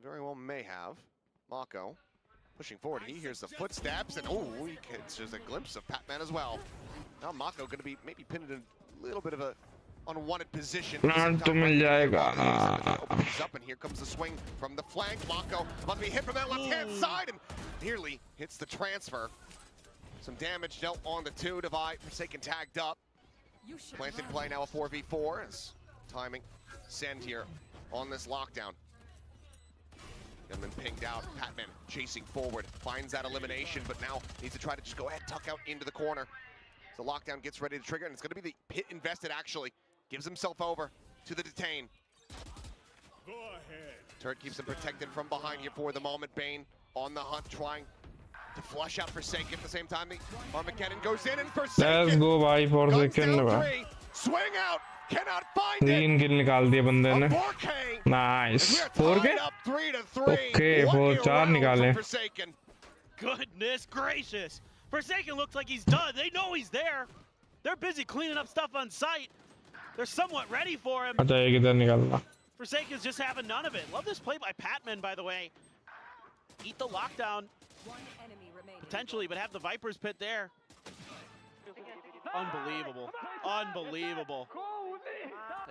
Very well may have. Mako pushing forward. He hears the footsteps, and he gets just a glimpse of Patman as well. Now Mako going to be maybe pinned in a little bit of a unwanted position. Opens up, and here comes the swing from the flank. Mako about to be hit from that left-hand side, and nearly hits the transfer. Some damage dealt on the two. Divide, Forsaken tagged up. Planted play now a 4v4 as timing send here on this lockdown. And then pinged out. Patman chasing forward, finds that elimination, but now needs to try to just go ahead, tuck out into the corner. So lockdown gets ready to trigger, and it's going to be the pit invested actually. Gives himself over to the detain. Go ahead. Turret keeps him protected from behind here for the moment. Bane on the hunt, trying to flush out Forsaken. At the same time, the Armageddon goes in, and Forsaken. Let's go by Forsaken. Swing out, cannot find it. 3 kill निकाल दिए बंदे ने. Nice. 4K? Okay, 4 निकाले. Goodness gracious. Forsaken looks like he's done. They know he's there. They're busy cleaning up stuff on site. They're somewhat ready for him. अच्छा ये किधर निकालना? Forsaken's just having none of it. Love this play by Patman, by the way. Eat the lockdown. Potentially, but have the Viper's Pit there. Unbelievable. Unbelievable.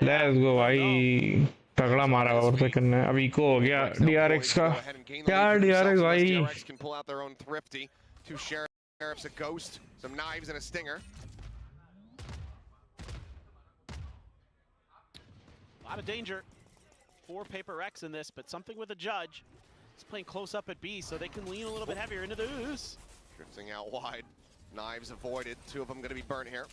Let's go भाई. तगड़ा मारा Forsaken ने. अब eco हो गया DRX का. यार DRX भाई. DRX can pull out their own thrifty. 2 sheriffs, a ghost, some knives, and a stinger. A lot of danger for PRX in this, but something with a judge. He's playing close up at B, so they can lean a little bit heavier into the ooze. Drifting out wide. Knives avoided. 2 of them going to be burnt here.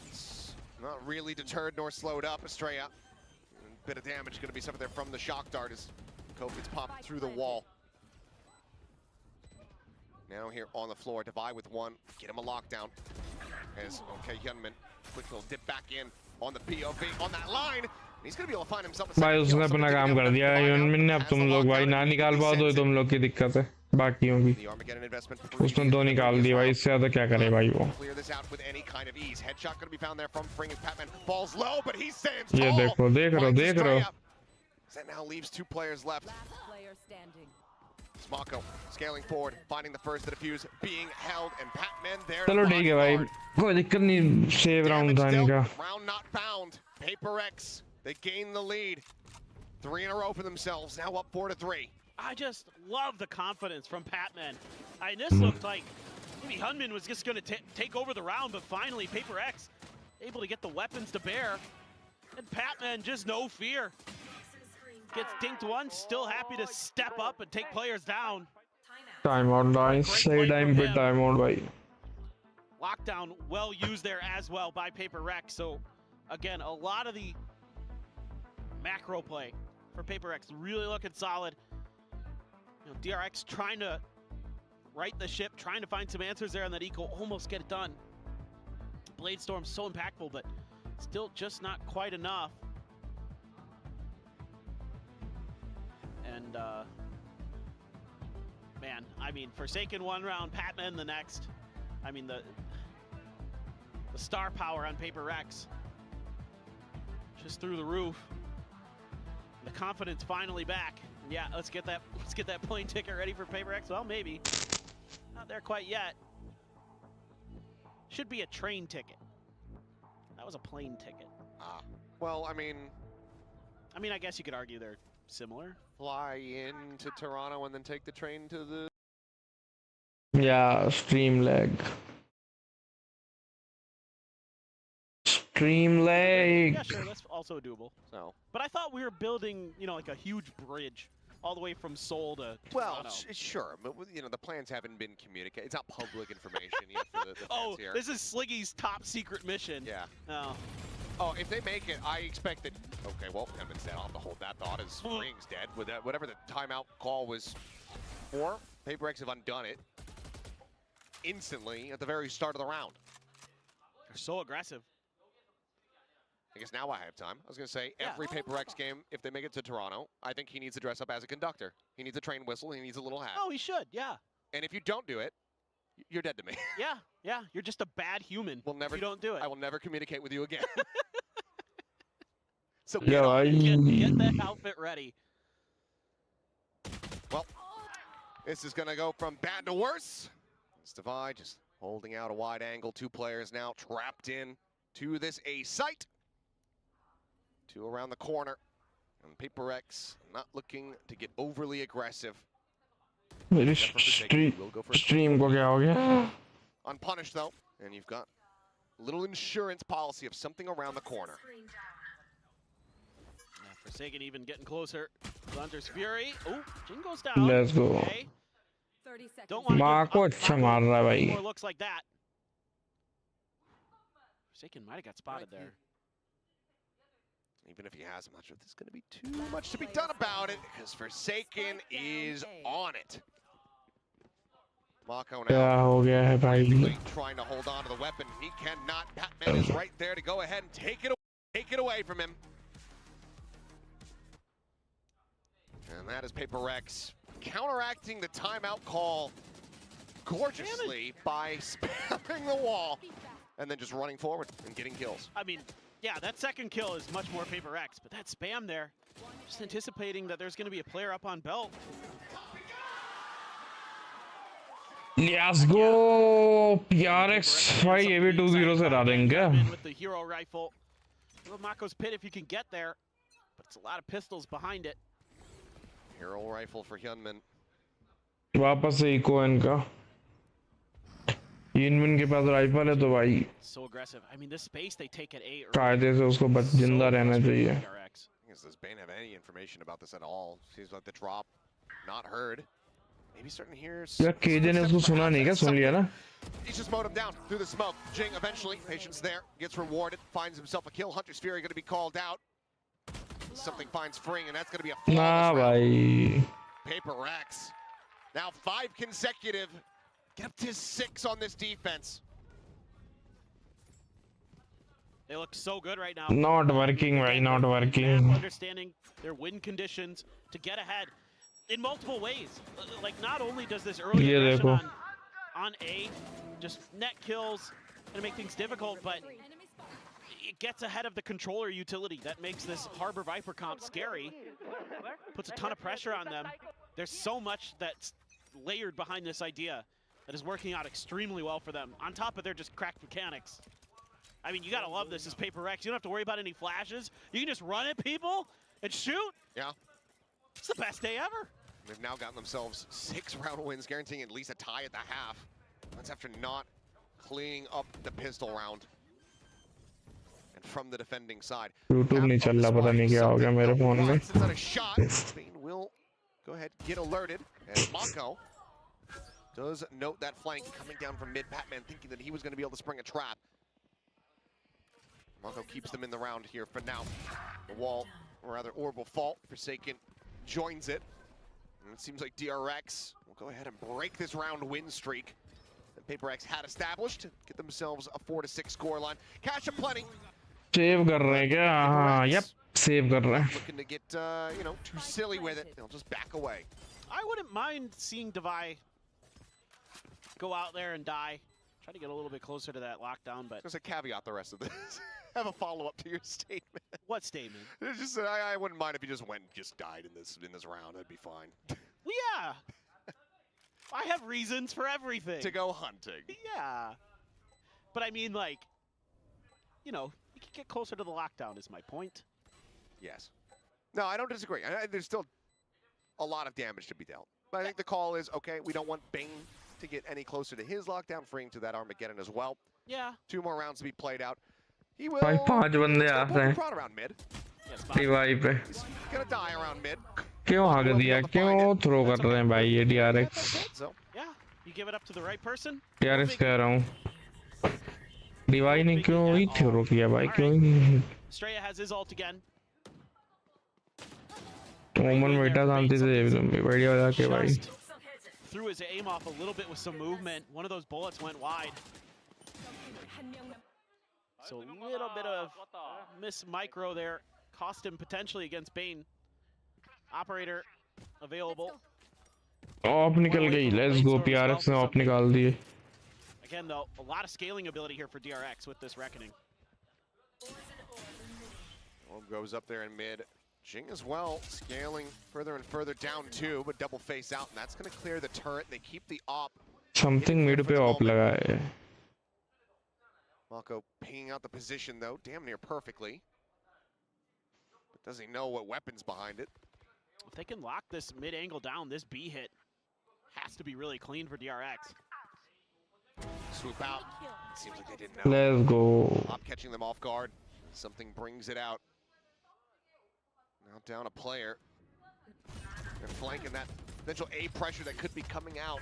It's not really deterred nor slowed up. Estrella. A bit of damage going to be something there from the shock dart as Kobe gets popped through the wall. Now here on the floor, Divide with 1. Get him a lockdown. As, Hyunmin, quick little dip back in on the POV, on that line. He's going to be able to find himself a भाई उसने अपना काम कर दिया. Hyunmin ने. अब तुम लोग भाई ना निकाल पाओ तो तुम लोग की दिक्कत है. बाकियों की. उसने 2 निकाल दिया भाई. इससे ज़्यादा क्या करे भाई वो. Headshot going to be found there from Fring, and Patman falls low, but he stands ये tall. देख रहो. That now leaves 2 players left. Mako scaling forward, finding the first to defuse, being held, and Patman there. चलो ठीक है भाई. कोई दिक्कत नहीं. सेव राउंड था इनका. Round not found. PRX, they gain the lead. 3 in a row for themselves. Now up 4-3. I just love the confidence from Patman. This looked like maybe Hyunmin was just going to take over the round, but finally PRX able to get the weapons to bear. And Patman just no fear. Gets dinked once, still happy to step up and take players down. Timeout guys. Say timeout भाई. Lockdown well used there as well by PRX. So again, a lot of the macro play for PRX really looking solid. DRX trying to right the ship, trying to find some answers there on that eco, almost get it done. Blade Storm so impactful, but still just not quite enough. And man, I mean, Forsaken 1 round, Patman the next. I mean, the star power on PRX just through the roof. The confidence finally back. Yeah, let's get that plane ticket ready for PRX. Well, maybe not there quite yet. Should be a train ticket. That was a plane ticket. Well, I mean, I guess you could argue they're similar. Fly into Toronto and then take the train to the... Yeah, stream lag. Yeah, sure, that's also doable. So, but I thought we were building, like a huge bridge all the way from Seoul to Well, Toronto. sure, but you know the plans haven't been communicated. It's not public information yet for the Oh, fans here. this is Sliggy's top secret mission. Yeah. Oh. Oh, if they make it, I expect that. Okay, well, Edmund's dead. I'll have to hold that thought as Ring's dead. With that, whatever the timeout call was for, PRX have undone it instantly at the very start of the round. They're so aggressive. I guess now I have time. I was going to say, every PRX game, if they make it to Toronto, I think he needs to dress up as a conductor. He needs a train whistle. He needs a little hat. Oh, he should, yeah. And if you don't do it, you're dead to me. Yeah. You're just a bad human. We'll never. If you don't do it. I will never communicate with you again. So get that outfit ready. Well, this is going to go from bad to worse. It's Divide just holding out a wide angle. 2 players now trapped in to this A site. 2 around the corner. And PRX not looking to get overly aggressive. मेरी stream को क्या हो गया? Unpunished though, and you've got a little insurance policy of something around the corner. Forsaken even getting closer. Hunter's Fury. Oh, Jin goes down. Let's go. Okay. 30 seconds. Don't want माँ को अच्छा मार रहा है भाई. more looks like that. Forsaken might have got spotted there. Even if he has, I'm not sure if there's going to be too much to be done about it, because Forsaken is on it. Mako now क्या हो गया है भाई? trying to hold on to the weapon. He cannot. Batman is right there to go ahead and take it away from him. And that is PRX counteracting the timeout call gorgeously by spamming the wall and then just running forward and getting kills. I mean, yeah, that second kill is much more PRX, but that spam there, just anticipating that there's going to be a player up on belt. Let's go PRX भाई ये भी 2-0 से हरा देंगे. With the hero rifle, little Mako's pit if you can get there, but it's a lot of pistols behind it. Hero rifle for Hyunmin. वापस से eco इनका. Hyunmin के पास राइफल है तो भाई. So aggressive. I mean, this space they take at A. कायदे से उसको बच जिंदा रहना चाहिए. Does Bane have any information about this at all? Seems like the drop not heard. Maybe starting to hear. यार केजे ने उसको सुना नहीं क्या? सुन लिया ना? He's just mowed him down through the smoke. Jing eventually, patience there, gets rewarded, finds himself a kill. Hunter's Fury going to be called out. Something finds Fring, and that's going to be a flawless round. PRX. Now 5 consecutive. Get up to 6 on this defense. They look so good right now. Not working, right? Not working. Understanding their win conditions to get ahead in multiple ways. Like, not only does this early aggression on A just net kills and make things difficult, but it gets ahead of the controller utility. That makes this Harbor Viper comp scary. Puts a ton of pressure on them. There's so much that's layered behind this idea that is working out extremely well for them, on top of their just cracked mechanics. I mean, you gotta love this as PRX. You don't have to worry about any flashes. You can just run at people and shoot. Yeah. It's the best day ever. They've now gotten themselves 6 round wins, guaranteeing at least a tie at the half. That's after not cleaning up the pistol round. And from the defending side. YouTube नहीं चल रहा, पता नहीं क्या हो गया मेरे phone में. Not a shot. Spain will go ahead, get alerted, and Mako does note that flank coming down from mid. Batman thinking that he was going to be able to spring a trap. Mako keeps them in the round here for now. The wall, or rather orb will fall. Forsaken joins it. And it seems like DRX will go ahead and break this round win streak that PRX had established. Get themselves a 4-6 score line. Cash aplenty. Save कर रहे हैं क्या? हाँ, yep, save कर रहे हैं. Looking to get, you know, too silly with it. They'll just back away. I wouldn't mind seeing Devi go out there and die. Try to get a little bit closer to that lockdown, but... There's a caveat the rest of this. Have a follow-up to your statement. What statement? It's just I wouldn't mind if you just went and just died in this round. That'd be fine. Well, yeah. I have reasons for everything. To go hunting. Yeah. But I mean, like, you know, you can get closer to the lockdown is my point. Yes. No, I don't disagree. There's still a lot of damage to be dealt. But I think the call is, okay, we don't want Bane to get any closer to his lockdown, freeing to that Armageddon as well. Yeah. 2 more rounds to be played out. He will. भाई 5 बंदे आ रहे हैं. Around mid. Revive पे. He's gonna die around mid. क्यों आगे दिया क्यों throw कर रहे हैं भाई ये DRX Yeah, you give it up to the right person. DRX कह रहा हूँ डिवाई ने क्यों ही थ्रो किया भाई क्यों ही Straya has his ult again. ओमन बेटा शांति से बढ़िया हो जाके भाई Just threw his aim off a little bit with some movement. One of those bullets went wide. So a little bit of miss micro there cost him potentially against Bane. Operator available. Of निकल गई let's go PRX ने of निकाल दिए Again though, a lot of scaling ability here for DRX with this reckoning. Orb goes up there in mid. Jing as well, scaling further and further down too, but double face out, and that's going to clear the turret. They keep the op. Something mid पे of लगा है Malco pinging out the position though, damn near perfectly. But does he know what weapon's behind it? If they can lock this mid angle down, this B hit has to be really clean for DRX. Swoop out. Seems like they didn't know. Let's go. Op catching them off guard. Something brings it out. Now down a player. They're flanking that potential A pressure that could be coming out.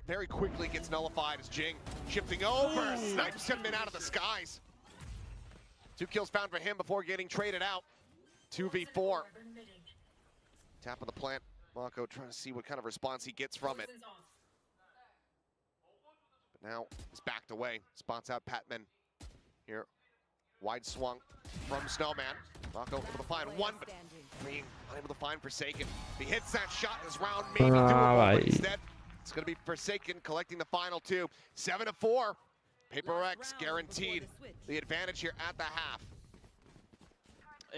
Very quickly gets nullified as Jing shifting over, snipes him in out of the skies. 2 kills found for him before getting traded out. 2v4. Tap on the plant. Mako trying to see what kind of response he gets from it. But now he's backed away. Spots out Patman here. Wide swung from Snowman. Mako able to find one, but being unable to find Forsaken. If he hits that shot, this round maybe doable, but instead it's going to be Forsaken collecting the final 2. 7-4. PRX guaranteed the advantage here at the half.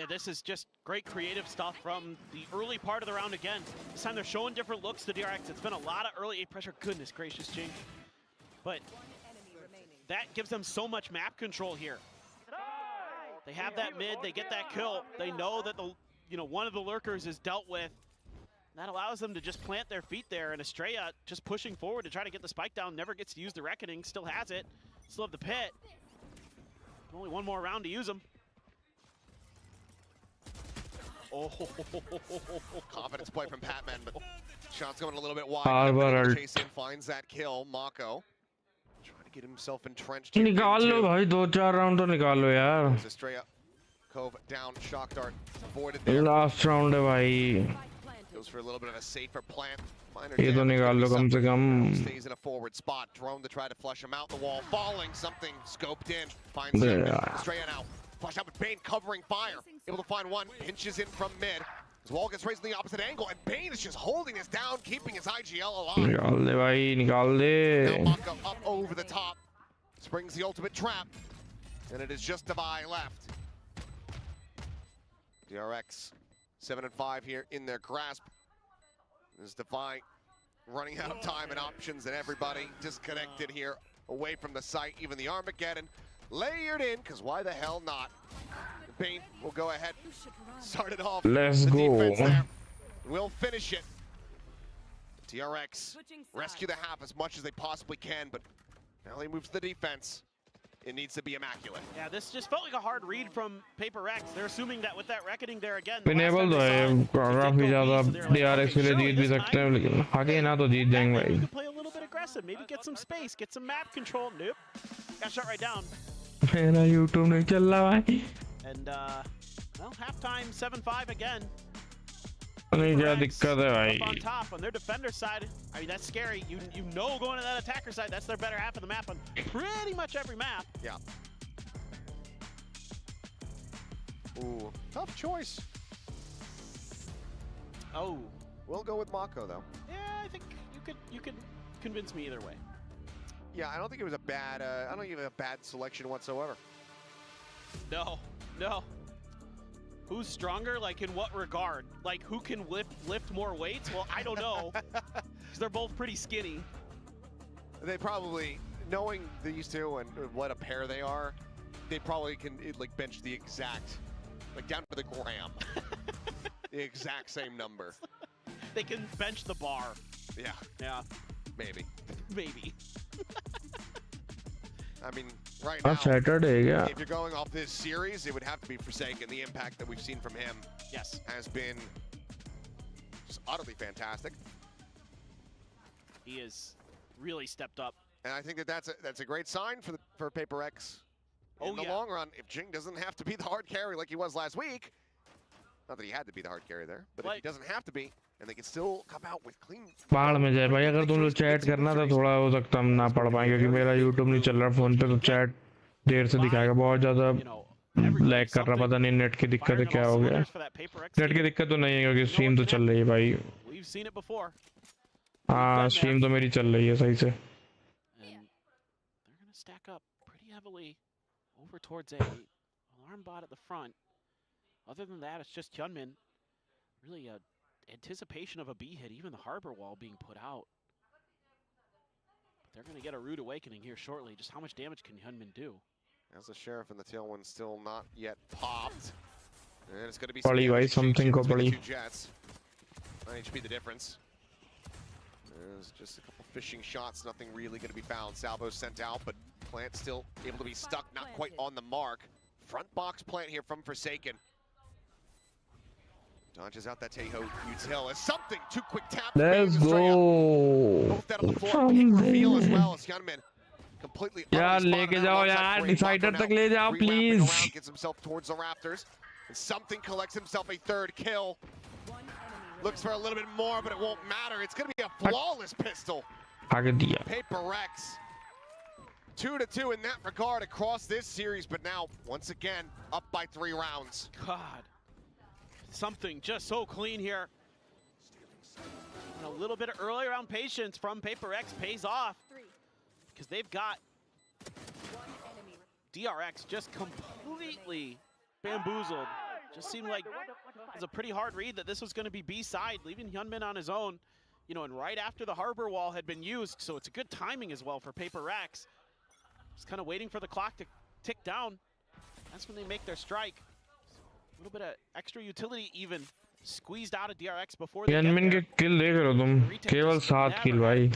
This is just great creative stuff from the early part of the round again. This time they're showing different looks to DRX. It's been a lot of early A pressure. Goodness gracious, Jing. But that gives them so much map control here. They have that mid, they get that kill. They know that one of the lurkers is dealt with. That allows them to just plant their feet there, and Estrella just pushing forward to try to get the spike down, never gets to use the Reckoning, still has it. Still have the pit. Only one more round to use them. Oh, confidence play from Patman, but shot's going a little bit wide. Chase in, finds that kill. Mako trying to get himself entrenched. निकाल लो भाई 2-4 round तो निकाल लो यार. Estrella Cove down, shock dart avoided there. Last round है भाई. Goes for a little bit of a safer plant. ये तो निकाल लो कम से कम. Stays in a forward spot. Drone to try to flush him out the wall. Falling, something scoped in. Finds him. Estrella now. Flush out with Bane covering fire. Able to find one. Pinches in from mid. His wall gets raised in the opposite angle, and Bane is just holding us down, keeping his IGL alive. निकाल दे भाई, निकाल दे. Now Mako up over the top. Springs the ultimate trap. And it is just Devi left. DRX 7-5 here in their grasp. There's Devi running out of time and options, and everybody disconnected here away from the site. Even the Armageddon layered in, because why the hell not? Bane will go ahead, start it off. Let's go. We'll finish it. DRX rescue the half as much as they possibly can, but now they move to the defense. It needs to be immaculate. Yeah, this just felt like a hard read from PRX. They're assuming that with that reckoning there again. Pineapple तो है, काफी ज़्यादा DRX के लिए जीत भी सकते हैं, लेकिन आगे ना तो जीत जाएंगे भाई. You can play a little bit aggressive, maybe get some space, get some map control. Nope, got shot right down. मेरा YouTube नहीं चल रहा भाई. And well, halftime 7-5 again. नहीं क्या दिक्कत है भाई. Up on top on their defender side. I mean, that's scary. You know going to that attacker side, that's their better half of the map on pretty much every map. Yeah. Ooh, tough choice. Oh. We'll go with Mako though. Yeah, I think you could convince me either way. Yeah, I don't think it was a bad. I don't think it was a bad selection whatsoever. No. Who's stronger? Like in what regard? Like who can lift more weights? Well, I don't know. Because they're both pretty skinny. They probably, knowing these two and what a pair they are, they probably can like bench the exact, like down to the gram, the exact same number. They can bench the bar. Yeah. Yeah. Maybe. Maybe. I mean, right now, Saturday, yeah. If you're going off this series, it would have to be Forsaken. The impact that we've seen from him has been utterly fantastic. He has really stepped up. And I think that that's a great sign for PRX in the long run. If Jing doesn't have to be the hard carry like he was last week, not that he had to be the hard carry there, but if he doesn't have to be, and they can still come out with clean. पहाड़ में जाए भाई, अगर तुम लोग chat करना था थोड़ा हो सकता हम ना पढ़ पाएंगे क्योंकि मेरा यूट्यूब नहीं चल रहा फोन पे, तो चैट देर से दिखाएगा, बहुत ज़्यादा लैग कर रहा, पता नहीं नेट की दिक्कत है क्या हो गया। नेट की दिक्कत तो नहीं है क्योंकि स्ट्रीम तो चल रही है भाई। हाँ स्ट्रीम तो मेरी चल रही है सही से। Stack up pretty heavily over towards a alarm bot at the front. Other than that, it's just Hyunmin. Really a anticipation of a B hit, even the harbor wall being put out. But they're going to get a rude awakening here shortly. Just how much damage can Hyunmin do? As the Sheriff and the Tailwind still not yet popped. And it's going to be something two jets. 9 HP the difference. There's just a couple fishing shots, nothing really going to be found. Salvo sent out, but Plant still able to be stuck, not quite on the mark. Front box Plant here from Forsaken. Dodges out that Teho util as something, too quick tap. Let's go. Both that on the floor, pick reveal as well as Hyunmin completely. यार लेके जाओ यार, decider तक ले जाओ please. Gets himself towards the rafters, and something collects himself a third kill. Looks for a little bit more, but it won't matter. It's going to be a flawless pistol. PRX. 2-2 in that regard across this series, but now, once again, up by 3 rounds. God. Something just so clean here. And a little bit of early round patience from PRX pays off. Because they've got DRX just completely bamboozled. Just seemed like it was a pretty hard read that this was going to be B-side, leaving Hyunmin on his own, you know, and right after the harbor wall had been used, so it's a good timing as well for PRX. Just kind of waiting for the clock to tick down. That's when they make their strike. A little bit of extra utility even squeezed out of DRX before they Hyunmin के kill देख रहे हो तुम, केवल 7 kill भाई.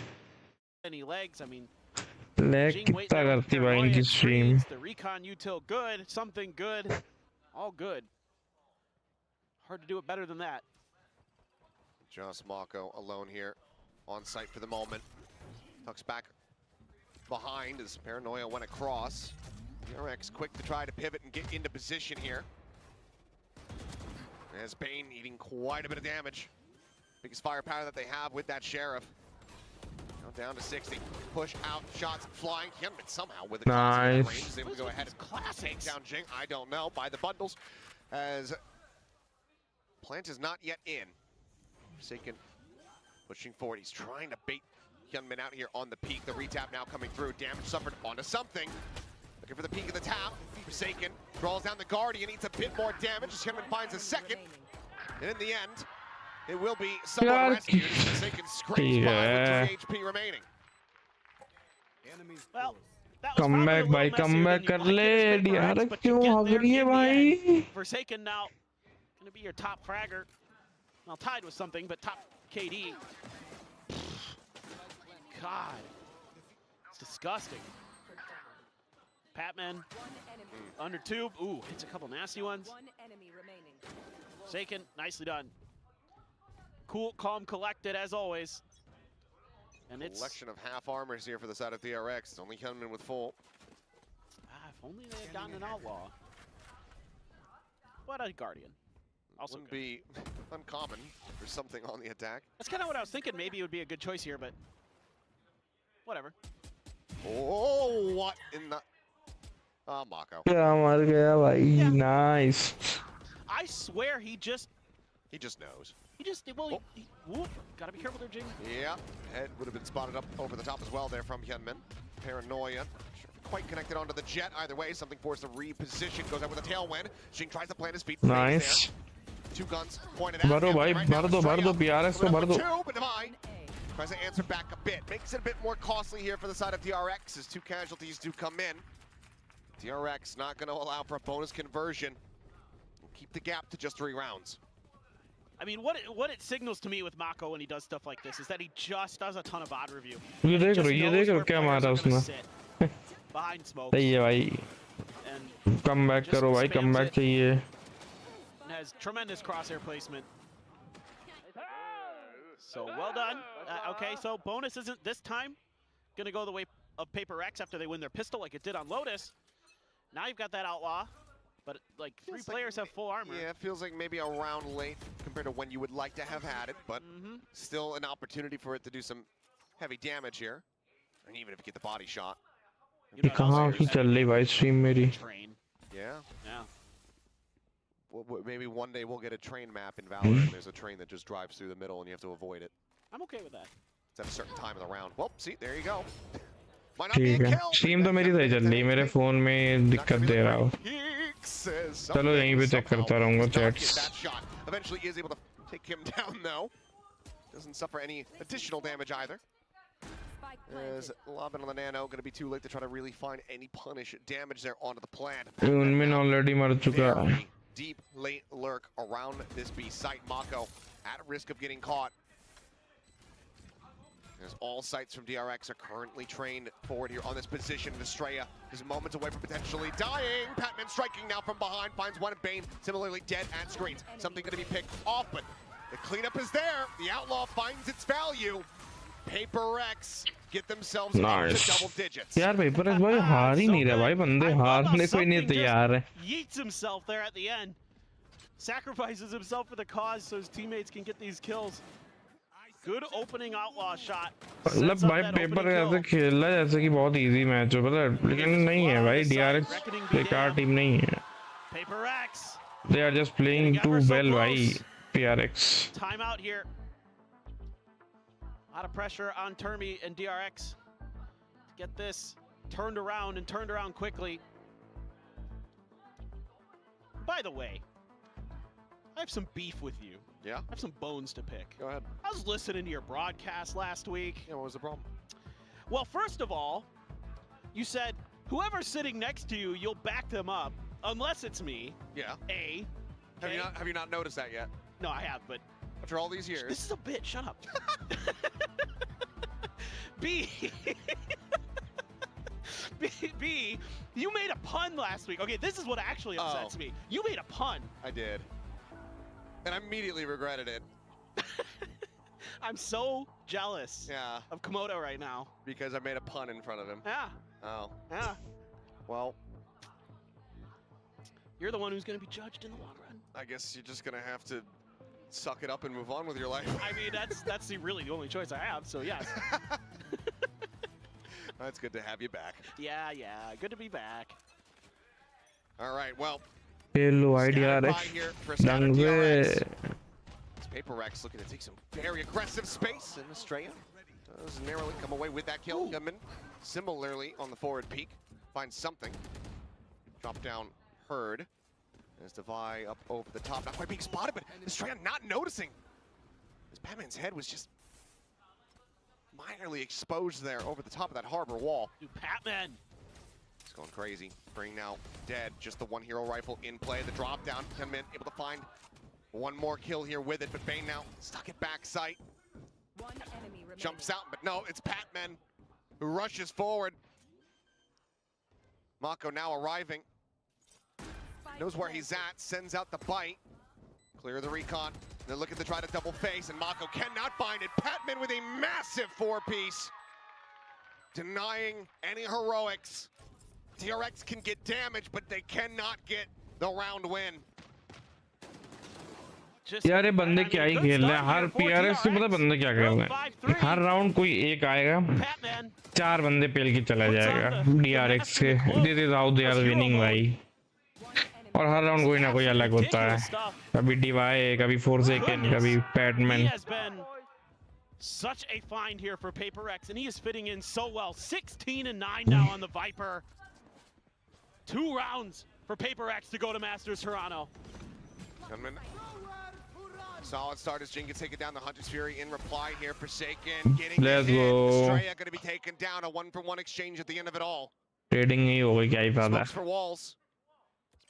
Any legs, I mean. Leg कितना करती भाई इनकी stream. The recon util good, something good, all good. Hard to do it better than that. Just Mako alone here, on site for the moment. Tucks back behind as Paranoia went across. DRX quick to try to pivot and get into position here. As Bane eating quite a bit of damage. Biggest firepower that they have with that Sheriff. Now down to 60. Push out, shots flying. Hyunmin somehow with a nice range is able to go ahead and take down Jing. I don't know, by the bundles. As Plant is not yet in. Forsaken pushing forward. He's trying to bait Hyunmin out here on the peak. The retap now coming through. Damage suffered onto something. Looking for the peak of the tap. Forsaken draws down the Guardian. Needs a bit more damage as Hyunmin finds a second. And in the end, it will be someone rescued as Forsaken scrapes by with 3 HP remaining. Well, come back भाई, come back कर ले. DRX क्यों भाग रही है भाई? Forsaken now going to be your top fragger. Well, tied with something, but top KD. God, it's disgusting. Patman under tube. Ooh, hits a couple nasty ones. Forsaken, nicely done. Cool, calm, collected as always. And it's collection of half armors here for the side of DRX. It's only Hyunmin with full. If only they had gotten an outlaw. What a Guardian. Also wouldn't be uncommon for something on the attack. That's kind of what I was thinking. Maybe it would be a good choice here, but whatever. Oh, what in the... Oh, Mako. Yeah. Nice. I swear he just knows. He just, well, gotta be careful there, Jing. Yeah, head would have been spotted up over the top as well there from Hyunmin. Paranoia. Sure, quite connected onto the jet. Either way, something forced to reposition. Goes out with a tailwind. Jing tries to plant his feet. Nice. 2 guns pointed at him. भर दो PRX को भर दो. But Divine tries to answer back a bit. Makes it a bit more costly here for the side of DRX as 2 casualties do come in. DRX not going to allow for a bonus conversion. Keep the gap to just 3 rounds. I mean, what it signals to me with Mako when he does stuff like this is that he just does a ton of odd review. ये देख रहो क्या मारा उसने. Behind smoke. सही है भाई. Come back करो भाई, come back चाहिए. Has tremendous crosshair placement. So well done. Okay, so bonus isn't this time going to go the way of PRX after they win their pistol like it did on Lotus. Now you've got that Outlaw, but like three players have full armor. Yeah, it feels like maybe a round late compared to when you would like to have had it, but still an opportunity for it to do some heavy damage here. And even if you get the body shot. कहाँ की चल रही भाई stream मेरी? Yeah. Yeah. Well, maybe one day we'll get a train map in Valorant. There's a train that just drives through the middle and you have to avoid it. I'm okay with that. It's at a certain time of the round. Well, see, there you go. Might not be ठीक a है. kill. Stream तो मेरी सही चल रही है. मेरे phone में दिक्कत दे रहा हो. चलो यहीं पे check करता रहूँगा chats. That shot eventually is able to take him down though. Doesn't suffer any additional damage either. As lobbing on the nano, going to be too late to try to really find any punish damage there onto the plant. उनमें already मर चुका. Very deep late lurk around this B site. Mako at risk of getting caught. As all sites from DRX are currently trained forward here on this position. Estrella is moments away from potentially dying. Patman striking now from behind, finds one at Bane, similarly dead at screens. Something going to be picked off, but the cleanup is there. The Outlaw finds its value. PRX get themselves into double digits. यार PRX भाई हार ही नहीं रहा भाई बंदे हारने को ही नहीं तैयार है. Yeets himself there at the end. Sacrifices himself for the cause so his teammates can get these kills. Good opening Outlaw shot. मतलब भाई PRX ऐसे खेल रहा है जैसे कि बहुत easy मैच हो पता है लेकिन नहीं है भाई DRX बेकार टीम नहीं है. PRX. They are just playing too well भाई PRX. Time out here. A lot of pressure on Termi and DRX to get this turned around and turned around quickly. By the way, I have some beef with you. Yeah? I have some bones to pick. Go ahead. I was listening to your broadcast last week. Yeah, what was the problem? Well, first of all, you said, whoever's sitting next to you, you'll back them up, unless it's me. Yeah. A. Have you not noticed that yet? No, I have, but... After all these years. This is a bit, shut up. B. B, you made a pun last week. Okay, this is what actually upsets me. You made a pun. I did. And I immediately regretted it. I'm so jealous of Komodo right now. Because I made a pun in front of him. Yeah. Oh. Yeah. Well. You're the one who's going to be judged in the long run. I guess you're just going to have to suck it up and move on with your life. I mean, that's really the only choice I have, so yes. It's good to have you back. Yeah, good to be back. All right, well. Hello, DRX. PRX looking to take some very aggressive space, and Estrella does narrowly come away with that kill. Gunman similarly on the forward peak finds something. Drop down Herd. As Devi up over the top, not quite being spotted, but Estrella not noticing. As Batman's head was just minorly exposed there over the top of that harbor wall. Dude, Batman. He's going crazy. Spring now dead. Just the one hero rifle in play. The drop down. 10 men able to find one more kill here with it, but Bane now stuck at backside. One enemy Jumps out, but no, it's Patman who rushes forward. Mako now arriving. Knows where he's at, sends out the bite. Clear the recon. They're looking to try to double face, and Mako cannot find it. Patman with a massive 4-piece. Denying any heroics. DRX can get damage, but they cannot get the round win. यार ये बंदे क्या ही खेल रहे हैं हर PRX से पता बंदे क्या खेल रहे हैं हर राउंड कोई एक आएगा 4 बंदे पेल के चला जाएगा DRX से this is how they are winning भाई और हर राउंड कोई ना कोई अलग होता है कभी DY कभी Forsaken कभी Patman. Such a find here for PRX, and he is fitting in so well. 16-9 now on the Viper. 2 rounds for PRX to go to Masters Toronto. Gunman. Solid start as Jin gets taken down. The Hunter's Fury in reply here. Forsaken getting Let's go. Estrella going to be taken down. A 1-for-1 exchange at the end of it all. Trading ही हो गई क्या ही फायदा. Smokes for walls.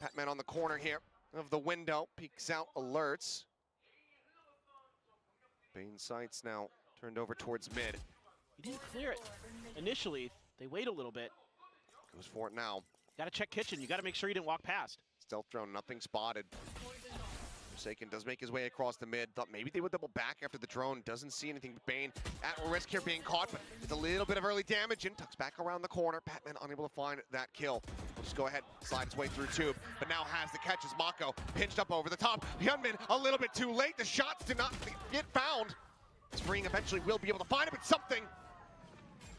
Patman on the corner here of the window. Peeks out, alerts. Bane sights now turned over towards mid. He didn't clear it initially. They wait a little bit. Goes for it now. Got to check kitchen. You got to make sure you didn't walk past. Stealth drone, nothing spotted. Forsaken does make his way across the mid. Thought maybe they would double back after the drone. Doesn't see anything but Bane at risk here being caught, but it's a little bit of early damage and tucks back around the corner. Patman unable to find that kill. We'll just go ahead, slide his way through tube, but now has the catch as Mako pinched up over the top. Hyunmin a little bit too late. The shots did not get found. Spring eventually will be able to find it, but something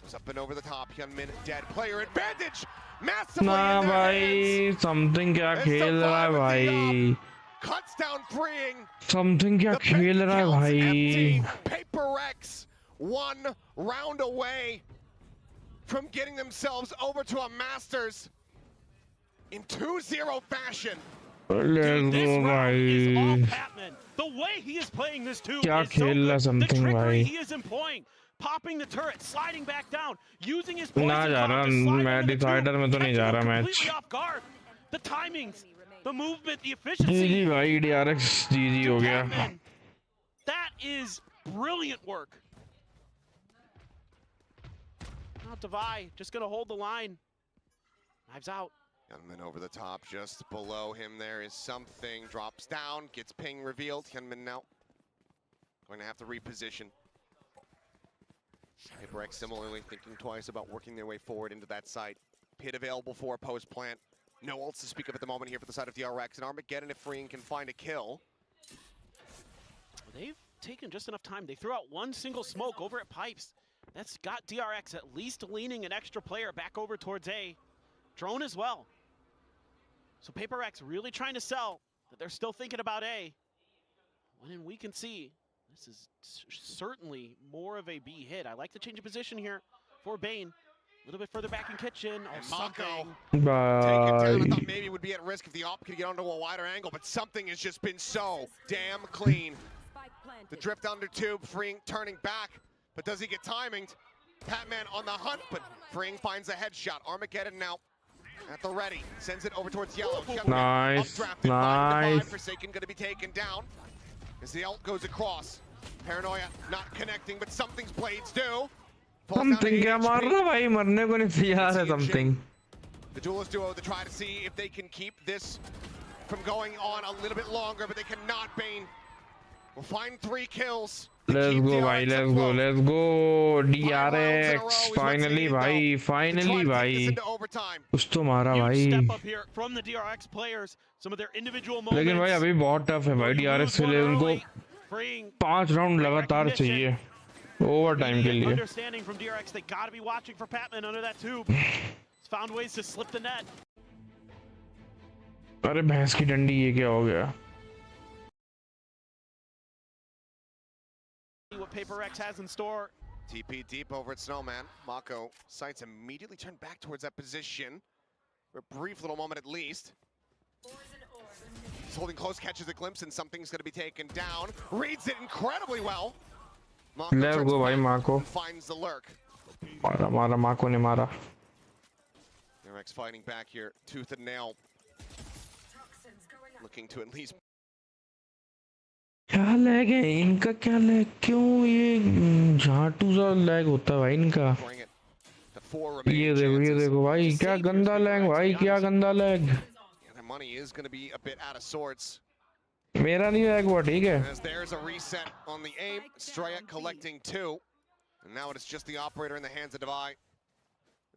goes up and over the top. Hyunmin dead. Player advantage. Massively ना in their भाई hands. Something क्या खेल रहा है भाई Cuts down freeing. Something क्या खेल रहा है भाई PRX 1 round away from getting themselves over to a Masters in 2-0 fashion. Let's go भाई The way he is playing this too क्या is so खेल रहा good. The समथिंग trickery भाई he is employing, popping the turret, sliding back down, using his ना poison जा bomb रहा to slide मैं under the decider tube, में तो नहीं catching जा him रहा match completely off guard. The timings, the movement, the जी efficiency. जी भाई DRX जी हो गया Patman, that is brilliant work. Now Divide just gonna hold the line. Knives out. Hyunmin over the top, just below him there is something, drops down, gets ping revealed. Hyunmin now going to have to reposition. PRX similarly thinking twice about working their way forward into that site. Pit available for a post plant. No ults to speak of at the moment here for the side of DRX, and Armageddon if Freeing can find a kill. They've taken just enough time. They threw out one single smoke over at Pipes. That's got DRX at least leaning an extra player back over towards A. Drone as well. So PRX really trying to sell that they're still thinking about A. When we can see, this is certainly more of a B hit. I like the change of position here for Bane. A little bit further back in kitchen. Oh, something. Taken down. I thought maybe it would be at risk if the op could get onto a wider angle, but something has just been so damn clean. The drift under tube, Freeing turning back, but does he get timinged? Patman on the hunt, but Freeing finds a headshot. Armageddon now at the ready, sends it over towards Yellow. Nice, Updrafted, nice. Forsaken gonna be taken down as the ult goes across. Paranoia not connecting, but something's blades do. Something क्या मार रहा भाई मरने को नहीं तैयार है something The duelist duo to try to see if they can keep this from going on a little bit longer, but they cannot. Bane will find 3 kills. Let's go भाई let's go DRX finally भाई finally भाई कुछ तो मारा भाई Step up here from the DRX players. Some of their individual moments. लेकिन भाई अभी बहुत टफ है भाई DRX के लिए उनको 5 राउंड लगातार चाहिए ओवर टाइम के लिए Understanding from DRX, they got to be watching for Patman under that tube. He's found ways to slip the net. अरे भैंस की डंडी ये क्या हो गया What PRX has in store. TP deep over at Snowman. Mako sights immediately turned back towards that position for a brief little moment at least. He's holding close, catches a glimpse, and something's going to be taken down. Reads it incredibly well. Mako Let's go भाई Mako finds the lurk. मारा Mako ने मारा DRX fighting back here, tooth and nail. Looking to at least क्या lag है इनका क्या lag क्यों ये झाटू सा लैग होता है भाई इनका ये देखो भाई क्या गंदा लैग भाई क्या गंदा lag money is going to be a bit out of sorts. मेरा नहीं लैग हुआ ठीक है As there's a reset on the aim, Strayek collecting 2, and now it is just the operator in the hands of Divide,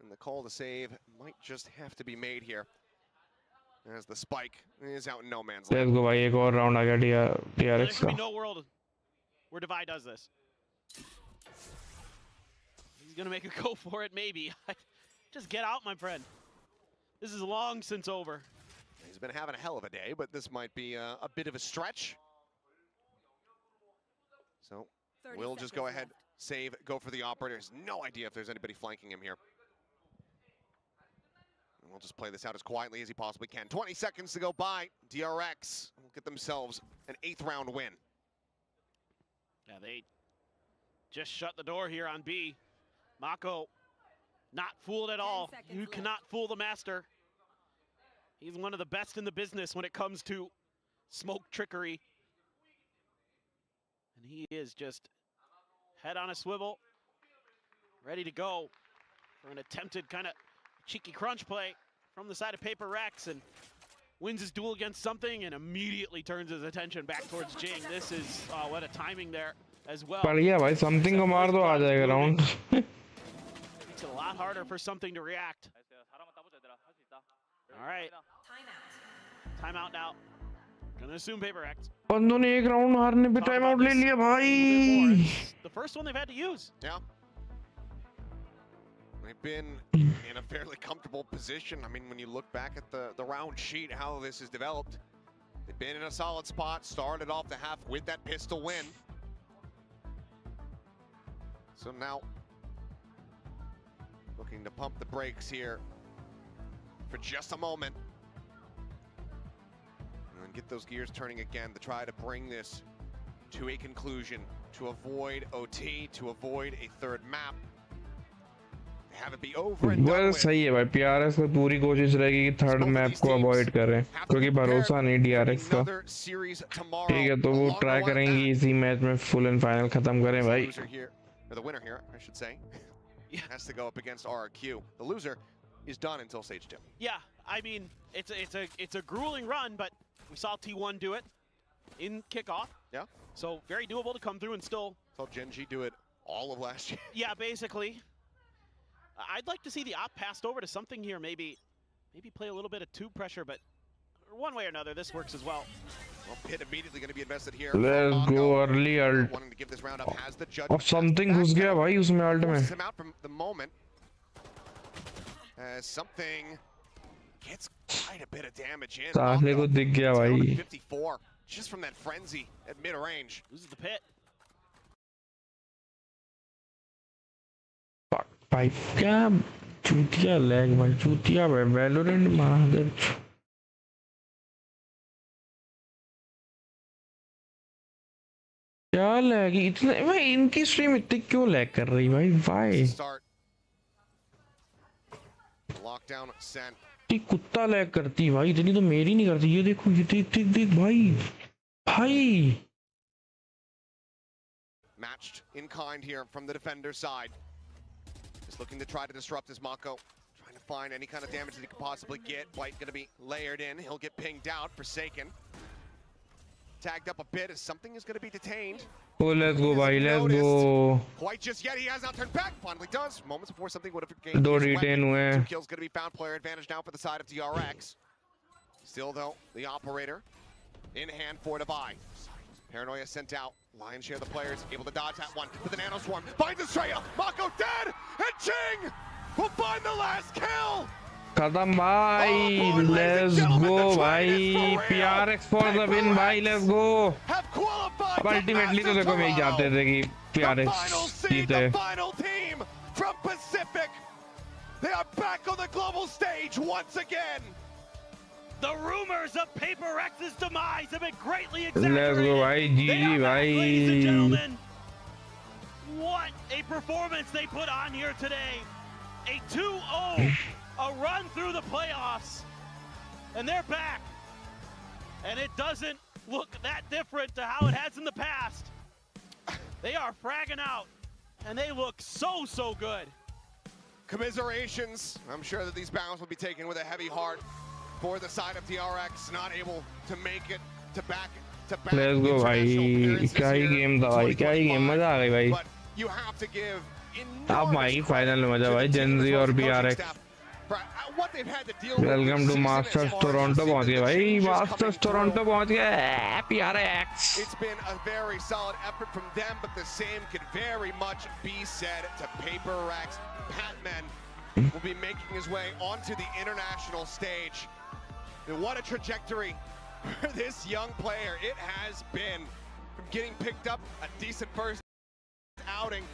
and the call to save might just have to be made here. As the spike is out in no man's land. Let's go भाई एक और round आ गया DRX There का could be no world where Divide does this. He's gonna make a go for it, maybe. Just get out, my friend. This is long since over. He's been having a hell of a day, but this might be a bit of a stretch. So we'll just go ahead, save, go for the operators. No idea if there's anybody flanking him here. We'll just play this out as quietly as he possibly can. 20 seconds to go by. DRX will get themselves an 8th round win. Yeah, they just shut the door here on B. Mako, not fooled at all. You cannot fool the master. He's one of the best in the business when it comes to smoke trickery. And he is just head on a swivel, ready to go for an attempted kind of cheeky crunch play from the side of PRX, and wins his duel against something and immediately turns his attention back towards Jing. This is what a timing there as well. बढ़िया भाई, something को मार दो, आ जाएगा round. Makes it a lot harder for something to react. All right. Timeout now. Gonna assume PRX. बंदों ने एक round हारने पे time out ले लिया भाई. The first one they've had to use. Yeah. They've been in a fairly comfortable position. I mean, when you look back at the round sheet, how this has developed, they've been in a solid spot, started off the half with that pistol win. So now, looking to pump the brakes here for just a moment. And get those gears turning again to try to bring this to a conclusion, to avoid OT, to avoid a third map. Have it be over and done with. सही है भाई, PRX को पूरी कोशिश रहेगी कि third map को avoid करें, क्योंकि भरोसा नहीं DRX का. ठीक है, तो वो ट्राई करेंगे इसी मैच में फुल एंड फाइनल खत्म करें भाई. The winner here, I should say, has to go up against RQ. The loser is done until stage 2. Yeah, I mean, it's a grueling run, but we saw T1 do it in kickoff. Yeah. So very doable to come through and still. Saw Genji do it all of last year. Yeah, basically. I'd like to see the op passed over to something here, maybe play a little bit of tube pressure, but one way or another, this works as well. Well, Pit immediately going to be invested here. Let's go early ult. Wanting to give this round up has the judge. अब something घुस गया भाई उसमें ult में. Him out from the moment. As something gets quite a bit of damage in. साले को दिख गया भाई. 54, just from that frenzy at mid-range. Loses the pit. Fuck भाई, क्या चूतिया लैग भाई, चूतिया भाई, Valorant महादेव. क्या लैग इतना भाई, इनकी स्ट्रीम इतनी क्यों लैग कर रही भाई? Why? Lockdown sent. ये कुत्ता लैग करती भाई, इतनी तो मेरी नहीं करती. ये देखो, ये देख भाई. Matched in kind here from the defender side. Just looking to try to disrupt his Mako. Trying to find any kind of damage that he could possibly get. White gonna be layered in. He'll get pinged out. Forsaken. Tagged up a bit as something is gonna be detained. Oh, let's go bhai, let's go. Quite just yet, he has not turned back. Finally does. Moments before something would have gained. दो retain हुए. 2 kills gonna be found. Player advantage now for the side of DRX. Still though, the operator in hand for Devi. Paranoia sent out. Lion's share of the players able to dodge that one with the nano swarm. Finds Estrella. Mako dead, and Ching will find the last kill. खत्म भाई. Let's go भाई. PRX for the win भाई. Let's go. अब ultimately तो देखो वही जाते थे कि PRX जीते. The final team from Pacific. They are back on the global stage once again. The rumors of PRX's demise have been greatly exaggerated. Let's go भाई. GG भाई. Ladies and gentlemen, what a performance they put on here today. A 2-0. A run through the playoffs, and they're back. And it doesn't look that different to how it has in the past. They are fragging out, and they look so good. Commiserations. I'm sure that these bounds will be taken with a heavy heart for the side of DRX, not able to make it to back. Let's go भाई. क्या ही game था भाई, क्या ही game, मजा आ गई भाई. But you have to give अब भाई फाइनल में मजा भाई. Gen Z और PRX. Welcome to Masters Toronto पहुंच गए भाई. मास्टर्स टोरंटो पहुंच गए. PRX. It's been a very solid effort from them, but the same could very much be said to PRX. Patman will be making his way onto the international stage. And what a trajectory for this young player it has been, from getting picked up a decent first outing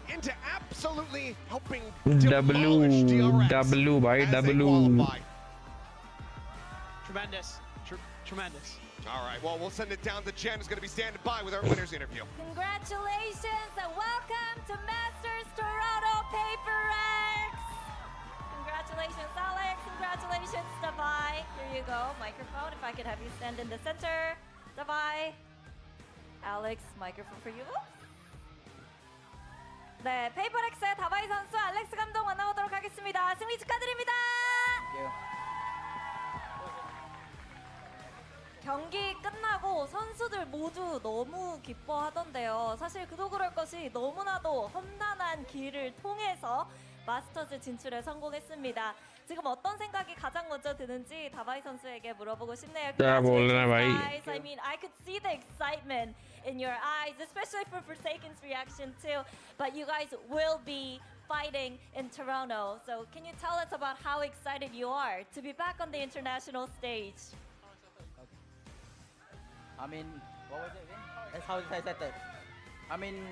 into absolutely helping demolish DRX. W by W. Tremendous. All right, well, we'll send it down to Jen, who's going to be standing by with our winner's interview. Congratulations and welcome to Masters Toronto PRX. Congratulations, Alex. Congratulations, Devi. Here you go, microphone. If I could have you stand in the center. Devi. Alex, microphone for you. 네, PRX의 다바이 선수, 알렉스 감독 만나보도록 하겠습니다. 승리 축하드립니다. 있었죠. 사실 그도 그럴 것이 너무나도 험난한 길을 통해서 마스터즈 진출에 성공했습니다. 지금 어떤 생각이 가장 먼저 드는지 다바이 선수에게 물어보고 싶네요. Guys. I mean, I could see the excitement in your eyes, especially for Forsaken's reaction too. But you guys will be fighting in Toronto. So can you tell us about how excited you are to be back on the international stage? I mean, what was it again? That's how excited. I mean,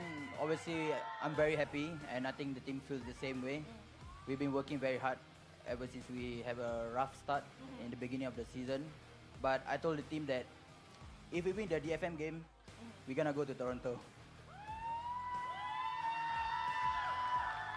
obviously, I'm very happy, and I think the team feels the same way. We've been working very hard ever since we have a rough start in the beginning of the season. But I told the team that if we win the DFM game, we're gonna go to Toronto.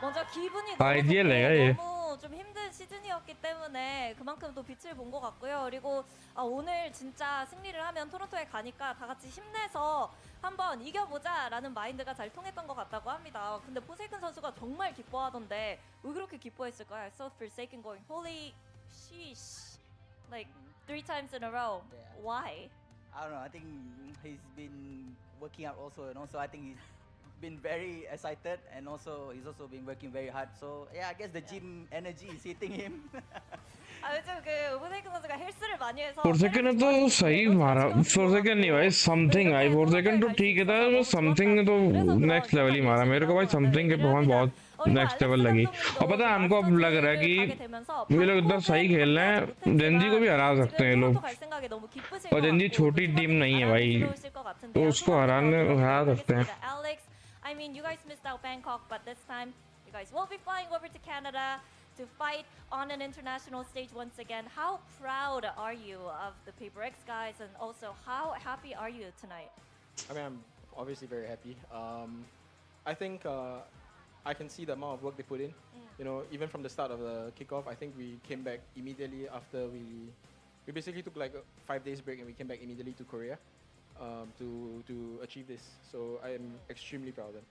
먼저 기분이 너무 좀 힘든 시즌이었기 때문에 그만큼 또 빛을 본 것 같고요. 그리고 오늘 진짜 승리를 하면 토론토에 가니까 다 같이 힘내서 한번 이겨보자라는 마인드가 잘 통했던 것 같다고 합니다. 근데 포세이큰 선수가 정말 기뻐하던데 왜 그렇게 기뻐했을까요? I saw Forsaken going, holy sheesh, like 3 times in a row. Yeah. Why? I don't know. I think he's been working out also, and also I think he's been very excited, and also he's also been working very hard. So yeah, I guess the gym energy is hitting him. 요즘 그 포세이큰 선수가 헬스를 많이 해서 Forsaken तो सही मारा Forsaken नहीं भाई something भाई Forsaken तो ठीक है था something ने तो next level ही मारा मेरे को भाई something के परफॉर्मेंस बहुत next level लगी और पता है हमको अब लग रहा है कि ये लोग इतना सही खेल रहे हैं जेंजी को भी हरा सकते हैं ये लोग और जेंजी छोटी टीम नहीं है भाई तो उसको हरा सकते हैं I mean, you guys missed out Bangkok, but this time you guys will be flying over to Canada to fight on an international stage once again. How proud are you of the PRX guys, and also how happy are you tonight? I mean, I'm obviously very happy. I think I can see the amount of work they put in. You know, even from the start of the kickoff, I think we came back immediately after we basically took like a 5 days break and we came back immediately to Korea. To achieve this, so I am extremely proud of them.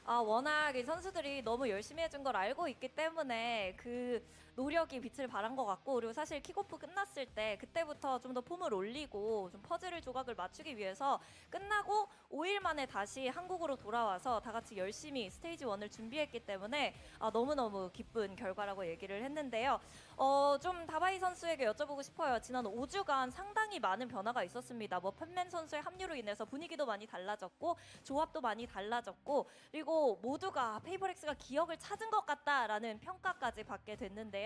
워낙 이 선수들이 너무 열심히 해준 걸 알고 있기 때문에 그 노력이 빛을 발한 것 같고, 그리고 사실 킥오프 끝났을 때 그때부터 좀 더 폼을 올리고 좀 퍼즐 조각을 맞추기 위해서 끝나고 5일 만에 다시 한국으로 돌아와서 다 같이 열심히 스테이지 1을 준비했기 때문에 너무너무 기쁜 결과라고 얘기를 했는데요. 좀 다바이 선수에게 여쭤보고 싶어요. 지난 5주간 상당히 많은 변화가 있었습니다. 뭐 팬맨 선수의 합류로 인해서 분위기도 많이 달라졌고 조합도 많이 달라졌고, 그리고 모두가 페이퍼렉스가 기억을 찾은 것 같다라는 평가까지 받게 됐는데요.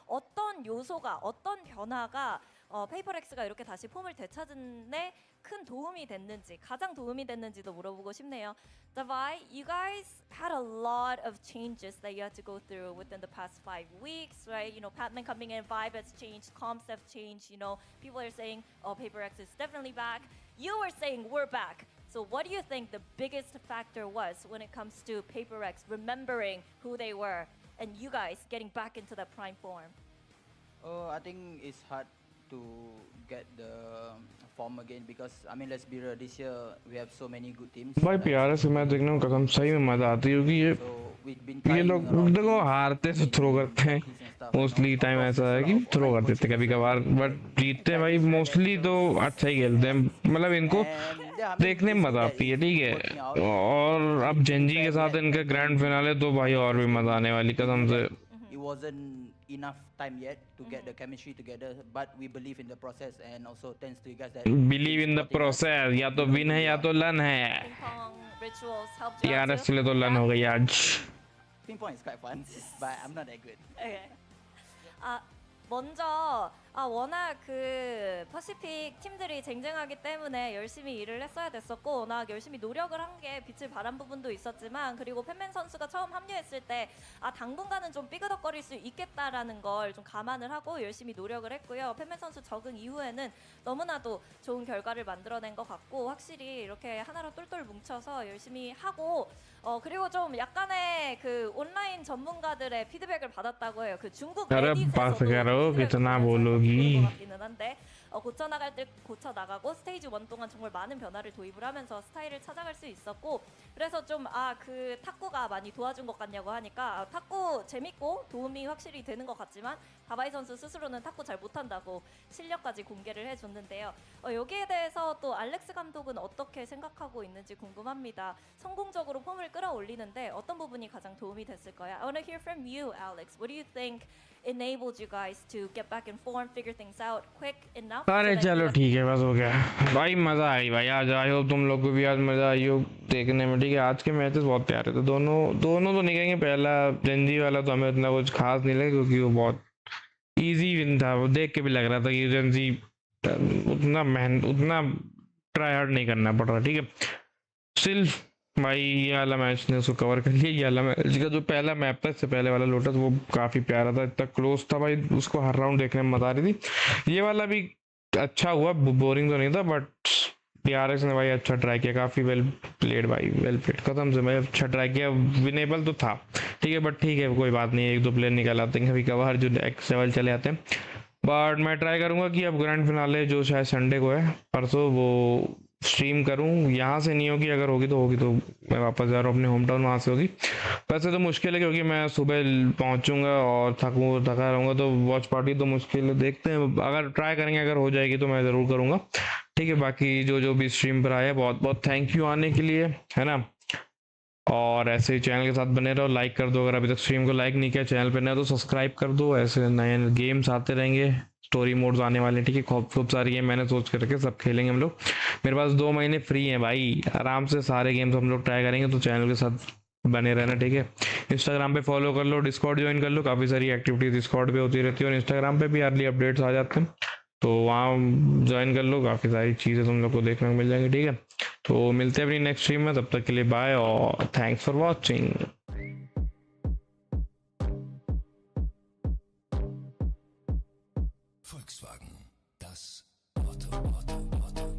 어떤 요소가, 어떤 변화가 페이퍼렉스가 이렇게 다시 폼을 되찾은 데 큰 도움이 됐는지, 가장 도움이 됐는지도 물어보고 싶네요. Davai, you guys had a lot of changes that you had to go through within the past 5 weeks, right? You know, Patman coming in, vibe has changed, comps have changed, you know, people are saying, oh, PRX is definitely back. You were saying we're back. So what do you think the biggest factor was when it comes to PRX remembering who they were and you guys getting back into that prime form? I think it's hard to get the form again because I mean, let's be real, this year we have so many good teams. भाई PRX match देखने में कसम सही में मजा आती है क्योंकि ये लोग देखो हारते से थ्रो करते हैं मोस्टली टाइम ऐसा है कि थ्रो कर देते कभी कभार बट जीतते भाई मोस्टली तो अच्छा ही खेलते हैं मतलब इनको देखने में मजा आती है ठीक है और अब जेंजी के साथ इनका ग्रैंड फिनाले तो भाई और भी मजा आने वाली कसम से It wasn't enough time yet to get the chemistry together, but we believe in the process and also thanks to you guys that believe in the process. या तो win है या तो learn है यार इसलिए तो learn हो गई आज ping pong is quite fun but I'm not that good. Okay. 먼저 워낙 그 퍼시픽 팀들이 쟁쟁하기 때문에 열심히 일을 했어야 됐었고 워낙 열심히 노력을 한 게 빛을 발한 부분도 있었지만 그리고 팬맨 선수가 처음 합류했을 때 당분간은 좀 삐그덕거릴 수 있겠다라는 걸 좀 감안을 하고 열심히 노력을 했고요. 팬맨 선수 적응 이후에는 너무나도 좋은 결과를 만들어낸 것 같고 확실히 이렇게 하나로 똘똘 뭉쳐서 열심히 하고 그리고 좀 약간의 그 온라인 전문가들의 피드백을 받았다고 해요. 그 중국 레딧에서도 कितना बोलोगी 같기는 한데 고쳐 나갈 때 고쳐 나가고 스테이지 1 동안 정말 많은 변화를 도입을 하면서 스타일을 찾아갈 수 있었고 그래서 좀 그 탁구가 많이 도와준 것 같냐고 하니까 탁구 재밌고 도움이 확실히 되는 것 같지만 다바이 선수 스스로는 탁구 잘 못한다고 실력까지 공개를 해줬는데요. 여기에 대해서 또 알렉스 감독은 어떻게 생각하고 있는지 궁금합니다. 성공적으로 폼을 끌어올리는데 어떤 부분이 가장 도움이 됐을까요? I want to hear from you, Alex. What do you think enabled you guys to get back in form, figure things out quick enough? अरे चलो ठीक है, बस हो गया भाई, मजा आई भाई। आज आई होप तुम लोग को भी आज मजा आई हो देखने में। ठीक है, आज के मैचेस बहुत प्यारे थे, दोनों तो नहीं कहेंगे। पहला जेंजी वाला तो हमें इतना कुछ खास नहीं लगा क्योंकि वो बहुत इजी विन था। वो देख के भी लग रहा था कि जेंजी उतना ट्राई हार्ड नहीं करना पड़ रहा। ठीक है, स्टिल भाई ये वाला मैच ने उसको कवर कर लिया। ये वाला मैच का जो पहला मैप था, इससे पहले वाला लोटस, वो काफ़ी प्यारा था, इतना क्लोज था भाई, उसको हर राउंड देखने में मजा आ रही थी। ये वाला भी अच्छा हुआ, बोरिंग तो नहीं था, बट DRX ने भाई अच्छा ट्राई किया, काफ़ी वेल प्लेड भाई, वेल प्लेड कसम से भाई, अच्छा ट्राई किया। विनेबल तो था, ठीक है, बट ठीक है कोई बात नहीं, 1-2 प्लेयर निकल आते हैं कभी कभार जो नेक्स्ट लेवल चले आते हैं। बट मैं ट्राई करूँगा कि अब ग्रैंड फिनाले जो शायद संडे को है, परसों, वो स्ट्रीम करूँ। यहाँ से नहीं होगी, अगर होगी तो मैं वापस जा रहा हूँ अपने होम टाउन, वहाँ से होगी। वैसे तो मुश्किल है क्योंकि मैं सुबह पहुँचूँगा और थका रहूँगा, तो वॉच पार्टी तो मुश्किल है। देखते हैं, अगर ट्राई करेंगे, अगर हो जाएगी तो मैं ज़रूर करूँगा। ठीक है, बाकी जो भी स्ट्रीम पर आया, बहुत बहुत थैंक यू आने के लिए, है ना। और ऐसे ही चैनल के साथ बने रहो, लाइक कर दो, अगर अभी तक स्ट्रीम को लाइक नहीं किया, चैनल पर नया तो सब्सक्राइब कर दो। ऐसे नए गेम्स आते रहेंगे, स्टोरी मोड्स आने वाले हैं। ठीक है, खूब सारी गेम मैंने सोच कर रखे, सब खेलेंगे हम लोग। मेरे पास 2 महीने फ्री हैं भाई, आराम से सारे गेम्स हम लोग ट्राई करेंगे, तो चैनल के साथ बने रहना। ठीक है, इंस्टाग्राम पे फॉलो कर लो, डिस्कॉर्ड ज्वाइन कर लो, काफ़ी सारी एक्टिविटीज डिस्कॉर्ड पे होती रहती है, और इंस्टाग्राम पे भी अर्ली अपडेट्स आ जाते हैं, तो वहाँ ज्वाइन कर लो, काफ़ी सारी चीज़ें तुम लोग को देखने को मिल जाएंगी। ठीक है, तो मिलते हैं अपनी नेक्स्ट स्ट्रीम में, तब तक के लिए बाय और thanks for watching. Volkswagen, das Auto.